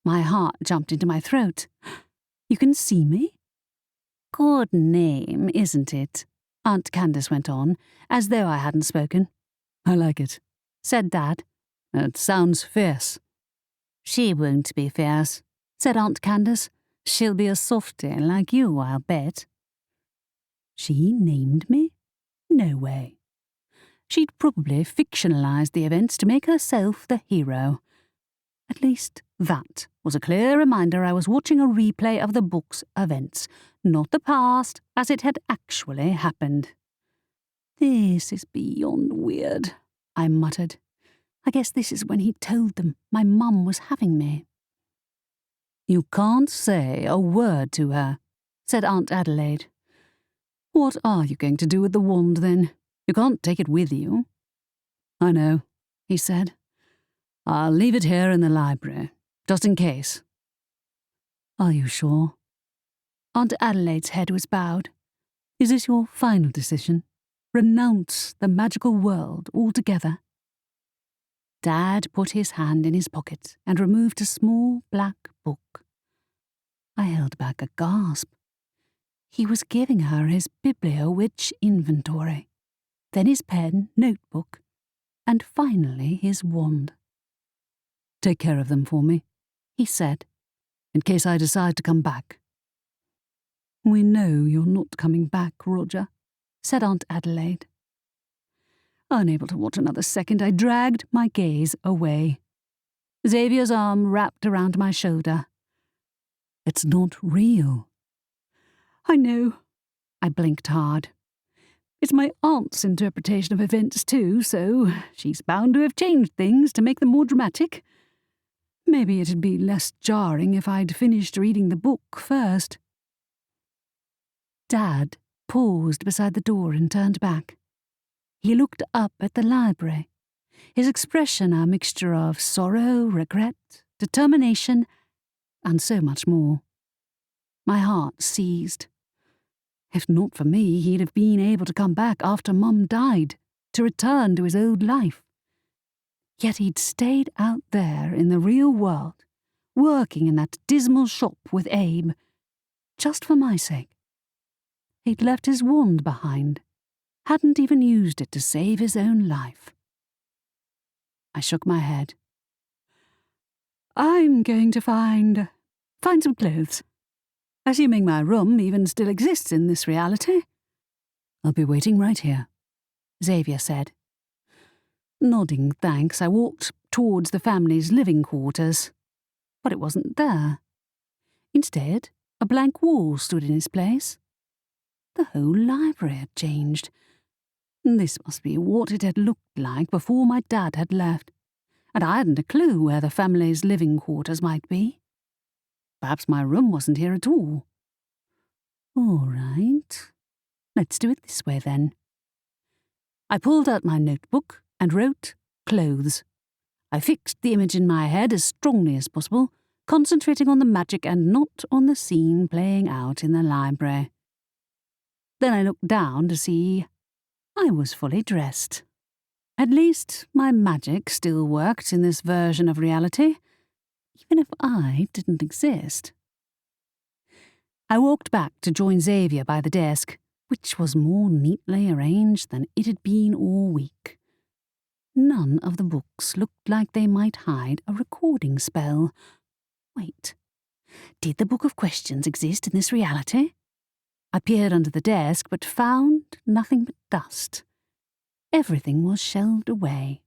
My heart jumped into my throat. You can see me? Good name, isn't it? Aunt Candace went on, as though I hadn't spoken. I like it, said Dad. It sounds fierce. She won't be fierce, said Aunt Candace. She'll be a softie like you, I'll bet. She named me? No way. She'd probably fictionalised the events to make herself the hero. At least that was a clear reminder I was watching a replay of the book's events, not the past as it had actually happened. This is beyond weird, I muttered. I guess this is when he told them my mum was having me. You can't say a word to her, said Aunt Adelaide. What are you going to do with the wand, then? You can't take it with you. I know, he said. I'll leave it here in the library, just in case. Are you sure? Aunt Adelaide's head was bowed. Is this your final decision? Renounce the magical world altogether? Dad put his hand in his pocket and removed a small black book. I held back a gasp. He was giving her his Bibliowitch inventory, then his pen, notebook, and finally his wand. Take care of them for me, he said, in case I decide to come back. We know you're not coming back, Roger, said Aunt Adelaide. Unable to watch another second, I dragged my gaze away. Xavier's arm wrapped around my shoulder. It's not real. I know. I blinked hard. It's my aunt's interpretation of events too, so she's bound to have changed things to make them more dramatic. Maybe it'd be less jarring if I'd finished reading the book first. Dad paused beside the door and turned back. He looked up at the library, his expression a mixture of sorrow, regret, determination, and so much more. My heart seized. If not for me, he'd have been able to come back after Mum died, to return to his old life. Yet he'd stayed out there in the real world, working in that dismal shop with Abe, just for my sake. He'd left his wand behind, hadn't even used it to save his own life. I shook my head. I'm going to find some clothes. Assuming my room even still exists in this reality. I'll be waiting right here, Xavier said. Nodding thanks, I walked towards the family's living quarters. But it wasn't there. Instead, a blank wall stood in its place. The whole library had changed. This must be what it had looked like before my dad had left, and I hadn't a clue where the family's living quarters might be. Perhaps my room wasn't here at all. All right. Let's do it this way, then. I pulled out my notebook and wrote clothes. I fixed the image in my head as strongly as possible, concentrating on the magic and not on the scene playing out in the library. Then I looked down to see I was fully dressed. At least my magic still worked in this version of reality, even if I didn't exist. I walked back to join Xavier by the desk, which was more neatly arranged than it had been all week. None of the books looked like they might hide a recording spell. Wait, did the Book of Questions exist in this reality? I peered under the desk, but found nothing but dust. Everything was shelved away.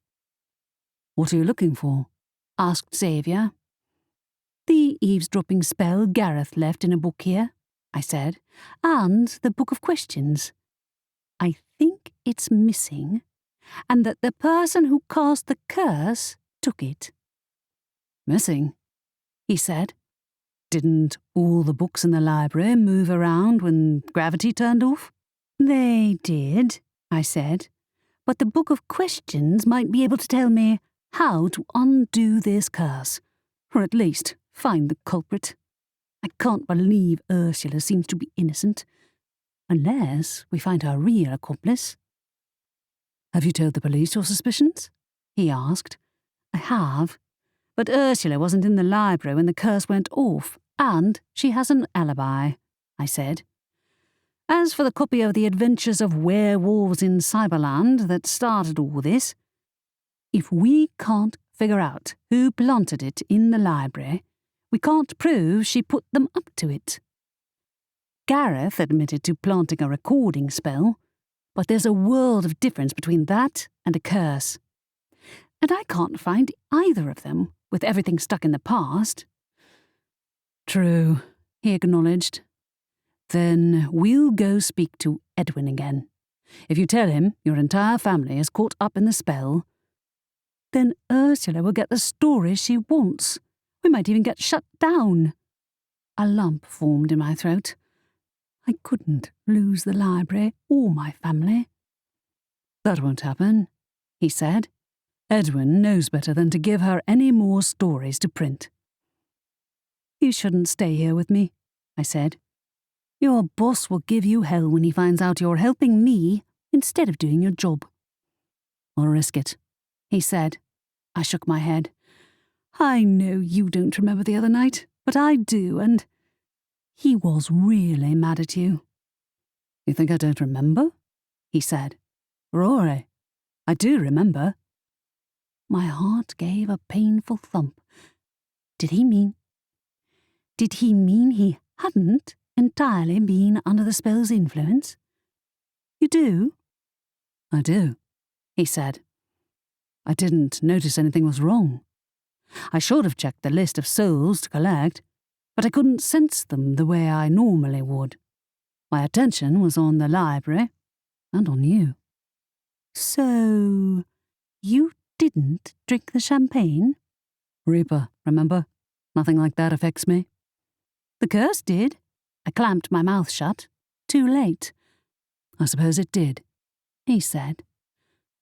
What are you looking for? Asked Xavier. The eavesdropping spell Gareth left in a book here, I said, and the Book of Questions. I think it's missing, and that the person who cast the curse took it. Missing? He said. Didn't all the books in the library move around when gravity turned off? They did, I said, but the Book of Questions might be able to tell me how to undo this curse, or at least find the culprit. I can't believe Ursula seems to be innocent, unless we find her real accomplice. Have you told the police your suspicions? He asked. I have, but Ursula wasn't in the library when the curse went off, and she has an alibi, I said. As for the copy of the Adventures of Werewolves in Cyberland that started all this, if we can't figure out who planted it in the library, we can't prove she put them up to it. Gareth admitted to planting a recording spell, but there's a world of difference between that and a curse. And I can't find either of them, with everything stuck in the past. True, he acknowledged. Then we'll go speak to Edwin again. If you tell him your entire family is caught up in the spell, then Ursula will get the story she wants. We might even get shut down. A lump formed in my throat. I couldn't lose the library or my family. That won't happen, he said. Edwin knows better than to give her any more stories to print. You shouldn't stay here with me, I said. Your boss will give you hell when he finds out you're helping me instead of doing your job. I'll risk it, he said. I shook my head. I know you don't remember the other night, but I do, and he was really mad at you. You think I don't remember? He said. Rory, I do remember. My heart gave a painful thump. Did he mean he hadn't entirely been under the spell's influence? You do? I do, he said. I didn't notice anything was wrong. I should have checked the list of souls to collect, but I couldn't sense them the way I normally would. My attention was on the library, and on you. So, you didn't drink the champagne? Reaper, remember? Nothing like that affects me. The curse did. I clamped my mouth shut. Too late. I suppose it did, he said.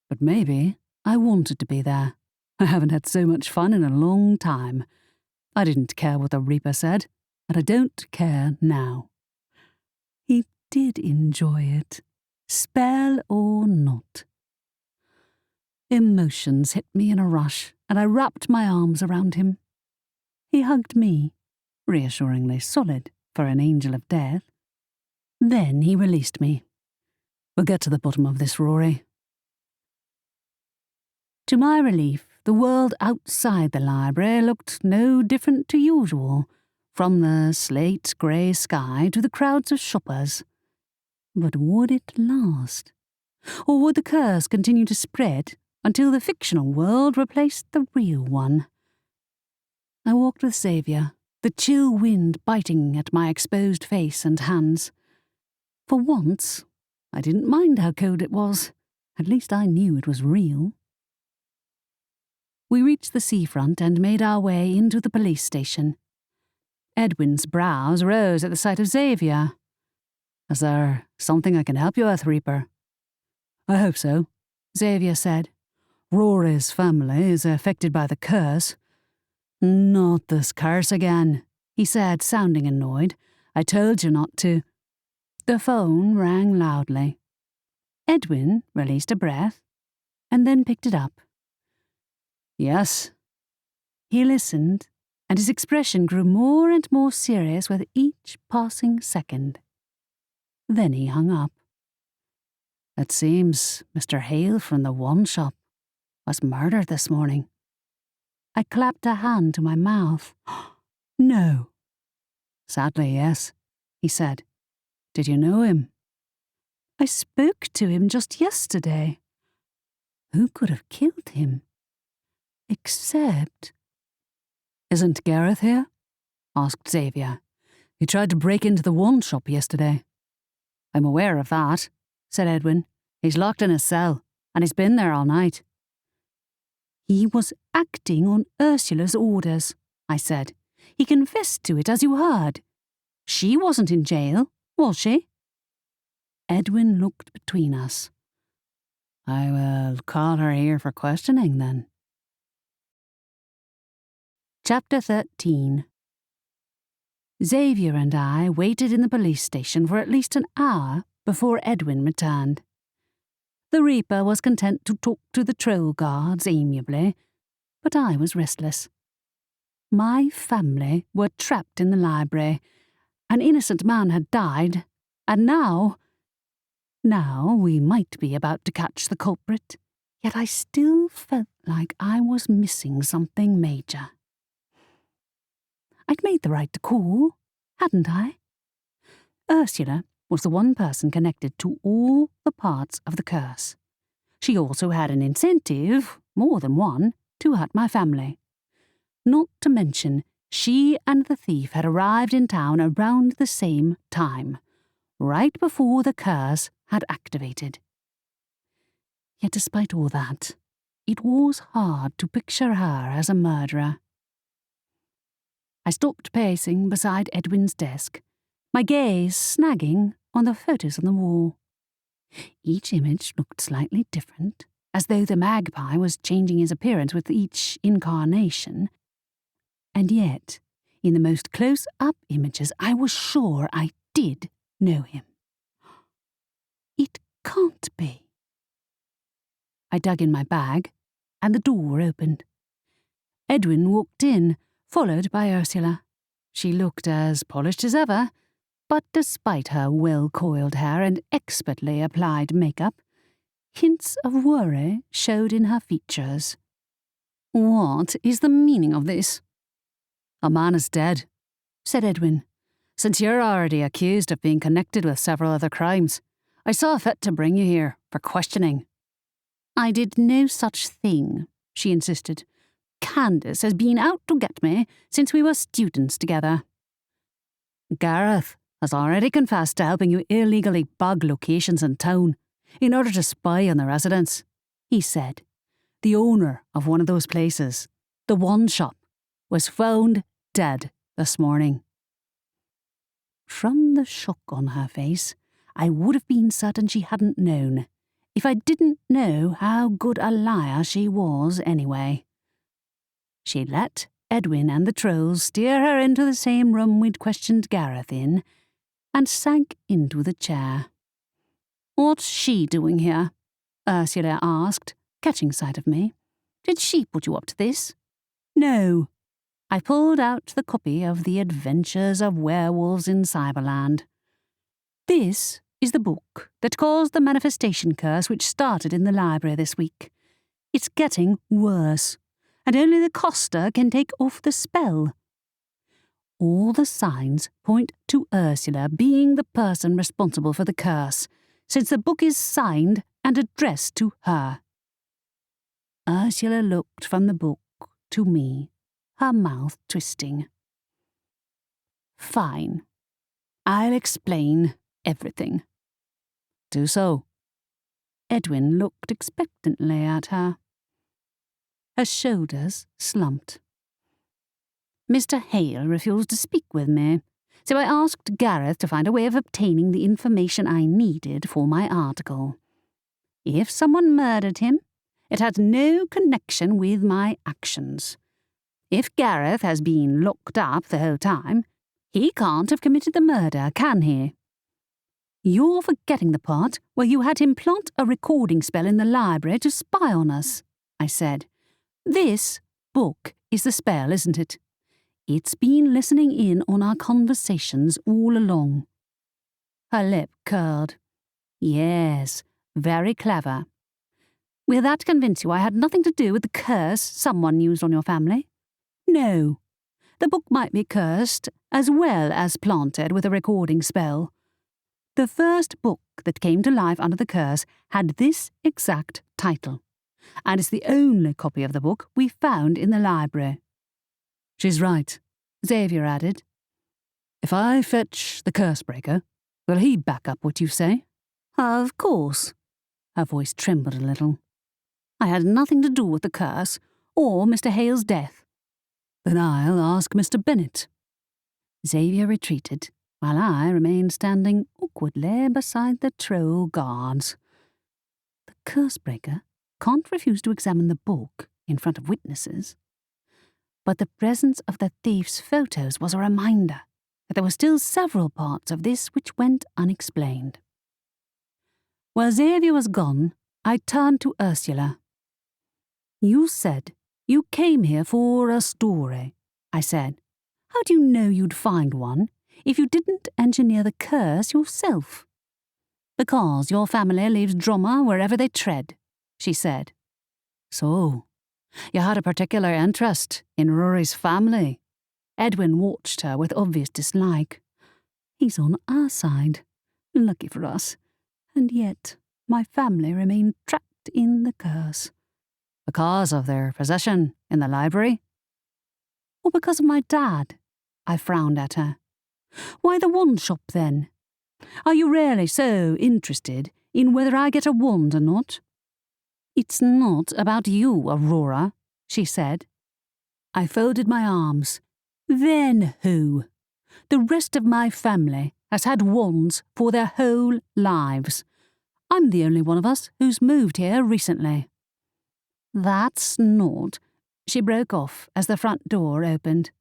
But maybe I wanted to be there. I haven't had so much fun in a long time. I didn't care what the Reaper said, and I don't care now. He did enjoy it, spell or not. Emotions hit me in a rush, and I wrapped my arms around him. He hugged me, reassuringly solid for an angel of death. Then he released me. We'll get to the bottom of this, Rory. To my relief, the world outside the library looked no different to usual, from the slate-grey sky to the crowds of shoppers. But would it last? Or would the curse continue to spread until the fictional world replaced the real one? I walked with Xavier, the chill wind biting at my exposed face and hands. For once, I didn't mind how cold it was. At least I knew it was real. We reached the seafront and made our way into the police station. Edwin's brows rose at the sight of Xavier. Is there something I can help you with, Reaper? I hope so, Xavier said. Rory's family is affected by the curse. Not this curse again, he said, sounding annoyed. I told you not to. The phone rang loudly. Edwin released a breath and then picked it up. Yes. He listened, and his expression grew more and more serious with each passing second. Then he hung up. It seems Mr. Hale from the one shop was murdered this morning. I clapped a hand to my mouth. No. Sadly, yes, he said. Did you know him? I spoke to him just yesterday. Who could have killed him? Except... Isn't Gareth here? Asked Xavier. He tried to break into the one shop yesterday. I'm aware of that, said Edwin. He's locked in his cell, and he's been there all night. He was acting on Ursula's orders, I said. He confessed to it, as you heard. She wasn't in jail, was she? Edwin looked between us. I will call her here for questioning, then. Chapter 13. Xavier and I waited in the police station for at least an hour before Edwin returned. The Reaper was content to talk to the troll guards amiably, but I was restless. My family were trapped in the library. An innocent man had died, and now we might be about to catch the culprit, yet I still felt like I was missing something major. I'd made the right to call, hadn't I? Ursula was the one person connected to all the parts of the curse. She also had an incentive, more than one, to hurt my family. Not to mention, she and the thief had arrived in town around the same time, right before the curse had activated. Yet despite all that, it was hard to picture her as a murderer. I stopped pacing beside Edwin's desk, my gaze snagging on the photos on the wall. Each image looked slightly different, as though the magpie was changing his appearance with each incarnation. And yet, in the most close-up images, I was sure I did know him. It can't be. I dug in my bag, and the door opened. Edwin walked in, followed by Ursula. She looked as polished as ever, but despite her well-coiled hair and expertly applied makeup, hints of worry showed in her features. What is the meaning of this? A man is dead, said Edwin. Since you're already accused of being connected with several other crimes, I saw fit to bring you here for questioning. I did no such thing, she insisted. Candace has been out to get me since we were students together. Gareth has already confessed to helping you illegally bug locations in town. in order to spy on the residents," he said. "The owner of one of those places, the one shop, was found dead this morning." From the shock on her face, I would have been certain she hadn't known, if I didn't know how good a liar she was anyway. She let Edwin and the trolls steer her into the same room we'd questioned Gareth in, and sank into the chair. "What's she doing here?" Ursula asked, catching sight of me. "Did she put you up to this?" "No." I pulled out the copy of The Adventures of Werewolves in Cyberland. "This is the book that caused the manifestation curse which started in the library this week. It's getting worse, and only the coster can take off the spell. All the signs point to Ursula being the person responsible for the curse, since the book is signed and addressed to her." Ursula looked from the book to me, her mouth twisting. "Fine. I'll explain everything." "Do so." Edwin looked expectantly at her. Her shoulders slumped. "Mr. Hale refused to speak with me, so I asked Gareth to find a way of obtaining the information I needed for my article. If someone murdered him, it had no connection with my actions. If Gareth has been locked up the whole time, he can't have committed the murder, can he? You're forgetting the part where you had him plant a recording spell in the library to spy on us," I said. "This book is the spell, isn't it? It's been listening in on our conversations all along." Her lip curled. "Yes, very clever. Will that convince you I had nothing to do with the curse someone used on your family? No. The book might be cursed as well as planted with a recording spell. The first book that came to life under the curse had this exact title, and it's the only copy of the book we found in the library." "She's right," Xavier added. "If I fetch the curse-breaker, will he back up what you say?" "Of course." Her voice trembled a little. "I had nothing to do with the curse, or Mr. Hale's death." "Then I'll ask Mr. Bennet." Xavier retreated, while I remained standing awkwardly beside the troll guards. The curse-breaker can't refuse to examine the book in front of witnesses. But the presence of the thief's photos was a reminder that there were still several parts of this which went unexplained. While Xavier was gone, I turned to Ursula. "You said you came here for a story," I said. "How do you know you'd find one if you didn't engineer the curse yourself?" "Because your family leaves drama wherever they tread," she said. "So, you had a particular interest in Rory's family?" Edwin watched her with obvious dislike. "He's on our side. Lucky for us. And yet, my family remain trapped in the curse." "Because of their possession in the library?" "Or because of my dad?" I frowned at her. "Why the wand shop, then? Are you really so interested in whether I get a wand or not?" "It's not about you, Aurora," she said. I folded my arms. "Then who? The rest of my family has had wands for their whole lives. I'm the only one of us who's moved here recently." "That's not—" She broke off as the front door opened.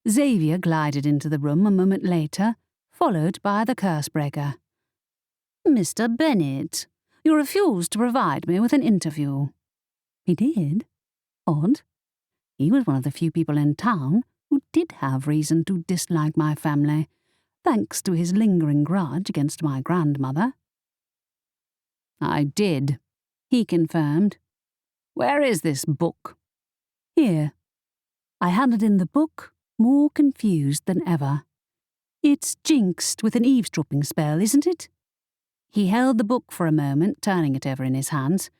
Xavier glided into the room a moment later, followed by the curse-breaker. "Mr. Bennet, you refused to provide me with an interview." He did. Odd. He was one of the few people in town who did have reason to dislike my family, thanks to his lingering grudge against my grandmother. "I did," he confirmed. "Where is this book?" "Here." I handed in the book, more confused than ever. "It's jinxed with an eavesdropping spell, isn't it?" He held the book for a moment, turning it over in his hands.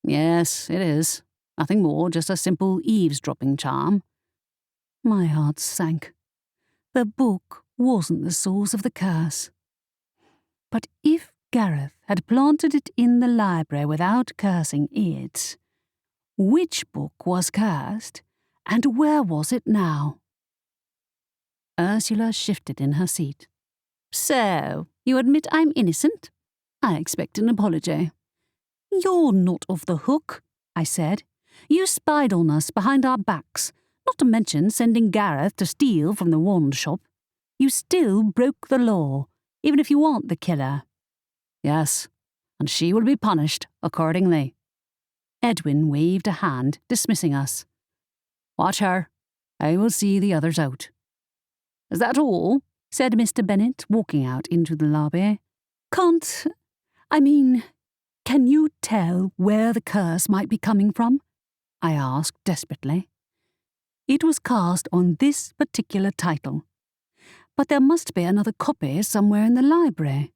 "Yes, it is. Nothing more, just a simple eavesdropping charm." My heart sank. The book wasn't the source of the curse. But if Gareth had planted it in the library without cursing it. Which book was cursed, and where was it now? Ursula shifted in her seat. So, you admit I'm innocent? I expect an apology. You're not off the hook, I said. You spied on us behind our backs, not to mention sending Gareth to steal from the wand shop. You still broke the law, even if you aren't the killer. Yes, and she will be punished accordingly. Edwin waved a hand, dismissing us. Watch her. I will see the others out. Is that all? Said Mr. Bennet, walking out into the lobby. Can you tell where the curse might be coming from? I asked desperately. It was cast on this particular title, but there must be another copy somewhere in the library.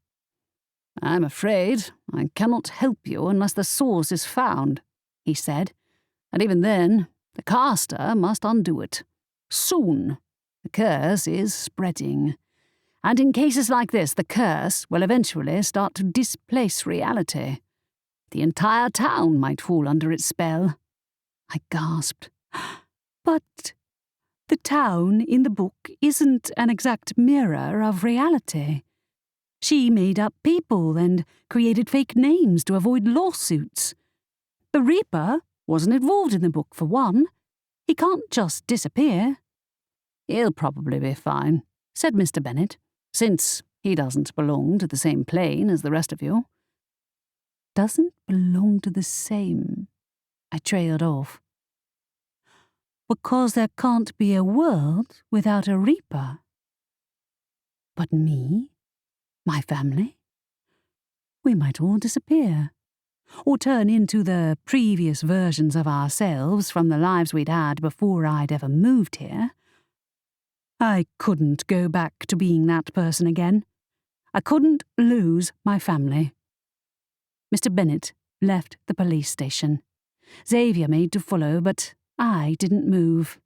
I'm afraid I cannot help you unless the source is found, he said, and even then, the caster must undo it. Soon. The curse is spreading. And in cases like this, the curse will eventually start to displace reality. The entire town might fall under its spell. I gasped. But the town in the book isn't an exact mirror of reality. She made up people and created fake names to avoid lawsuits. The Reaper wasn't involved in the book, for one. He can't just disappear. He'll probably be fine, said Mr. Bennet, since he doesn't belong to the same plane as the rest of you. Doesn't belong to the same, I trailed off. Because there can't be a world without a Reaper. But me? My family? We might all disappear, or turn into the previous versions of ourselves from the lives we'd had before I'd ever moved here. I couldn't go back to being that person again. I couldn't lose my family. Mr. Bennet left the police station. Xavier made to follow, but I didn't move.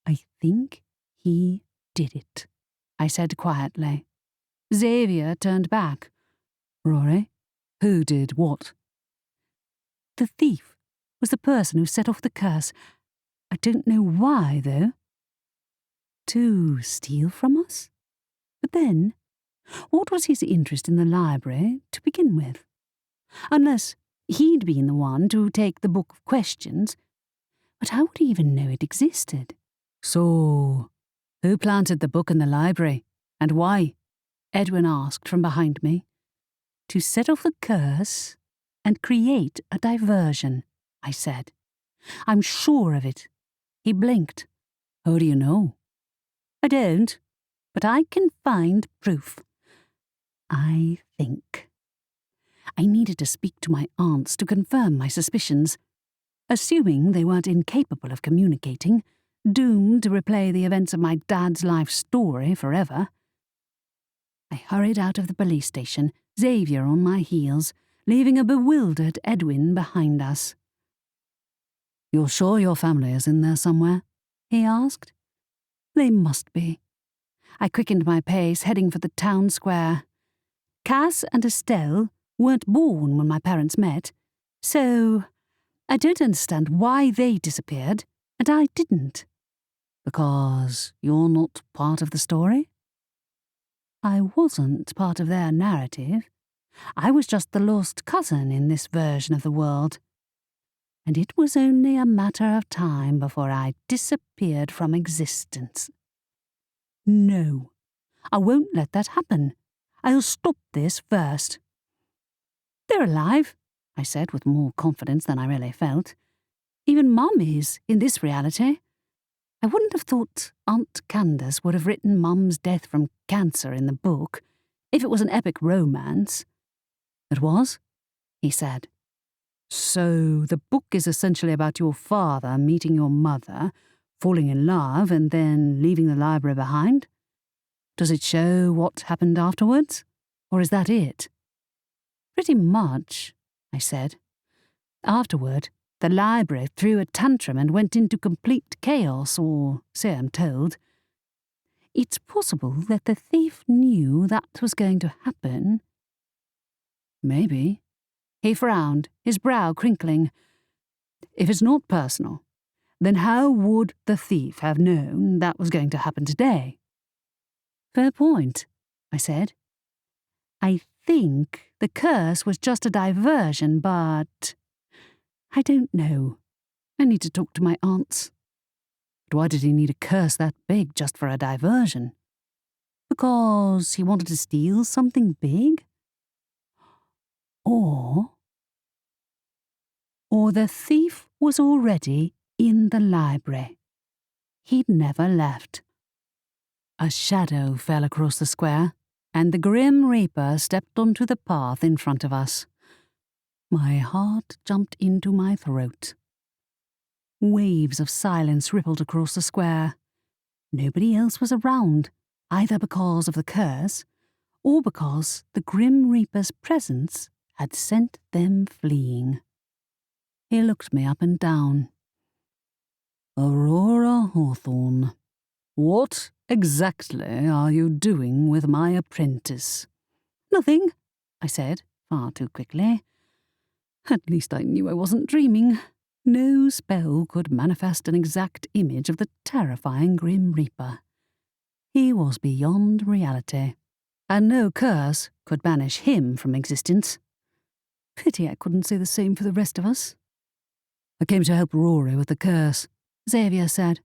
I think he did it, I said quietly. Xavier turned back. Rory, who did what? The thief was the person who set off the curse. I don't know why, though. To steal from us? But then, what was his interest in the library to begin with? Unless he'd been the one to take the book of questions. But how would he even know it existed? So, who planted the book in the library, and why? Edwin asked from behind me. To set off the curse and create a diversion, I said. I'm sure of it. He blinked. How do you know? I don't, but I can find proof. I think. I needed to speak to my aunts to confirm my suspicions. Assuming they weren't incapable of communicating, doomed to replay the events of my dad's life story forever. I hurried out of the police station, Xavier on my heels, leaving a bewildered Edwin behind us. You're sure your family is in there somewhere? He asked. They must be. I quickened my pace, heading for the town square. Cass and Estelle weren't born when my parents met, so I don't understand why they disappeared and I didn't. Because you're not part of the story? I wasn't part of their narrative. I was just the lost cousin in this version of the world. And it was only a matter of time before I disappeared from existence. No, I won't let that happen. I'll stop this first. They're alive, I said with more confidence than I really felt. Even Mum is, in this reality. I wouldn't have thought Aunt Candace would have written Mum's death from cancer in the book, if it was an epic romance. It was, he said. So the book is essentially about your father meeting your mother, falling in love, and then leaving the library behind? Does it show what happened afterwards? Or is that it? Pretty much, I said. Afterward, the library threw a tantrum and went into complete chaos, or so I'm told. It's possible that the thief knew that was going to happen. Maybe. He frowned, his brow crinkling. If it's not personal, then how would the thief have known that was going to happen today? Fair point, I said. I think the curse was just a diversion, but I don't know. I need to talk to my aunts. But why did he need a curse that big just for a diversion? Because he wanted to steal something big? Or the thief was already in the library. He'd never left. A shadow fell across the square, and the Grim Reaper stepped onto the path in front of us. My heart jumped into my throat. Waves of silence rippled across the square. Nobody else was around, either because of the curse or because the Grim Reaper's presence had sent them fleeing. He looked me up and down. Aurora Hawthorn, what exactly are you doing with my apprentice? Nothing, I said, far too quickly. At least I knew I wasn't dreaming. No spell could manifest an exact image of the terrifying Grim Reaper. He was beyond reality, and no curse could banish him from existence. Pity I couldn't say the same for the rest of us. I came to help Rory with the curse, Xavier said.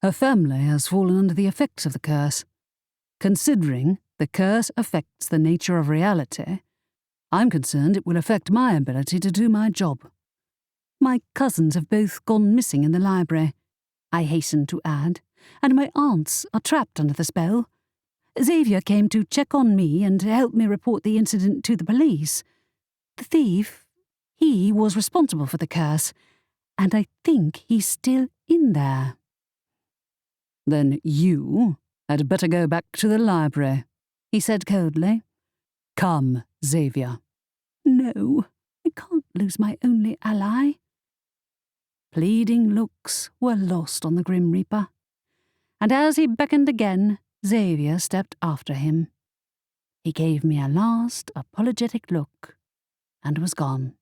Her family has fallen under the effects of the curse. Considering the curse affects the nature of reality, I'm concerned it will affect my ability to do my job. My cousins have both gone missing in the library, I hastened to add, and my aunts are trapped under the spell. Xavier came to check on me and help me report the incident to the police. The thief, he was responsible for the curse, and I think he's still in there. Then you had better go back to the library, he said coldly. Come, Xavier. No, I can't lose my only ally. Pleading looks were lost on the Grim Reaper, and as he beckoned again, Xavier stepped after him. He gave me a last apologetic look and was gone.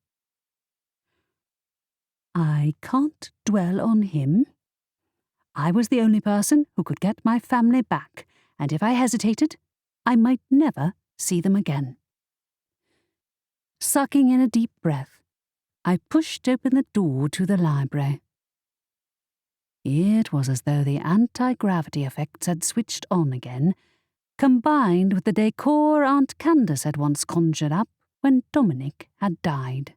I can't dwell on him. I was the only person who could get my family back, and if I hesitated, I might never see them again. Sucking in a deep breath, I pushed open the door to the library. It was as though the anti-gravity effects had switched on again, combined with the decor Aunt Candace had once conjured up when Dominic had died.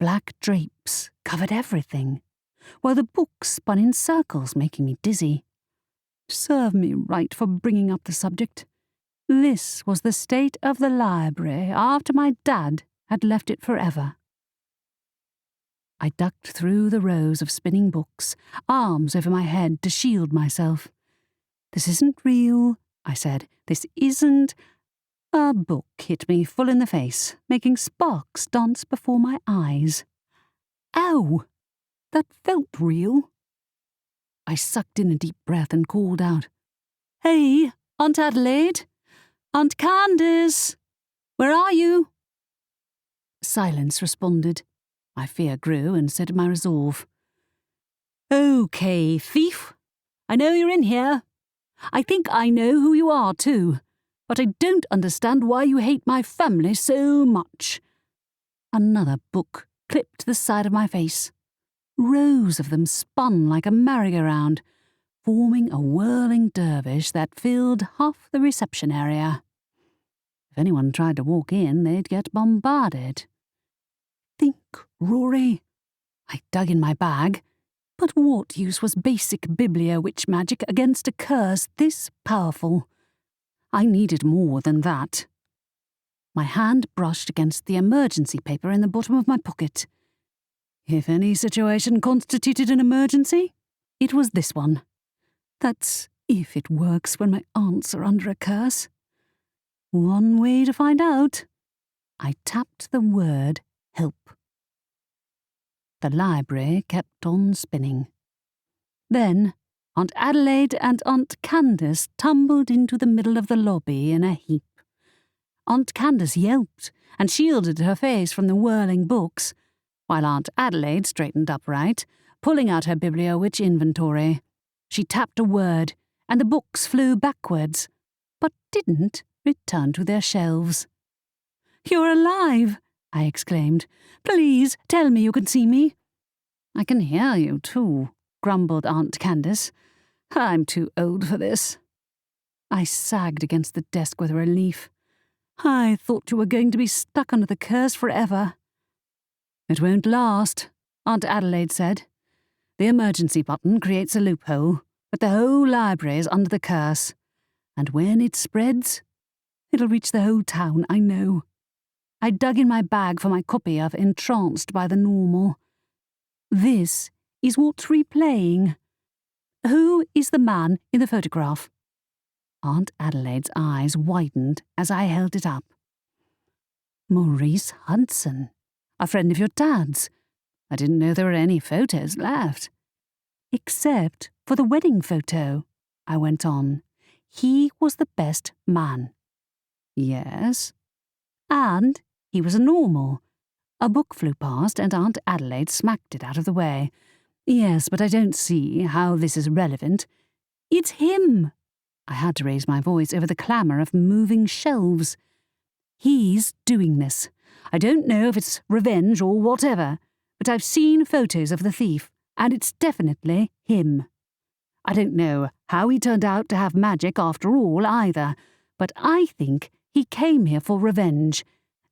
Black drapes covered everything, while the books spun in circles, making me dizzy. Serve me right for bringing up the subject. This was the state of the library after my dad had left it forever. I ducked through the rows of spinning books, arms over my head to shield myself. This isn't real, I said. This isn't. A book hit me full in the face, making sparks dance before my eyes. Ow! That felt real. I sucked in a deep breath and called out, "Hey, Aunt Adelaide! Aunt Candace! Where are you?" Silence responded. My fear grew and so did my resolve. "Okay, thief. I know you're in here. I think I know who you are too, but I don't understand why you hate my family so much." Another book clipped the side of my face. Rows of them spun like a merry-go-round, forming a whirling dervish that filled half the reception area. If anyone tried to walk in, they'd get bombarded. Think, Rory. I dug in my bag. But what use was basic Biblia witch magic against a curse this powerful? I needed more than that. My hand brushed against the emergency paper in the bottom of my pocket. If any situation constituted an emergency, it was this one. That's if it works when my aunts are under a curse. One way to find out. I tapped the word help. The library kept on spinning. Then Aunt Adelaide and Aunt Candace tumbled into the middle of the lobby in a heap. Aunt Candace yelped and shielded her face from the whirling books, while Aunt Adelaide straightened upright, pulling out her Bibliowitch inventory. She tapped a word, and the books flew backwards, but didn't return to their shelves. "You're alive!" I exclaimed. "Please tell me you can see me." "I can hear you, too," grumbled Aunt Candace. "I'm too old for this." I sagged against the desk with relief. "I thought you were going to be stuck under the curse forever." "It won't last," Aunt Adelaide said. "The emergency button creates a loophole, but the whole library is under the curse. And when it spreads, it'll reach the whole town, I know." I dug in my bag for my copy of Entranced by the Normal. "This is what's replaying. Who is the man in the photograph?" Aunt Adelaide's eyes widened as I held it up. "Maurice Hudson, a friend of your dad's. I didn't know there were any photos left." "Except for the wedding photo," I went on. "He was the best man." "Yes." "And he was a normal." A book flew past and Aunt Adelaide smacked it out of the way. "Yes, but I don't see how this is relevant." "It's him." I had to raise my voice over the clamour of moving shelves. "He's doing this. I don't know if it's revenge or whatever, but I've seen photos of the thief, and it's definitely him. I don't know how he turned out to have magic after all either, but I think he came here for revenge,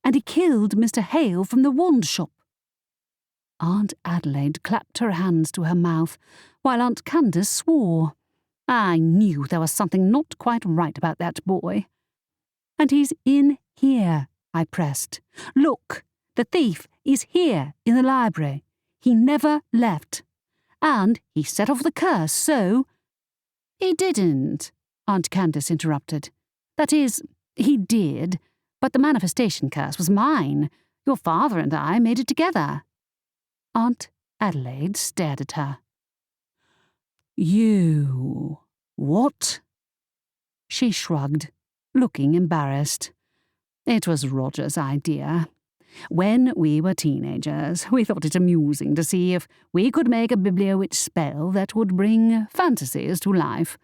and he killed Mr. Hale from the wand shop." Aunt Adelaide clapped her hands to her mouth, while Aunt Candace swore. I knew there was something not quite right about that boy. "And he's in here," I pressed. "Look, the thief is here in the library. He never left. And he set off the curse, so—" "He didn't," Aunt Candace interrupted. "That is, he did, but the manifestation curse was mine. Your father and I made it together." Aunt Adelaide stared at her. "You... what?" She shrugged, looking embarrassed. "It was Roger's idea. When we were teenagers, we thought it amusing to see if we could make a Bibliowitch spell that would bring fantasies to life.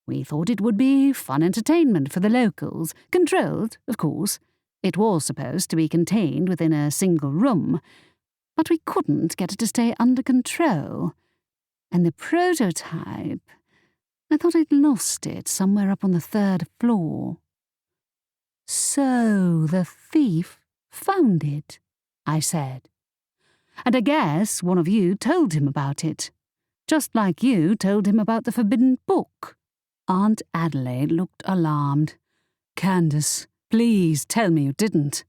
We thought it would be fun entertainment for the locals, controlled, of course. It was supposed to be contained within a single room, but we couldn't get it to stay under control. And the prototype, I thought I'd lost it somewhere up on the 3rd floor." "So the thief found it," I said. "And I guess one of you told him about it, just like you told him about the forbidden book." Aunt Adelaide looked alarmed. "Candace, please tell me you didn't."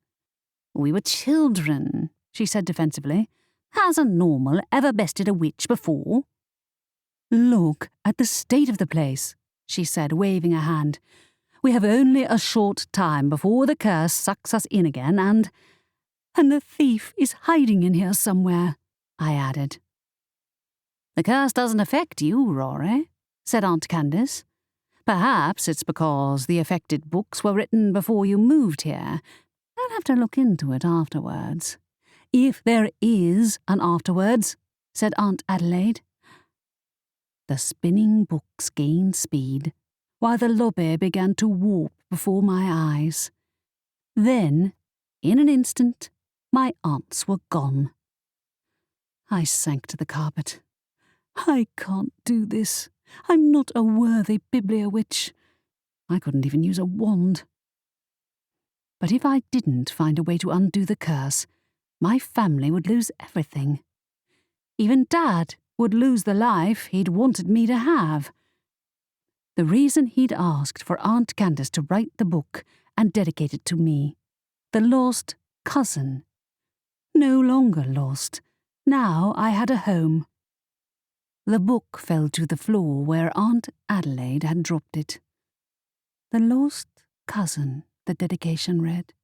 "We were children," she said defensively. "Has a normal ever bested a witch before?" "Look at the state of the place," she said, waving a hand. "We have only a short time before the curse sucks us in again, and the thief is hiding in here somewhere," I added. "The curse doesn't affect you, Rory," said Aunt Candace. "Perhaps it's because the affected books were written before you moved here. I'll have to look into it afterwards." "If there is an afterwards," said Aunt Adelaide. The spinning books gained speed, while the lobby began to warp before my eyes. Then, in an instant, my aunts were gone. I sank to the carpet. "I can't do this. I'm not a worthy Bibliowitch. I couldn't even use a wand." But if I didn't find a way to undo the curse, my family would lose everything. Even Dad would lose the life he'd wanted me to have. The reason he'd asked for Aunt Candace to write the book and dedicate it to me. The lost cousin. No longer lost. Now I had a home. The book fell to the floor where Aunt Adelaide had dropped it. "The lost cousin," the dedication read.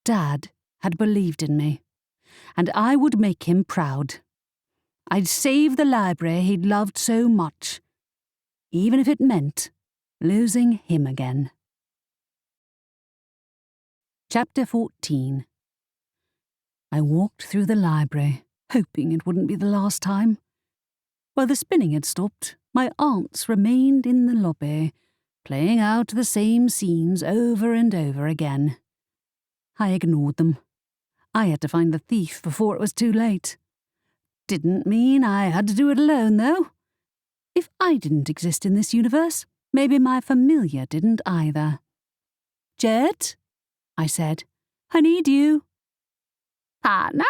Dad had believed in me, and I would make him proud. I'd save the library he'd loved so much, even if it meant losing him again. Chapter 14. I walked through the library, hoping it wouldn't be the last time. While the spinning had stopped, my aunts remained in the lobby, playing out the same scenes over and over again. I ignored them. I had to find the thief before it was too late. Didn't mean I had to do it alone, though. If I didn't exist in this universe, maybe my familiar didn't either. "Jet," I said, "I need you." "Partner,"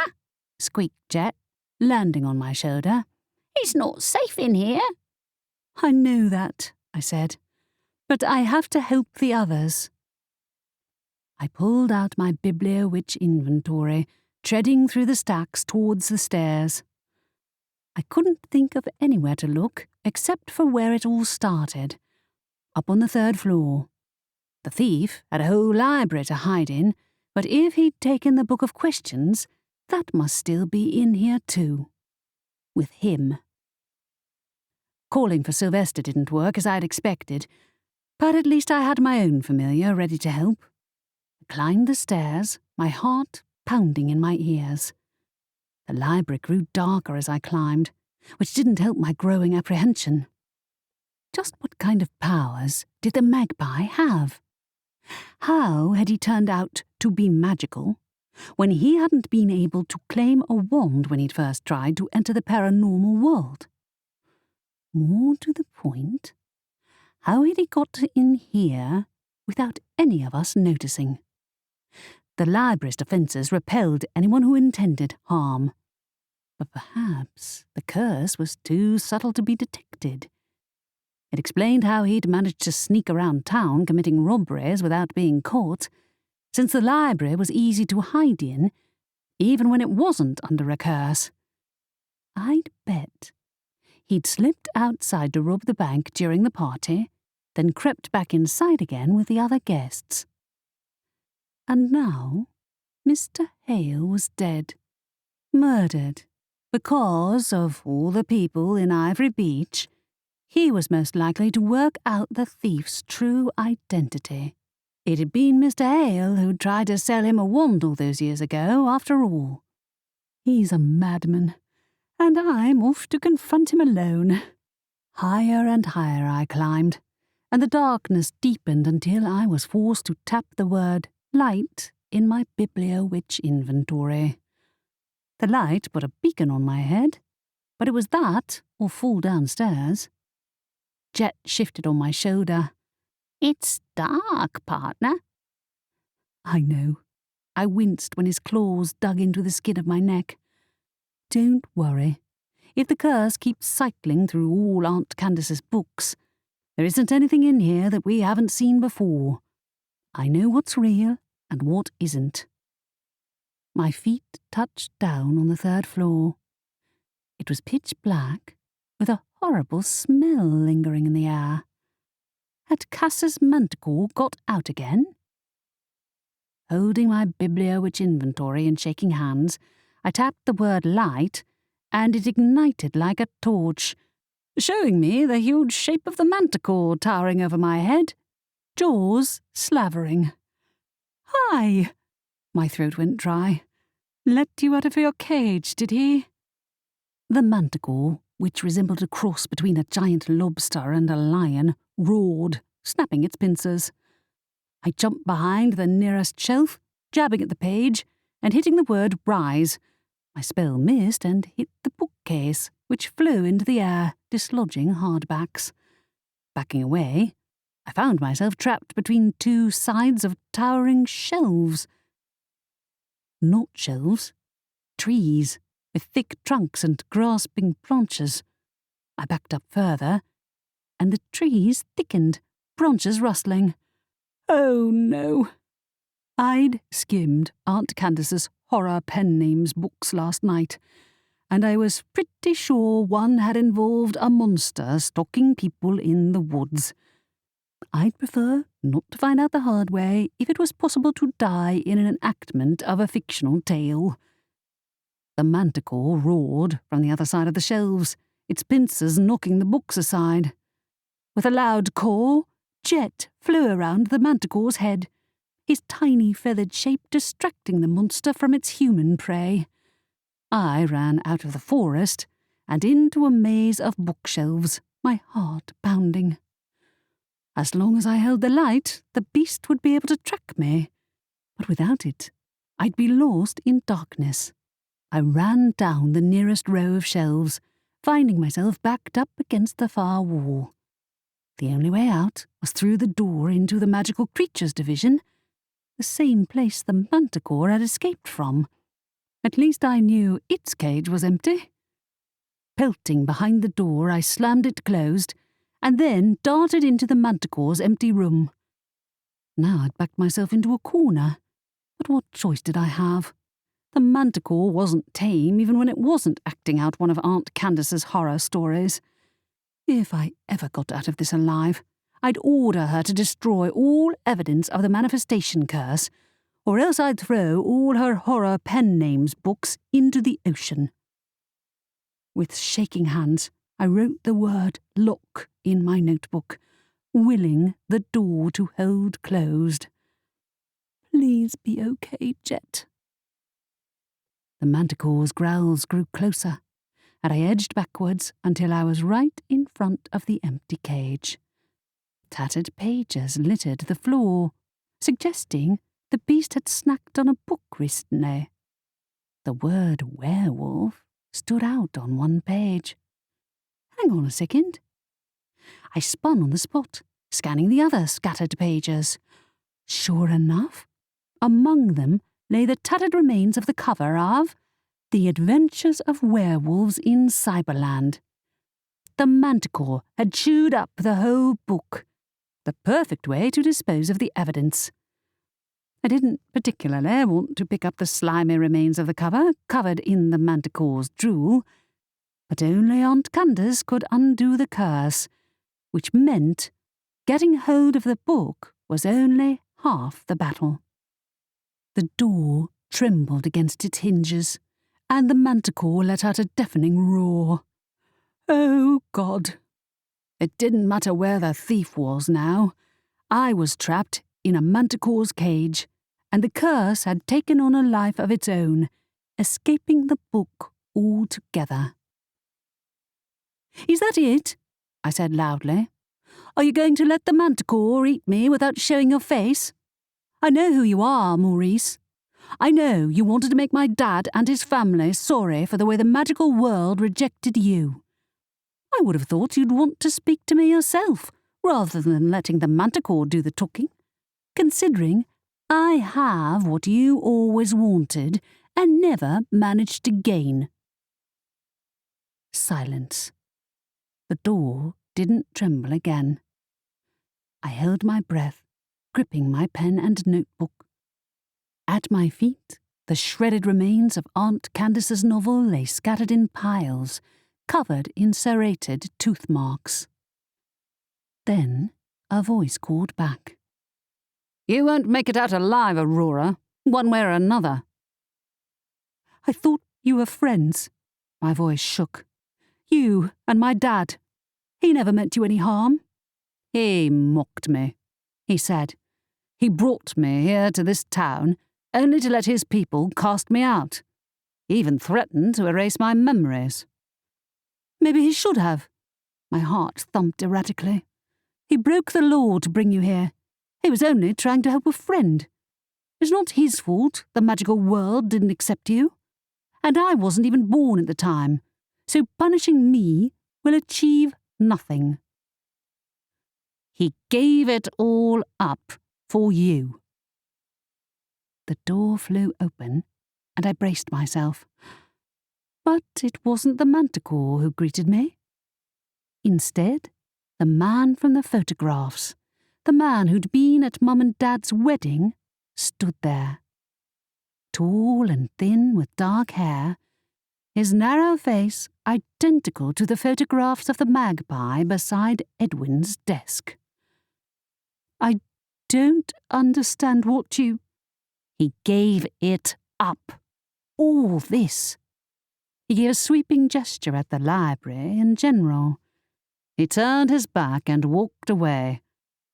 squeaked Jet, landing on my shoulder. "It's not safe in here." "I know that," I said, "but I have to help the others." I pulled out my Bibliowitch inventory, treading through the stacks towards the stairs. I couldn't think of anywhere to look except for where it all started, up on the 3rd floor. The thief had a whole library to hide in, but if he'd taken the book of questions, that must still be in here too. With him. Calling for Sylvester didn't work as I'd expected, but at least I had my own familiar ready to help. I climbed the stairs, my heart pounding in my ears. The library grew darker as I climbed, which didn't help my growing apprehension. Just what kind of powers did the magpie have? How had he turned out to be magical when he hadn't been able to claim a wand when he'd first tried to enter the paranormal world? More to the point, how had he got in here without any of us noticing? The library's defences repelled anyone who intended harm. But perhaps the curse was too subtle to be detected. It explained how he'd managed to sneak around town committing robberies without being caught, since the library was easy to hide in, even when it wasn't under a curse. I'd bet he'd slipped outside to rob the bank during the party, then crept back inside again with the other guests. And now, Mr. Hale was dead. Murdered. Because, of all the people in Ivory Beach, he was most likely to work out the thief's true identity. It had been Mr. Hale who'd tried to sell him a wand all those years ago, after all. He's a madman, and I'm off to confront him alone. Higher and higher I climbed, and the darkness deepened until I was forced to tap the word light in my Bibliowitch inventory. The light put a beacon on my head, but it was that or fall downstairs. Jet shifted on my shoulder. "It's dark, partner." I know. I winced when his claws dug into the skin of my neck. Don't worry. If the curse keeps cycling through all Aunt Candace's books, there isn't anything in here that we haven't seen before. I know what's real and what isn't. My feet touched down on the 3rd floor. It was pitch black, with a horrible smell lingering in the air. Had Cass's manticore got out again? Holding my Bibliowitch inventory in shaking hands, I tapped the word light, and it ignited like a torch, showing me the huge shape of the manticore towering over my head, jaws slavering. "Hi!" My throat went dry. "Let you out of your cage, did he?" The manticore, which resembled a cross between a giant lobster and a lion, roared, snapping its pincers. I jumped behind the nearest shelf, jabbing at the page, and hitting the word rise. My spell missed and hit the bookcase, which flew into the air, dislodging hardbacks. Backing away, I found myself trapped between two sides of towering shelves. Not shelves, trees, with thick trunks and grasping branches. I backed up further, and the trees thickened, branches rustling. Oh no! I'd skimmed Aunt Candace's horror pen names books last night, and I was pretty sure one had involved a monster stalking people in the woods. I'd prefer not to find out the hard way if it was possible to die in an enactment of a fictional tale. The manticore roared from the other side of the shelves, its pincers knocking the books aside. With a loud caw, Jet flew around the manticore's head, his tiny feathered shape distracting the monster from its human prey. I ran out of the forest and into a maze of bookshelves, my heart pounding. As long as I held the light, the beast would be able to track me, but without it, I'd be lost in darkness. I ran down the nearest row of shelves, finding myself backed up against the far wall. The only way out was through the door into the magical creatures division, the same place the manticore had escaped from. At least I knew its cage was empty. Pelting behind the door, I slammed it closed, and then darted into the manticore's empty room. Now I'd backed myself into a corner, but what choice did I have? The manticore wasn't tame even when it wasn't acting out one of Aunt Candace's horror stories. If I ever got out of this alive, I'd order her to destroy all evidence of the manifestation curse, or else I'd throw all her horror pen names books into the ocean. With shaking hands, I wrote the word lock in my notebook, willing the door to hold closed. Please be okay, Jet. The manticore's growls grew closer, and I edged backwards until I was right in front of the empty cage. Tattered pages littered the floor, suggesting the beast had snacked on a book recently. The word werewolf stood out on one page. Hang on a second. I spun on the spot, scanning the other scattered pages. Sure enough, among them lay the tattered remains of the cover of The Adventures of Werewolves in Cyberland. The manticore had chewed up the whole book, the perfect way to dispose of the evidence. I didn't particularly want to pick up the slimy remains of the cover, covered in the manticore's drool, but only Aunt Candace could undo the curse, which meant getting hold of the book was only half the battle. The door trembled against its hinges, and the manticore let out a deafening roar. Oh, God! It didn't matter where the thief was now. I was trapped in a manticore's cage, and the curse had taken on a life of its own, escaping the book altogether. Is that it? I said loudly. Are you going to let the manticore eat me without showing your face? I know who you are, Maurice. I know you wanted to make my dad and his family sorry for the way the magical world rejected you. I would have thought you'd want to speak to me yourself, rather than letting the manticore do the talking, considering I have what you always wanted and never managed to gain. Silence. The door didn't tremble again. I held my breath, gripping my pen and notebook. At my feet, the shredded remains of Aunt Candace's novel lay scattered in piles, covered in serrated tooth marks. Then a voice called back. You won't make it out alive, Aurora, one way or another. I thought you were friends. My voice shook. You and my dad. He never meant you any harm. He mocked me, he said. He brought me here to this town only to let his people cast me out. He even threatened to erase my memories. Maybe he should have. My heart thumped erratically. He broke the law to bring you here. He was only trying to help a friend. It's not his fault the magical world didn't accept you. And I wasn't even born at the time, so punishing me will achieve nothing. He gave it all up for you. The door flew open, and I braced myself. But it wasn't the manticore who greeted me. Instead, the man from the photographs, the man who'd been at Mum and Dad's wedding, stood there. Tall and thin with dark hair, his narrow face identical to the photographs of the magpie beside Edwin's desk. I don't understand what you... He gave it up. All this. He gave a sweeping gesture at the library in general. He turned his back and walked away,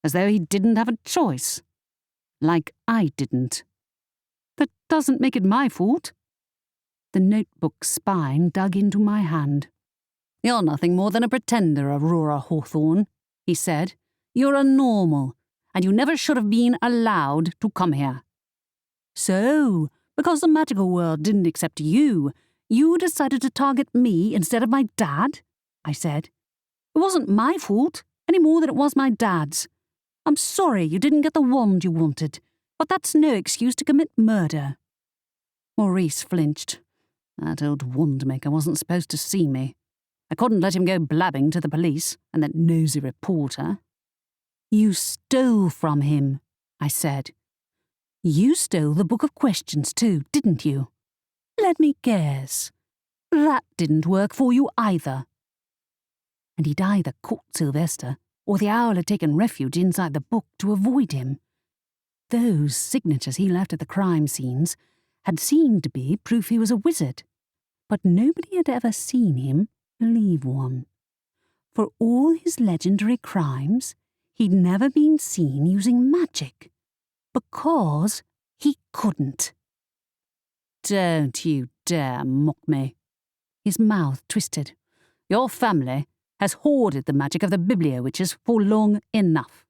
as though he didn't have a choice. Like I didn't. That doesn't make it my fault. The notebook's spine dug into my hand. "You're nothing more than a pretender, Aurora Hawthorn," he said. "You're a normal, and you never should have been allowed to come here." "So, because the magical world didn't accept you, you decided to target me instead of my dad?" I said. "It wasn't my fault, any more than it was my dad's. I'm sorry you didn't get the wand you wanted, but that's no excuse to commit murder." Maurice flinched. That old wand-maker wasn't supposed to see me. I couldn't let him go blabbing to the police and that nosy reporter. "You stole from him," I said. "You stole the Book of Questions too, didn't you? Let me guess. That didn't work for you either." And he'd either caught Sylvester, or the owl had taken refuge inside the book to avoid him. Those signatures he left at the crime scenes had seemed to be proof he was a wizard, but nobody had ever seen him leave one. For all his legendary crimes, he'd never been seen using magic, because he couldn't. "Don't you dare mock me." His mouth twisted. "Your family has hoarded the magic of the biblio-witches for long enough.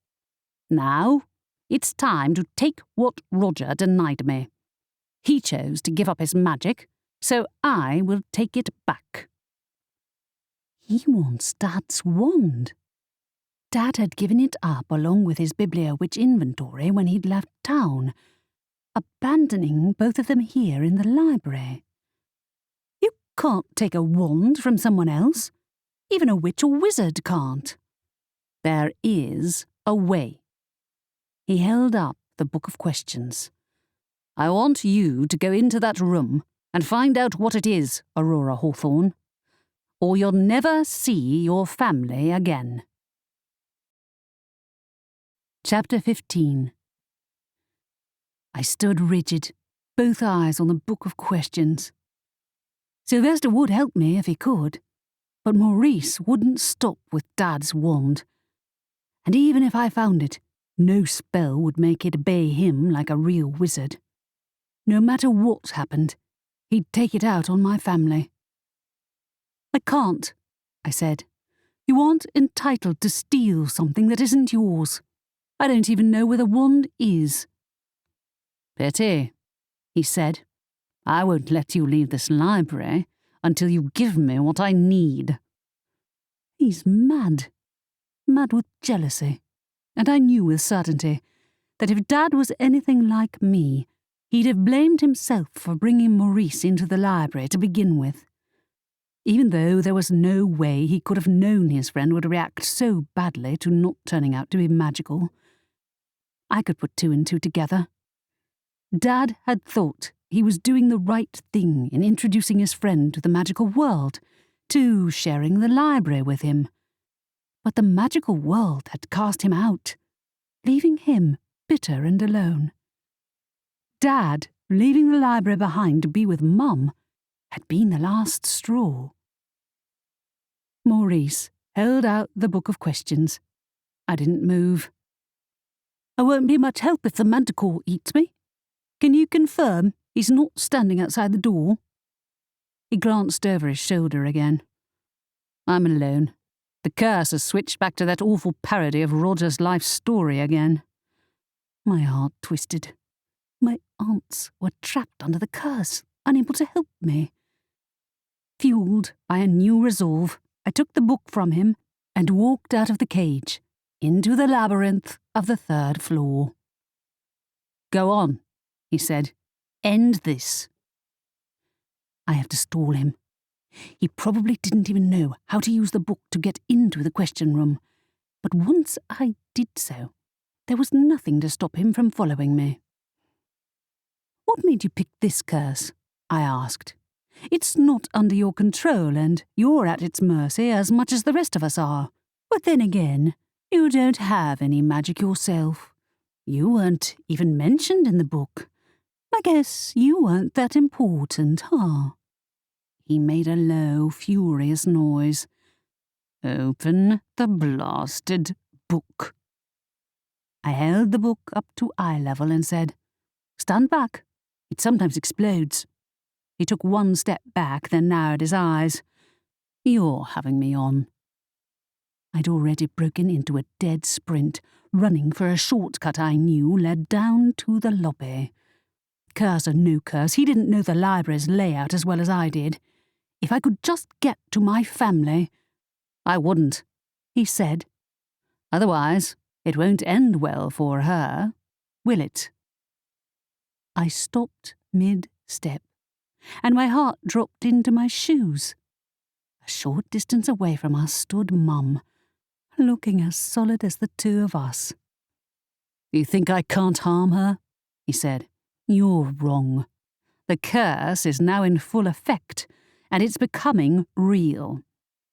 Now, it's time to take what Roger denied me. He chose to give up his magic, so I will take it back." He wants Dad's wand. Dad had given it up along with his biblio-witch inventory when he'd left town, abandoning both of them here in the library. You can't take a wand from someone else. Even a witch or wizard can't. There is a way. He held up the Book of Questions. "I want you to go into that room and find out what it is, Aurora Hawthorn, or you'll never see your family again." Chapter 15. I stood rigid, both eyes on the Book of Questions. Sylvester would help me if he could, but Maurice wouldn't stop with Dad's wand. And even if I found it, no spell would make it obey him like a real wizard. No matter what happened, he'd take it out on my family. "I can't," I said. "You aren't entitled to steal something that isn't yours. I don't even know where the wand is." "Pity," he said. "I won't let you leave this library until you give me what I need." He's mad. Mad with jealousy. And I knew with certainty that if Dad was anything like me, he'd have blamed himself for bringing Maurice into the library to begin with. Even though there was no way he could have known his friend would react so badly to not turning out to be magical, I could put two and two together. Dad had thought he was doing the right thing in introducing his friend to the magical world, to sharing the library with him. But the magical world had cast him out, leaving him bitter and alone. Dad, leaving the library behind to be with Mum, had been the last straw. Maurice held out the Book of Questions. I didn't move. "I won't be much help if the manticore eats me. Can you confirm he's not standing outside the door?" He glanced over his shoulder again. "I'm alone. The curse has switched back to that awful parody of Roger's life story again." My heart twisted. My aunts were trapped under the curse, unable to help me. Fueled by a new resolve, I took the book from him and walked out of the cage, into the labyrinth of the 3rd floor. "Go on," he said. "End this." I have to stall him. He probably didn't even know how to use the book to get into the question room, but once I did so, there was nothing to stop him from following me. "What made you pick this curse?" I asked. "It's not under your control, and you're at its mercy as much as the rest of us are. But then again, you don't have any magic yourself. You weren't even mentioned in the book. I guess you weren't that important, huh?" he made a low, furious noise. "Open the blasted book." I held the book up to eye level and said, "Stand back. It sometimes explodes." He took one step back, then narrowed his eyes. "You're having me on." I'd already broken into a dead sprint, running for a shortcut I knew led down to the lobby. Curse or no curse, he didn't know the library's layout as well as I did. If I could just get to my family— "I wouldn't," he said. "Otherwise, it won't end well for her, will it?" I stopped mid-step, and my heart dropped into my shoes. A short distance away from us stood Mum, looking as solid as the two of us. "You think I can't harm her?" he said. "You're wrong. The curse is now in full effect, and it's becoming real.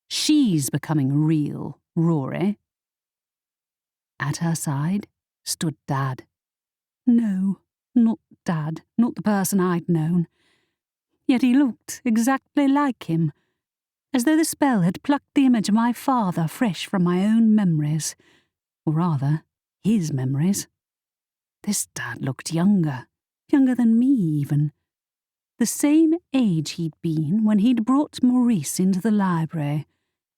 She's becoming real, Rory." At her side stood Dad. No, not Dad, not the person I'd known. Yet he looked exactly like him, as though the spell had plucked the image of my father fresh from my own memories, or rather, his memories. This Dad looked younger than me even. The same age he'd been when he'd brought Maurice into the library,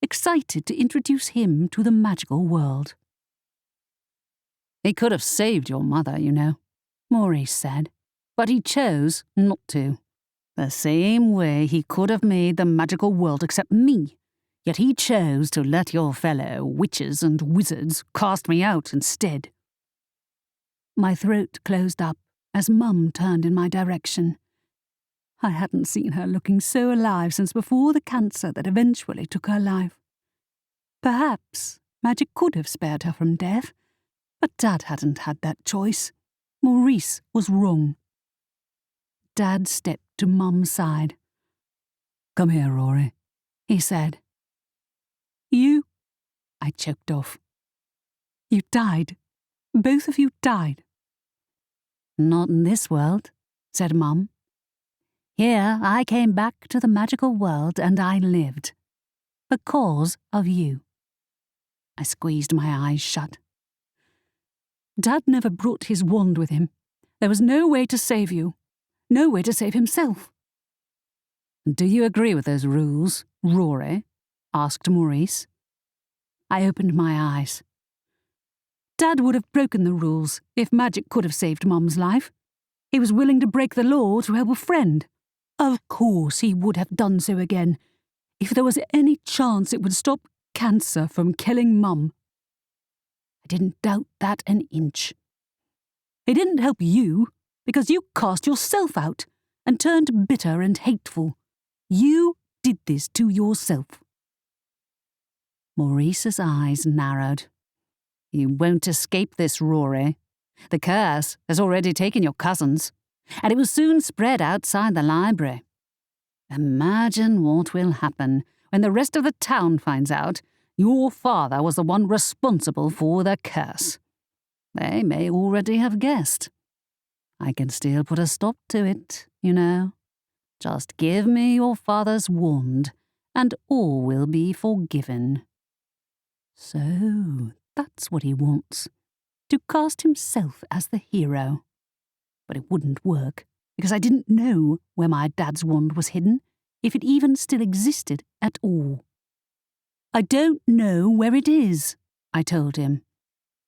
excited to introduce him to the magical world. "He could have saved your mother, you know," Maurice said, "but he chose not to. The same way he could have made the magical world accept me, yet he chose to let your fellow witches and wizards cast me out instead." My throat closed up as Mum turned in my direction. I hadn't seen her looking so alive since before the cancer that eventually took her life. Perhaps magic could have spared her from death, but Dad hadn't had that choice. Maurice was wrong. Dad stepped to Mum's side. "Come here, Rory," he said. "You," I choked off. "You died. Both of you died." "Not in this world," said Mum. "Here I came back to the magical world and I lived. Because of you." I squeezed my eyes shut. "Dad never brought his wand with him. There was no way to save you. No way to save himself." "Do you agree with those rules, Rory?" asked Maurice. I opened my eyes. Dad would have broken the rules if magic could have saved Mum's life. He was willing to break the law to help a friend. Of course he would have done so again, if there was any chance it would stop cancer from killing Mum. I didn't doubt that an inch. He didn't help you, because you cast yourself out and turned bitter and hateful. You did this to yourself. Maurice's eyes narrowed. "You won't escape this, Rory. The curse has already taken your cousins, and it will soon spread outside the library. Imagine what will happen when the rest of the town finds out your father was the one responsible for the curse. They may already have guessed. I can still put a stop to it, you know. Just give me your father's wand, and all will be forgiven." So that's what he wants, to cast himself as the hero. But it wouldn't work, because I didn't know where my dad's wand was hidden, if it even still existed at all. "I don't know where it is," I told him.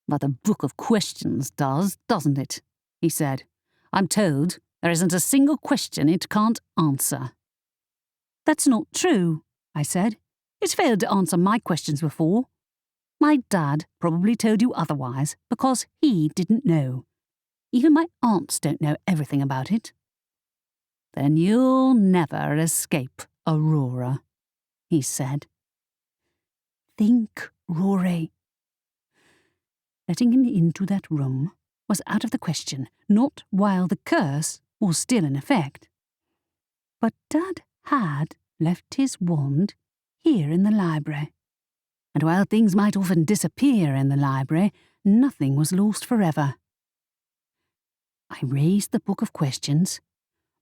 "But the Book of Questions does, doesn't it?" he said. "I'm told there isn't a single question it can't answer." "That's not true," I said. "It's failed to answer my questions before. My dad probably told you otherwise because he didn't know. Even my aunts don't know everything about it." "Then you'll never escape, Aurora," he said. Think, Rory. Letting him into that room was out of the question, not while the curse was still in effect. But Dad had left his wand here in the library. And while things might often disappear in the library, nothing was lost forever. I raised the Book of Questions.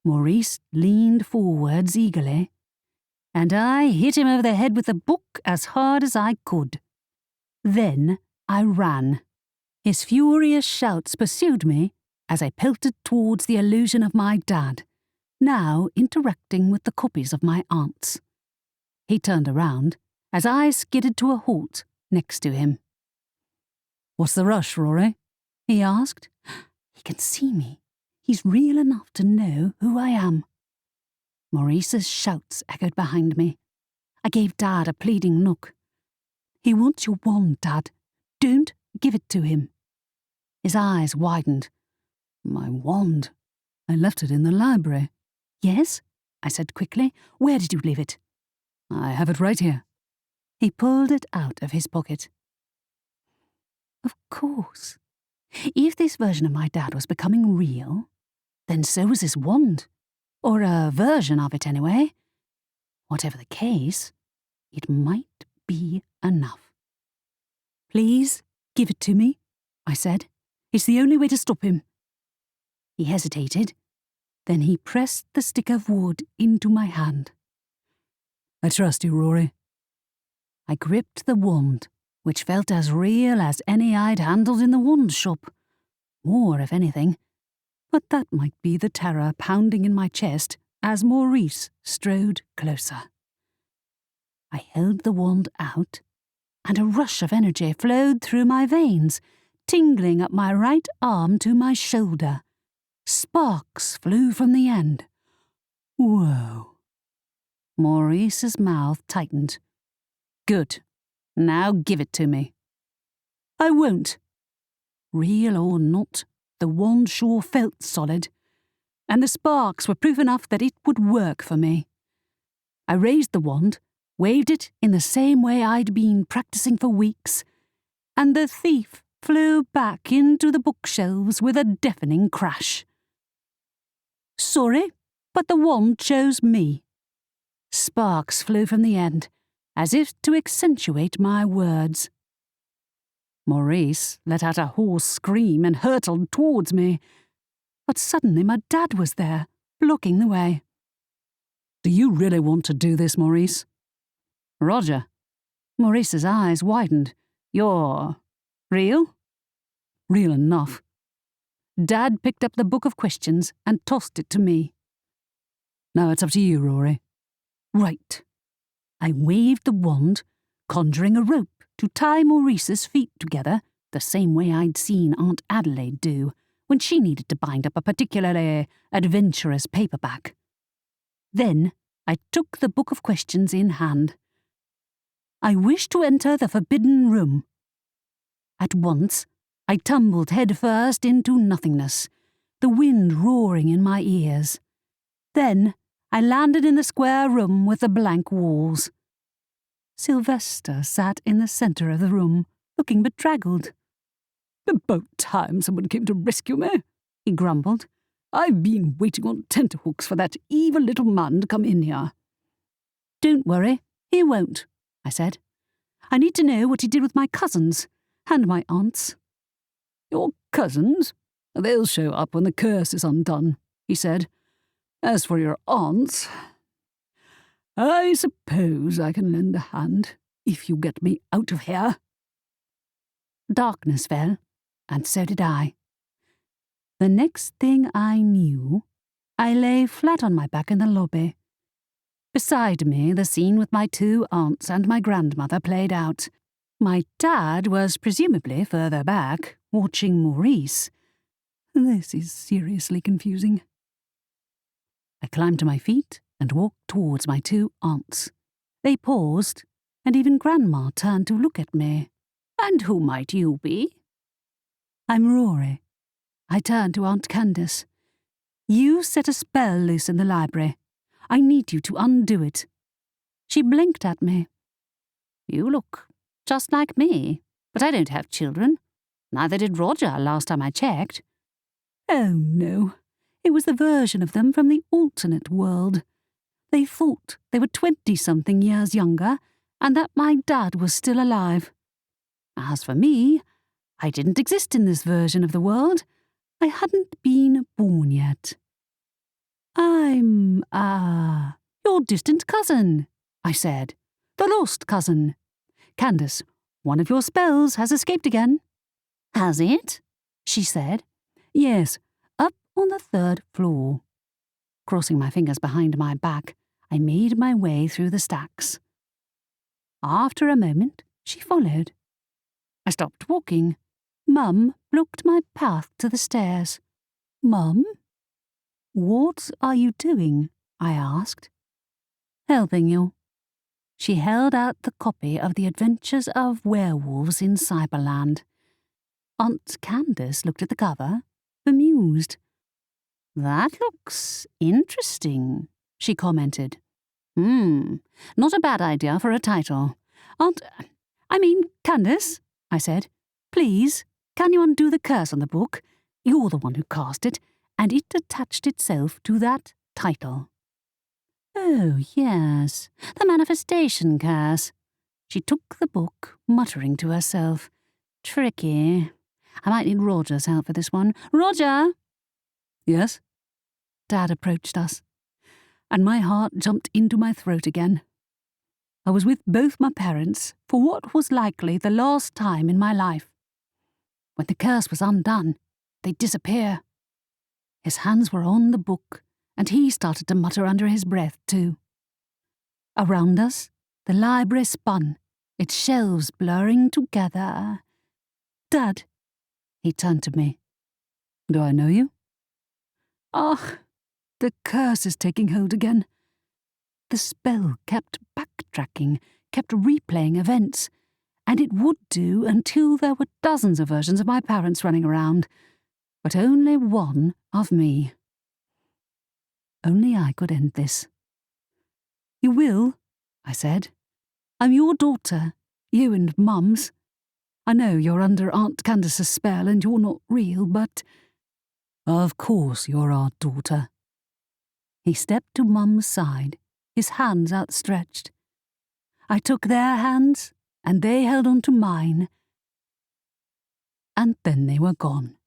Maurice leaned forwards eagerly. and I hit him over the head with the book as hard as I could. Then I ran. His furious shouts pursued me as I pelted towards the illusion of my dad, now interacting with the copies of my aunts. He turned around as I skidded to a halt next to him. "What's the rush, Rory?" he asked. He can see me. He's real enough to know who I am. Maurice's shouts echoed behind me. I gave Dad a pleading look. "He wants your wand, Dad. Don't give it to him." His eyes widened. "My wand? I left it in the library." "Yes?" I said quickly. "Where did you leave it?" "I have it right here." He pulled it out of his pocket. Of course. If this version of my dad was becoming real, then so was his wand. Or a version of it, anyway. Whatever the case, it might be enough. "Please, give it to me," I said. "It's the only way to stop him." He hesitated. Then he pressed the stick of wood into my hand. "I trust you, Rory." I gripped the wand, which felt as real as any I'd handled in the wand shop. More, if anything. But that might be the terror pounding in my chest as Maurice strode closer. I held the wand out, and a rush of energy flowed through my veins, tingling up my right arm to my shoulder. Sparks flew from the end. Whoa. Maurice's mouth tightened. "Good. Now give it to me." "I won't." Real or not, the wand sure felt solid, and the sparks were proof enough that it would work for me. I raised the wand, waved it in the same way I'd been practicing for weeks, and the thief flew back into the bookshelves with a deafening crash. "Sorry, but the wand chose me." Sparks flew from the end, as if to accentuate my words. Maurice let out a hoarse scream and hurtled towards me. But suddenly my dad was there, blocking the way. "Do you really want to do this, Maurice?" "Roger." Maurice's eyes widened. "You're real?" "Real enough." Dad picked up the book of questions and tossed it to me. "Now it's up to you, Rory." "Right." I waved the wand, conjuring a rope to tie Maurice's feet together, the same way I'd seen Aunt Adelaide do when she needed to bind up a particularly adventurous paperback. Then I took the book of questions in hand. "I wish to enter the forbidden room." At once, I tumbled headfirst into nothingness, the wind roaring in my ears. Then I landed in the square room with the blank walls. Sylvester sat in the centre of the room, looking bedraggled. "About time someone came to rescue me," he grumbled. "I've been waiting on tenterhooks for that evil little man to come in here." "Don't worry, he won't," I said. "I need to know what he did with my cousins, and my aunts." "Your cousins? They'll show up when the curse is undone," he said. "As for your aunts, I suppose I can lend a hand, if you get me out of here." Darkness fell, and so did I. The next thing I knew, I lay flat on my back in the lobby. Beside me, the scene with my two aunts and my grandmother played out. My dad was presumably further back, watching Maurice. This is seriously confusing. I climbed to my feet and walked towards my two aunts. They paused, and even Grandma turned to look at me. "And who might you be?" "I'm Rory." I turned to Aunt Candace. "You set a spell loose in the library. I need you to undo it." She blinked at me. "You look just like me, but I don't have children. Neither did Roger last time I checked." "Oh, no. It was the version of them from the alternate world. They thought they were 20-something years younger, and that my dad was still alive. As for me, I didn't exist in this version of the world. I hadn't been born yet. I'm, your distant cousin," I said. "The lost cousin. Candace, one of your spells has escaped again." "Has it?" she said. "Yes, up on the 3rd floor." Crossing my fingers behind my back, I made my way through the stacks. After a moment, she followed. I stopped walking. Mum blocked my path to the stairs. "Mum? What are you doing?" I asked. "Helping you." She held out the copy of The Adventures of Werewolves in Cyberland. Aunt Candace looked at the cover, bemused. "That looks interesting," she commented. Not a bad idea for a title. Candace," I said. "Please, can you undo the curse on the book? You're the one who cast it, and it attached itself to that title." "Oh, yes, the manifestation curse." She took the book, muttering to herself. "Tricky. I might need Roger's help for this one. Roger!" "Yes?" Dad approached us, and my heart jumped into my throat again. I was with both my parents for what was likely the last time in my life. When the curse was undone, they'd disappear. His hands were on the book, and he started to mutter under his breath, too. Around us, the library spun, its shelves blurring together. "Dad," he turned to me. "Do I know you?" "Ah, the curse is taking hold again." The spell kept backtracking, kept replaying events, and it would do until there were dozens of versions of my parents running around, but only one of me. Only I could end this. "You will," I said. "I'm your daughter, you and Mum's. I know you're under Aunt Candace's spell and you're not real, but—" "Of course you're our daughter." He stepped to Mum's side, his hands outstretched. I took their hands, and they held on to mine. And then they were gone.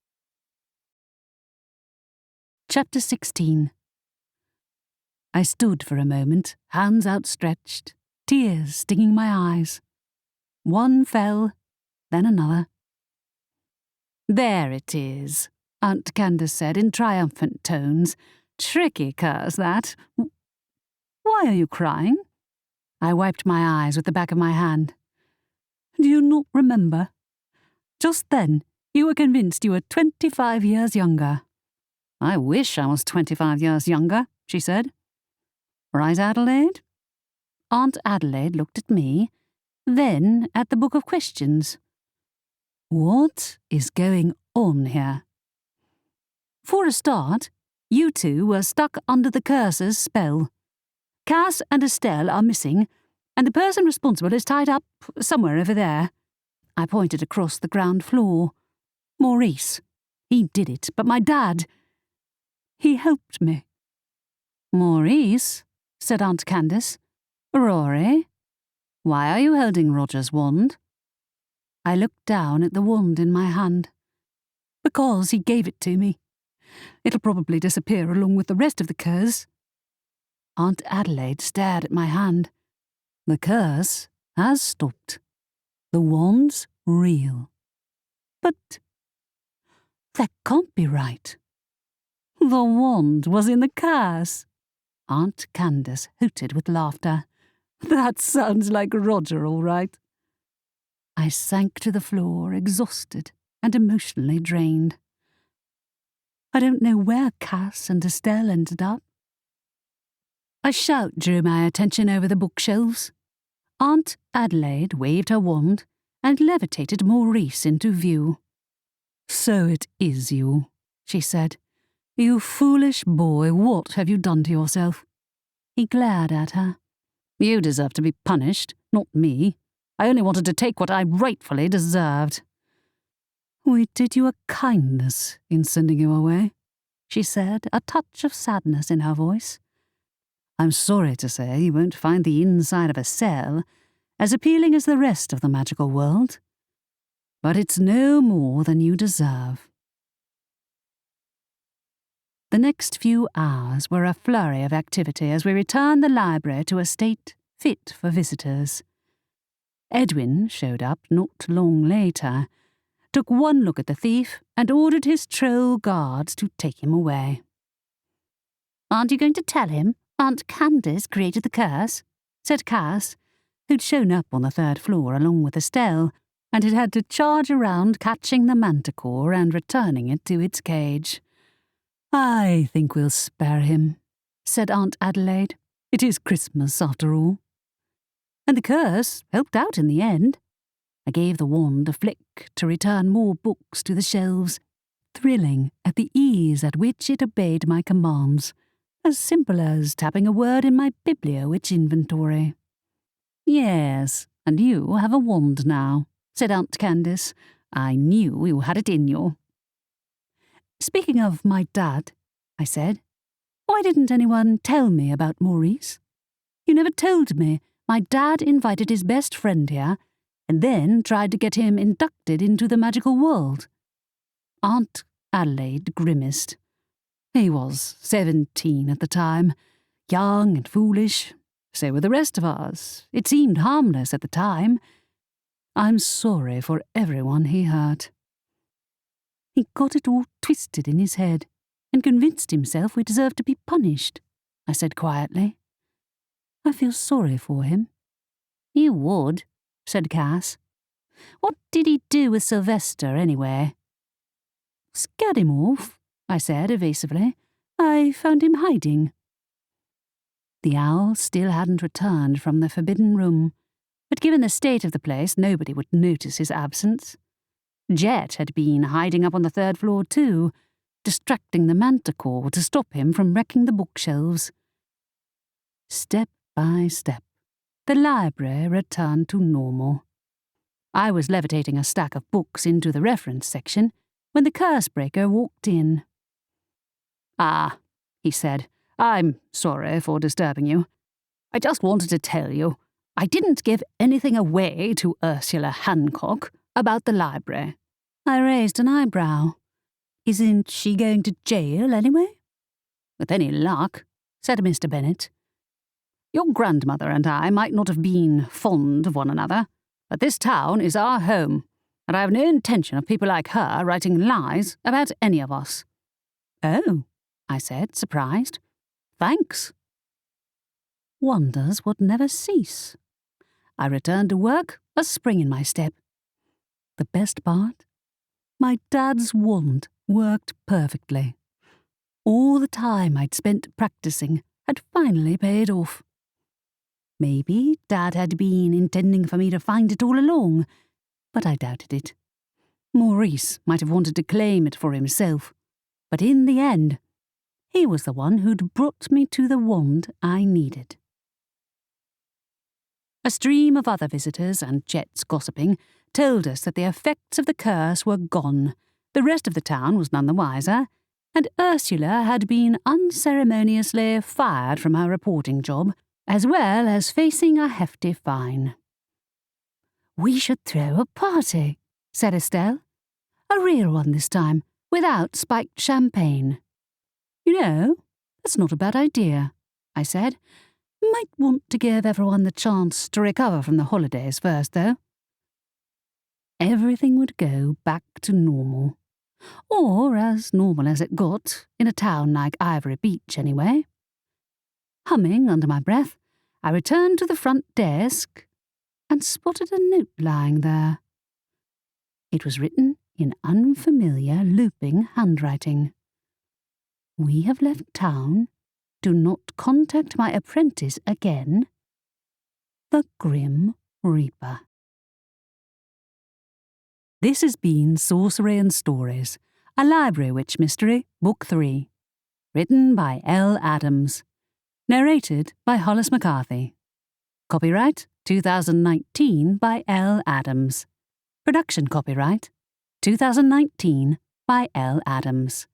Chapter 16. I stood for a moment, hands outstretched, tears stinging my eyes. One fell, then another. "There it is," Aunt Candace said in triumphant tones. "Tricky curse, that. Why are you crying?" I wiped my eyes with the back of my hand. "Do you not remember? Just then, you were convinced you were 25 years younger." "I wish I was 25 years younger," she said. "Right, Adelaide?" Aunt Adelaide looked at me, then at the book of questions. "What is going on here?" "For a start, you two were stuck under the curse's spell. Cass and Estelle are missing, and the person responsible is tied up somewhere over there." I pointed across the ground floor. "Maurice. He did it, but my dad, he helped me." "Maurice?" said Aunt Candace. "Rory? Why are you holding Roger's wand?" I looked down at the wand in my hand. "Because he gave it to me. It'll probably disappear along with the rest of the curse." Aunt Adelaide stared at my hand. "The curse has stopped. The wand's real." "But that can't be right." "The wand was in the curse." Aunt Candace hooted with laughter. "That sounds like Roger, all right." I sank to the floor, exhausted and emotionally drained. I don't know where Cass and Estelle ended up. A shout drew my attention over the bookshelves. Aunt Adelaide waved her wand and levitated Maurice into view. "So it is you," she said. "You foolish boy, what have you done to yourself?" He glared at her. "You deserve to be punished, not me. I only wanted to take what I rightfully deserved." "We did you a kindness in sending you away," she said, a touch of sadness in her voice. "I'm sorry to say you won't find the inside of a cell as appealing as the rest of the magical world. But it's no more than you deserve." The next few hours were a flurry of activity as we returned the library to a state fit for visitors. Edwin showed up not long later, took one look at the thief, and ordered his troll guards to take him away. Aren't you going to tell him Aunt Candace created the curse? Said Cass, who'd shown up on the third floor along with Estelle, and had had to charge around catching the manticore and returning it to its cage. I think we'll spare him, said Aunt Adelaide. It is Christmas, after all. And the curse helped out in the end. I gave the wand a flick to return more books to the shelves, thrilling at the ease at which it obeyed my commands, as simple as tapping a word in my Bibliowitch inventory. Yes, and you have a wand now, said Aunt Candace. I knew you had it in you. Speaking of my dad, I said, why didn't anyone tell me about Maurice? You never told me my dad invited his best friend here and then tried to get him inducted into the magical world. Aunt Adelaide grimaced. He was 17 at the time, young and foolish. So were the rest of us. It seemed harmless at the time. I'm sorry for everyone he hurt. He got it all twisted in his head and convinced himself we deserved to be punished, I said quietly. I feel sorry for him. You would, said Cass. What did he do with Sylvester, anyway? Scared him off, I said evasively. I found him hiding. The owl still hadn't returned from the forbidden room, but given the state of the place, nobody would notice his absence. Jet had been hiding up on the third floor too, distracting the manticore to stop him from wrecking the bookshelves. Step by step, the library returned to normal. I was levitating a stack of books into the reference section when the curse-breaker walked in. Ah, he said, I'm sorry for disturbing you. I just wanted to tell you, I didn't give anything away to Ursula Hancock about the library. I raised an eyebrow. Isn't she going to jail anyway? With any luck, said Mr. Bennet. Your grandmother and I might not have been fond of one another, but this town is our home, and I have no intention of people like her writing lies about any of us. Oh, I said, surprised. Thanks. Wonders would never cease. I returned to work, a spring in my step. The best part? My dad's wand worked perfectly. All the time I'd spent practicing had finally paid off. Maybe Dad had been intending for me to find it all along, but I doubted it. Maurice might have wanted to claim it for himself, but in the end, he was the one who'd brought me to the wand I needed. A stream of other visitors and Jet's gossiping told us that the effects of the curse were gone, the rest of the town was none the wiser, and Ursula had been unceremoniously fired from her reporting job, as well as facing a hefty fine. We should throw a party, said Estelle. A real one this time, without spiked champagne. You know, that's not a bad idea, I said. Might want to give everyone the chance to recover from the holidays first, though. Everything would go back to normal. Or as normal as it got, in a town like Ivory Beach anyway. Humming under my breath, I returned to the front desk and spotted a note lying there. It was written in unfamiliar, looping handwriting. We have left town. Do not contact my apprentice again. The Grim Reaper. This has been Sorcery and Stories, a Library Witch Mystery, Book 3. Written by L. Adams. Narrated by Hollis McCarthy. Copyright 2019 by L. Adams. Production copyright 2019 by L. Adams.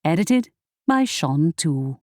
Edited by Sean Toole.